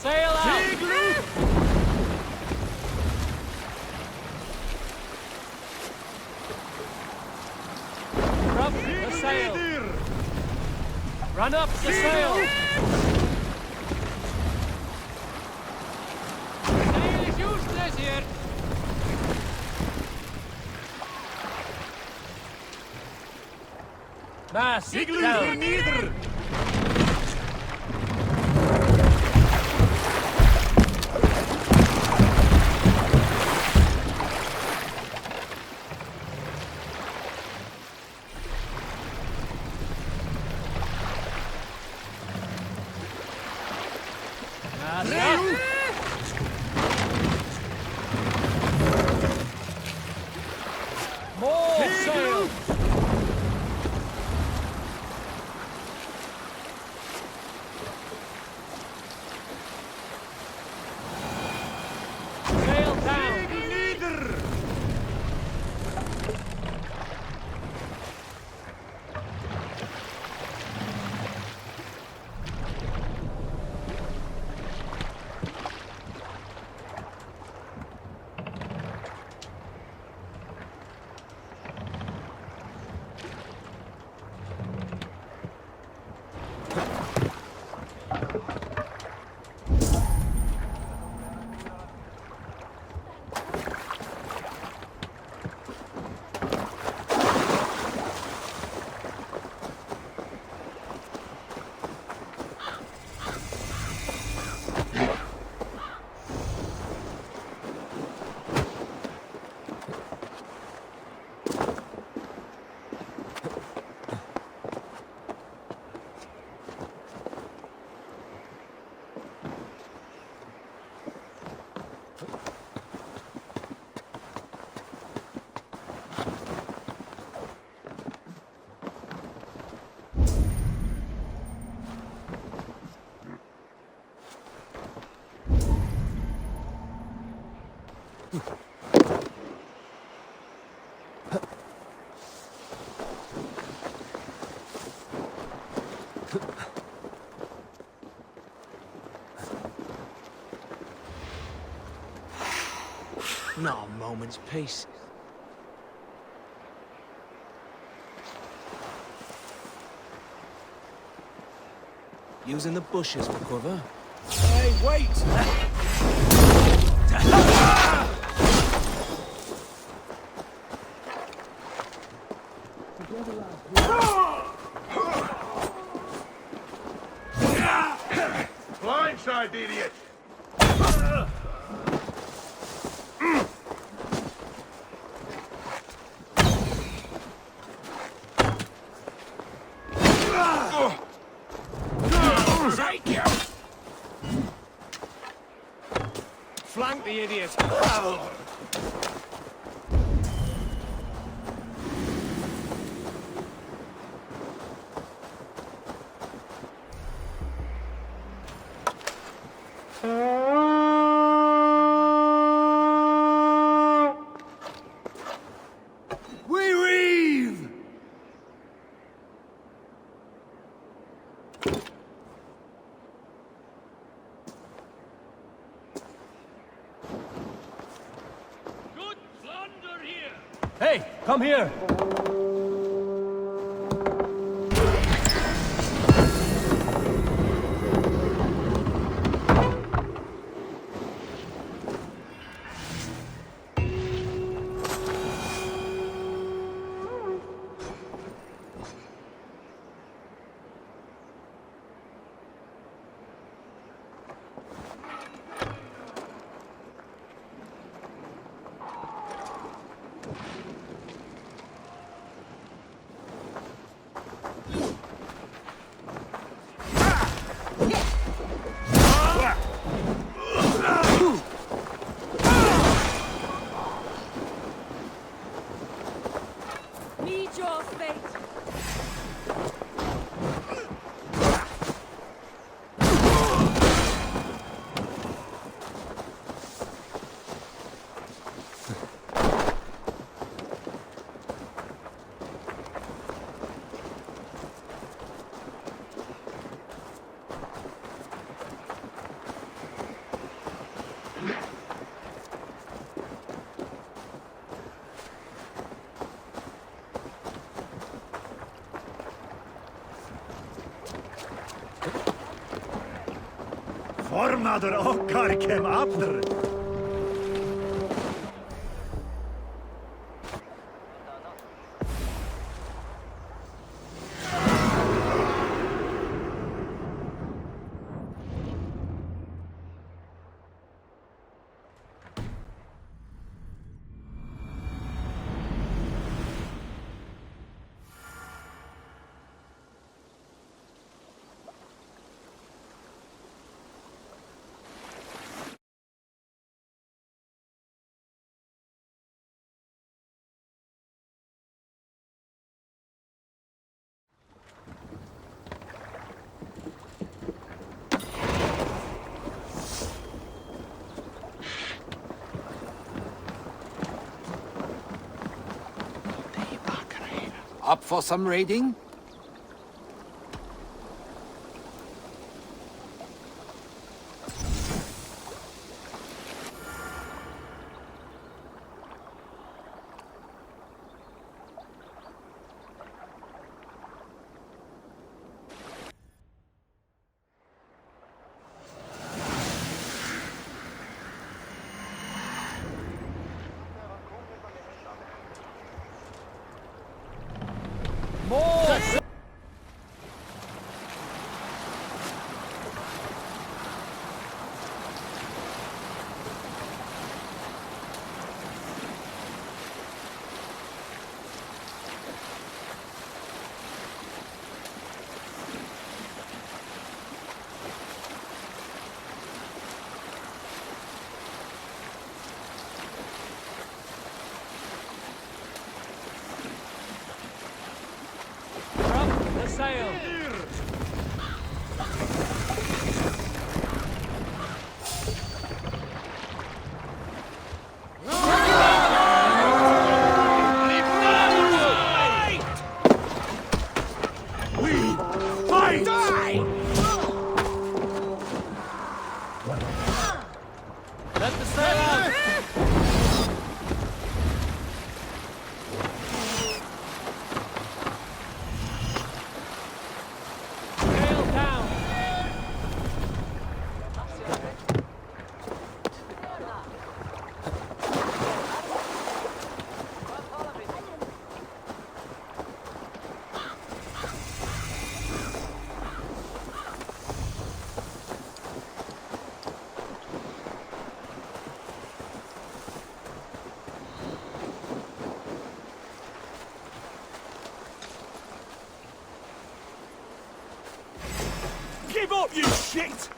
Sail out! Drop the sail! Run up the sail! Sail is useless here! Mast down! More sail! Sail down! Not a moment's peace. Using the bushes for cover. Hey, wait! stupid idiot! Take you! Flank the idiot! We reeve! Good plunder here! Hey, come here! Meet your fate. Formader okkar kem after. Up for some raiding? Sail! Fight! Die! Let the sail out! Give up, you shit!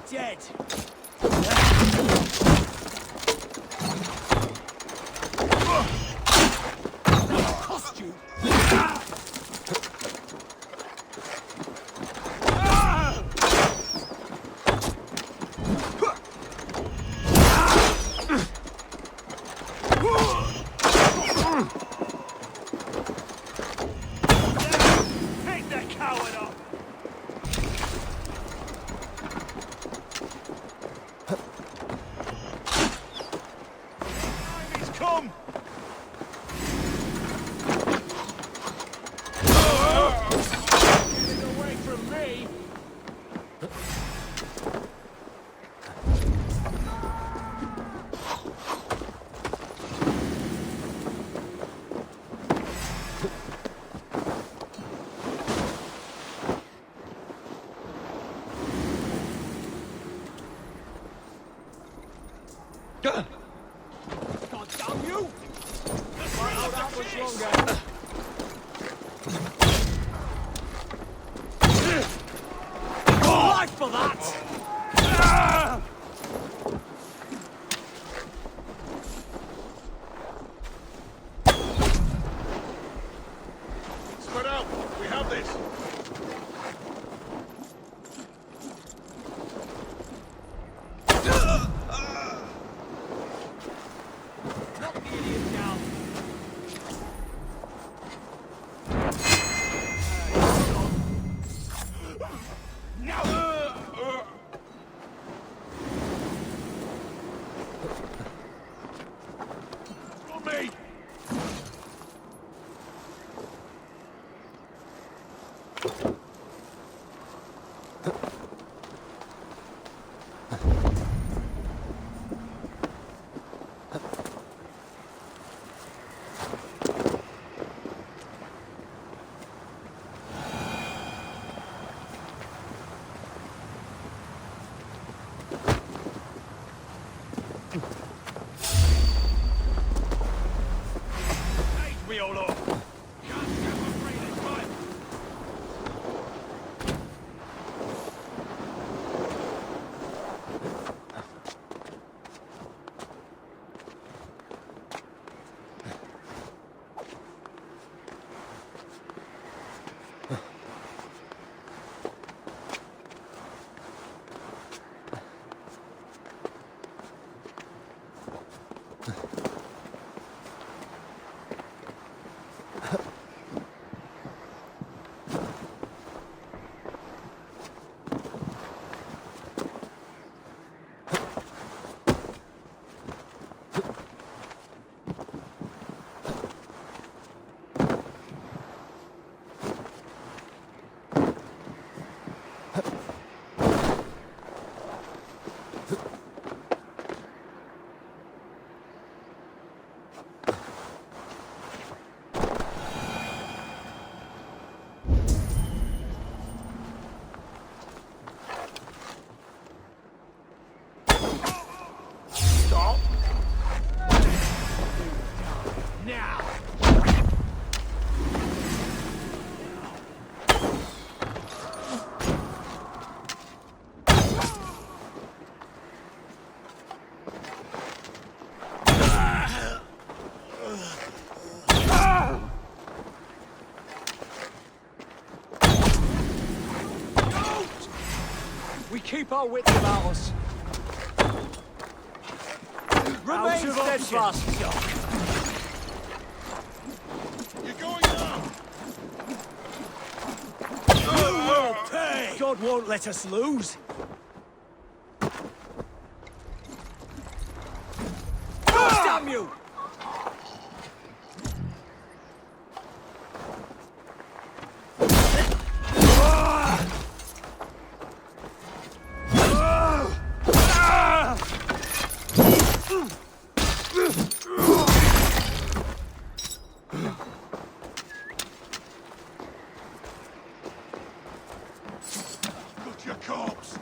Dead. Cost you. Take that coward off. Come! Get it away from me! God damn you! That was longer. Life for that! Spread out! We have this! Knock the idiot down. On me! Me, old lord. Can't get my free this time. keep our wits about us. Remain steadfast, Jock. You're going up! God won't let us lose. Damn you! Look your corpse!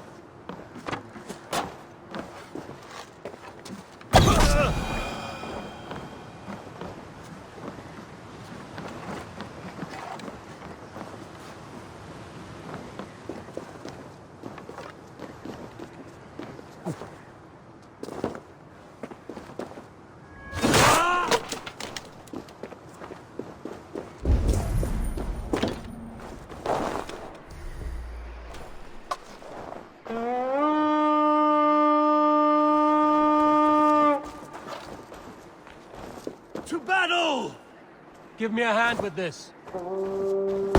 To battle! Give me a hand with this. Roll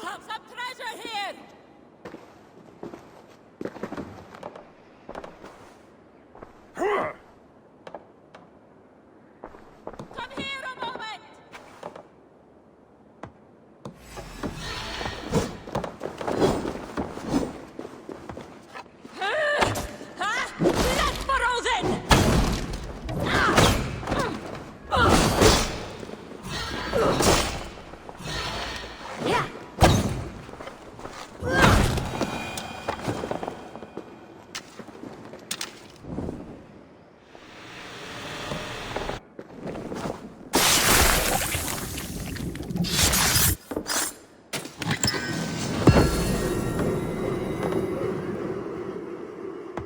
have some treasure here! Come here a moment! Let's burrow then! Yeah.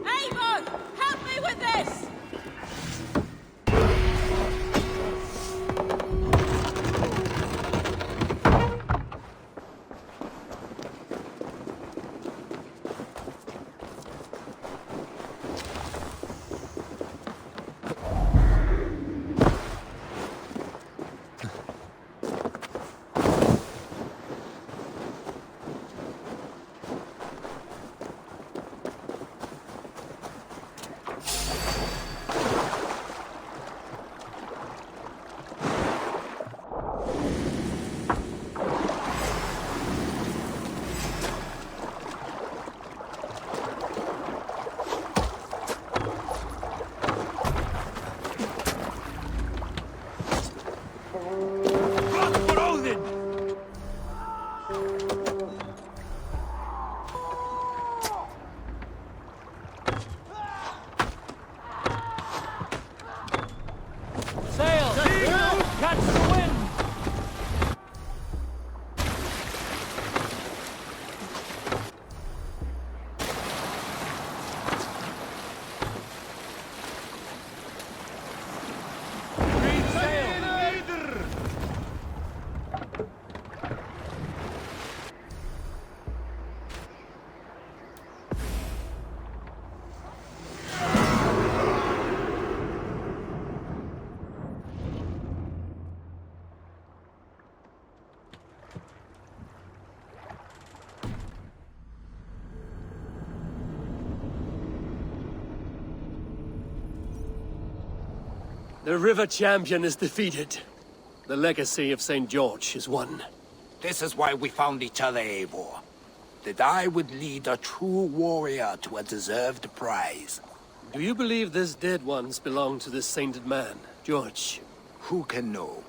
Eivor, help me with this! Sail! Catch the wind! Read sail! The river champion is defeated. The legacy of St. George is won. This is why we found each other, Eivor. That I would lead a true warrior to a deserved prize. Do you believe these dead ones belong to this sainted man, George? Who can know?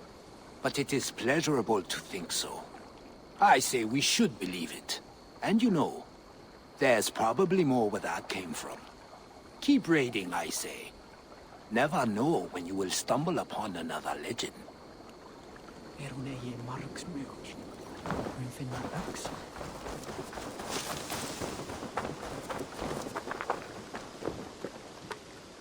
But it is pleasurable to think so. I say we should believe it. And you know, there's probably more where that came from. Keep raiding, I say. Never know when you will stumble upon another legend.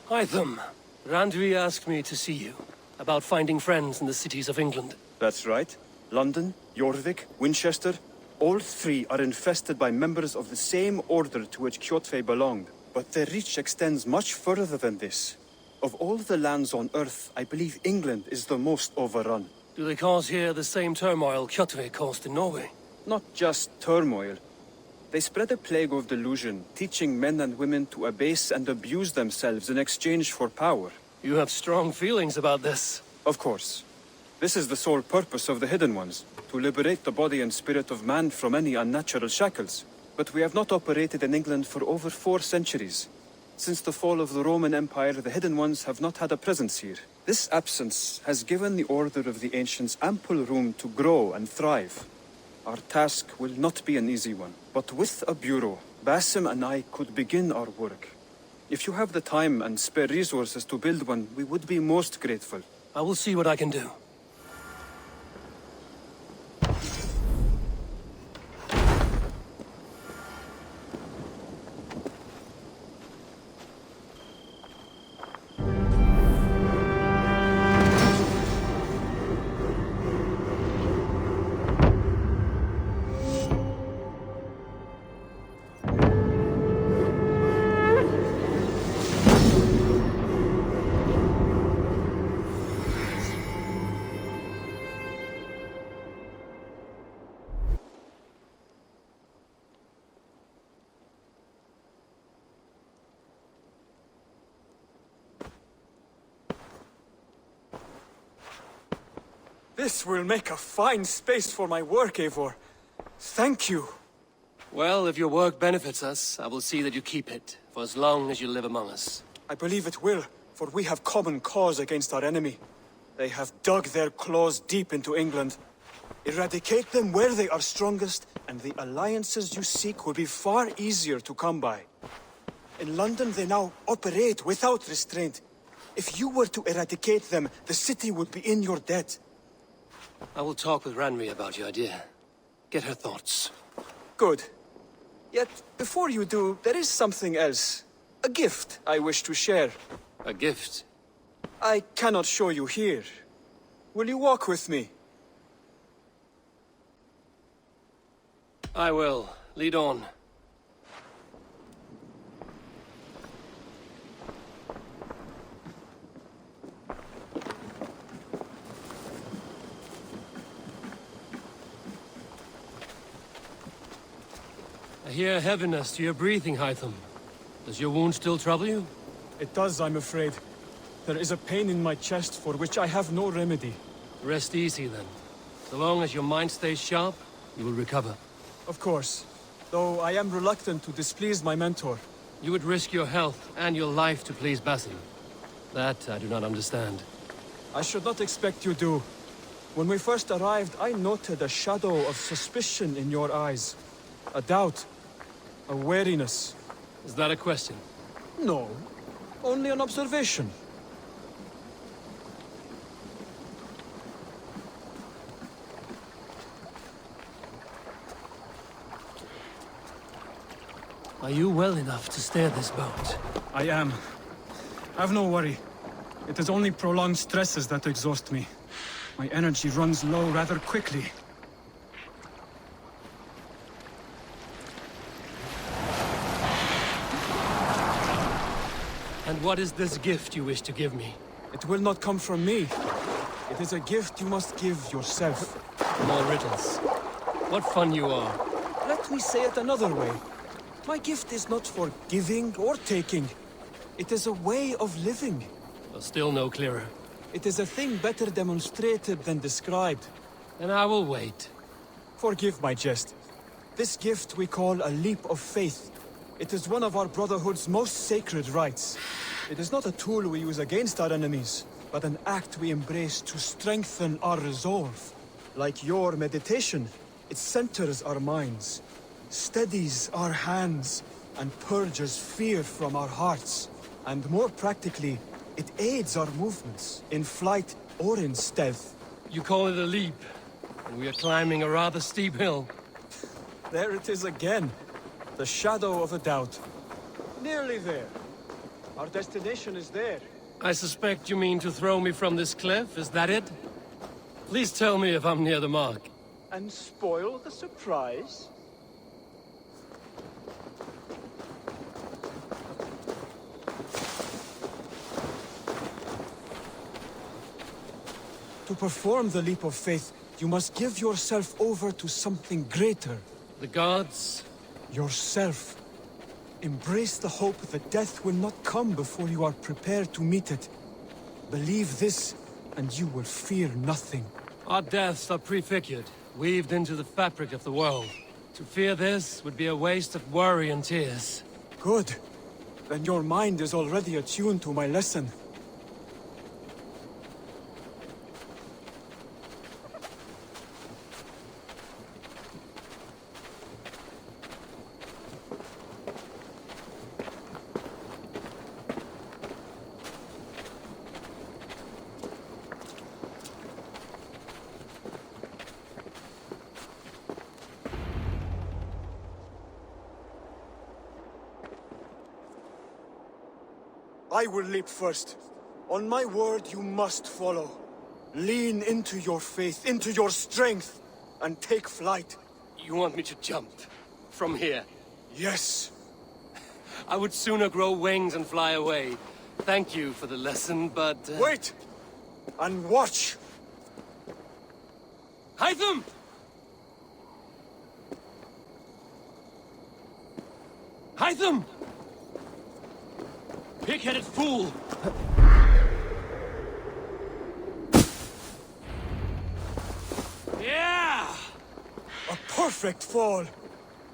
Hytham, Randvi asked me to see you about finding friends in the cities of England. That's right. London, Jorvik, Winchester, all three are infested by members of the same order to which Kjotve belonged. But their reach extends much further than this. Of all the lands on Earth, I believe England is the most overrun. Do they cause here the same turmoil Kjotve caused in Norway? Not just turmoil. They spread a plague of delusion, teaching men and women to abase and abuse themselves in exchange for power. You have strong feelings about this. Of course. This is the sole purpose of the Hidden Ones, to liberate the body and spirit of man from any unnatural shackles. But we have not operated in England for over 4 centuries. Since the fall of the Roman Empire, the Hidden Ones have not had a presence here. This absence has given the Order of the Ancients ample room to grow and thrive. Our task will not be an easy one, but with a bureau, Basim and I could begin our work. If you have the time and spare resources to build one, we would be most grateful. I will see what I can do. This will make a fine space for my work, Eivor. Thank you. Well, if your work benefits us, I will see that you keep it, for as long as you live among us. I believe it will, for we have common cause against our enemy. They have dug their claws deep into England. Eradicate them where they are strongest, and the alliances you seek will be far easier to come by. In London, they now operate without restraint. If you were to eradicate them, the city would be in your debt. I will talk with Ranri about your idea. Get her thoughts. Good. Yet, before you do, there is something else. A gift I wish to share. A gift? I cannot show you here. Will you walk with me? I will. Lead on. I hear heaviness to your breathing, Hytham. Does your wound still trouble you? It does, I'm afraid. There is a pain in my chest for which I have no remedy. Rest easy, then. So long as your mind stays sharp, you will recover. Of course. Though I am reluctant to displease my mentor. You would risk your health and your life to please Basim. That I do not understand. I should not expect you do. When we first arrived, I noted a shadow of suspicion in your eyes. A doubt. A wariness. Is that a question? No. Only an observation. Are you well enough to steer this boat? I am. Have no worry. It is only prolonged stresses that exhaust me. My energy runs low rather quickly. And what is this gift you wish to give me? It will not come from me. It is a gift you must give yourself. More riddles. What fun you are. Let me say it another way. My gift is not for giving or taking. It is a way of living. Still no clearer. It is a thing better demonstrated than described. Then I will wait. Forgive my jest. This gift we call a leap of faith. It is one of our Brotherhood's most sacred rites. It is not a tool we use against our enemies, but an act we embrace to strengthen our resolve. Like your meditation, it centers our minds, steadies our hands, and purges fear from our hearts. And more practically, it aids our movements, in flight or in stealth. You call it a leap, and we are climbing a rather steep hill. There it is again. The shadow of a doubt. Nearly there. Our destination is there. I suspect you mean to throw me from this cliff, is that it? Please tell me if I'm near the mark. And spoil the surprise? To perform the leap of faith, you must give yourself over to something greater. The gods? Yourself. Embrace the hope that death will not come before you are prepared to meet it. Believe this, and you will fear nothing. Our deaths are prefigured, weaved into the fabric of the world. To fear this would be a waste of worry and tears. Good. Then your mind is already attuned to my lesson. I will leap first. On my word, you must follow. Lean into your faith, into your strength, and take flight. You want me to jump? From here? Yes. I would sooner grow wings and fly away. Thank you for the lesson, but... Wait! And watch! Hytham! Hytham! Pig-headed fool! Yeah! A perfect fall!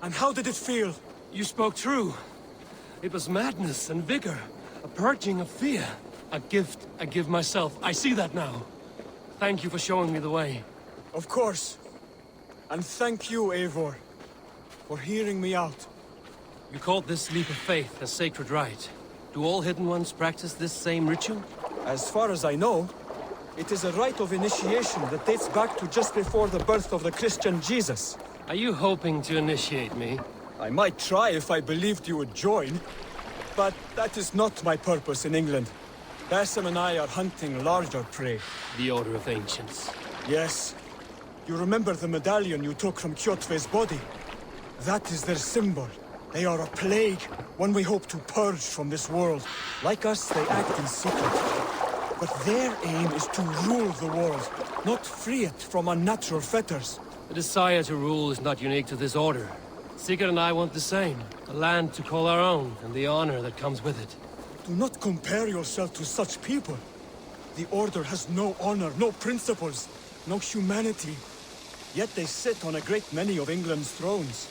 And how did it feel? You spoke true. It was madness and vigor. A purging of fear. A gift I give myself. I see that now. Thank you for showing me the way. Of course. And thank you, Eivor, for hearing me out. You called this leap of faith a sacred rite. Do all Hidden Ones practice this same ritual? As far as I know, it is a rite of initiation that dates back to just before the birth of the Christian Jesus. Are you hoping to initiate me? I might try if I believed you would join, but that is not my purpose in England. Basim and I are hunting larger prey. The Order of Ancients. Yes. You remember the medallion you took from Kjotve's body? That is their symbol. They are a plague, one we hope to purge from this world. Like us, they act in secret. But their aim is to rule the world, not free it from unnatural fetters. The desire to rule is not unique to this order. Sigurd and I want the same. A land to call our own, and the honor that comes with it. Do not compare yourself to such people. The Order has no honor, no principles, no humanity. Yet they sit on a great many of England's thrones.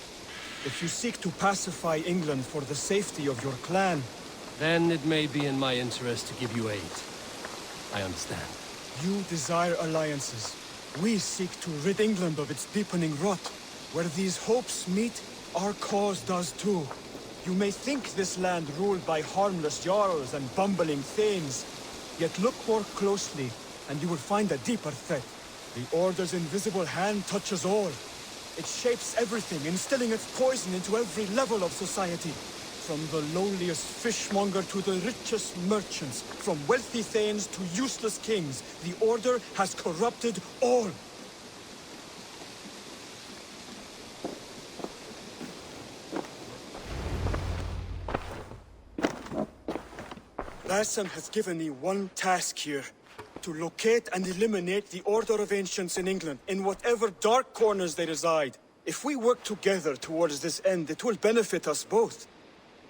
If you seek to pacify England for the safety of your clan... Then it may be in my interest to give you aid. I understand. You desire alliances. We seek to rid England of its deepening rot. Where these hopes meet, our cause does too. You may think this land ruled by harmless jarls and bumbling thanes. Yet look more closely, and you will find a deeper threat. The Order's invisible hand touches all. It shapes everything, instilling its poison into every level of society. From the lowliest fishmonger to the richest merchants, from wealthy thanes to useless kings, the Order has corrupted all. Basim has given me one task here. To locate and eliminate the Order of Ancients in England, in whatever dark corners they reside. If we work together towards this end, it will benefit us both.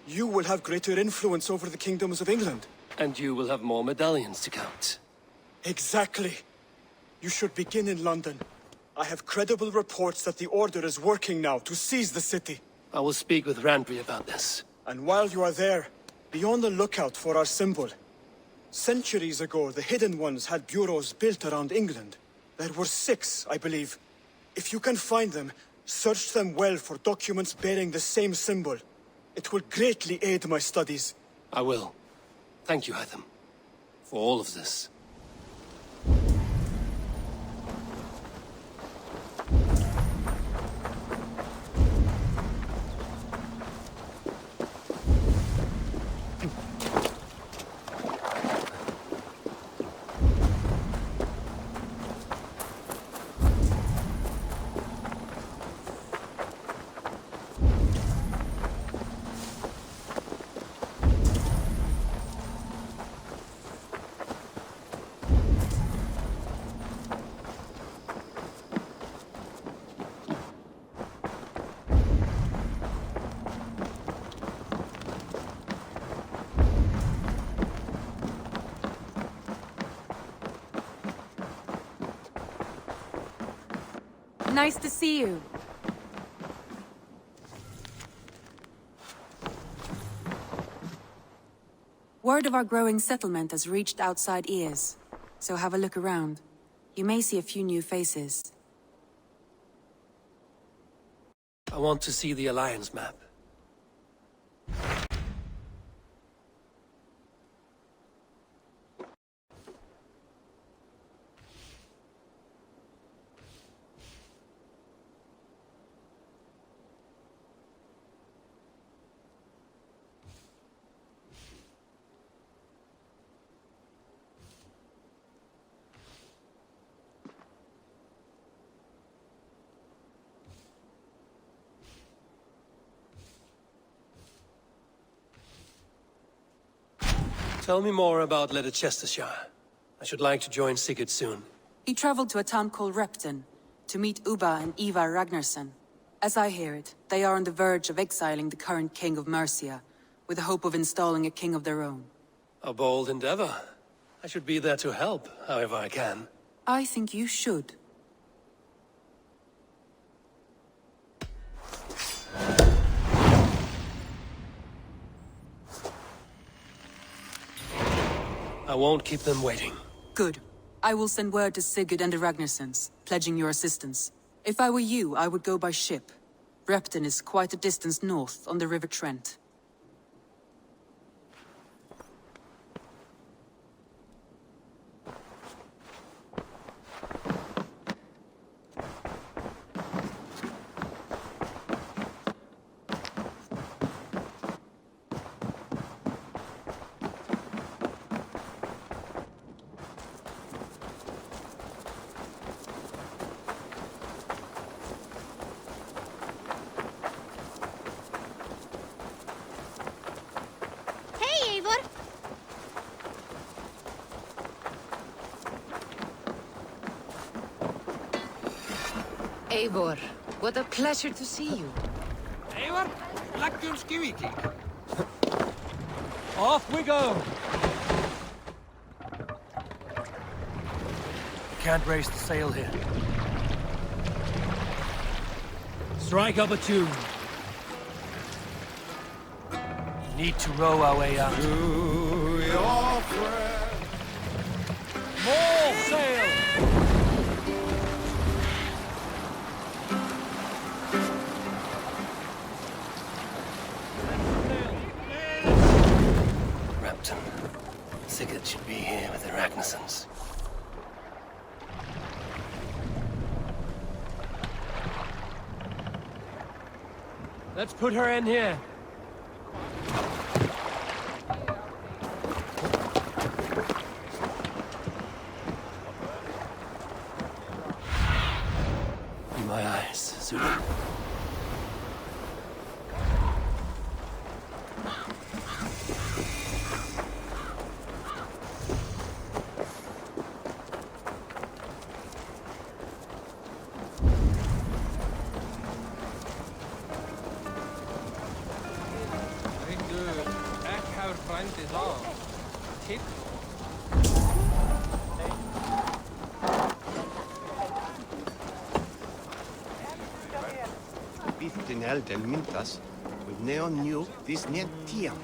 You will have greater influence over the kingdoms of England. And you will have more medallions to count. Exactly. You should begin in London. I have credible reports that the Order is working now to seize the city. I will speak with Randry about this. And while you are there, be on the lookout for our symbol. Centuries ago, the Hidden Ones had bureaus built around England. There were 6, I believe. If you can find them, search them well for documents bearing the same symbol. It will greatly aid my studies. I will. Thank you, Hytham, for all of this. Nice to see you. Word of our growing settlement has reached outside ears, so have a look around. You may see a few new faces. I want to see the Alliance map. Tell me more about Leicestershire. I should like to join Sigurd soon. He traveled to a town called Repton to meet Ubba and Eivor Ragnarsson. As I hear it, they are on the verge of exiling the current king of Mercia, with the hope of installing a king of their own. A bold endeavor. I should be there to help, however I can. I think you should. I won't keep them waiting. Good. I will send word to Sigurd and the Ragnarssons, pledging your assistance. If I were you, I would go by ship. Repton is quite a distance north on the River Trent. Eivor, what a pleasure to see you. Eivor, leggum skiviki. Off we go! Can't raise the sail here. Strike up a tune. Need to row our way out. To your friend. More sail! Repton. Sigurd should be here with the Ragnarssons. Let's put her in here. In my eyes, Zulu. Del mintas, with neon new this net tiam.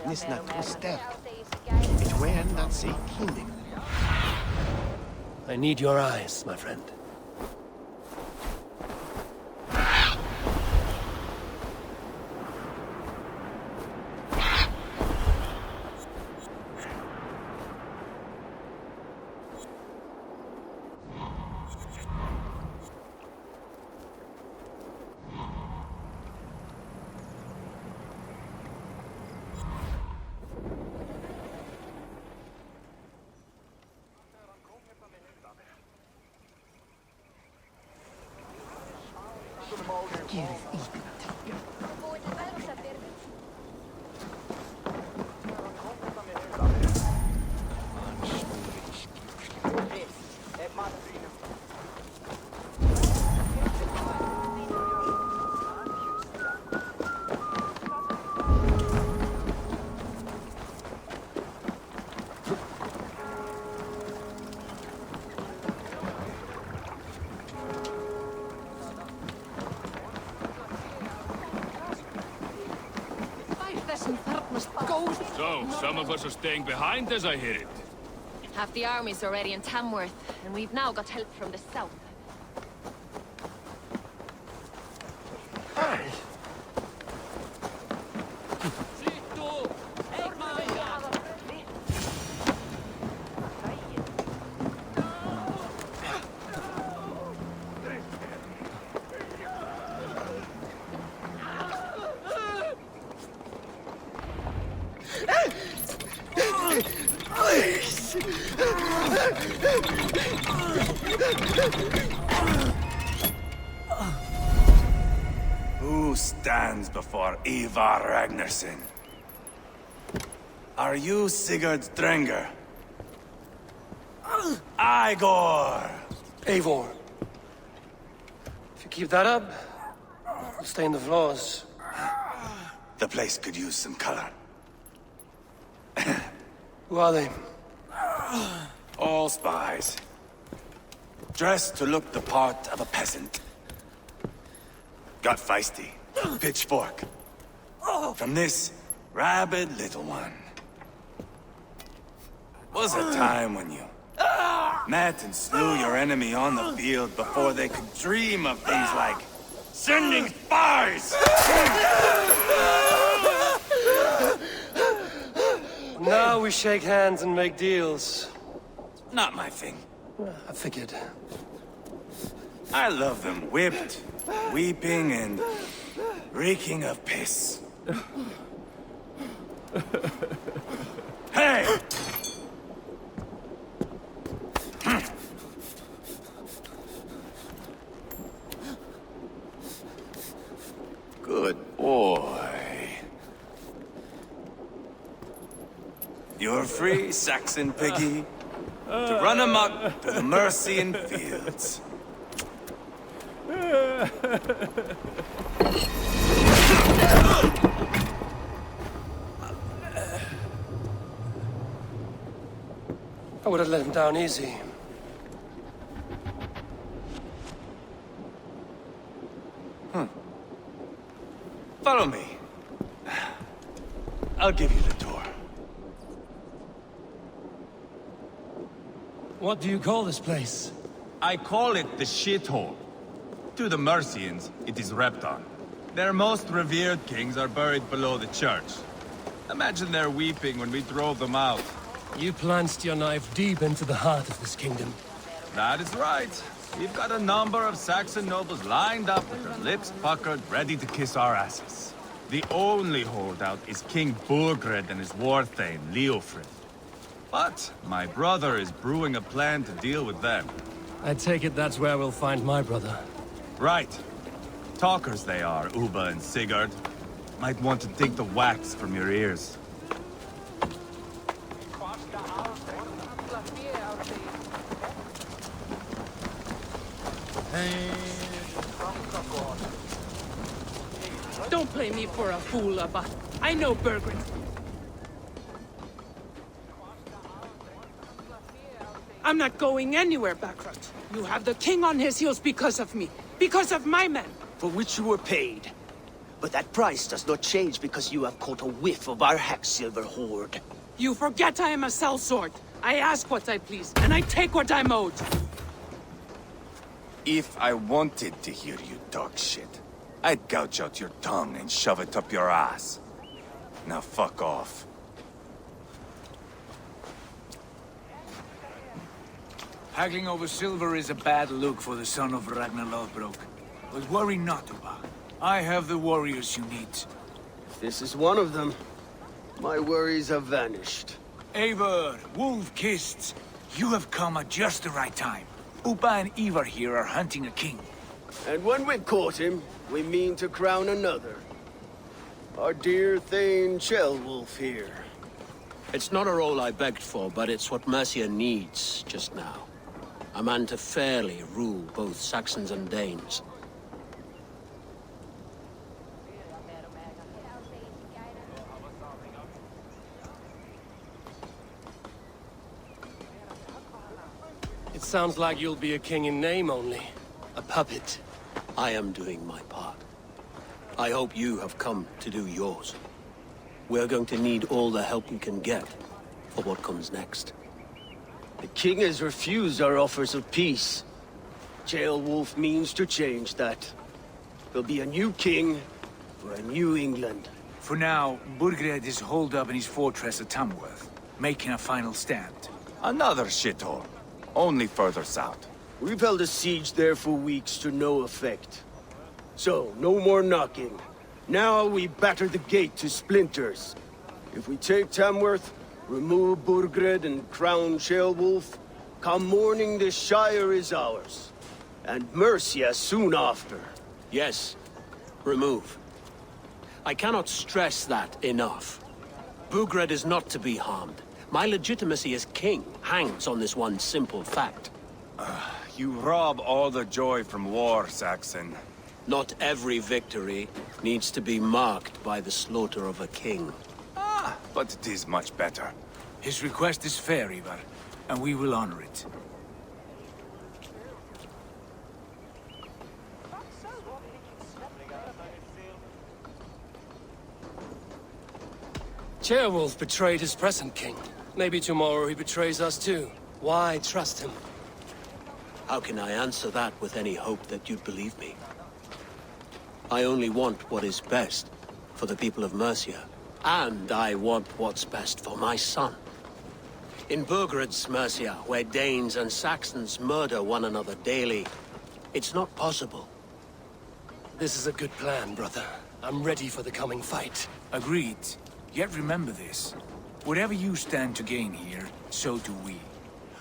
Nisna step. It's when that say kindling. I need your eyes, my friend. So, some of us are staying behind as I hear it. Half the army's already in Tamworth, and we've now got help from the south. Who stands before Eivor Ragnarsson? Are you Sigurd Drenger? Igor! Eivor. If you keep that up, we'll stain the floors. The place could use some color. Who are they? All spies. Dressed to look the part of a peasant. Got feisty. Pitchfork. From this rabid little one. Was a time when you met and slew your enemy on the field before they could dream of things like sending spies! Now we shake hands and make deals. Not my thing. I figured. I love them whipped, weeping, and reeking of piss. Hey! Good boy. You're free, Saxon piggy, to run amok through the Mercian fields. I would have let him down easy. Follow me. I'll give you the tour. What do you call this place? I call it the shithole. To the Mercians, it is Repton. Their most revered kings are buried below the church. Imagine their weeping when we drove them out. You plunged your knife deep into the heart of this kingdom. That is right. We've got a number of Saxon nobles lined up with their lips puckered, ready to kiss our asses. The only holdout is King Burgred and his war thane, Leofrid. But my brother is brewing a plan to deal with them. I take it that's where we'll find my brother. Right. Talkers they are, Uba and Sigurd. Might want to dig the wax from your ears. Don't play me for a fool, Abba. I know Burgred. I'm not going anywhere, Backrot. You have the king on his heels because of me. Because of my men. For which you were paid. But that price does not change because you have caught a whiff of our Hacksilver hoard. You forget I am a sellsword. I ask what I please, and I take what I'm owed. If I wanted to hear you talk shit, I'd gouge out your tongue and shove it up your ass. Now fuck off. Haggling over silver is a bad look for the son of Ragnar Lothbrok. But worry not, Uba. I have the warriors you need. This is one of them. My worries have vanished. Eivor, wolf-kissed, you have come at just the right time. Uba and Eivor here are hunting a king. And when we've caught him, we mean to crown another. Our dear Thane Chelwolf here. It's not a role I begged for, but it's what Mercia needs just now. A man to fairly rule both Saxons and Danes. It sounds like you'll be a king in name only. A puppet. I am doing my part. I hope you have come to do yours. We're going to need all the help we can get for what comes next. The king has refused our offers of peace. Ceolwulf means to change that. There'll be a new king for a new England. For now, Burgred is holed up in his fortress at Tamworth, making a final stand. Another shithole. Only further south. We've held a siege there for weeks to no effect. So, no more knocking. Now we batter the gate to splinters. If we take Tamworth, remove Burgred and crown Ceolwulf, come morning the Shire is ours. And Mercia soon after. Yes, remove. I cannot stress that enough. Burgred is not to be harmed. My legitimacy as king hangs on this one simple fact. You rob all the joy from war, Saxon. Not every victory needs to be marked by the slaughter of a king. But it is much better. His request is fair, Eivor, and we will honor it. Ceolwulf betrayed his present king. Maybe tomorrow he betrays us too. Why trust him? How can I answer that with any hope that you'd believe me? I only want what is best for the people of Mercia. And I want what's best for my son. In Burgred's Mercia, where Danes and Saxons murder one another daily, it's not possible. This is a good plan, brother. I'm ready for the coming fight. Agreed. Yet remember this. Whatever you stand to gain here, so do we.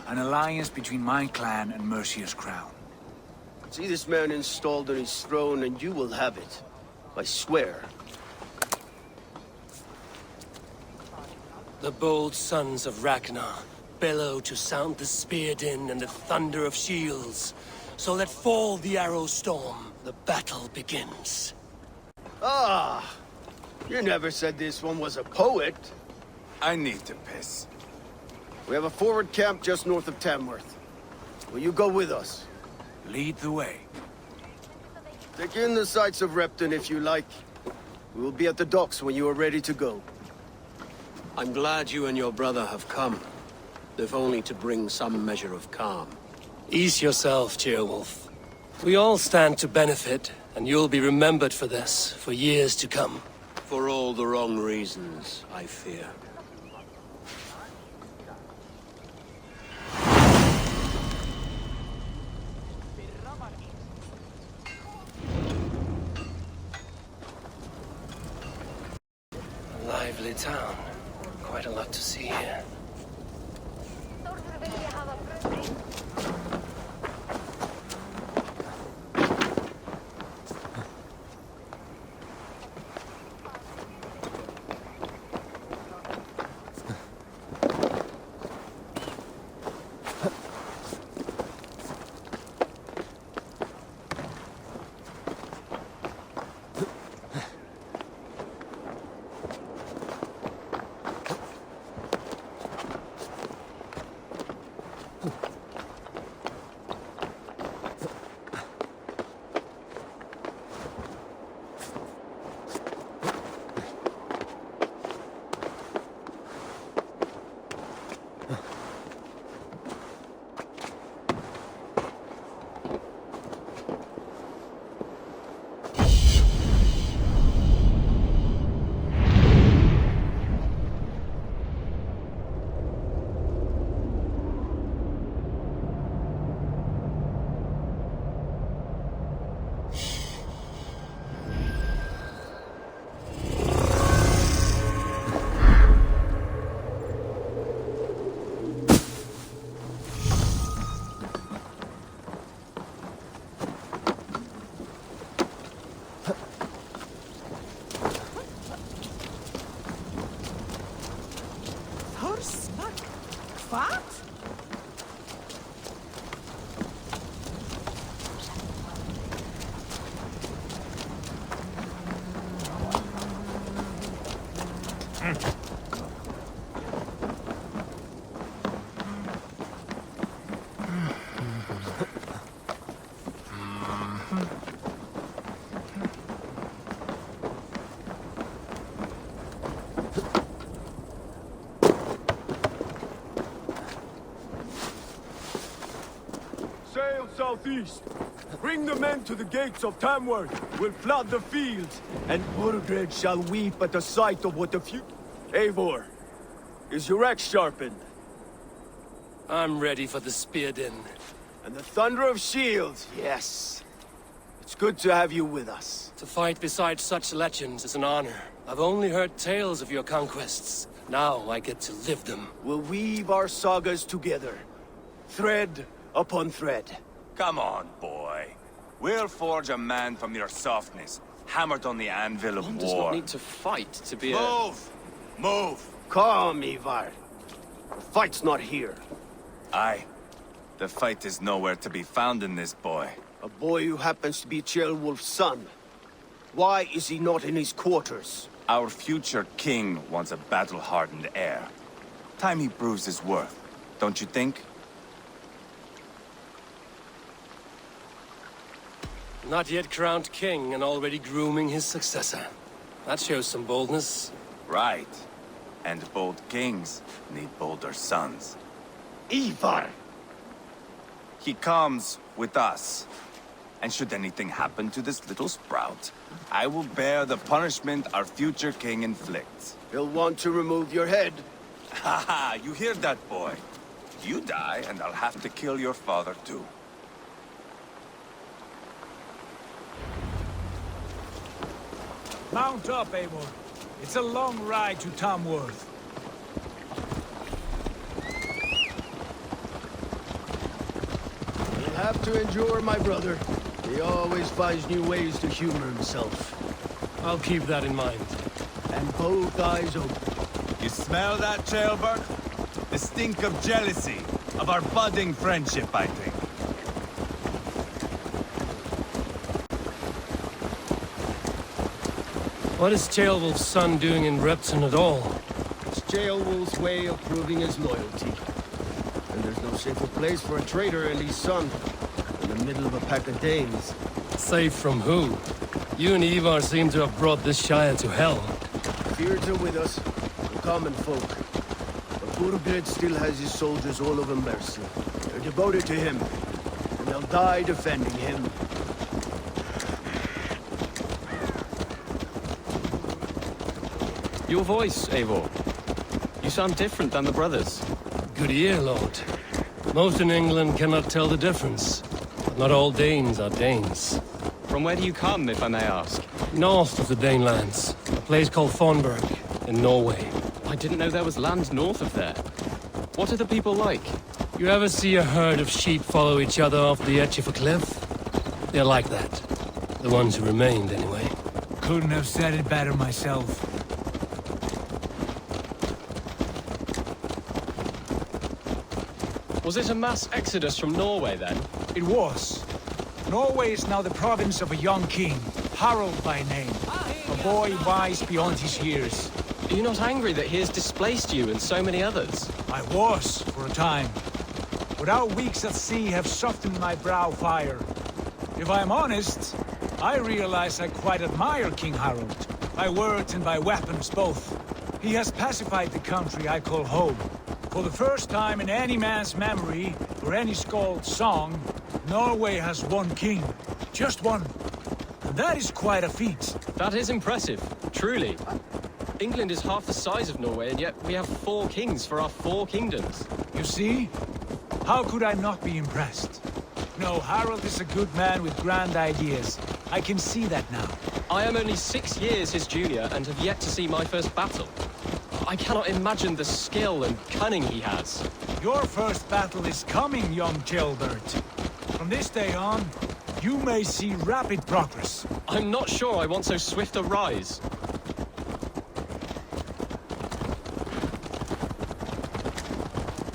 An alliance between my clan and Mercia's crown. See this man installed on his throne and you will have it. I swear. The bold sons of Ragnar bellow to sound the spear din and the thunder of shields. So let fall the arrow storm. The battle begins. Ah! You never said this one was a poet. I need to piss. We have a forward camp just north of Tamworth. Will you go with us? Lead the way. Take in the sights of Repton if you like. We will be at the docks when you are ready to go. I'm glad you and your brother have come, if only to bring some measure of calm. Ease yourself, Ceolwulf. We all stand to benefit, and you'll be remembered for this, for years to come. For all the wrong reasons, I fear. A lively town. Quite a lot to see here. southeast. Bring the men to the gates of Tamworth. We'll flood the fields, and Burgred shall weep at the sight of what the few... Eivor, is your axe sharpened? I'm ready for the spear din. And the thunder of shields, yes. It's good to have you with us. To fight beside such legends is an honor. I've only heard tales of your conquests. Now I get to live them. We'll weave our sagas together. Thread upon thread. Come on, boy. We'll forge a man from your softness, hammered on the anvil of One war. does not need to fight to be Move! Move! Calm, Ivar. The fight's not here. Aye. The fight is nowhere to be found in this boy. A boy who happens to be Ceolwulf's son. Why is he not in his quarters? Our future king wants a battle-hardened heir. Time he proves his worth, don't you think? Not yet crowned king and already grooming his successor. That shows some boldness. Right. And bold kings need bolder sons. Ivar! He comes with us. And should anything happen to this little sprout, I will bear the punishment our future king inflicts. He'll want to remove your head. Haha, you hear that, boy? You die, and I'll have to kill your father, too. Mount up, Eivor. It's a long ride to Tamworth. You'll have to endure, my brother. He always finds new ways to humor himself. I'll keep that in mind. And both eyes open. You smell that, Ceolbert? The stink of jealousy, of our budding friendship, I think. What is Ceolwulf's son doing in Repton at all? It's Ceolwulf's way of proving his loyalty. And there's no safer place for a traitor and his son in the middle of a pack of Danes. Safe from who? You and Ivar seem to have brought this Shire to hell. Fears are with us, the common folk. But Burgred still has his soldiers all over Mercia. They're devoted to him, and they'll die defending him. Your voice, Eivor. You sound different than the brothers. Good ear, Lord. Most in England cannot tell the difference. But not all Danes are Danes. From where do you come, if I may ask? North of the Danelands. A place called Thornburg, in Norway. I didn't know there was land north of there. What are the people like? You ever see a herd of sheep follow each other off the edge of a cliff? They're like that. The ones who remained, anyway. Couldn't have said it better myself. Was it a mass exodus from Norway, then? It was. Norway is now the province of a young king, Harald by name. A boy wise beyond his years. Are you not angry that he has displaced you and so many others? I was, for a time. But our weeks at sea have softened my brow fire. If I'm honest, I realize I quite admire King Harald. By words and by weapons both. He has pacified the country I call home. For the first time in any man's memory, or any skald's song, Norway has one king. Just one. And that is quite a feat. That is impressive, truly. England is half the size of Norway, and yet we have 4 kings for our 4 kingdoms. You see? How could I not be impressed? No, Harald is a good man with grand ideas. I can see that now. I am only 6 years his junior, and have yet to see my first battle. I cannot imagine the skill and cunning he has. Your first battle is coming, young Ceolbert. From this day on, you may see rapid progress. I'm not sure I want so swift a rise.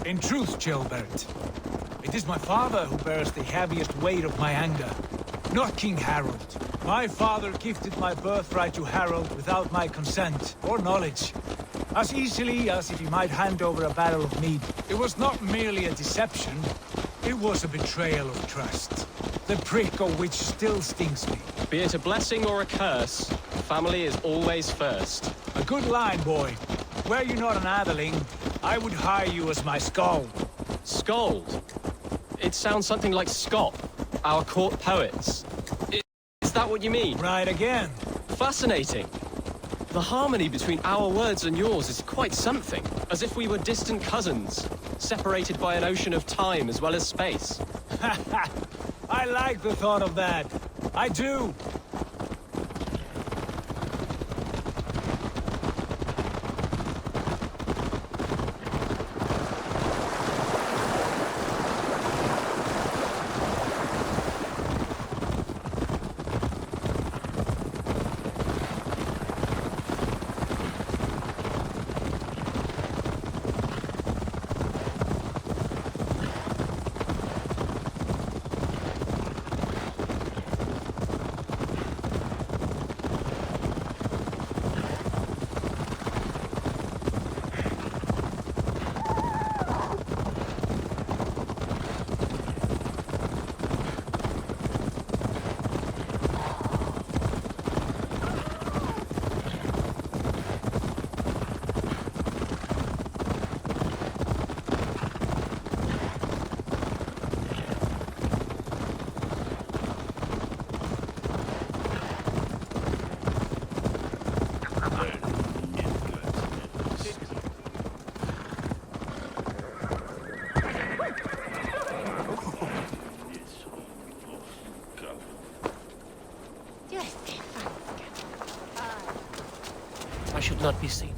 In truth, Ceolbert, it is my father who bears the heaviest weight of my anger, not King Harald. My father gifted my birthright to Harald without my consent or knowledge. As easily as if he might hand over a barrel of mead. It was not merely a deception, it was a betrayal of trust. The prick of which still stings me. Be it a blessing or a curse, family is always first. A good line, boy. Were you not an atheling, I would hire you as my skald. Skald? It sounds something like Scott. Our court poets. Is that what you mean? Right again. Fascinating. The harmony between our words and yours is quite something. As if we were distant cousins, separated by an ocean of time as well as space. I like the thought of that. I do. I should not be seen.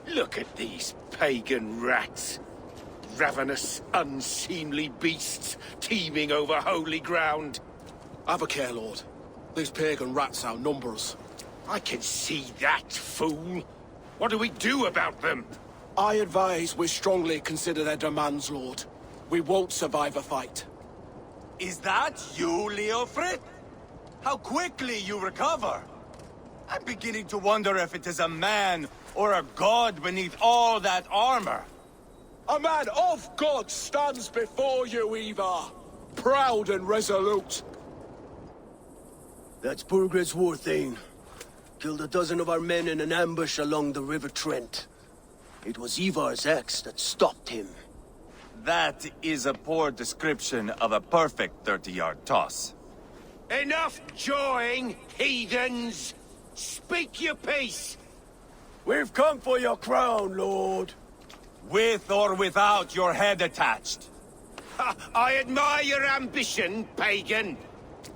Look at these pagan rats. Ravenous, unseemly beasts teeming over holy ground. Have a care, Lord. These pagan rats outnumber us. I can see that, fool. What do we do about them? I advise we strongly consider their demands, Lord. We won't survive a fight. Is that you, Leofrid? How quickly you recover! I'm beginning to wonder if it is a man or a god beneath all that armor. A man of God stands before you, Eivor. Proud and resolute. That's Burgred's war thane. Killed a dozen of our men in an ambush along the River Trent. It was Eivor's axe that stopped him. That is a poor description of a perfect 30-yard toss. Enough jawing, heathens! Speak your piece! We've come for your crown, Lord. With or without your head attached. I admire your ambition, pagan.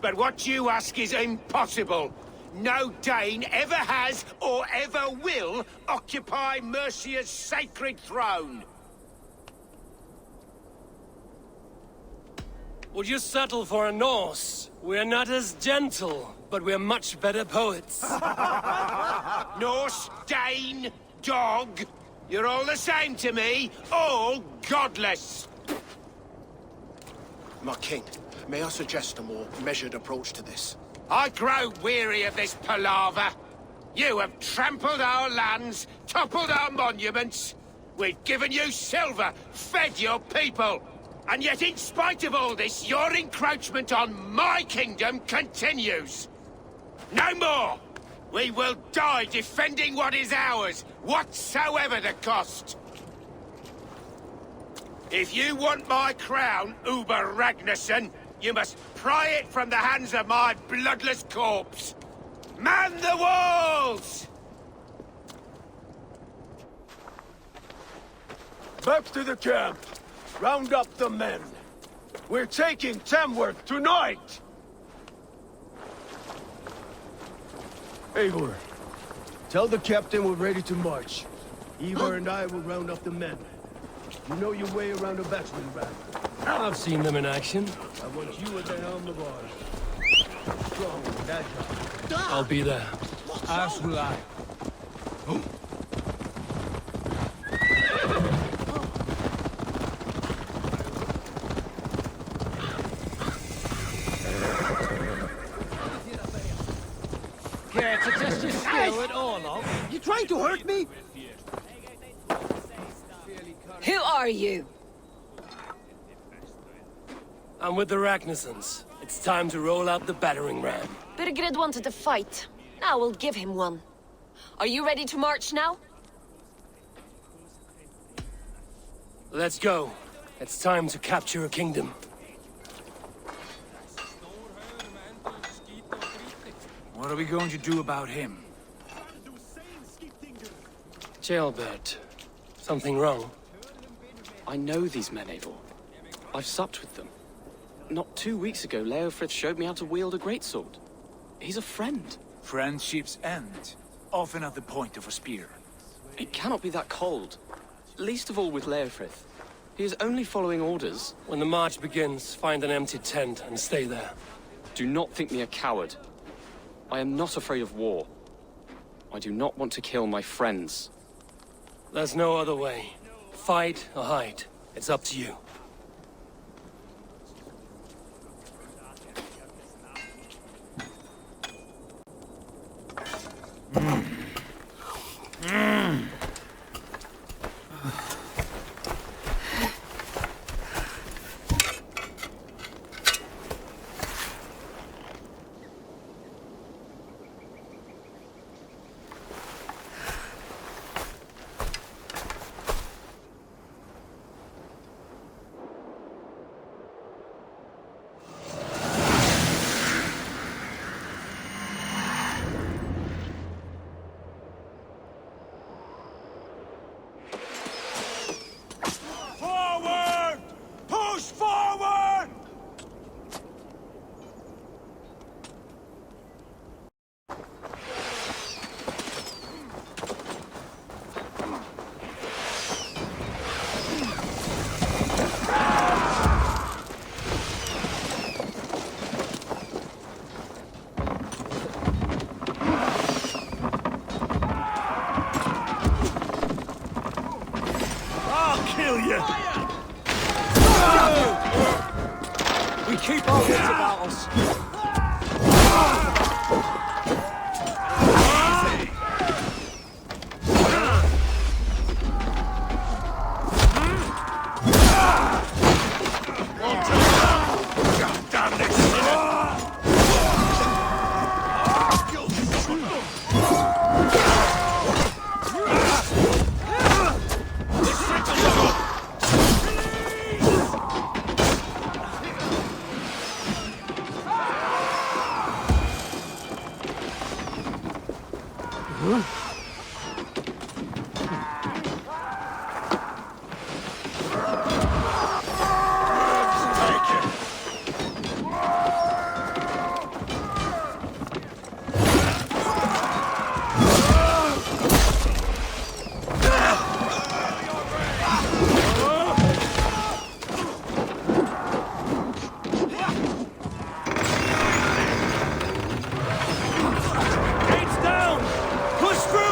But what you ask is impossible. No Dane ever has or ever will occupy Mercia's sacred throne. Would you settle for a Norse? We're not as gentle, but we're much better poets. Norse, Dane, dog. You're all the same to me. All godless. My king, may I suggest a more measured approach to this? I grow weary of this palaver. You have trampled our lands, toppled our monuments. We've given you silver, fed your people. And yet, in spite of all this, your encroachment on my kingdom continues. No more! We will die defending what is ours, whatsoever the cost. If you want my crown, Uber Ragnarsson, you must pry it from the hands of my bloodless corpse. Man the walls! Back to the camp. Round up the men. We're taking Tamworth tonight! Eivor, tell the captain we're ready to march. Eivor and I will round up the men. You know your way around a battering ram. I've seen them in action. I want you at the helm of ours. Strong and agile. I'll be there. As will I. Care to test your skill at all, love? You trying to hurt me? Who are you? I'm with the Ragnarssons. It's time to roll out the battering ram. Burgred wanted to fight. Now we'll give him one. Are you ready to march now? Let's go. It's time to capture a kingdom. What are we going to do about him? Jailbird. Something wrong? I know these men, Eivor. I've supped with them. Not 2 weeks ago, Leofrith showed me how to wield a greatsword. He's a friend. Friendships end, often at the point of a spear. It cannot be that cold. Least of all with Leofrith. He is only following orders. When the march begins, find an empty tent and stay there. Do not think me a coward. I am not afraid of war. I do not want to kill my friends. There's no other way. Fight or hide. It's up to you. We keep our wits about us. Gates down! Push through!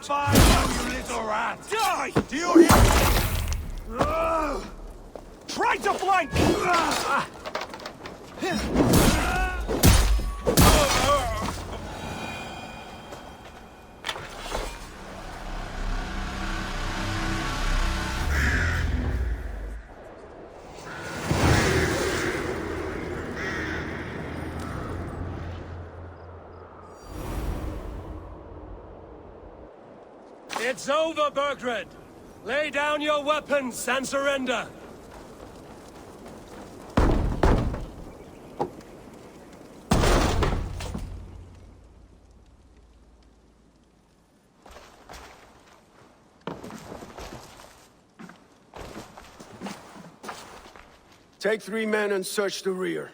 Fine, you little rat! Die! Do you hear? Try to flank! It's over, Burgred! Lay down your weapons and surrender! Take 3 men and search the rear.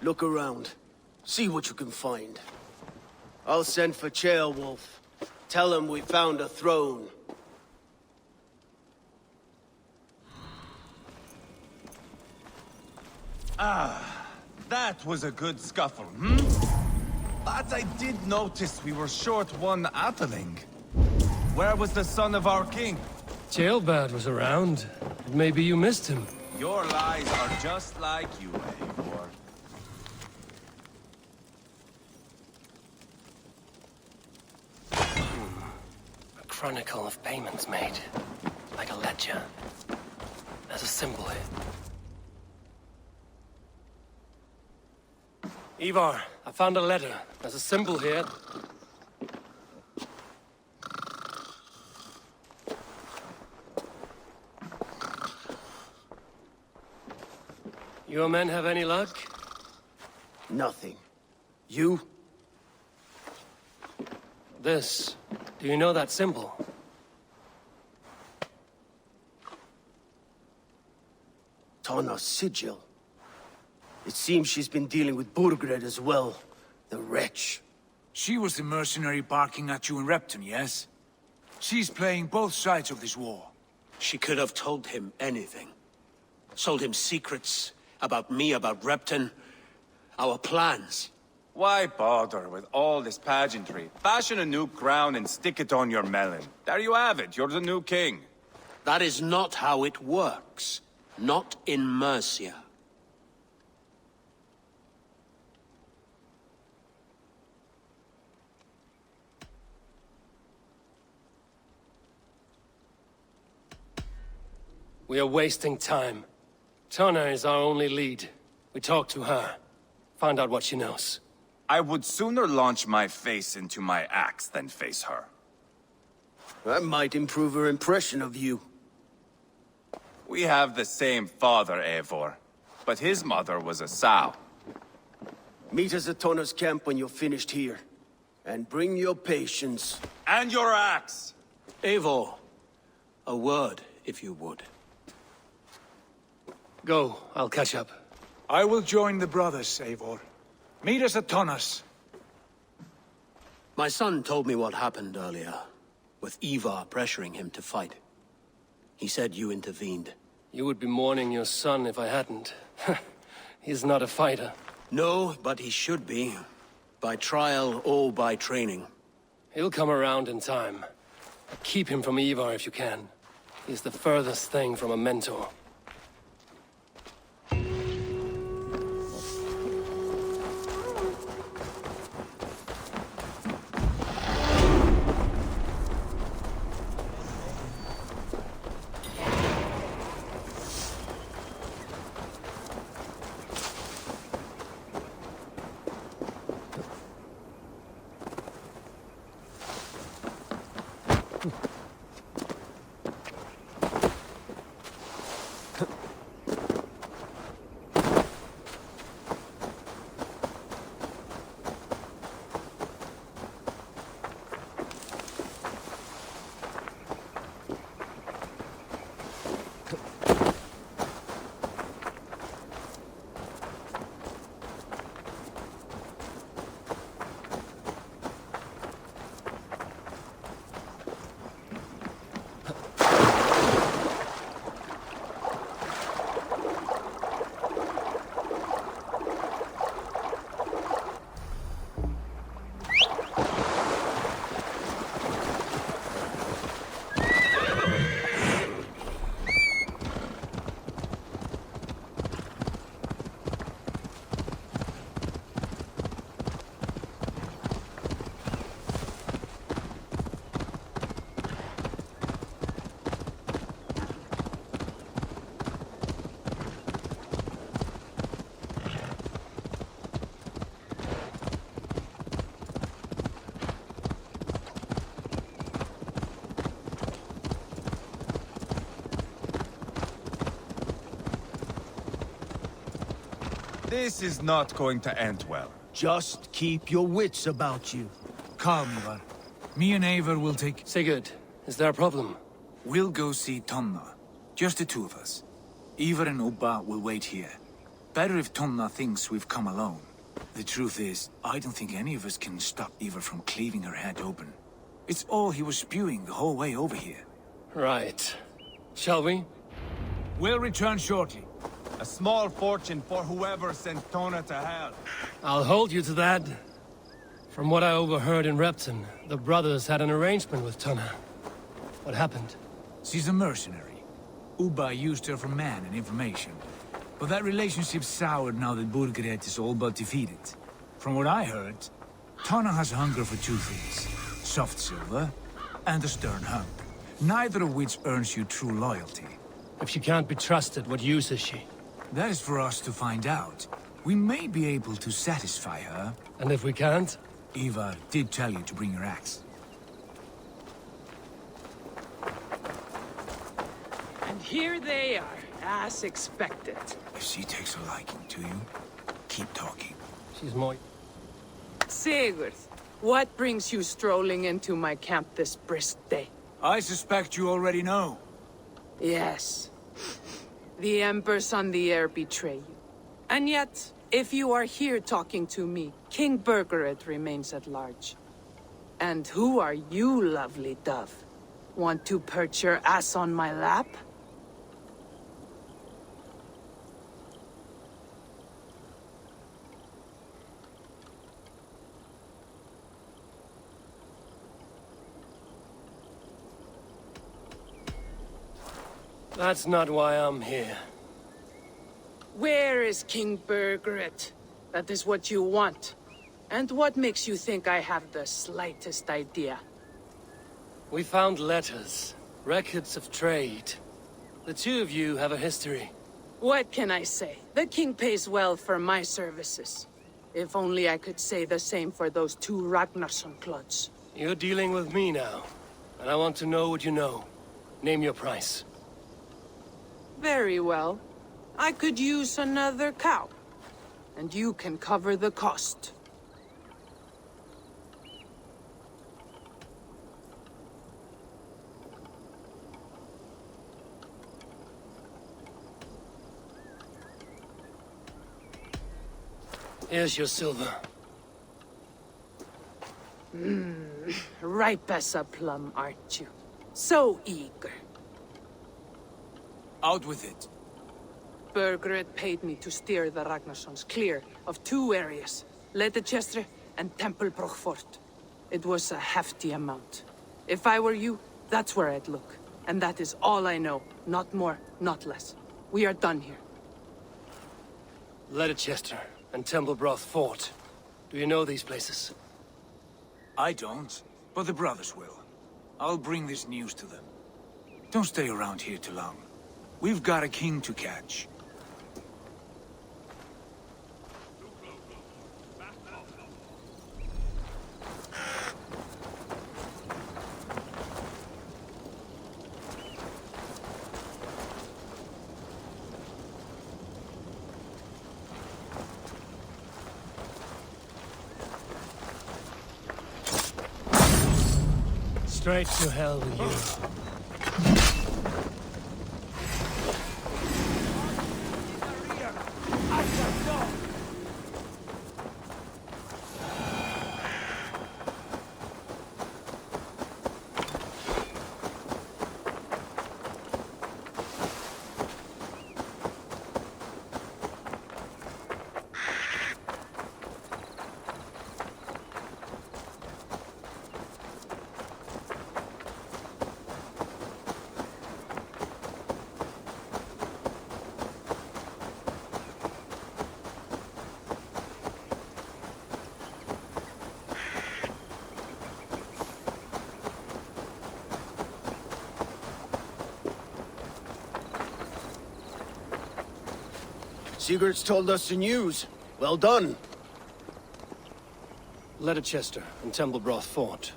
Look around. See what you can find. I'll send for Ceolwulf. Tell him we found a throne. Ah, that was a good scuffle, hmm? But I did notice we were short one atheling. Where was the son of our king? Ceolbad was around. Maybe you missed him. Your lies are just like you, Eivor. A chronicle of payments made. Like a ledger. There's a symbol here. Eivor, I found a letter. There's a symbol here. Your men have any luck? Nothing. You? This. Do you know that symbol? Tana's sigil. It seems she's been dealing with Burgred as well. The wretch. She was the mercenary barking at you in Repton, yes? She's playing both sides of this war. She could have told him anything. Sold him secrets about me, about Repton, our plans. Why bother with all this pageantry? Fashion a new crown and stick it on your melon. There you have it, you're the new king. That is not how it works. Not in Mercia. We are wasting time. Tana is our only lead. We talk to her. Find out what she knows. I would sooner launch my face into my axe than face her. That might improve her impression of you. We have the same father, Eivor. But his mother was a sow. Meet us at Tana's camp when you're finished here. And bring your patience. And your axe! Eivor, a word, if you would. Go, I'll catch up. I will join the brothers, Eivor. Meet us at Tana's. My son told me what happened earlier, with Ivar pressuring him to fight. He said you intervened. You would be mourning your son if I hadn't. He's not a fighter. No, but he should be. By trial or by training. He'll come around in time. Keep him from Ivar if you can. He's the furthest thing from a mentor. This is not going to end well. Just keep your wits about you. Calm, Ivar. Me and Eivor will take... Sigurd, is there a problem? We'll go see Tonna. Just the two of us. Eivor and Ubba will wait here. Better if Tonna thinks we've come alone. The truth is, I don't think any of us can stop Eivor from cleaving her head open. It's all he was spewing the whole way over here. Right. Shall we? We'll return shortly. A small fortune for whoever sent Tonna to hell. I'll hold you to that. From what I overheard in Repton, the brothers had an arrangement with Tonna. What happened? She's a mercenary. Ubba used her for man and information. But that relationship soured now that Burgred is all but defeated. From what I heard, Tonna has hunger for two things. Soft silver and a stern hug. Neither of which earns you true loyalty. If she can't be trusted, what use is she? That is for us to find out. We may be able to satisfy her. And if we can't? Eivor did tell you to bring your axe. And here they are, as expected. If she takes a liking to you, keep talking. She's more... Sigurd, what brings you strolling into my camp this brisk day? I suspect you already know. Yes. The Embers on the air betray you. And yet, if you are here talking to me, King Burgred remains at large. And who are you, lovely dove? Want to perch your ass on my lap? That's not why I'm here. Where is King Burgred? That is what you want. And what makes you think I have the slightest idea? We found letters, records of trade. The two of you have a history. What can I say? The king pays well for my services. If only I could say the same for those two Ragnarsson clods. You're dealing with me now, and I want to know what you know. Name your price. Very well. I could use another cow. And you can cover the cost. Here's your silver. Ripe as a plum, aren't you? So eager. Out with it. Burgred paid me to steer the Ragnarssons clear of two areas, Leicester and Tempelbroch Fort. It was a hefty amount. If I were you, that's where I'd look. And that is all I know. Not more, not less. We are done here. Leicester and Tempelbroch Fort. Do you know these places? I don't, but the brothers will. I'll bring this news to them. Don't stay around here too long. We've got a king to catch. Straight to hell with you. Sigurd's told us the news. Well done. Leicester and Tempelbroch Fort.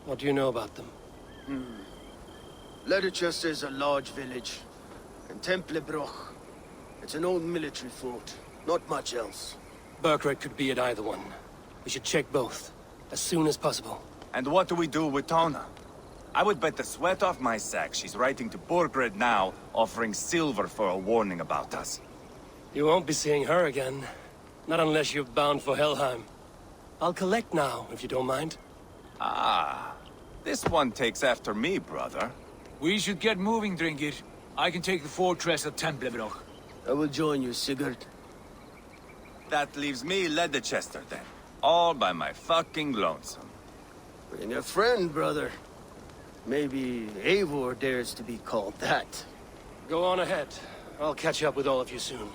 What do you know about them? Leicester is a large village. And Tempelbroch, it's an old military fort. Not much else. Burkred could be at either one. We should check both, as soon as possible. And what do we do with Tona? I would bet the sweat off my sack she's writing to Burkred now, offering silver for a warning about us. You won't be seeing her again. Not unless you're bound for Helheim. I'll collect now, if you don't mind. Ah, this one takes after me, brother. We should get moving, Drinkit. I can take the fortress of Templar. I will join you, Sigurd. That leaves me Leicester then. All by my fucking lonesome. Bring a friend, brother. Maybe Eivor dares to be called that. Go on ahead. I'll catch up with all of you soon.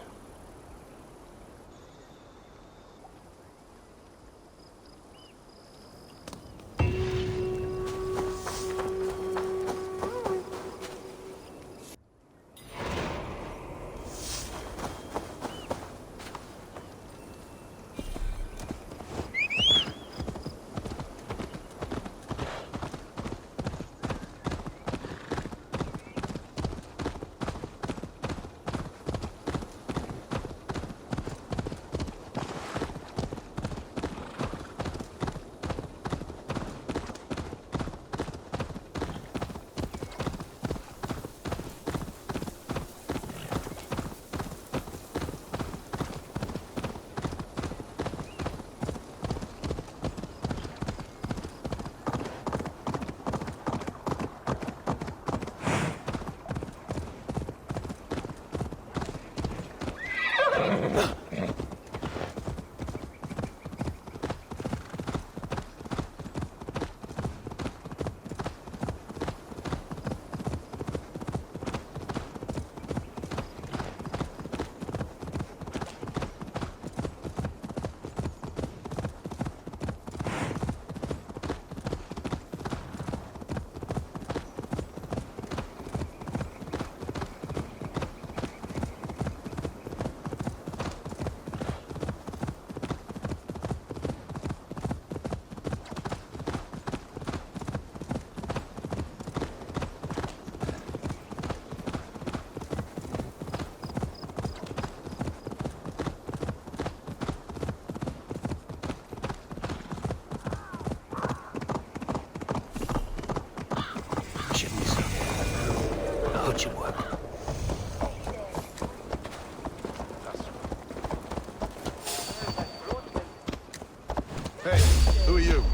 Hey, who are you?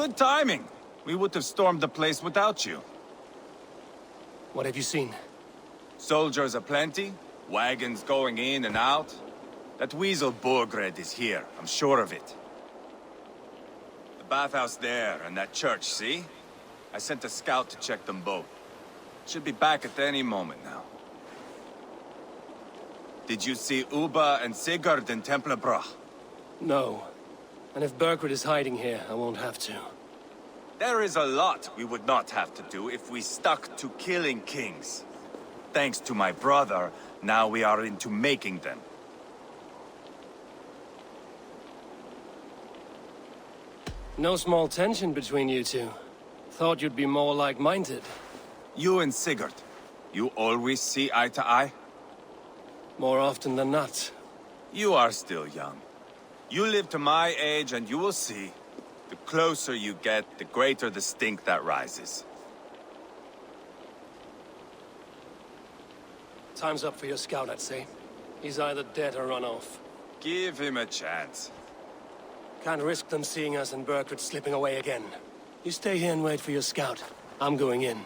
Good timing. We would have stormed the place without you. What have you seen? Soldiers aplenty, wagons going in and out. That weasel Burgred is here, I'm sure of it. The bathhouse there and that church, see? I sent a scout to check them both. Should be back at any moment now. Did you see Uba and Sigurd in Templar? No. And if Burkred is hiding here, I won't have to. There is a lot we would not have to do if we stuck to killing kings. Thanks to my brother, now we are into making them. No small tension between you two. Thought you'd be more like-minded. You and Sigurd, you always see eye to eye? More often than not. You are still young. You live to my age and you will see. The closer you get, the greater the stink that rises. Time's up for your scout, I'd say. He's either dead or run off. Give him a chance. Can't risk them seeing us and Burkhardt slipping away again. You stay here and wait for your scout. I'm going in.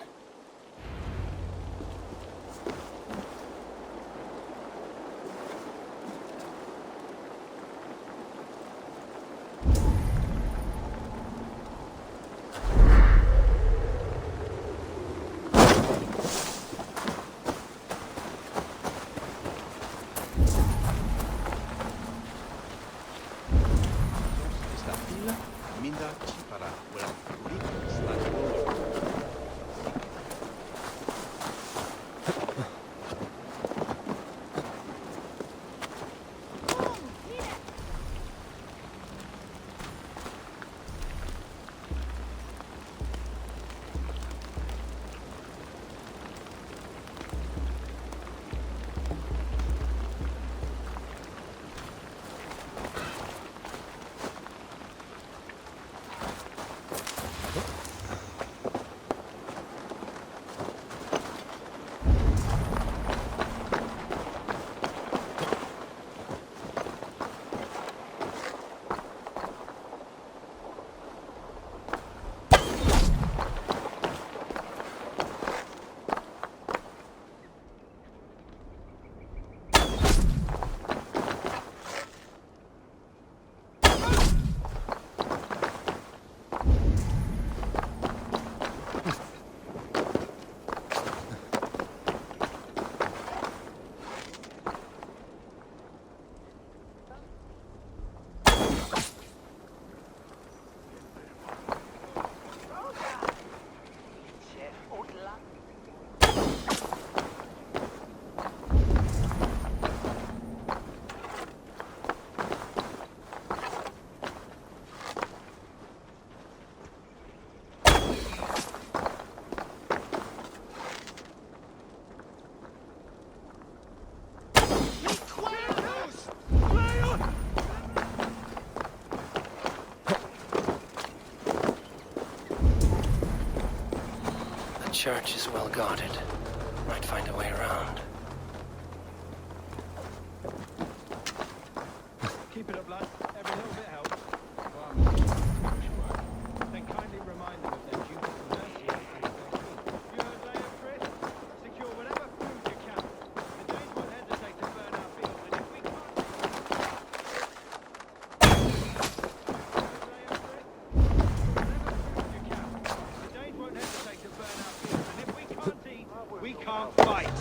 The church is well guarded. Might find a way around. Keep it up, lad. Every little bit helps. Then kindly remind them of their duty to mercy and their king. You heard Layla, Chris? Secure whatever food you can. The Danes won't hesitate to burn our fields, and if we can't... The Danes won't hesitate to burn our fields, and if we can't eat, we can't fight.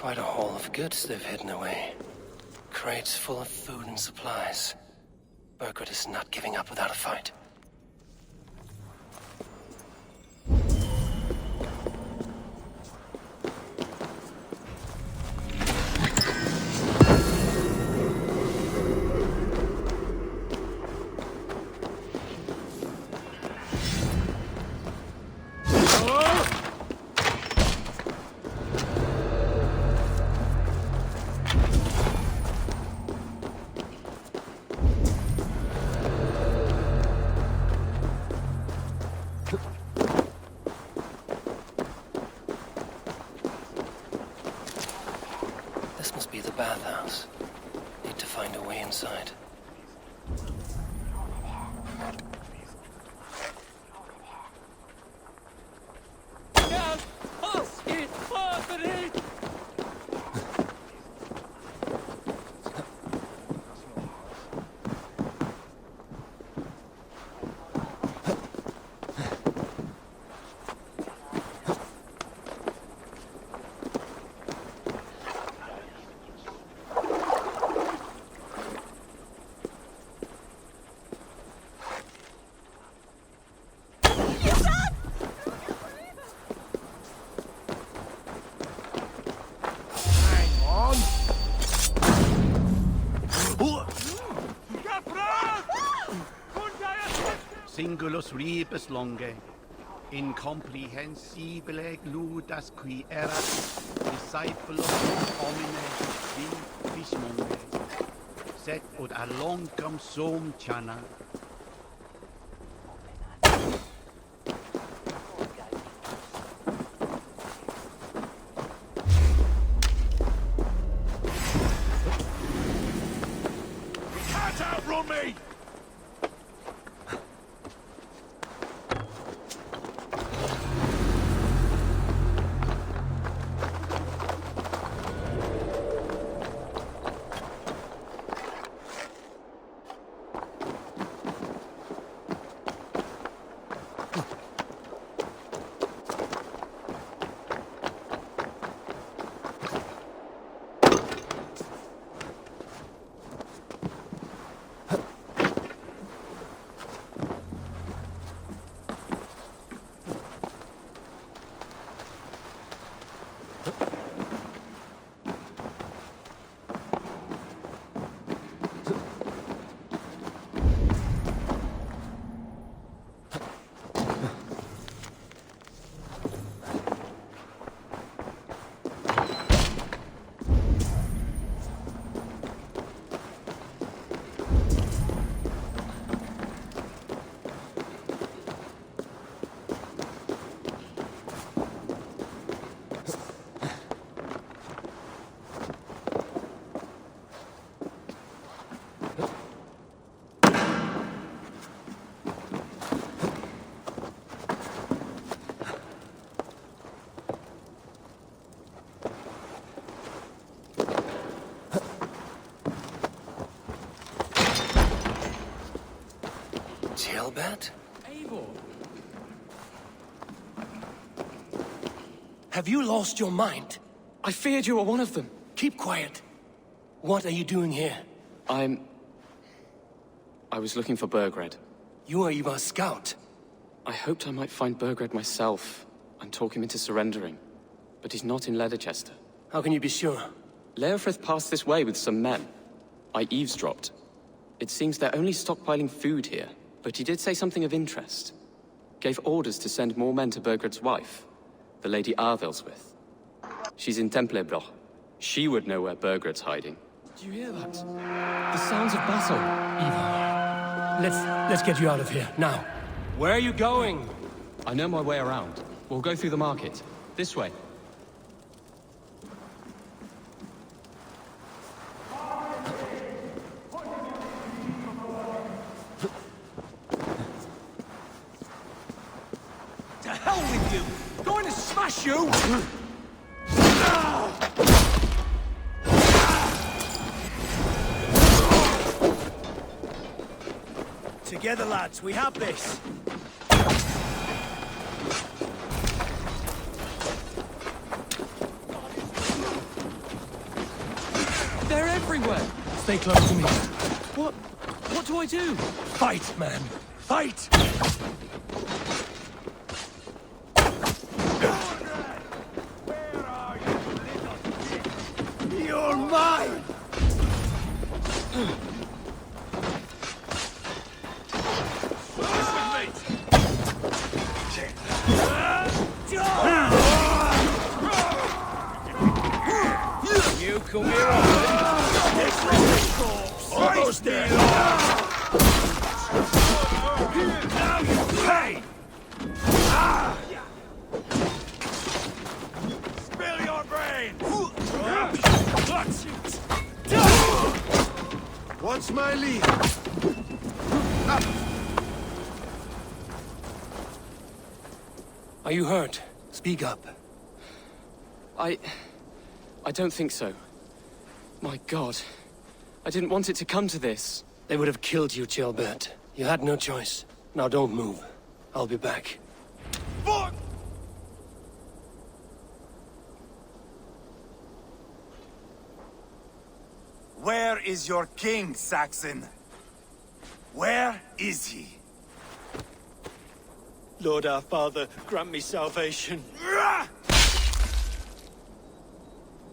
Quite a haul of goods they've hidden away. Crates full of food and supplies. Burgred is not giving up without a fight. Bathhouse. Need to find a way inside. Singulus rebus longe, incomprehensibile gludas qui erat, discipulus homine vi fismonge, sed ut a longum sum chana. Can't outrun me! Tailbat? Eivor! Have you lost your mind? I feared you were one of them. Keep quiet. What are you doing here? I was looking for Burgred. You are Eivor's scout. I hoped I might find Burgred myself and talk him into surrendering. But he's not in Leatherchester. How can you be sure? Leofrith passed this way with some men. I eavesdropped. It seems they're only stockpiling food here, but he did say something of interest. Gave orders to send more men to Burgred's wife, the Lady Arvelswith. She's in Templar Order. She would know where Burgred's hiding. Do you hear that? The sounds of battle. Eivor, let's get you out of here, now. Where are you going? I know my way around. We'll go through the market. This way. To hell with you! Going to smash you! Together, lads, we have this. everywhere! Stay close to me. What? What do I do? Fight, man! Fight! You're mine! You come here often. Almost there! Now you pay! Spill your brains! What's my lead? Are you hurt? Speak up. I don't think so. My God. I didn't want it to come to this. They would have killed you, Ceolbert. You had no choice. Now don't move. I'll be back. Fuck! Where is your king, Saxon? Where is he? Lord our Father, grant me salvation.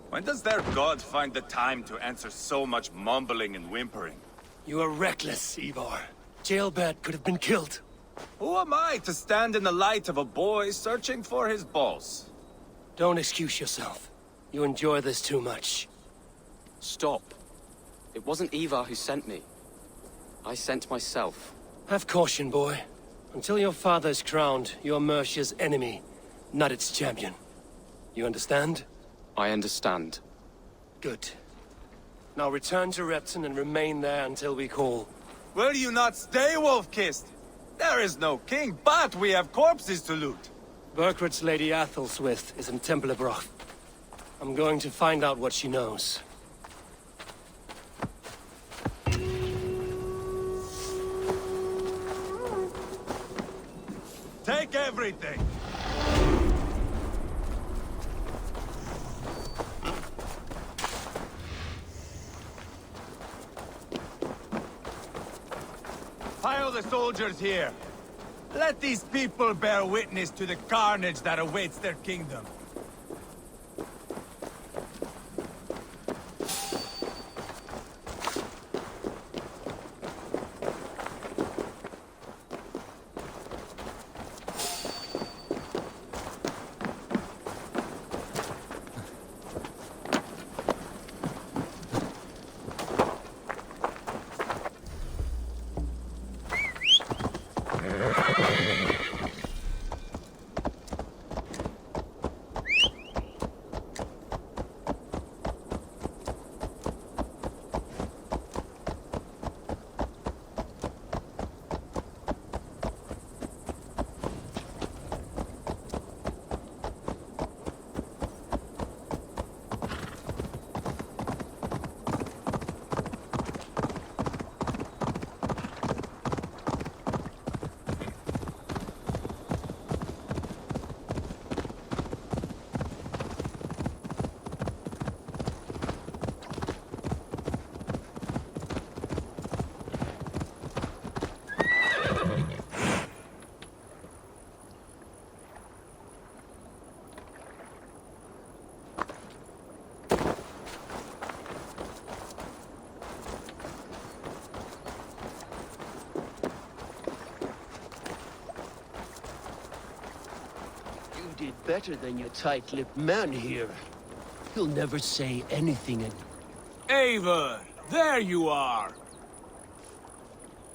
When does their god find the time to answer so much mumbling and whimpering? You are reckless, Eivor. Ceolbert could have been killed. Who am I to stand in the light of a boy searching for his balls? Don't excuse yourself. You enjoy this too much. Stop. It wasn't Eivor who sent me. I sent myself. Have caution, boy. Until your father is crowned, you're Mercia's enemy, not its champion. You understand? I understand. Good. Now return to Repton and remain there until we call. Will you not stay, Wolf-Kissed? There is no king, but we have corpses to loot. Burgred's Lady Athelstwith is in Templar Order. I'm going to find out what she knows. Take everything! Pile the soldiers here. Let these people bear witness to the carnage that awaits their kingdom. Did better than your tight-lipped man here. He'll never say anything and... Eivor! There you are!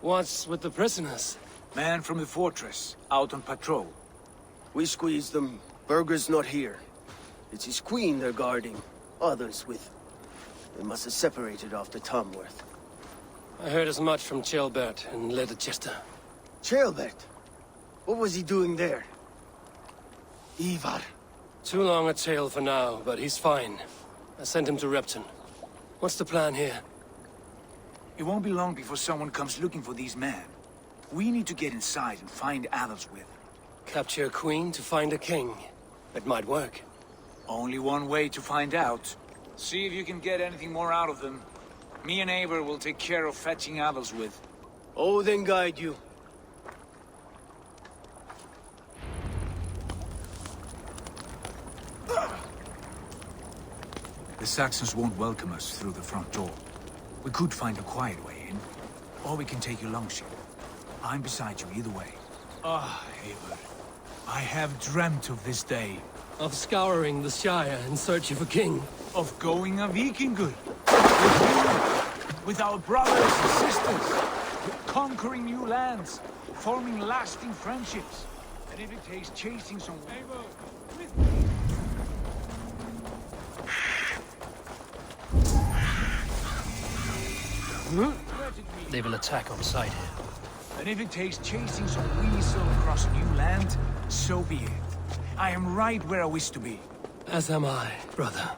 What's with the prisoners? Man from the fortress, out on patrol. We squeezed them. Berger's not here. It's his queen they're guarding. Others with... They must have separated after Tamworth. I heard as much from Ceolbert and Leicester. Ceolbert? What was he doing there? Eivor. Too long a tale for now, but he's fine. I sent him to Repton. What's the plan here? It won't be long before someone comes looking for these men. We need to get inside and find Adelswith. Capture a queen to find a king. It might work. Only one way to find out. See if you can get anything more out of them. Me and Eivor will take care of fetching Adelswith. Odin guide you. The Saxons won't welcome us through the front door. We could find a quiet way in, or we can take your longship. I'm beside you either way. Ah, Eivor. I have dreamt of this day. Of scouring the Shire in search of a king. Of going a Viking good. With you, with our brothers and sisters. Conquering new lands. Forming lasting friendships. And if it takes chasing some... Eivor, with me. They will attack on sight here. And if it takes chasing some weasel across a new land, so be it. I am right where I wish to be. As am I, brother.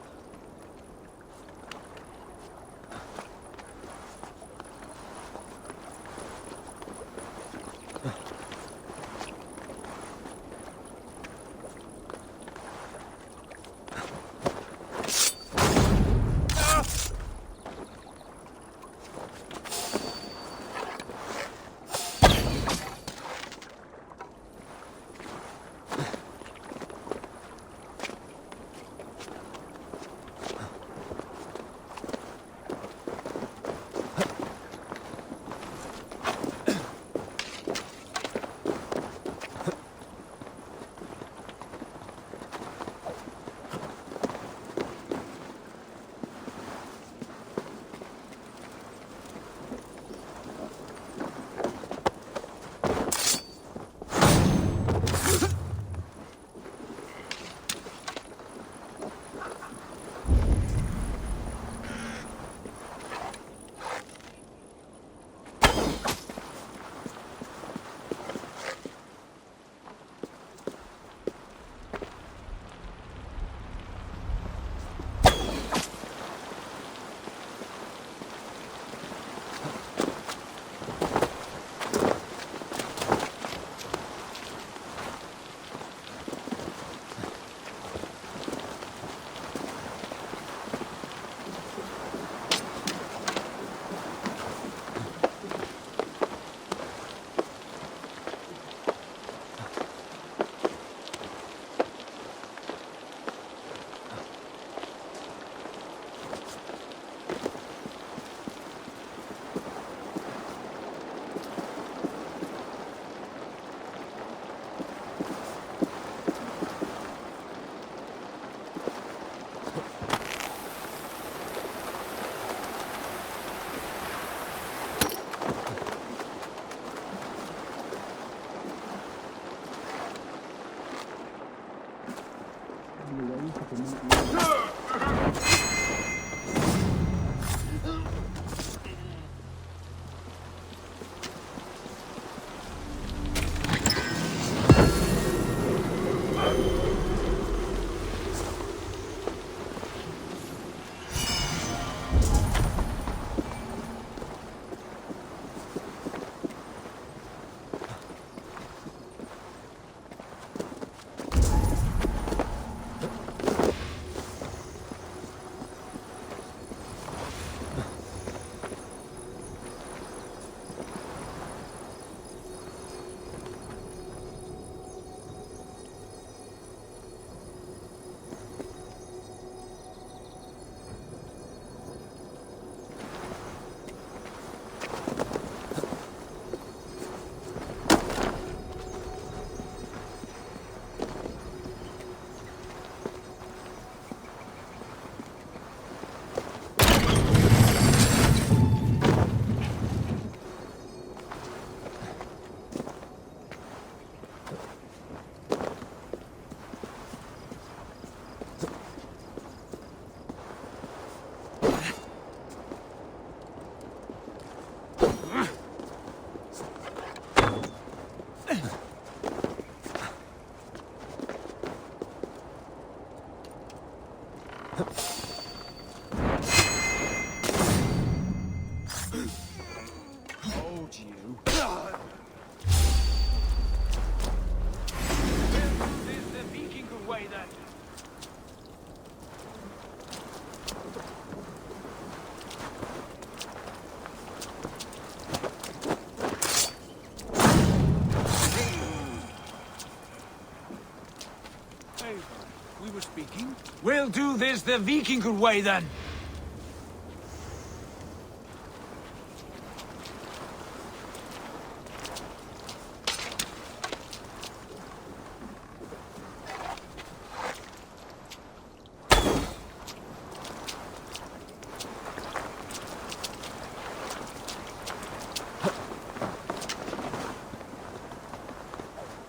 We were speaking. We'll do this the Viking way, then.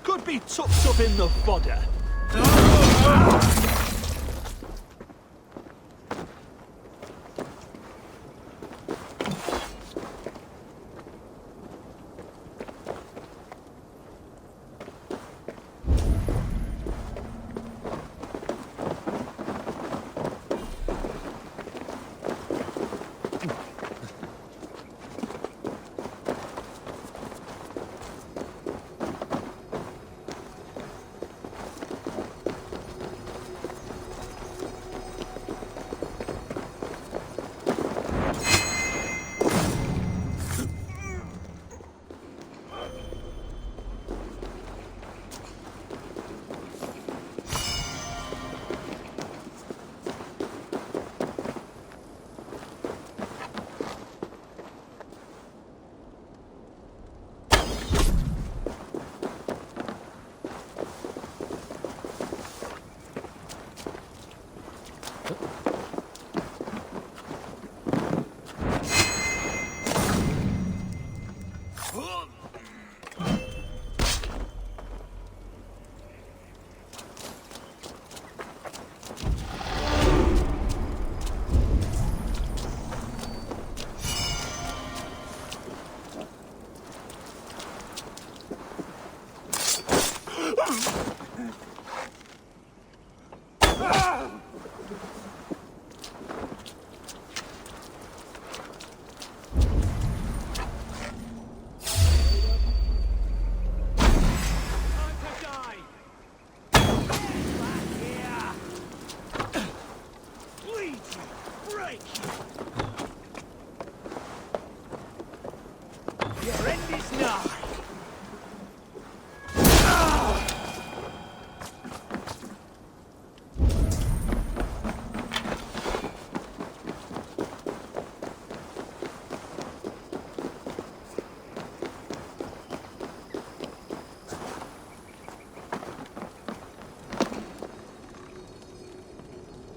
Could be tucked up in the fodder.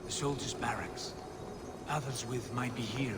Soldiers' barracks. Others with might be here.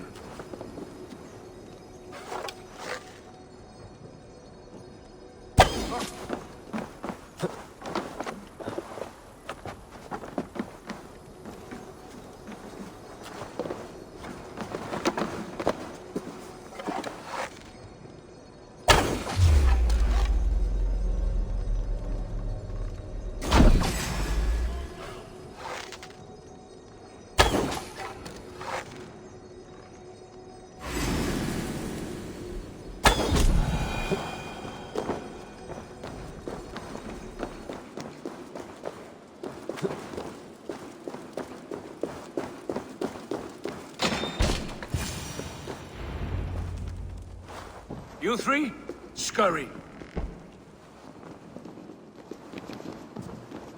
You three, scurry.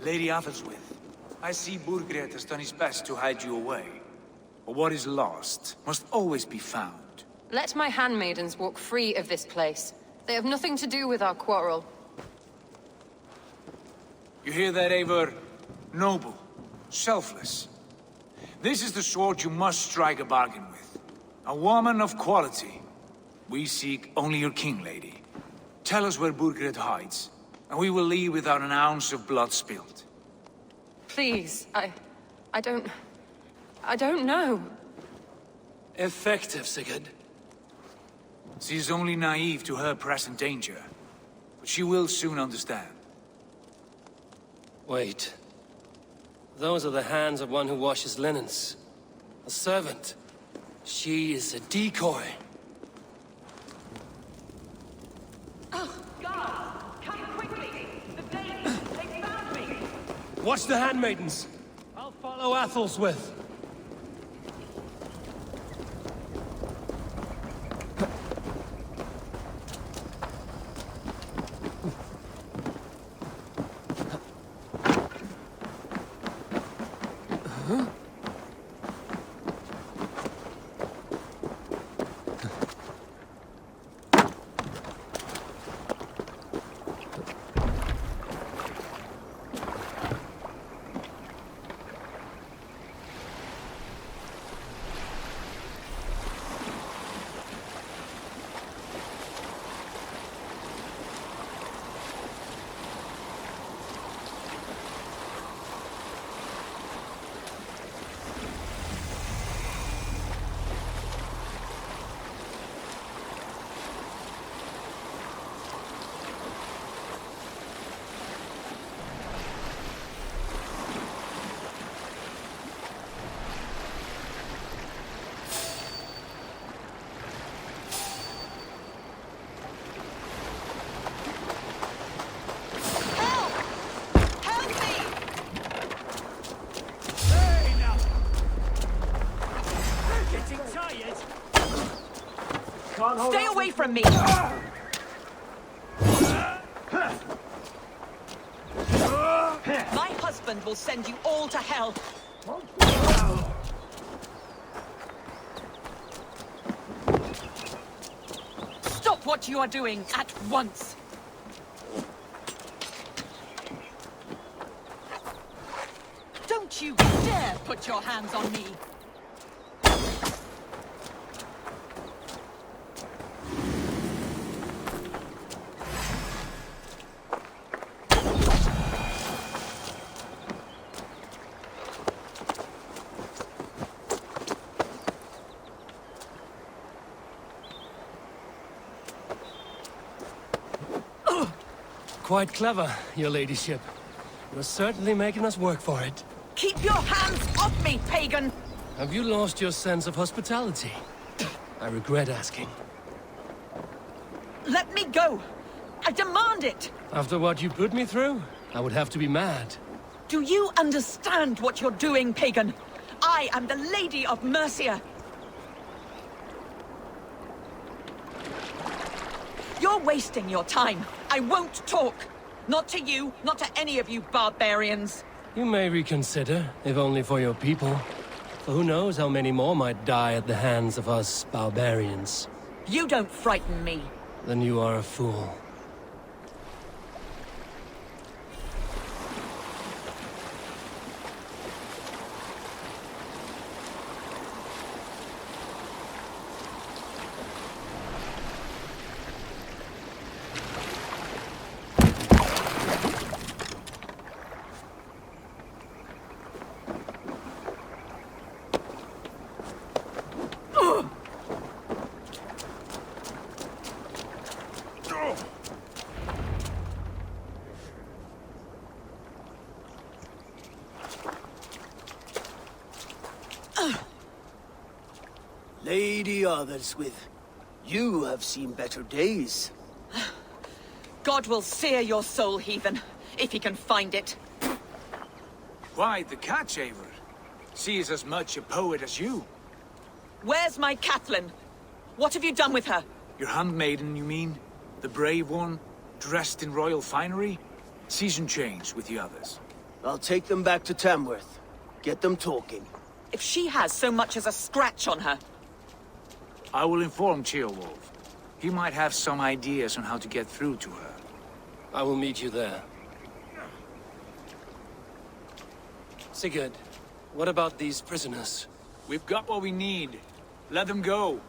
Lady Athelstwith, I see Burgred has done his best to hide you away. But what is lost must always be found. Let my handmaidens walk free of this place. They have nothing to do with our quarrel. You hear that, Eivor? Noble, selfless. This is the sword you must strike a bargain with. A woman of quality. We seek only your king, lady. Tell us where Burgred hides, and we will leave without an ounce of blood spilled. Please, I don't know. Effective, Sigurd. She is only naive to her present danger, but she will soon understand. Wait. Those are the hands of one who washes linens. A servant. She is a decoy. Watch the handmaidens. I'll follow Athelstwith. Stay away from me! My husband will send you all to hell! Stop what you are doing at once! Don't you dare put your hands on me! Quite clever, your ladyship. You're certainly making us work for it. Keep your hands off me, pagan! Have you lost your sense of hospitality? I regret asking. Let me go! I demand it! After what you put me through, I would have to be mad. Do you understand what you're doing, pagan? I am the Lady of Mercia! You're wasting your time. I won't talk. Not to you, not to any of you barbarians. You may reconsider, if only for your people. For who knows how many more might die at the hands of us barbarians. You don't frighten me. Then you are a fool. Lady Otherswith, you have seen better days. God will sear your soul, heathen, if he can find it. Why the catch, Eivor? She is as much a poet as you. Where's my Catelyn? What have you done with her? Your handmaiden, you mean? The brave one, dressed in royal finery? Season change with the others. I'll take them back to Tamworth. Get them talking. If she has so much as a scratch on her... I will inform Ceolwulf. He might have some ideas on how to get through to her. I will meet you there. Sigurd, what about these prisoners? We've got what we need. Let them go.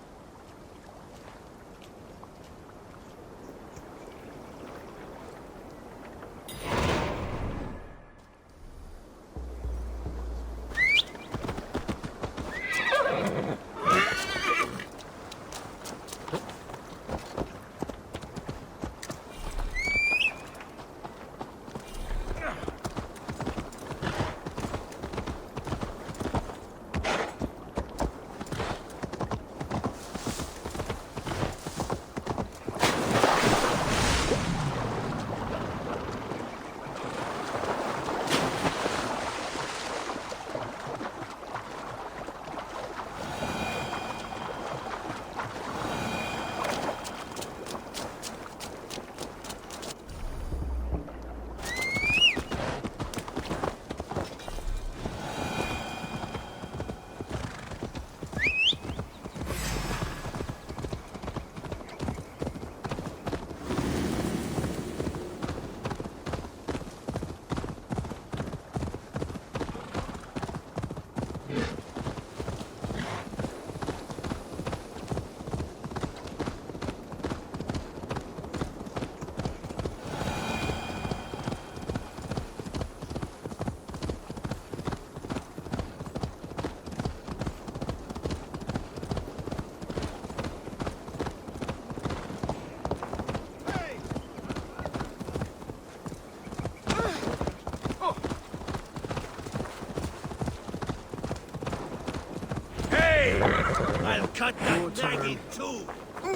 I'll cut that nag in two.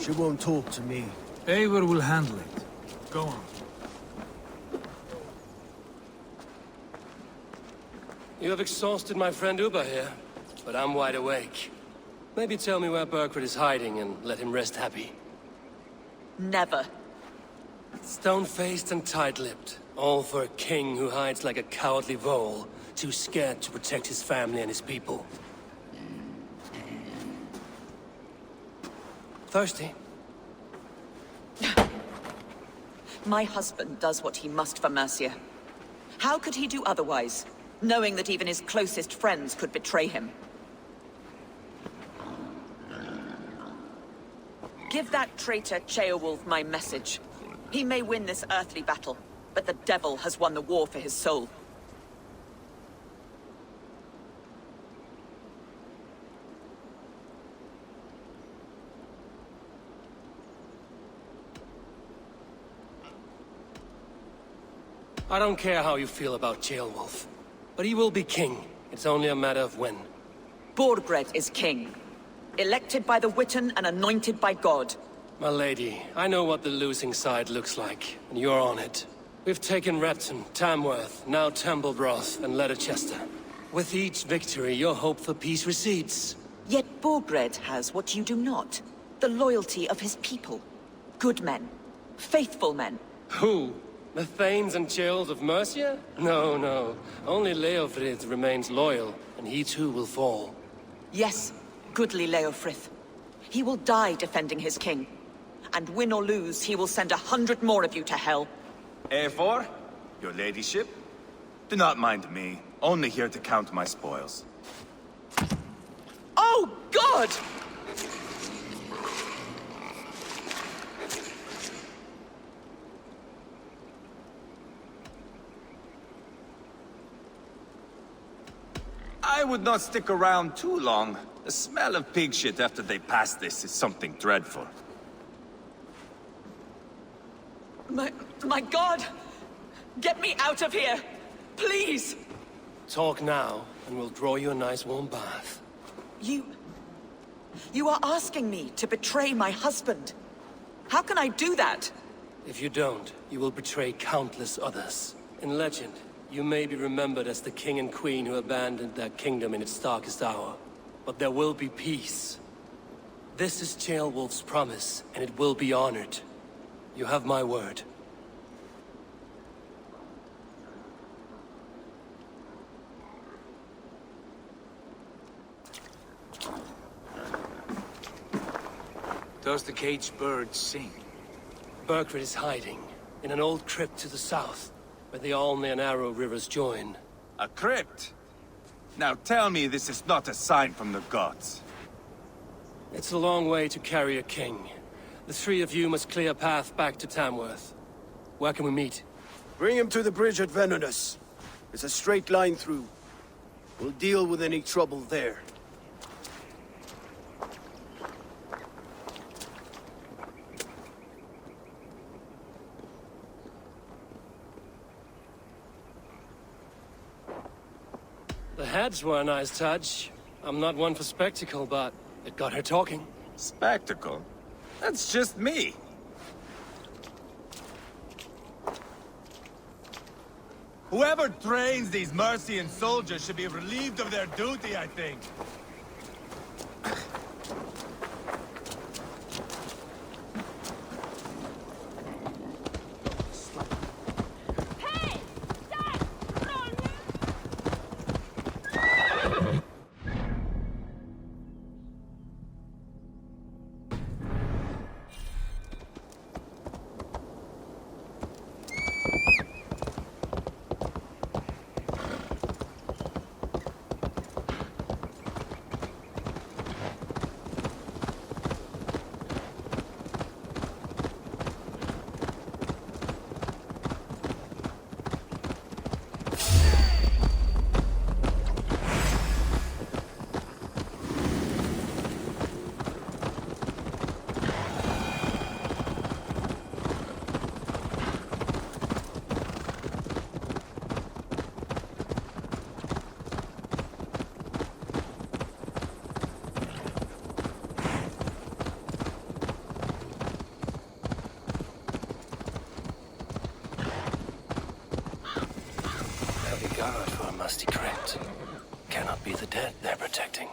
She won't talk to me. Eivor will handle it. Go on. You have exhausted my friend Uba here, but I'm wide awake. Maybe tell me where Burkred is hiding and let him rest happy. Never. Stone-faced and tight-lipped. All for a king who hides like a cowardly vole, too scared to protect his family and his people. Thirsty? My husband does what he must for Mercia. How could he do otherwise, knowing that even his closest friends could betray him? Give that traitor Ceolwulf my message. He may win this earthly battle, but the devil has won the war for his soul. I don't care how you feel about Ceolwulf, but he will be king. It's only a matter of when. Borgred is king. Elected by the Witan and anointed by God. My lady, I know what the losing side looks like, and you're on it. We've taken Repton, Tamworth, now Templebroth, and Leicester. With each victory, your hope for peace recedes. Yet Borgred has what you do not. The loyalty of his people. Good men. Faithful men. Who? The Thanes and Chills of Mercia? No, no. Only Leofrid remains loyal, and he too will fall. Yes, goodly Leofrith. He will die defending his king. And win or lose, he will send 100 more of you to hell. Eivor, your ladyship? Do not mind me. Only here to count my spoils. Oh, God! I would not stick around too long. The smell of pig shit after they pass this is something dreadful. My God! Get me out of here! Please! Talk now, and we'll draw you a nice warm bath. You are asking me to betray my husband. How can I do that? If you don't, you will betray countless others. In legend, you may be remembered as the king and queen who abandoned their kingdom in its darkest hour. But there will be peace. This is Ceolwulf's promise, and it will be honored. You have my word. Does the caged bird sing? Burkred is hiding in an old crypt to the south, where the Alne and Arrow rivers join. A crypt? Now tell me this is not a sign from the gods. It's a long way to carry a king. The three of you must clear a path back to Tamworth. Where can we meet? Bring him to the bridge at Venonus. It's a straight line through. We'll deal with any trouble there. The heads were a nice touch. I'm not one for spectacle, but it got her talking. Spectacle? That's just me. Whoever trains these Mercian soldiers should be relieved of their duty, I think. be the dead they're protecting.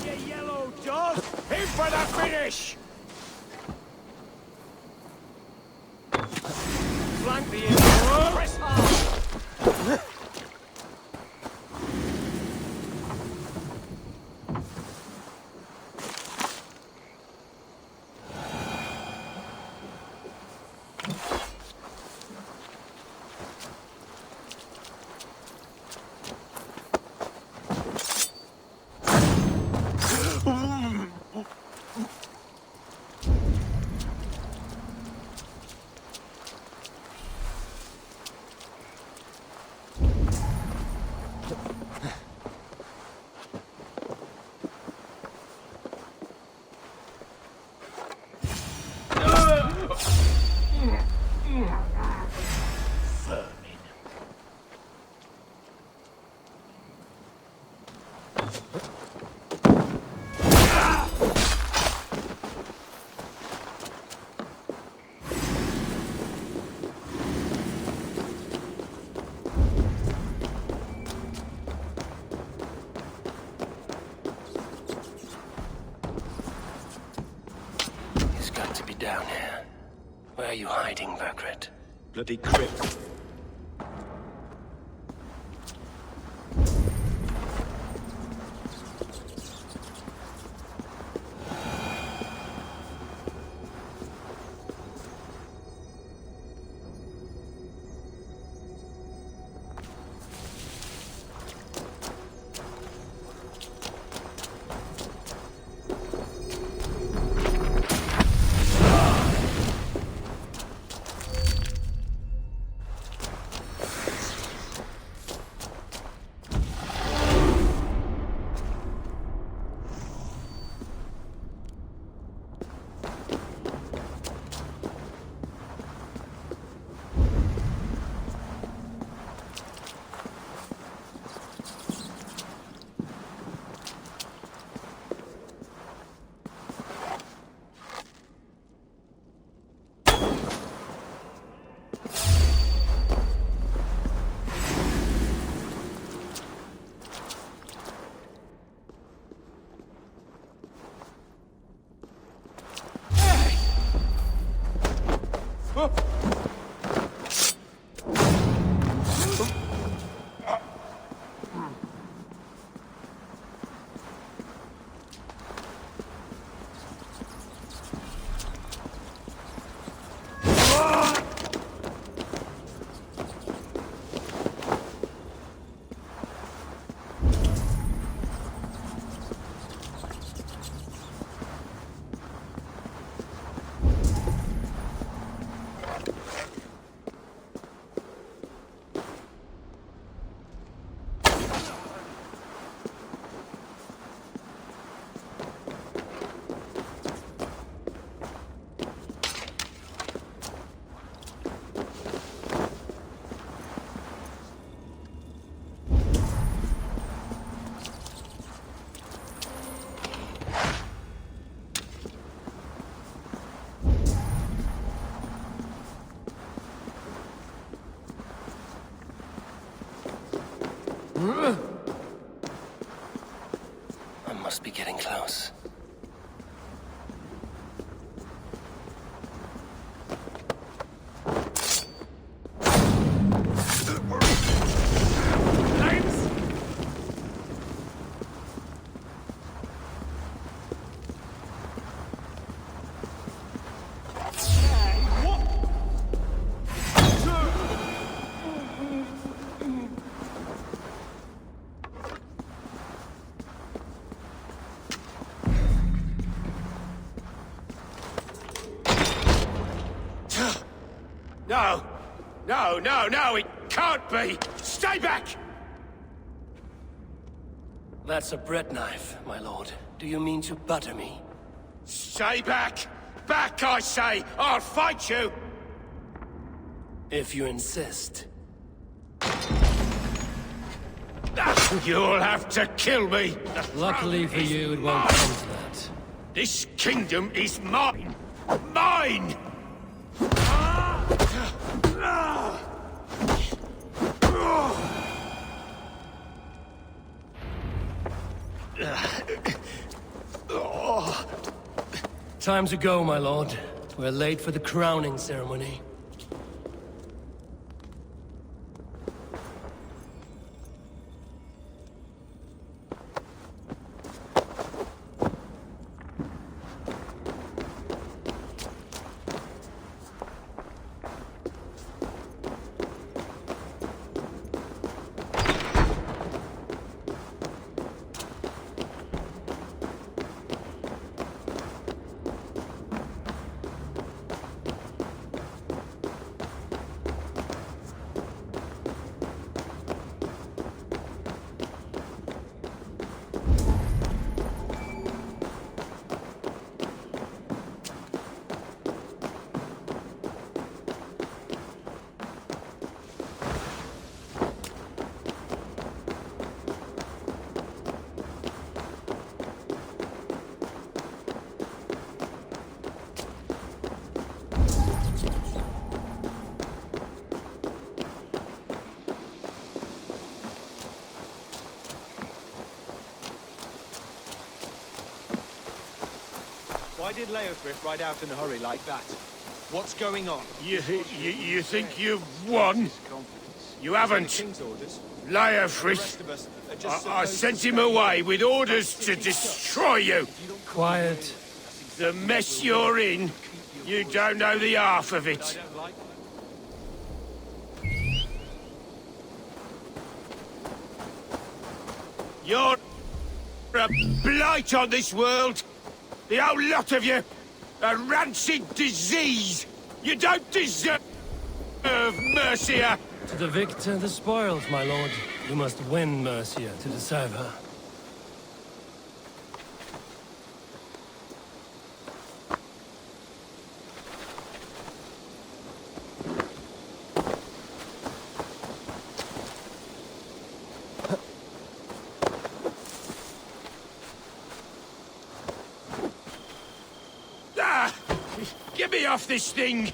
You yellow dog! In for the finish! Flank the enemy! Press hard! Down here. Where are you hiding, Bergred? Bloody crypt. I must be getting close. No! No, no, no! It can't be! Stay back! That's a bread knife, my lord. Do you mean to butter me? Stay back! Back, I say! I'll fight you! If you insist. You'll have to kill me. Luckily for you, it won't come to that. This kingdom is mine. Mine! Time to go, my lord. We're late for the crowning ceremony. Why did Leofrith ride out in a hurry like that? What's going on? You think you've won? You haven't. Leofrith, I sent him away with orders to destroy you. Quiet. The mess you're in, you don't know the half of it. You're a blight on this world. The whole lot of you. A rancid disease. You don't deserve Mercia. To the victor, the spoils, my lord. You must win Mercia to deserve her. Get me off this thing!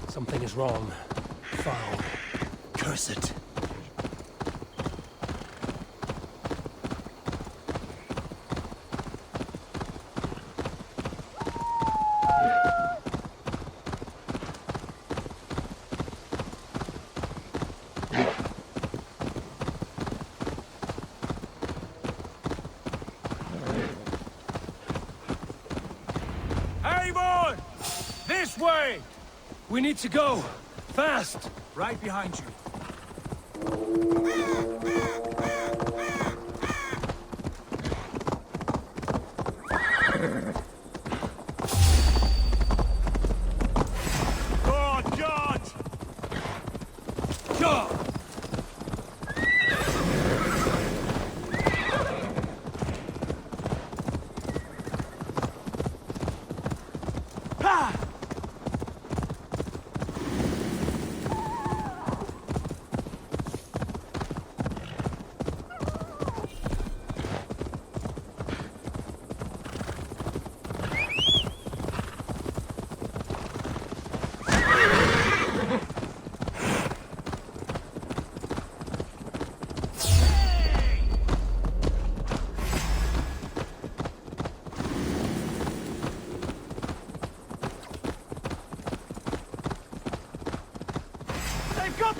Something is wrong. Foul. Curse it. Eivor! This way! We need to go! Fast! Right behind you. God, God! Go!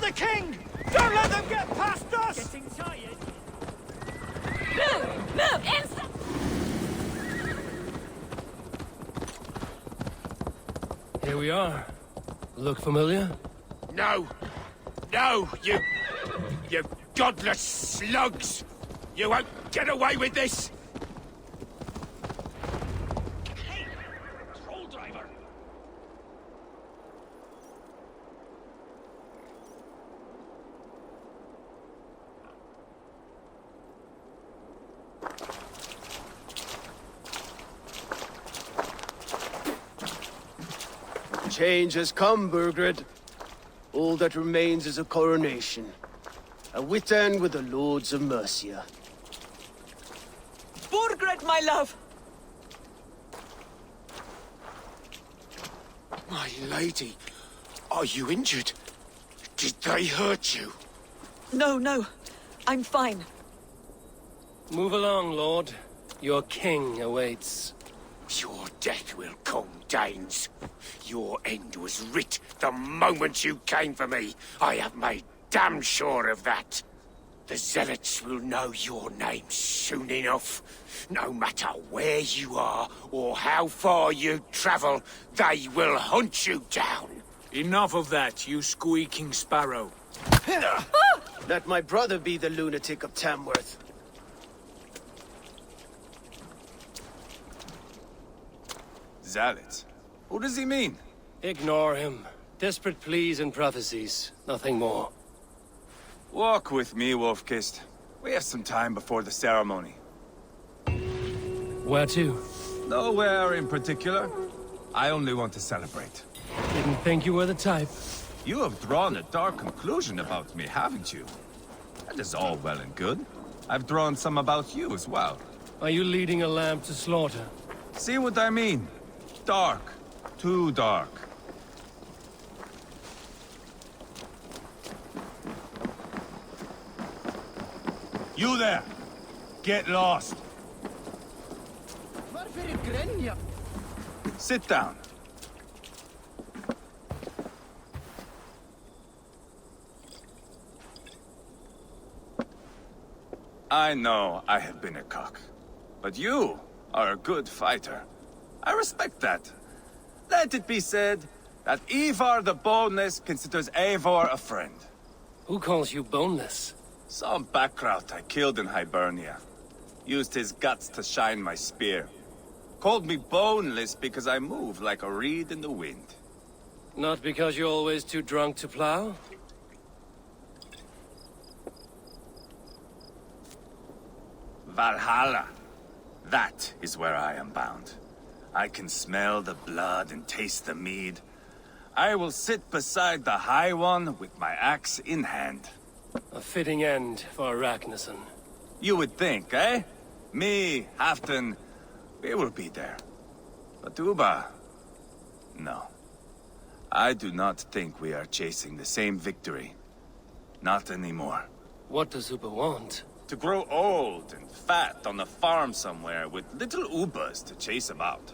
the king! Don't let them get past us! Getting tired? Move! Move! Instant! Here we are. Look familiar? No! No, you godless slugs! You won't get away with this! Hey! Troll driver! Change has come, Burgred. All that remains is a coronation. A wit end with the Lords of Mercia. Burgred, my love! My lady, are you injured? Did they hurt you? No, no. I'm fine. Move along, Lord. Your king awaits. Your death will come, Danes. Your end was writ the moment you came for me. I have made damn sure of that. The Zealots will know your name soon enough. No matter where you are or how far you travel, they will hunt you down. Enough of that, you squeaking sparrow. Let my brother be the lunatic of Tamworth. Zealots? Who does he mean? Ignore him. Desperate pleas and prophecies. Nothing more. Walk with me, Wolf-Kissed. We have some time before the ceremony. Where to? Nowhere in particular. I only want to celebrate. Didn't think you were the type. You have drawn a dark conclusion about me, haven't you? That is all well and good. I've drawn some about you as well. Are you leading a lamb to slaughter? See what I mean? Dark. Too dark. You there! Get lost! Sit down. I know I have been a cock, but you are a good fighter. I respect that. Let it be said that Eivor the Boneless considers Eivor a friend. Who calls you boneless? Some backrout I killed in Hibernia. Used his guts to shine my spear. Called me boneless because I move like a reed in the wind. Not because you're always too drunk to plow? Valhalla. That is where I am bound. I can smell the blood and taste the mead. I will sit beside the High One with my axe in hand. A fitting end for Ragnarsson. You would think, eh? Me, Halfdan, we will be there. But Uba... no. I do not think we are chasing the same victory. Not anymore. What does Uba want? To grow old and fat on a farm somewhere with little Ubas to chase about.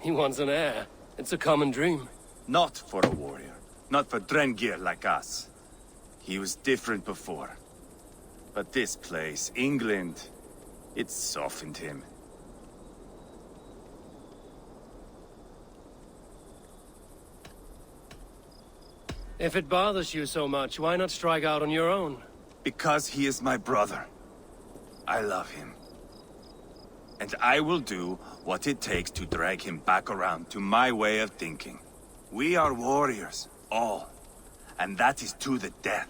He wants an heir. It's a common dream. Not for a warrior. Not for Drengir like us. He was different before. But this place, England, it softened him. If it bothers you so much, why not strike out on your own? Because he is my brother. I love him. And I will do what it takes to drag him back around to my way of thinking. We are warriors, all. And that is to the death.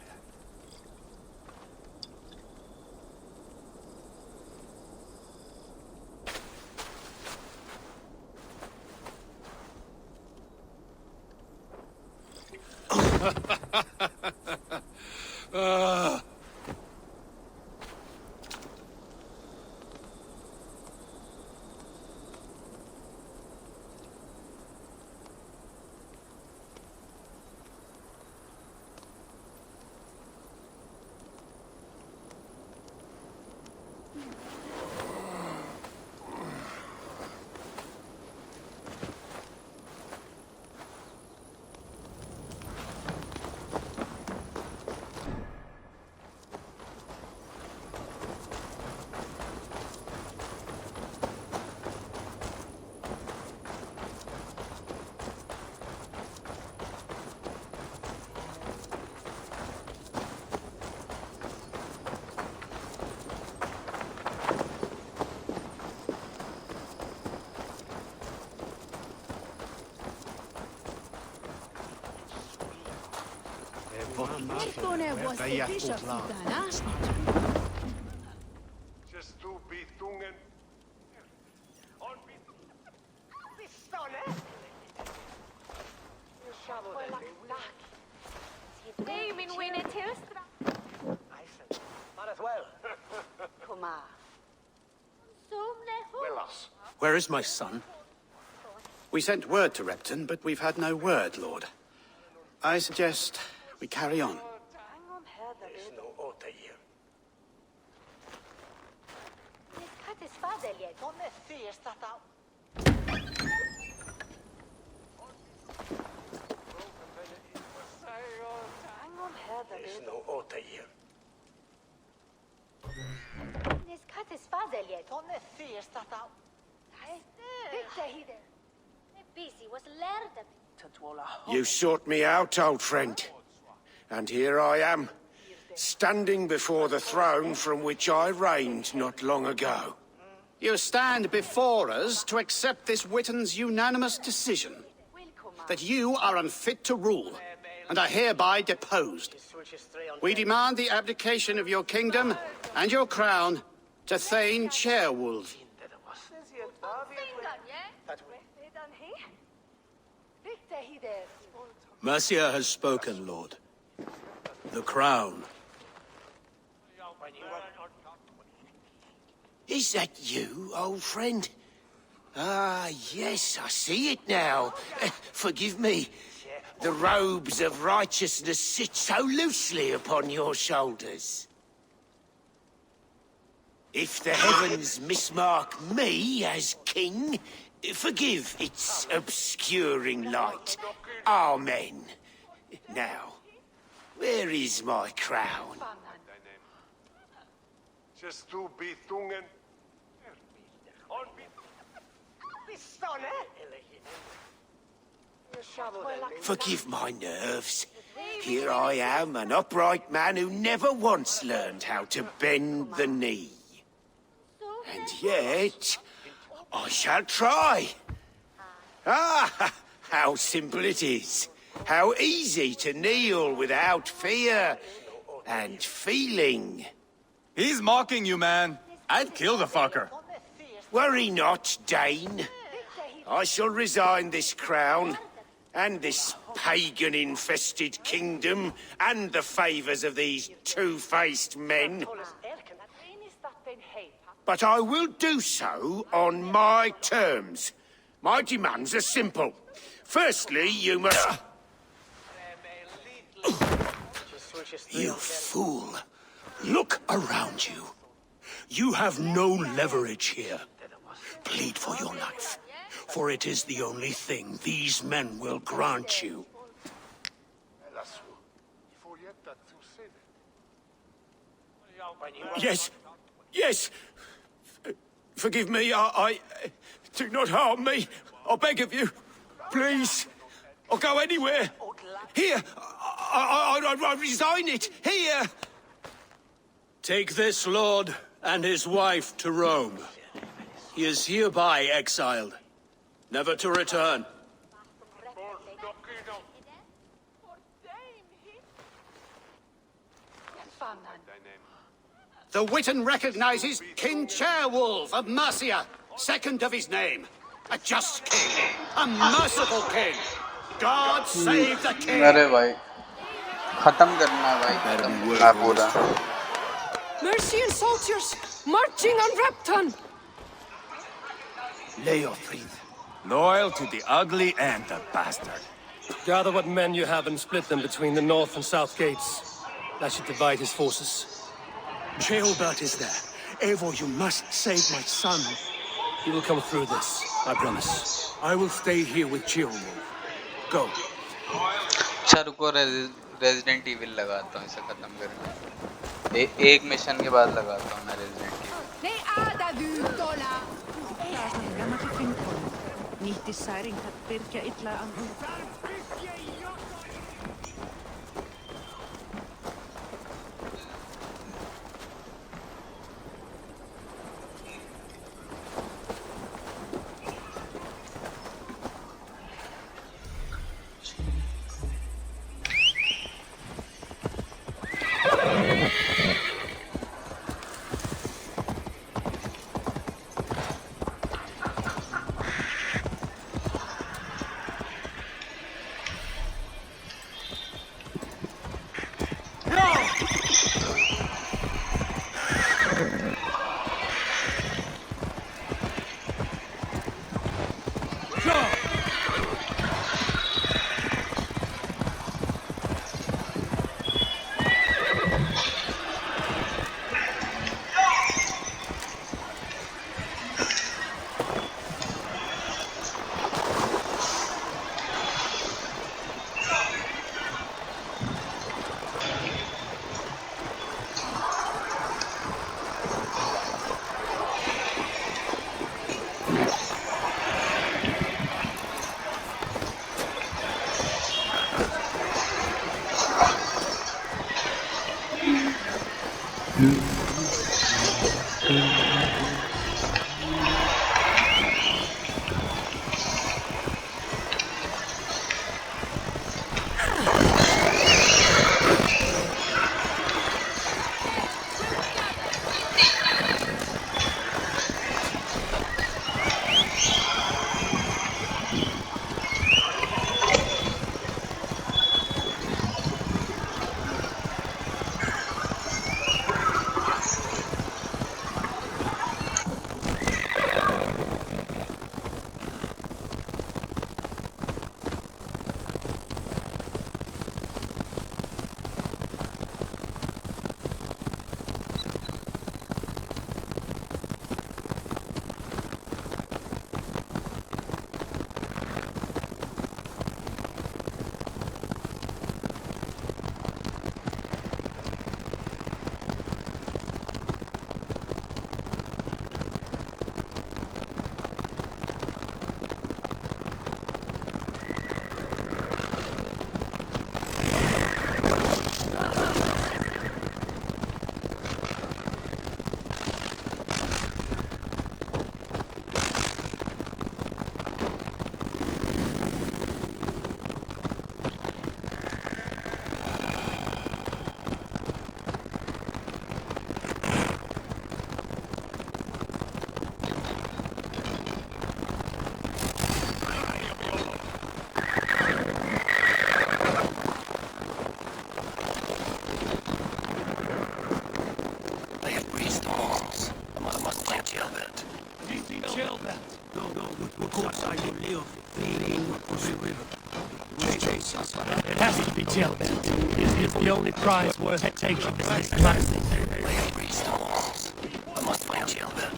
Where is my son? We sent word to Repton, but we've had no word, Lord. I suggest we carry on. You sought me out, old friend. And here I am, standing before the throne from which I reigned not long ago. You stand before us to accept this Witten's unanimous decision that you are unfit to rule and are hereby deposed. We demand the abdication of your kingdom and your crown to Thane Chairwolf. Mercia has spoken, Lord. The crown. Is that you, old friend? Ah, yes, I see it now. Forgive me. The robes of righteousness sit so loosely upon your shoulders. If the heavens mismark me as king, forgive its obscuring light. Amen. Now, where is my crown? Forgive my nerves. Here I am, an upright man who never once learned how to bend the knee. And yet, I shall try. Ah, how simple it is. How easy to kneel without fear and feeling. He's mocking you, man. I'd kill the fucker. Worry not, Dane. I shall resign this crown, and this pagan-infested kingdom, and the favours of these two-faced men. But I will do so on my terms. My demands are simple. Firstly, you must... You fool. Look around you. You have no leverage here. Plead for your life, for it is the only thing these men will grant you. Yes, yes. Forgive me, I... Do not harm me. I beg of you. Please. I'll go anywhere. Here. I resign it. Here. Take this lord and his wife to Rome. He is hereby exiled, never to return. The Witten recognizes King Chairwolf of Mercia, second of his name. A just king, a merciful king. God save the king. अरे भाई खत्म करना भाई मैं बोला Mercian soldiers marching on Repton. Leofrid. Loyal to the ugly and the bastard. Gather what men you have and split them between the north and south gates. That should divide his forces. Ceolbert is there. Eivor, you must save my son. He will come through this, I promise. I will stay here with Ceolwolf. Go. अच्छा रुको resident evil लगाता हूँ इसे खत्म करने एक mission के बाद लगाता हूँ मैं resident It has to be jailbait. It's the only prize worth taking. This classic. They have breached the walls. I must find jailbait.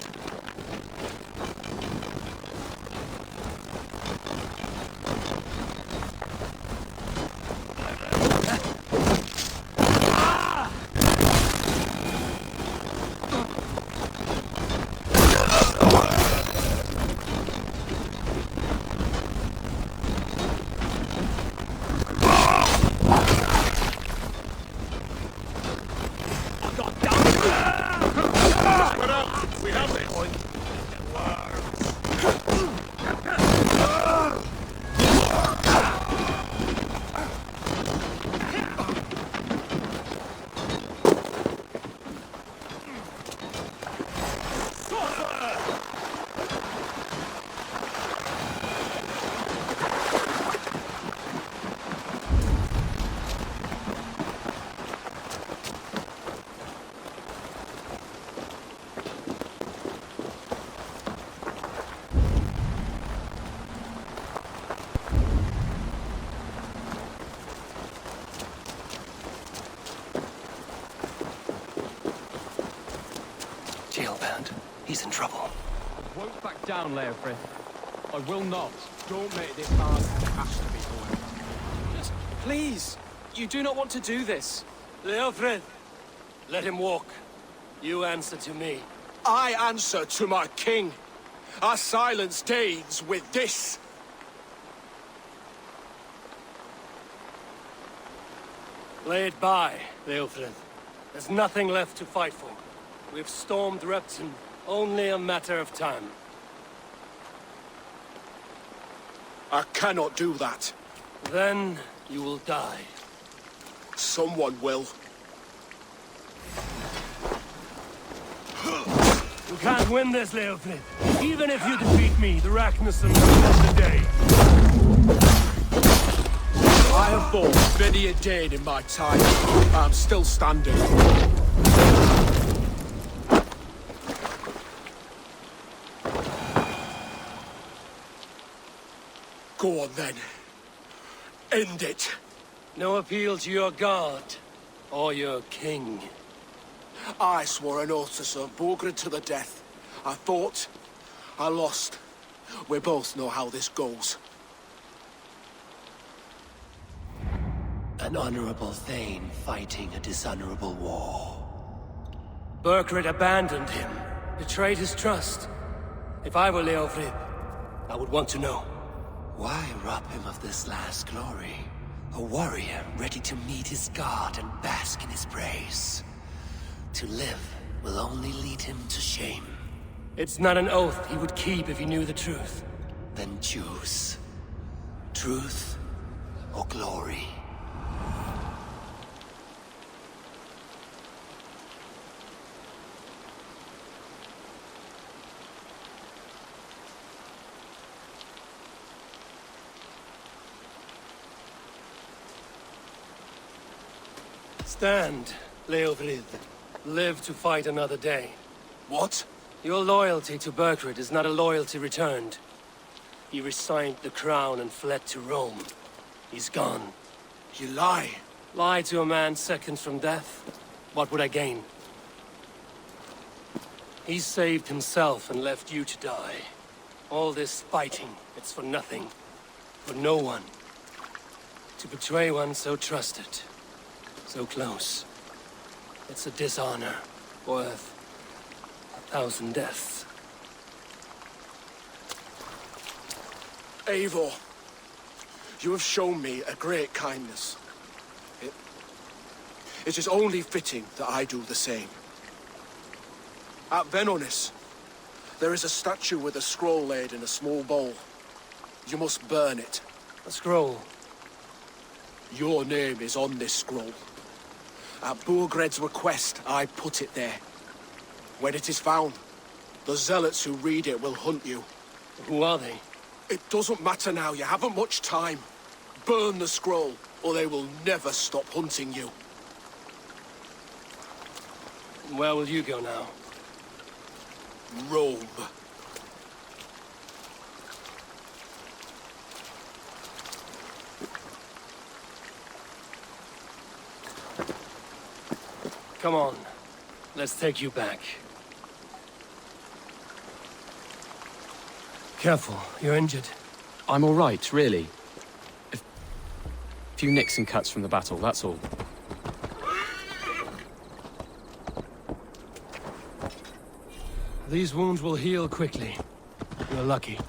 Jailband. He's in trouble. I won't back down, Leofrith. I will not. Don't make this hard. It has to be correct. Please, you do not want to do this. Leofrith, let him walk. You answer to me. I answer to my king. I silence Danes with this. Lay it by, Leofrith. There's nothing left to fight for. We've stormed Repton. Only a matter of time. I cannot do that. Then you will die. Someone will. You can't win this, Leofrith. Even if you defeat me, the Ragnarsson will win the day. I have fought many a Dane in my time. I'm still standing. Go on, then. End it. No appeal to your god, or your king. I swore an oath to serve Borgred to the death. I fought. I lost. We both know how this goes. An honorable Thane fighting a dishonorable war. Burkred abandoned him, betrayed his trust. If I were Leofrid, I would want to know. Why rob him of this last glory? A warrior ready to meet his god and bask in his praise. To live will only lead him to shame. It's not an oath he would keep if he knew the truth. Then choose. Truth or glory. Stand, Leofrid. Live to fight another day. What? Your loyalty to Burkred is not a loyalty returned. He resigned the crown and fled to Rome. He's gone. You lie. Lie to a man seconds from death? What would I gain? He saved himself and left you to die. All this fighting, it's for nothing. For no one. To betray one so trusted. So close. It's a dishonor worth 1,000 deaths. Eivor, you have shown me a great kindness. It is only fitting that I do the same. At Venonis, there is a statue with a scroll laid in a small bowl. You must burn it. A scroll? Your name is on this scroll. At Burgred's request, I put it there. When it is found, the zealots who read it will hunt you. Who are they? It doesn't matter now, you haven't much time. Burn the scroll, or they will never stop hunting you. Where will you go now? Rome. Come on. Let's take you back. Careful, you're injured. I'm all right, really. A few nicks and cuts from the battle, that's all. These wounds will heal quickly. You're lucky.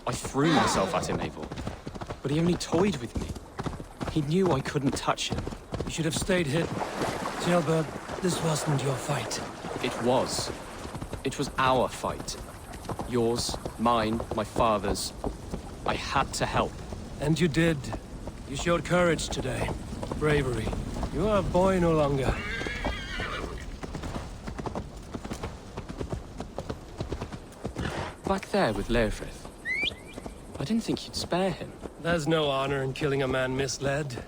I threw myself at him, Eivor. But he only toyed with me. He knew I couldn't touch him. You should have stayed hid. Jailbird, this wasn't your fight. It was. It was our fight. Yours, mine, my father's. I had to help. And you did. You showed courage today. Bravery. You are a boy no longer. Back there with Leofrid. I didn't think you'd spare him. There's no honor in killing a man misled.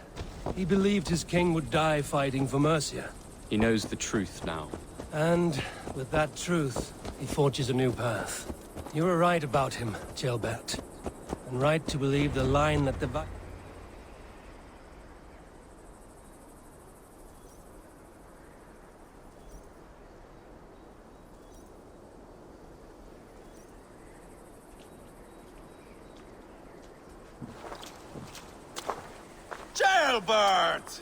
He believed his king would die fighting for Mercia. He knows the truth now. And with that truth, he forges a new path. You were right about him, Jailbert. And right to believe the line that the Viking... Jailbert!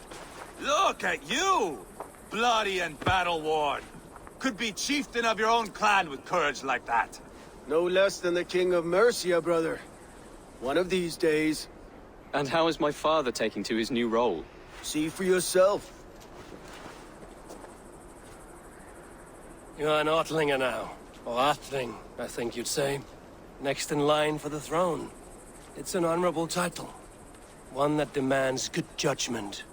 Look at you! Bloody and battle-worn. Could be chieftain of your own clan with courage like that. No less than the King of Mercia, brother. One of these days. And how is my father taking to his new role? See for yourself. You're an Ortlinger now. Or Athling, I think you'd say. Next in line for the throne. It's an honorable title. One that demands good judgment.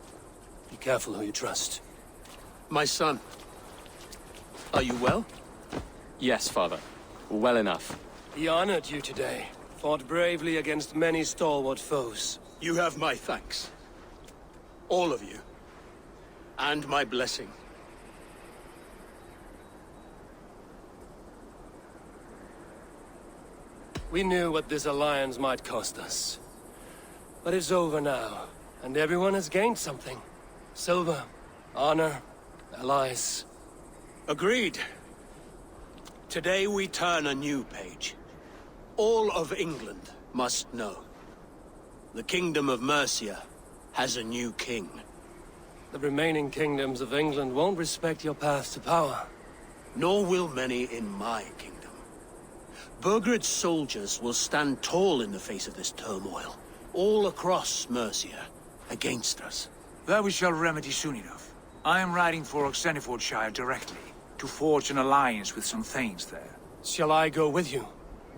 Be careful who you trust. My son. Are you well? Yes, father. Well enough. He honored you today. Fought bravely against many stalwart foes. You have my thanks. All of you. And my blessing. We knew what this alliance might cost us. But it's over now, and everyone has gained something. Silver, honor, allies. Agreed. Today we turn a new page. All of England must know. The Kingdom of Mercia has a new king. The remaining kingdoms of England won't respect your path to power. Nor will many in my kingdom. Burgred's soldiers will stand tall in the face of this turmoil, all across Mercia, against us. That we shall remedy soon enough. I am riding for Oxenfordshire directly, to forge an alliance with some thanes there. Shall I go with you?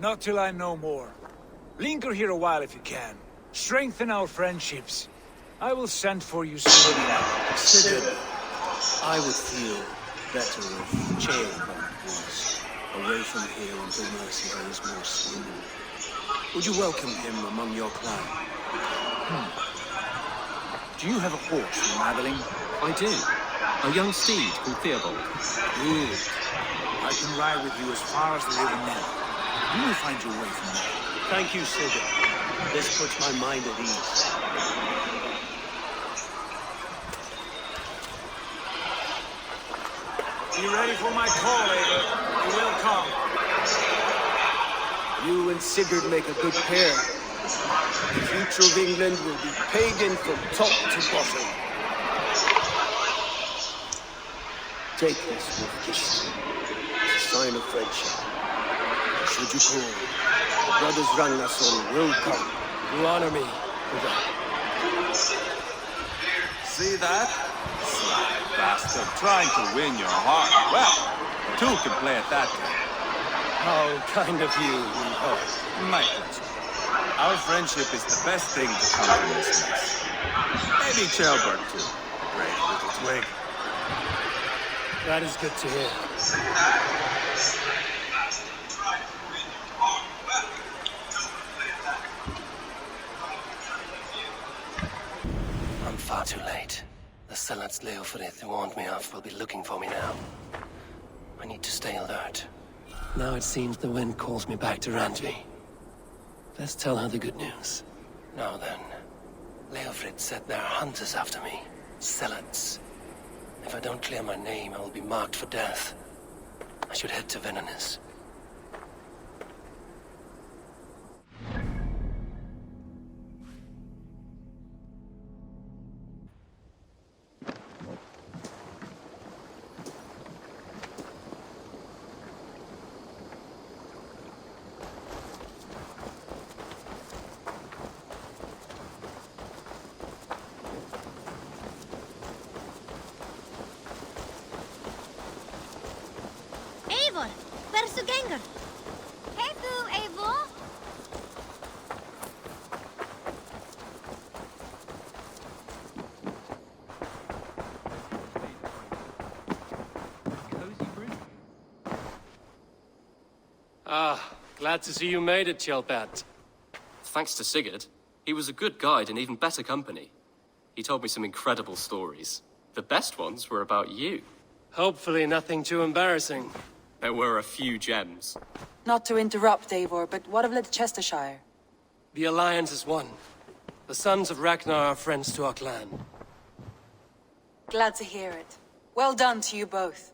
Not till I know more. Linger here a while if you can. Strengthen our friendships. I will send for you soon. Sigurd, I would feel better if Chaelban was away from here until Mercia is more stable. Would you welcome him among your clan? Do you have a horse, Madeline? I do. A young steed called Theobald. Good. I can ride with you as far as the river Nell. You will find your way from there. Thank you, Sigurd. This puts my mind at ease. Be ready for my call, Eivor. You will come. You and Sigurd make a good pair. The future of England will be pagan from top to bottom. Take this with kiss. It's a sign of friendship. Should you call, the brothers Ragnarsson will come. You honor me with that. See that? Sly bastard, trying to win your heart. Well, two can play at that game. How kind of you, Eivor. My pleasure. Our friendship is the best thing to come from this mess. Maybe Chaelban too. Great little twig. That is good to hear. I'm far too late. The zealots Leofrith warned me of will be looking for me now. I need to stay alert. Now it seems the wind calls me back to Randvi. Let's tell her the good news. Now then, Leofrith said there are hunters after me. Zealots. If I don't clear my name, I will be marked for death. I should head to Venanis. Eivor, hversu gengur? Hey þú, Eivor? Ah, glad to see you made it, Chaelban. Thanks to Sigurd. He was a good guide and even better company. He told me some incredible stories. The best ones were about you. Hopefully nothing too embarrassing. There were a few gems. Not to interrupt, Eivor, but what of Leicestershire? The Alliance is one. The sons of Ragnar are friends to our clan. Glad to hear it. Well done to you both.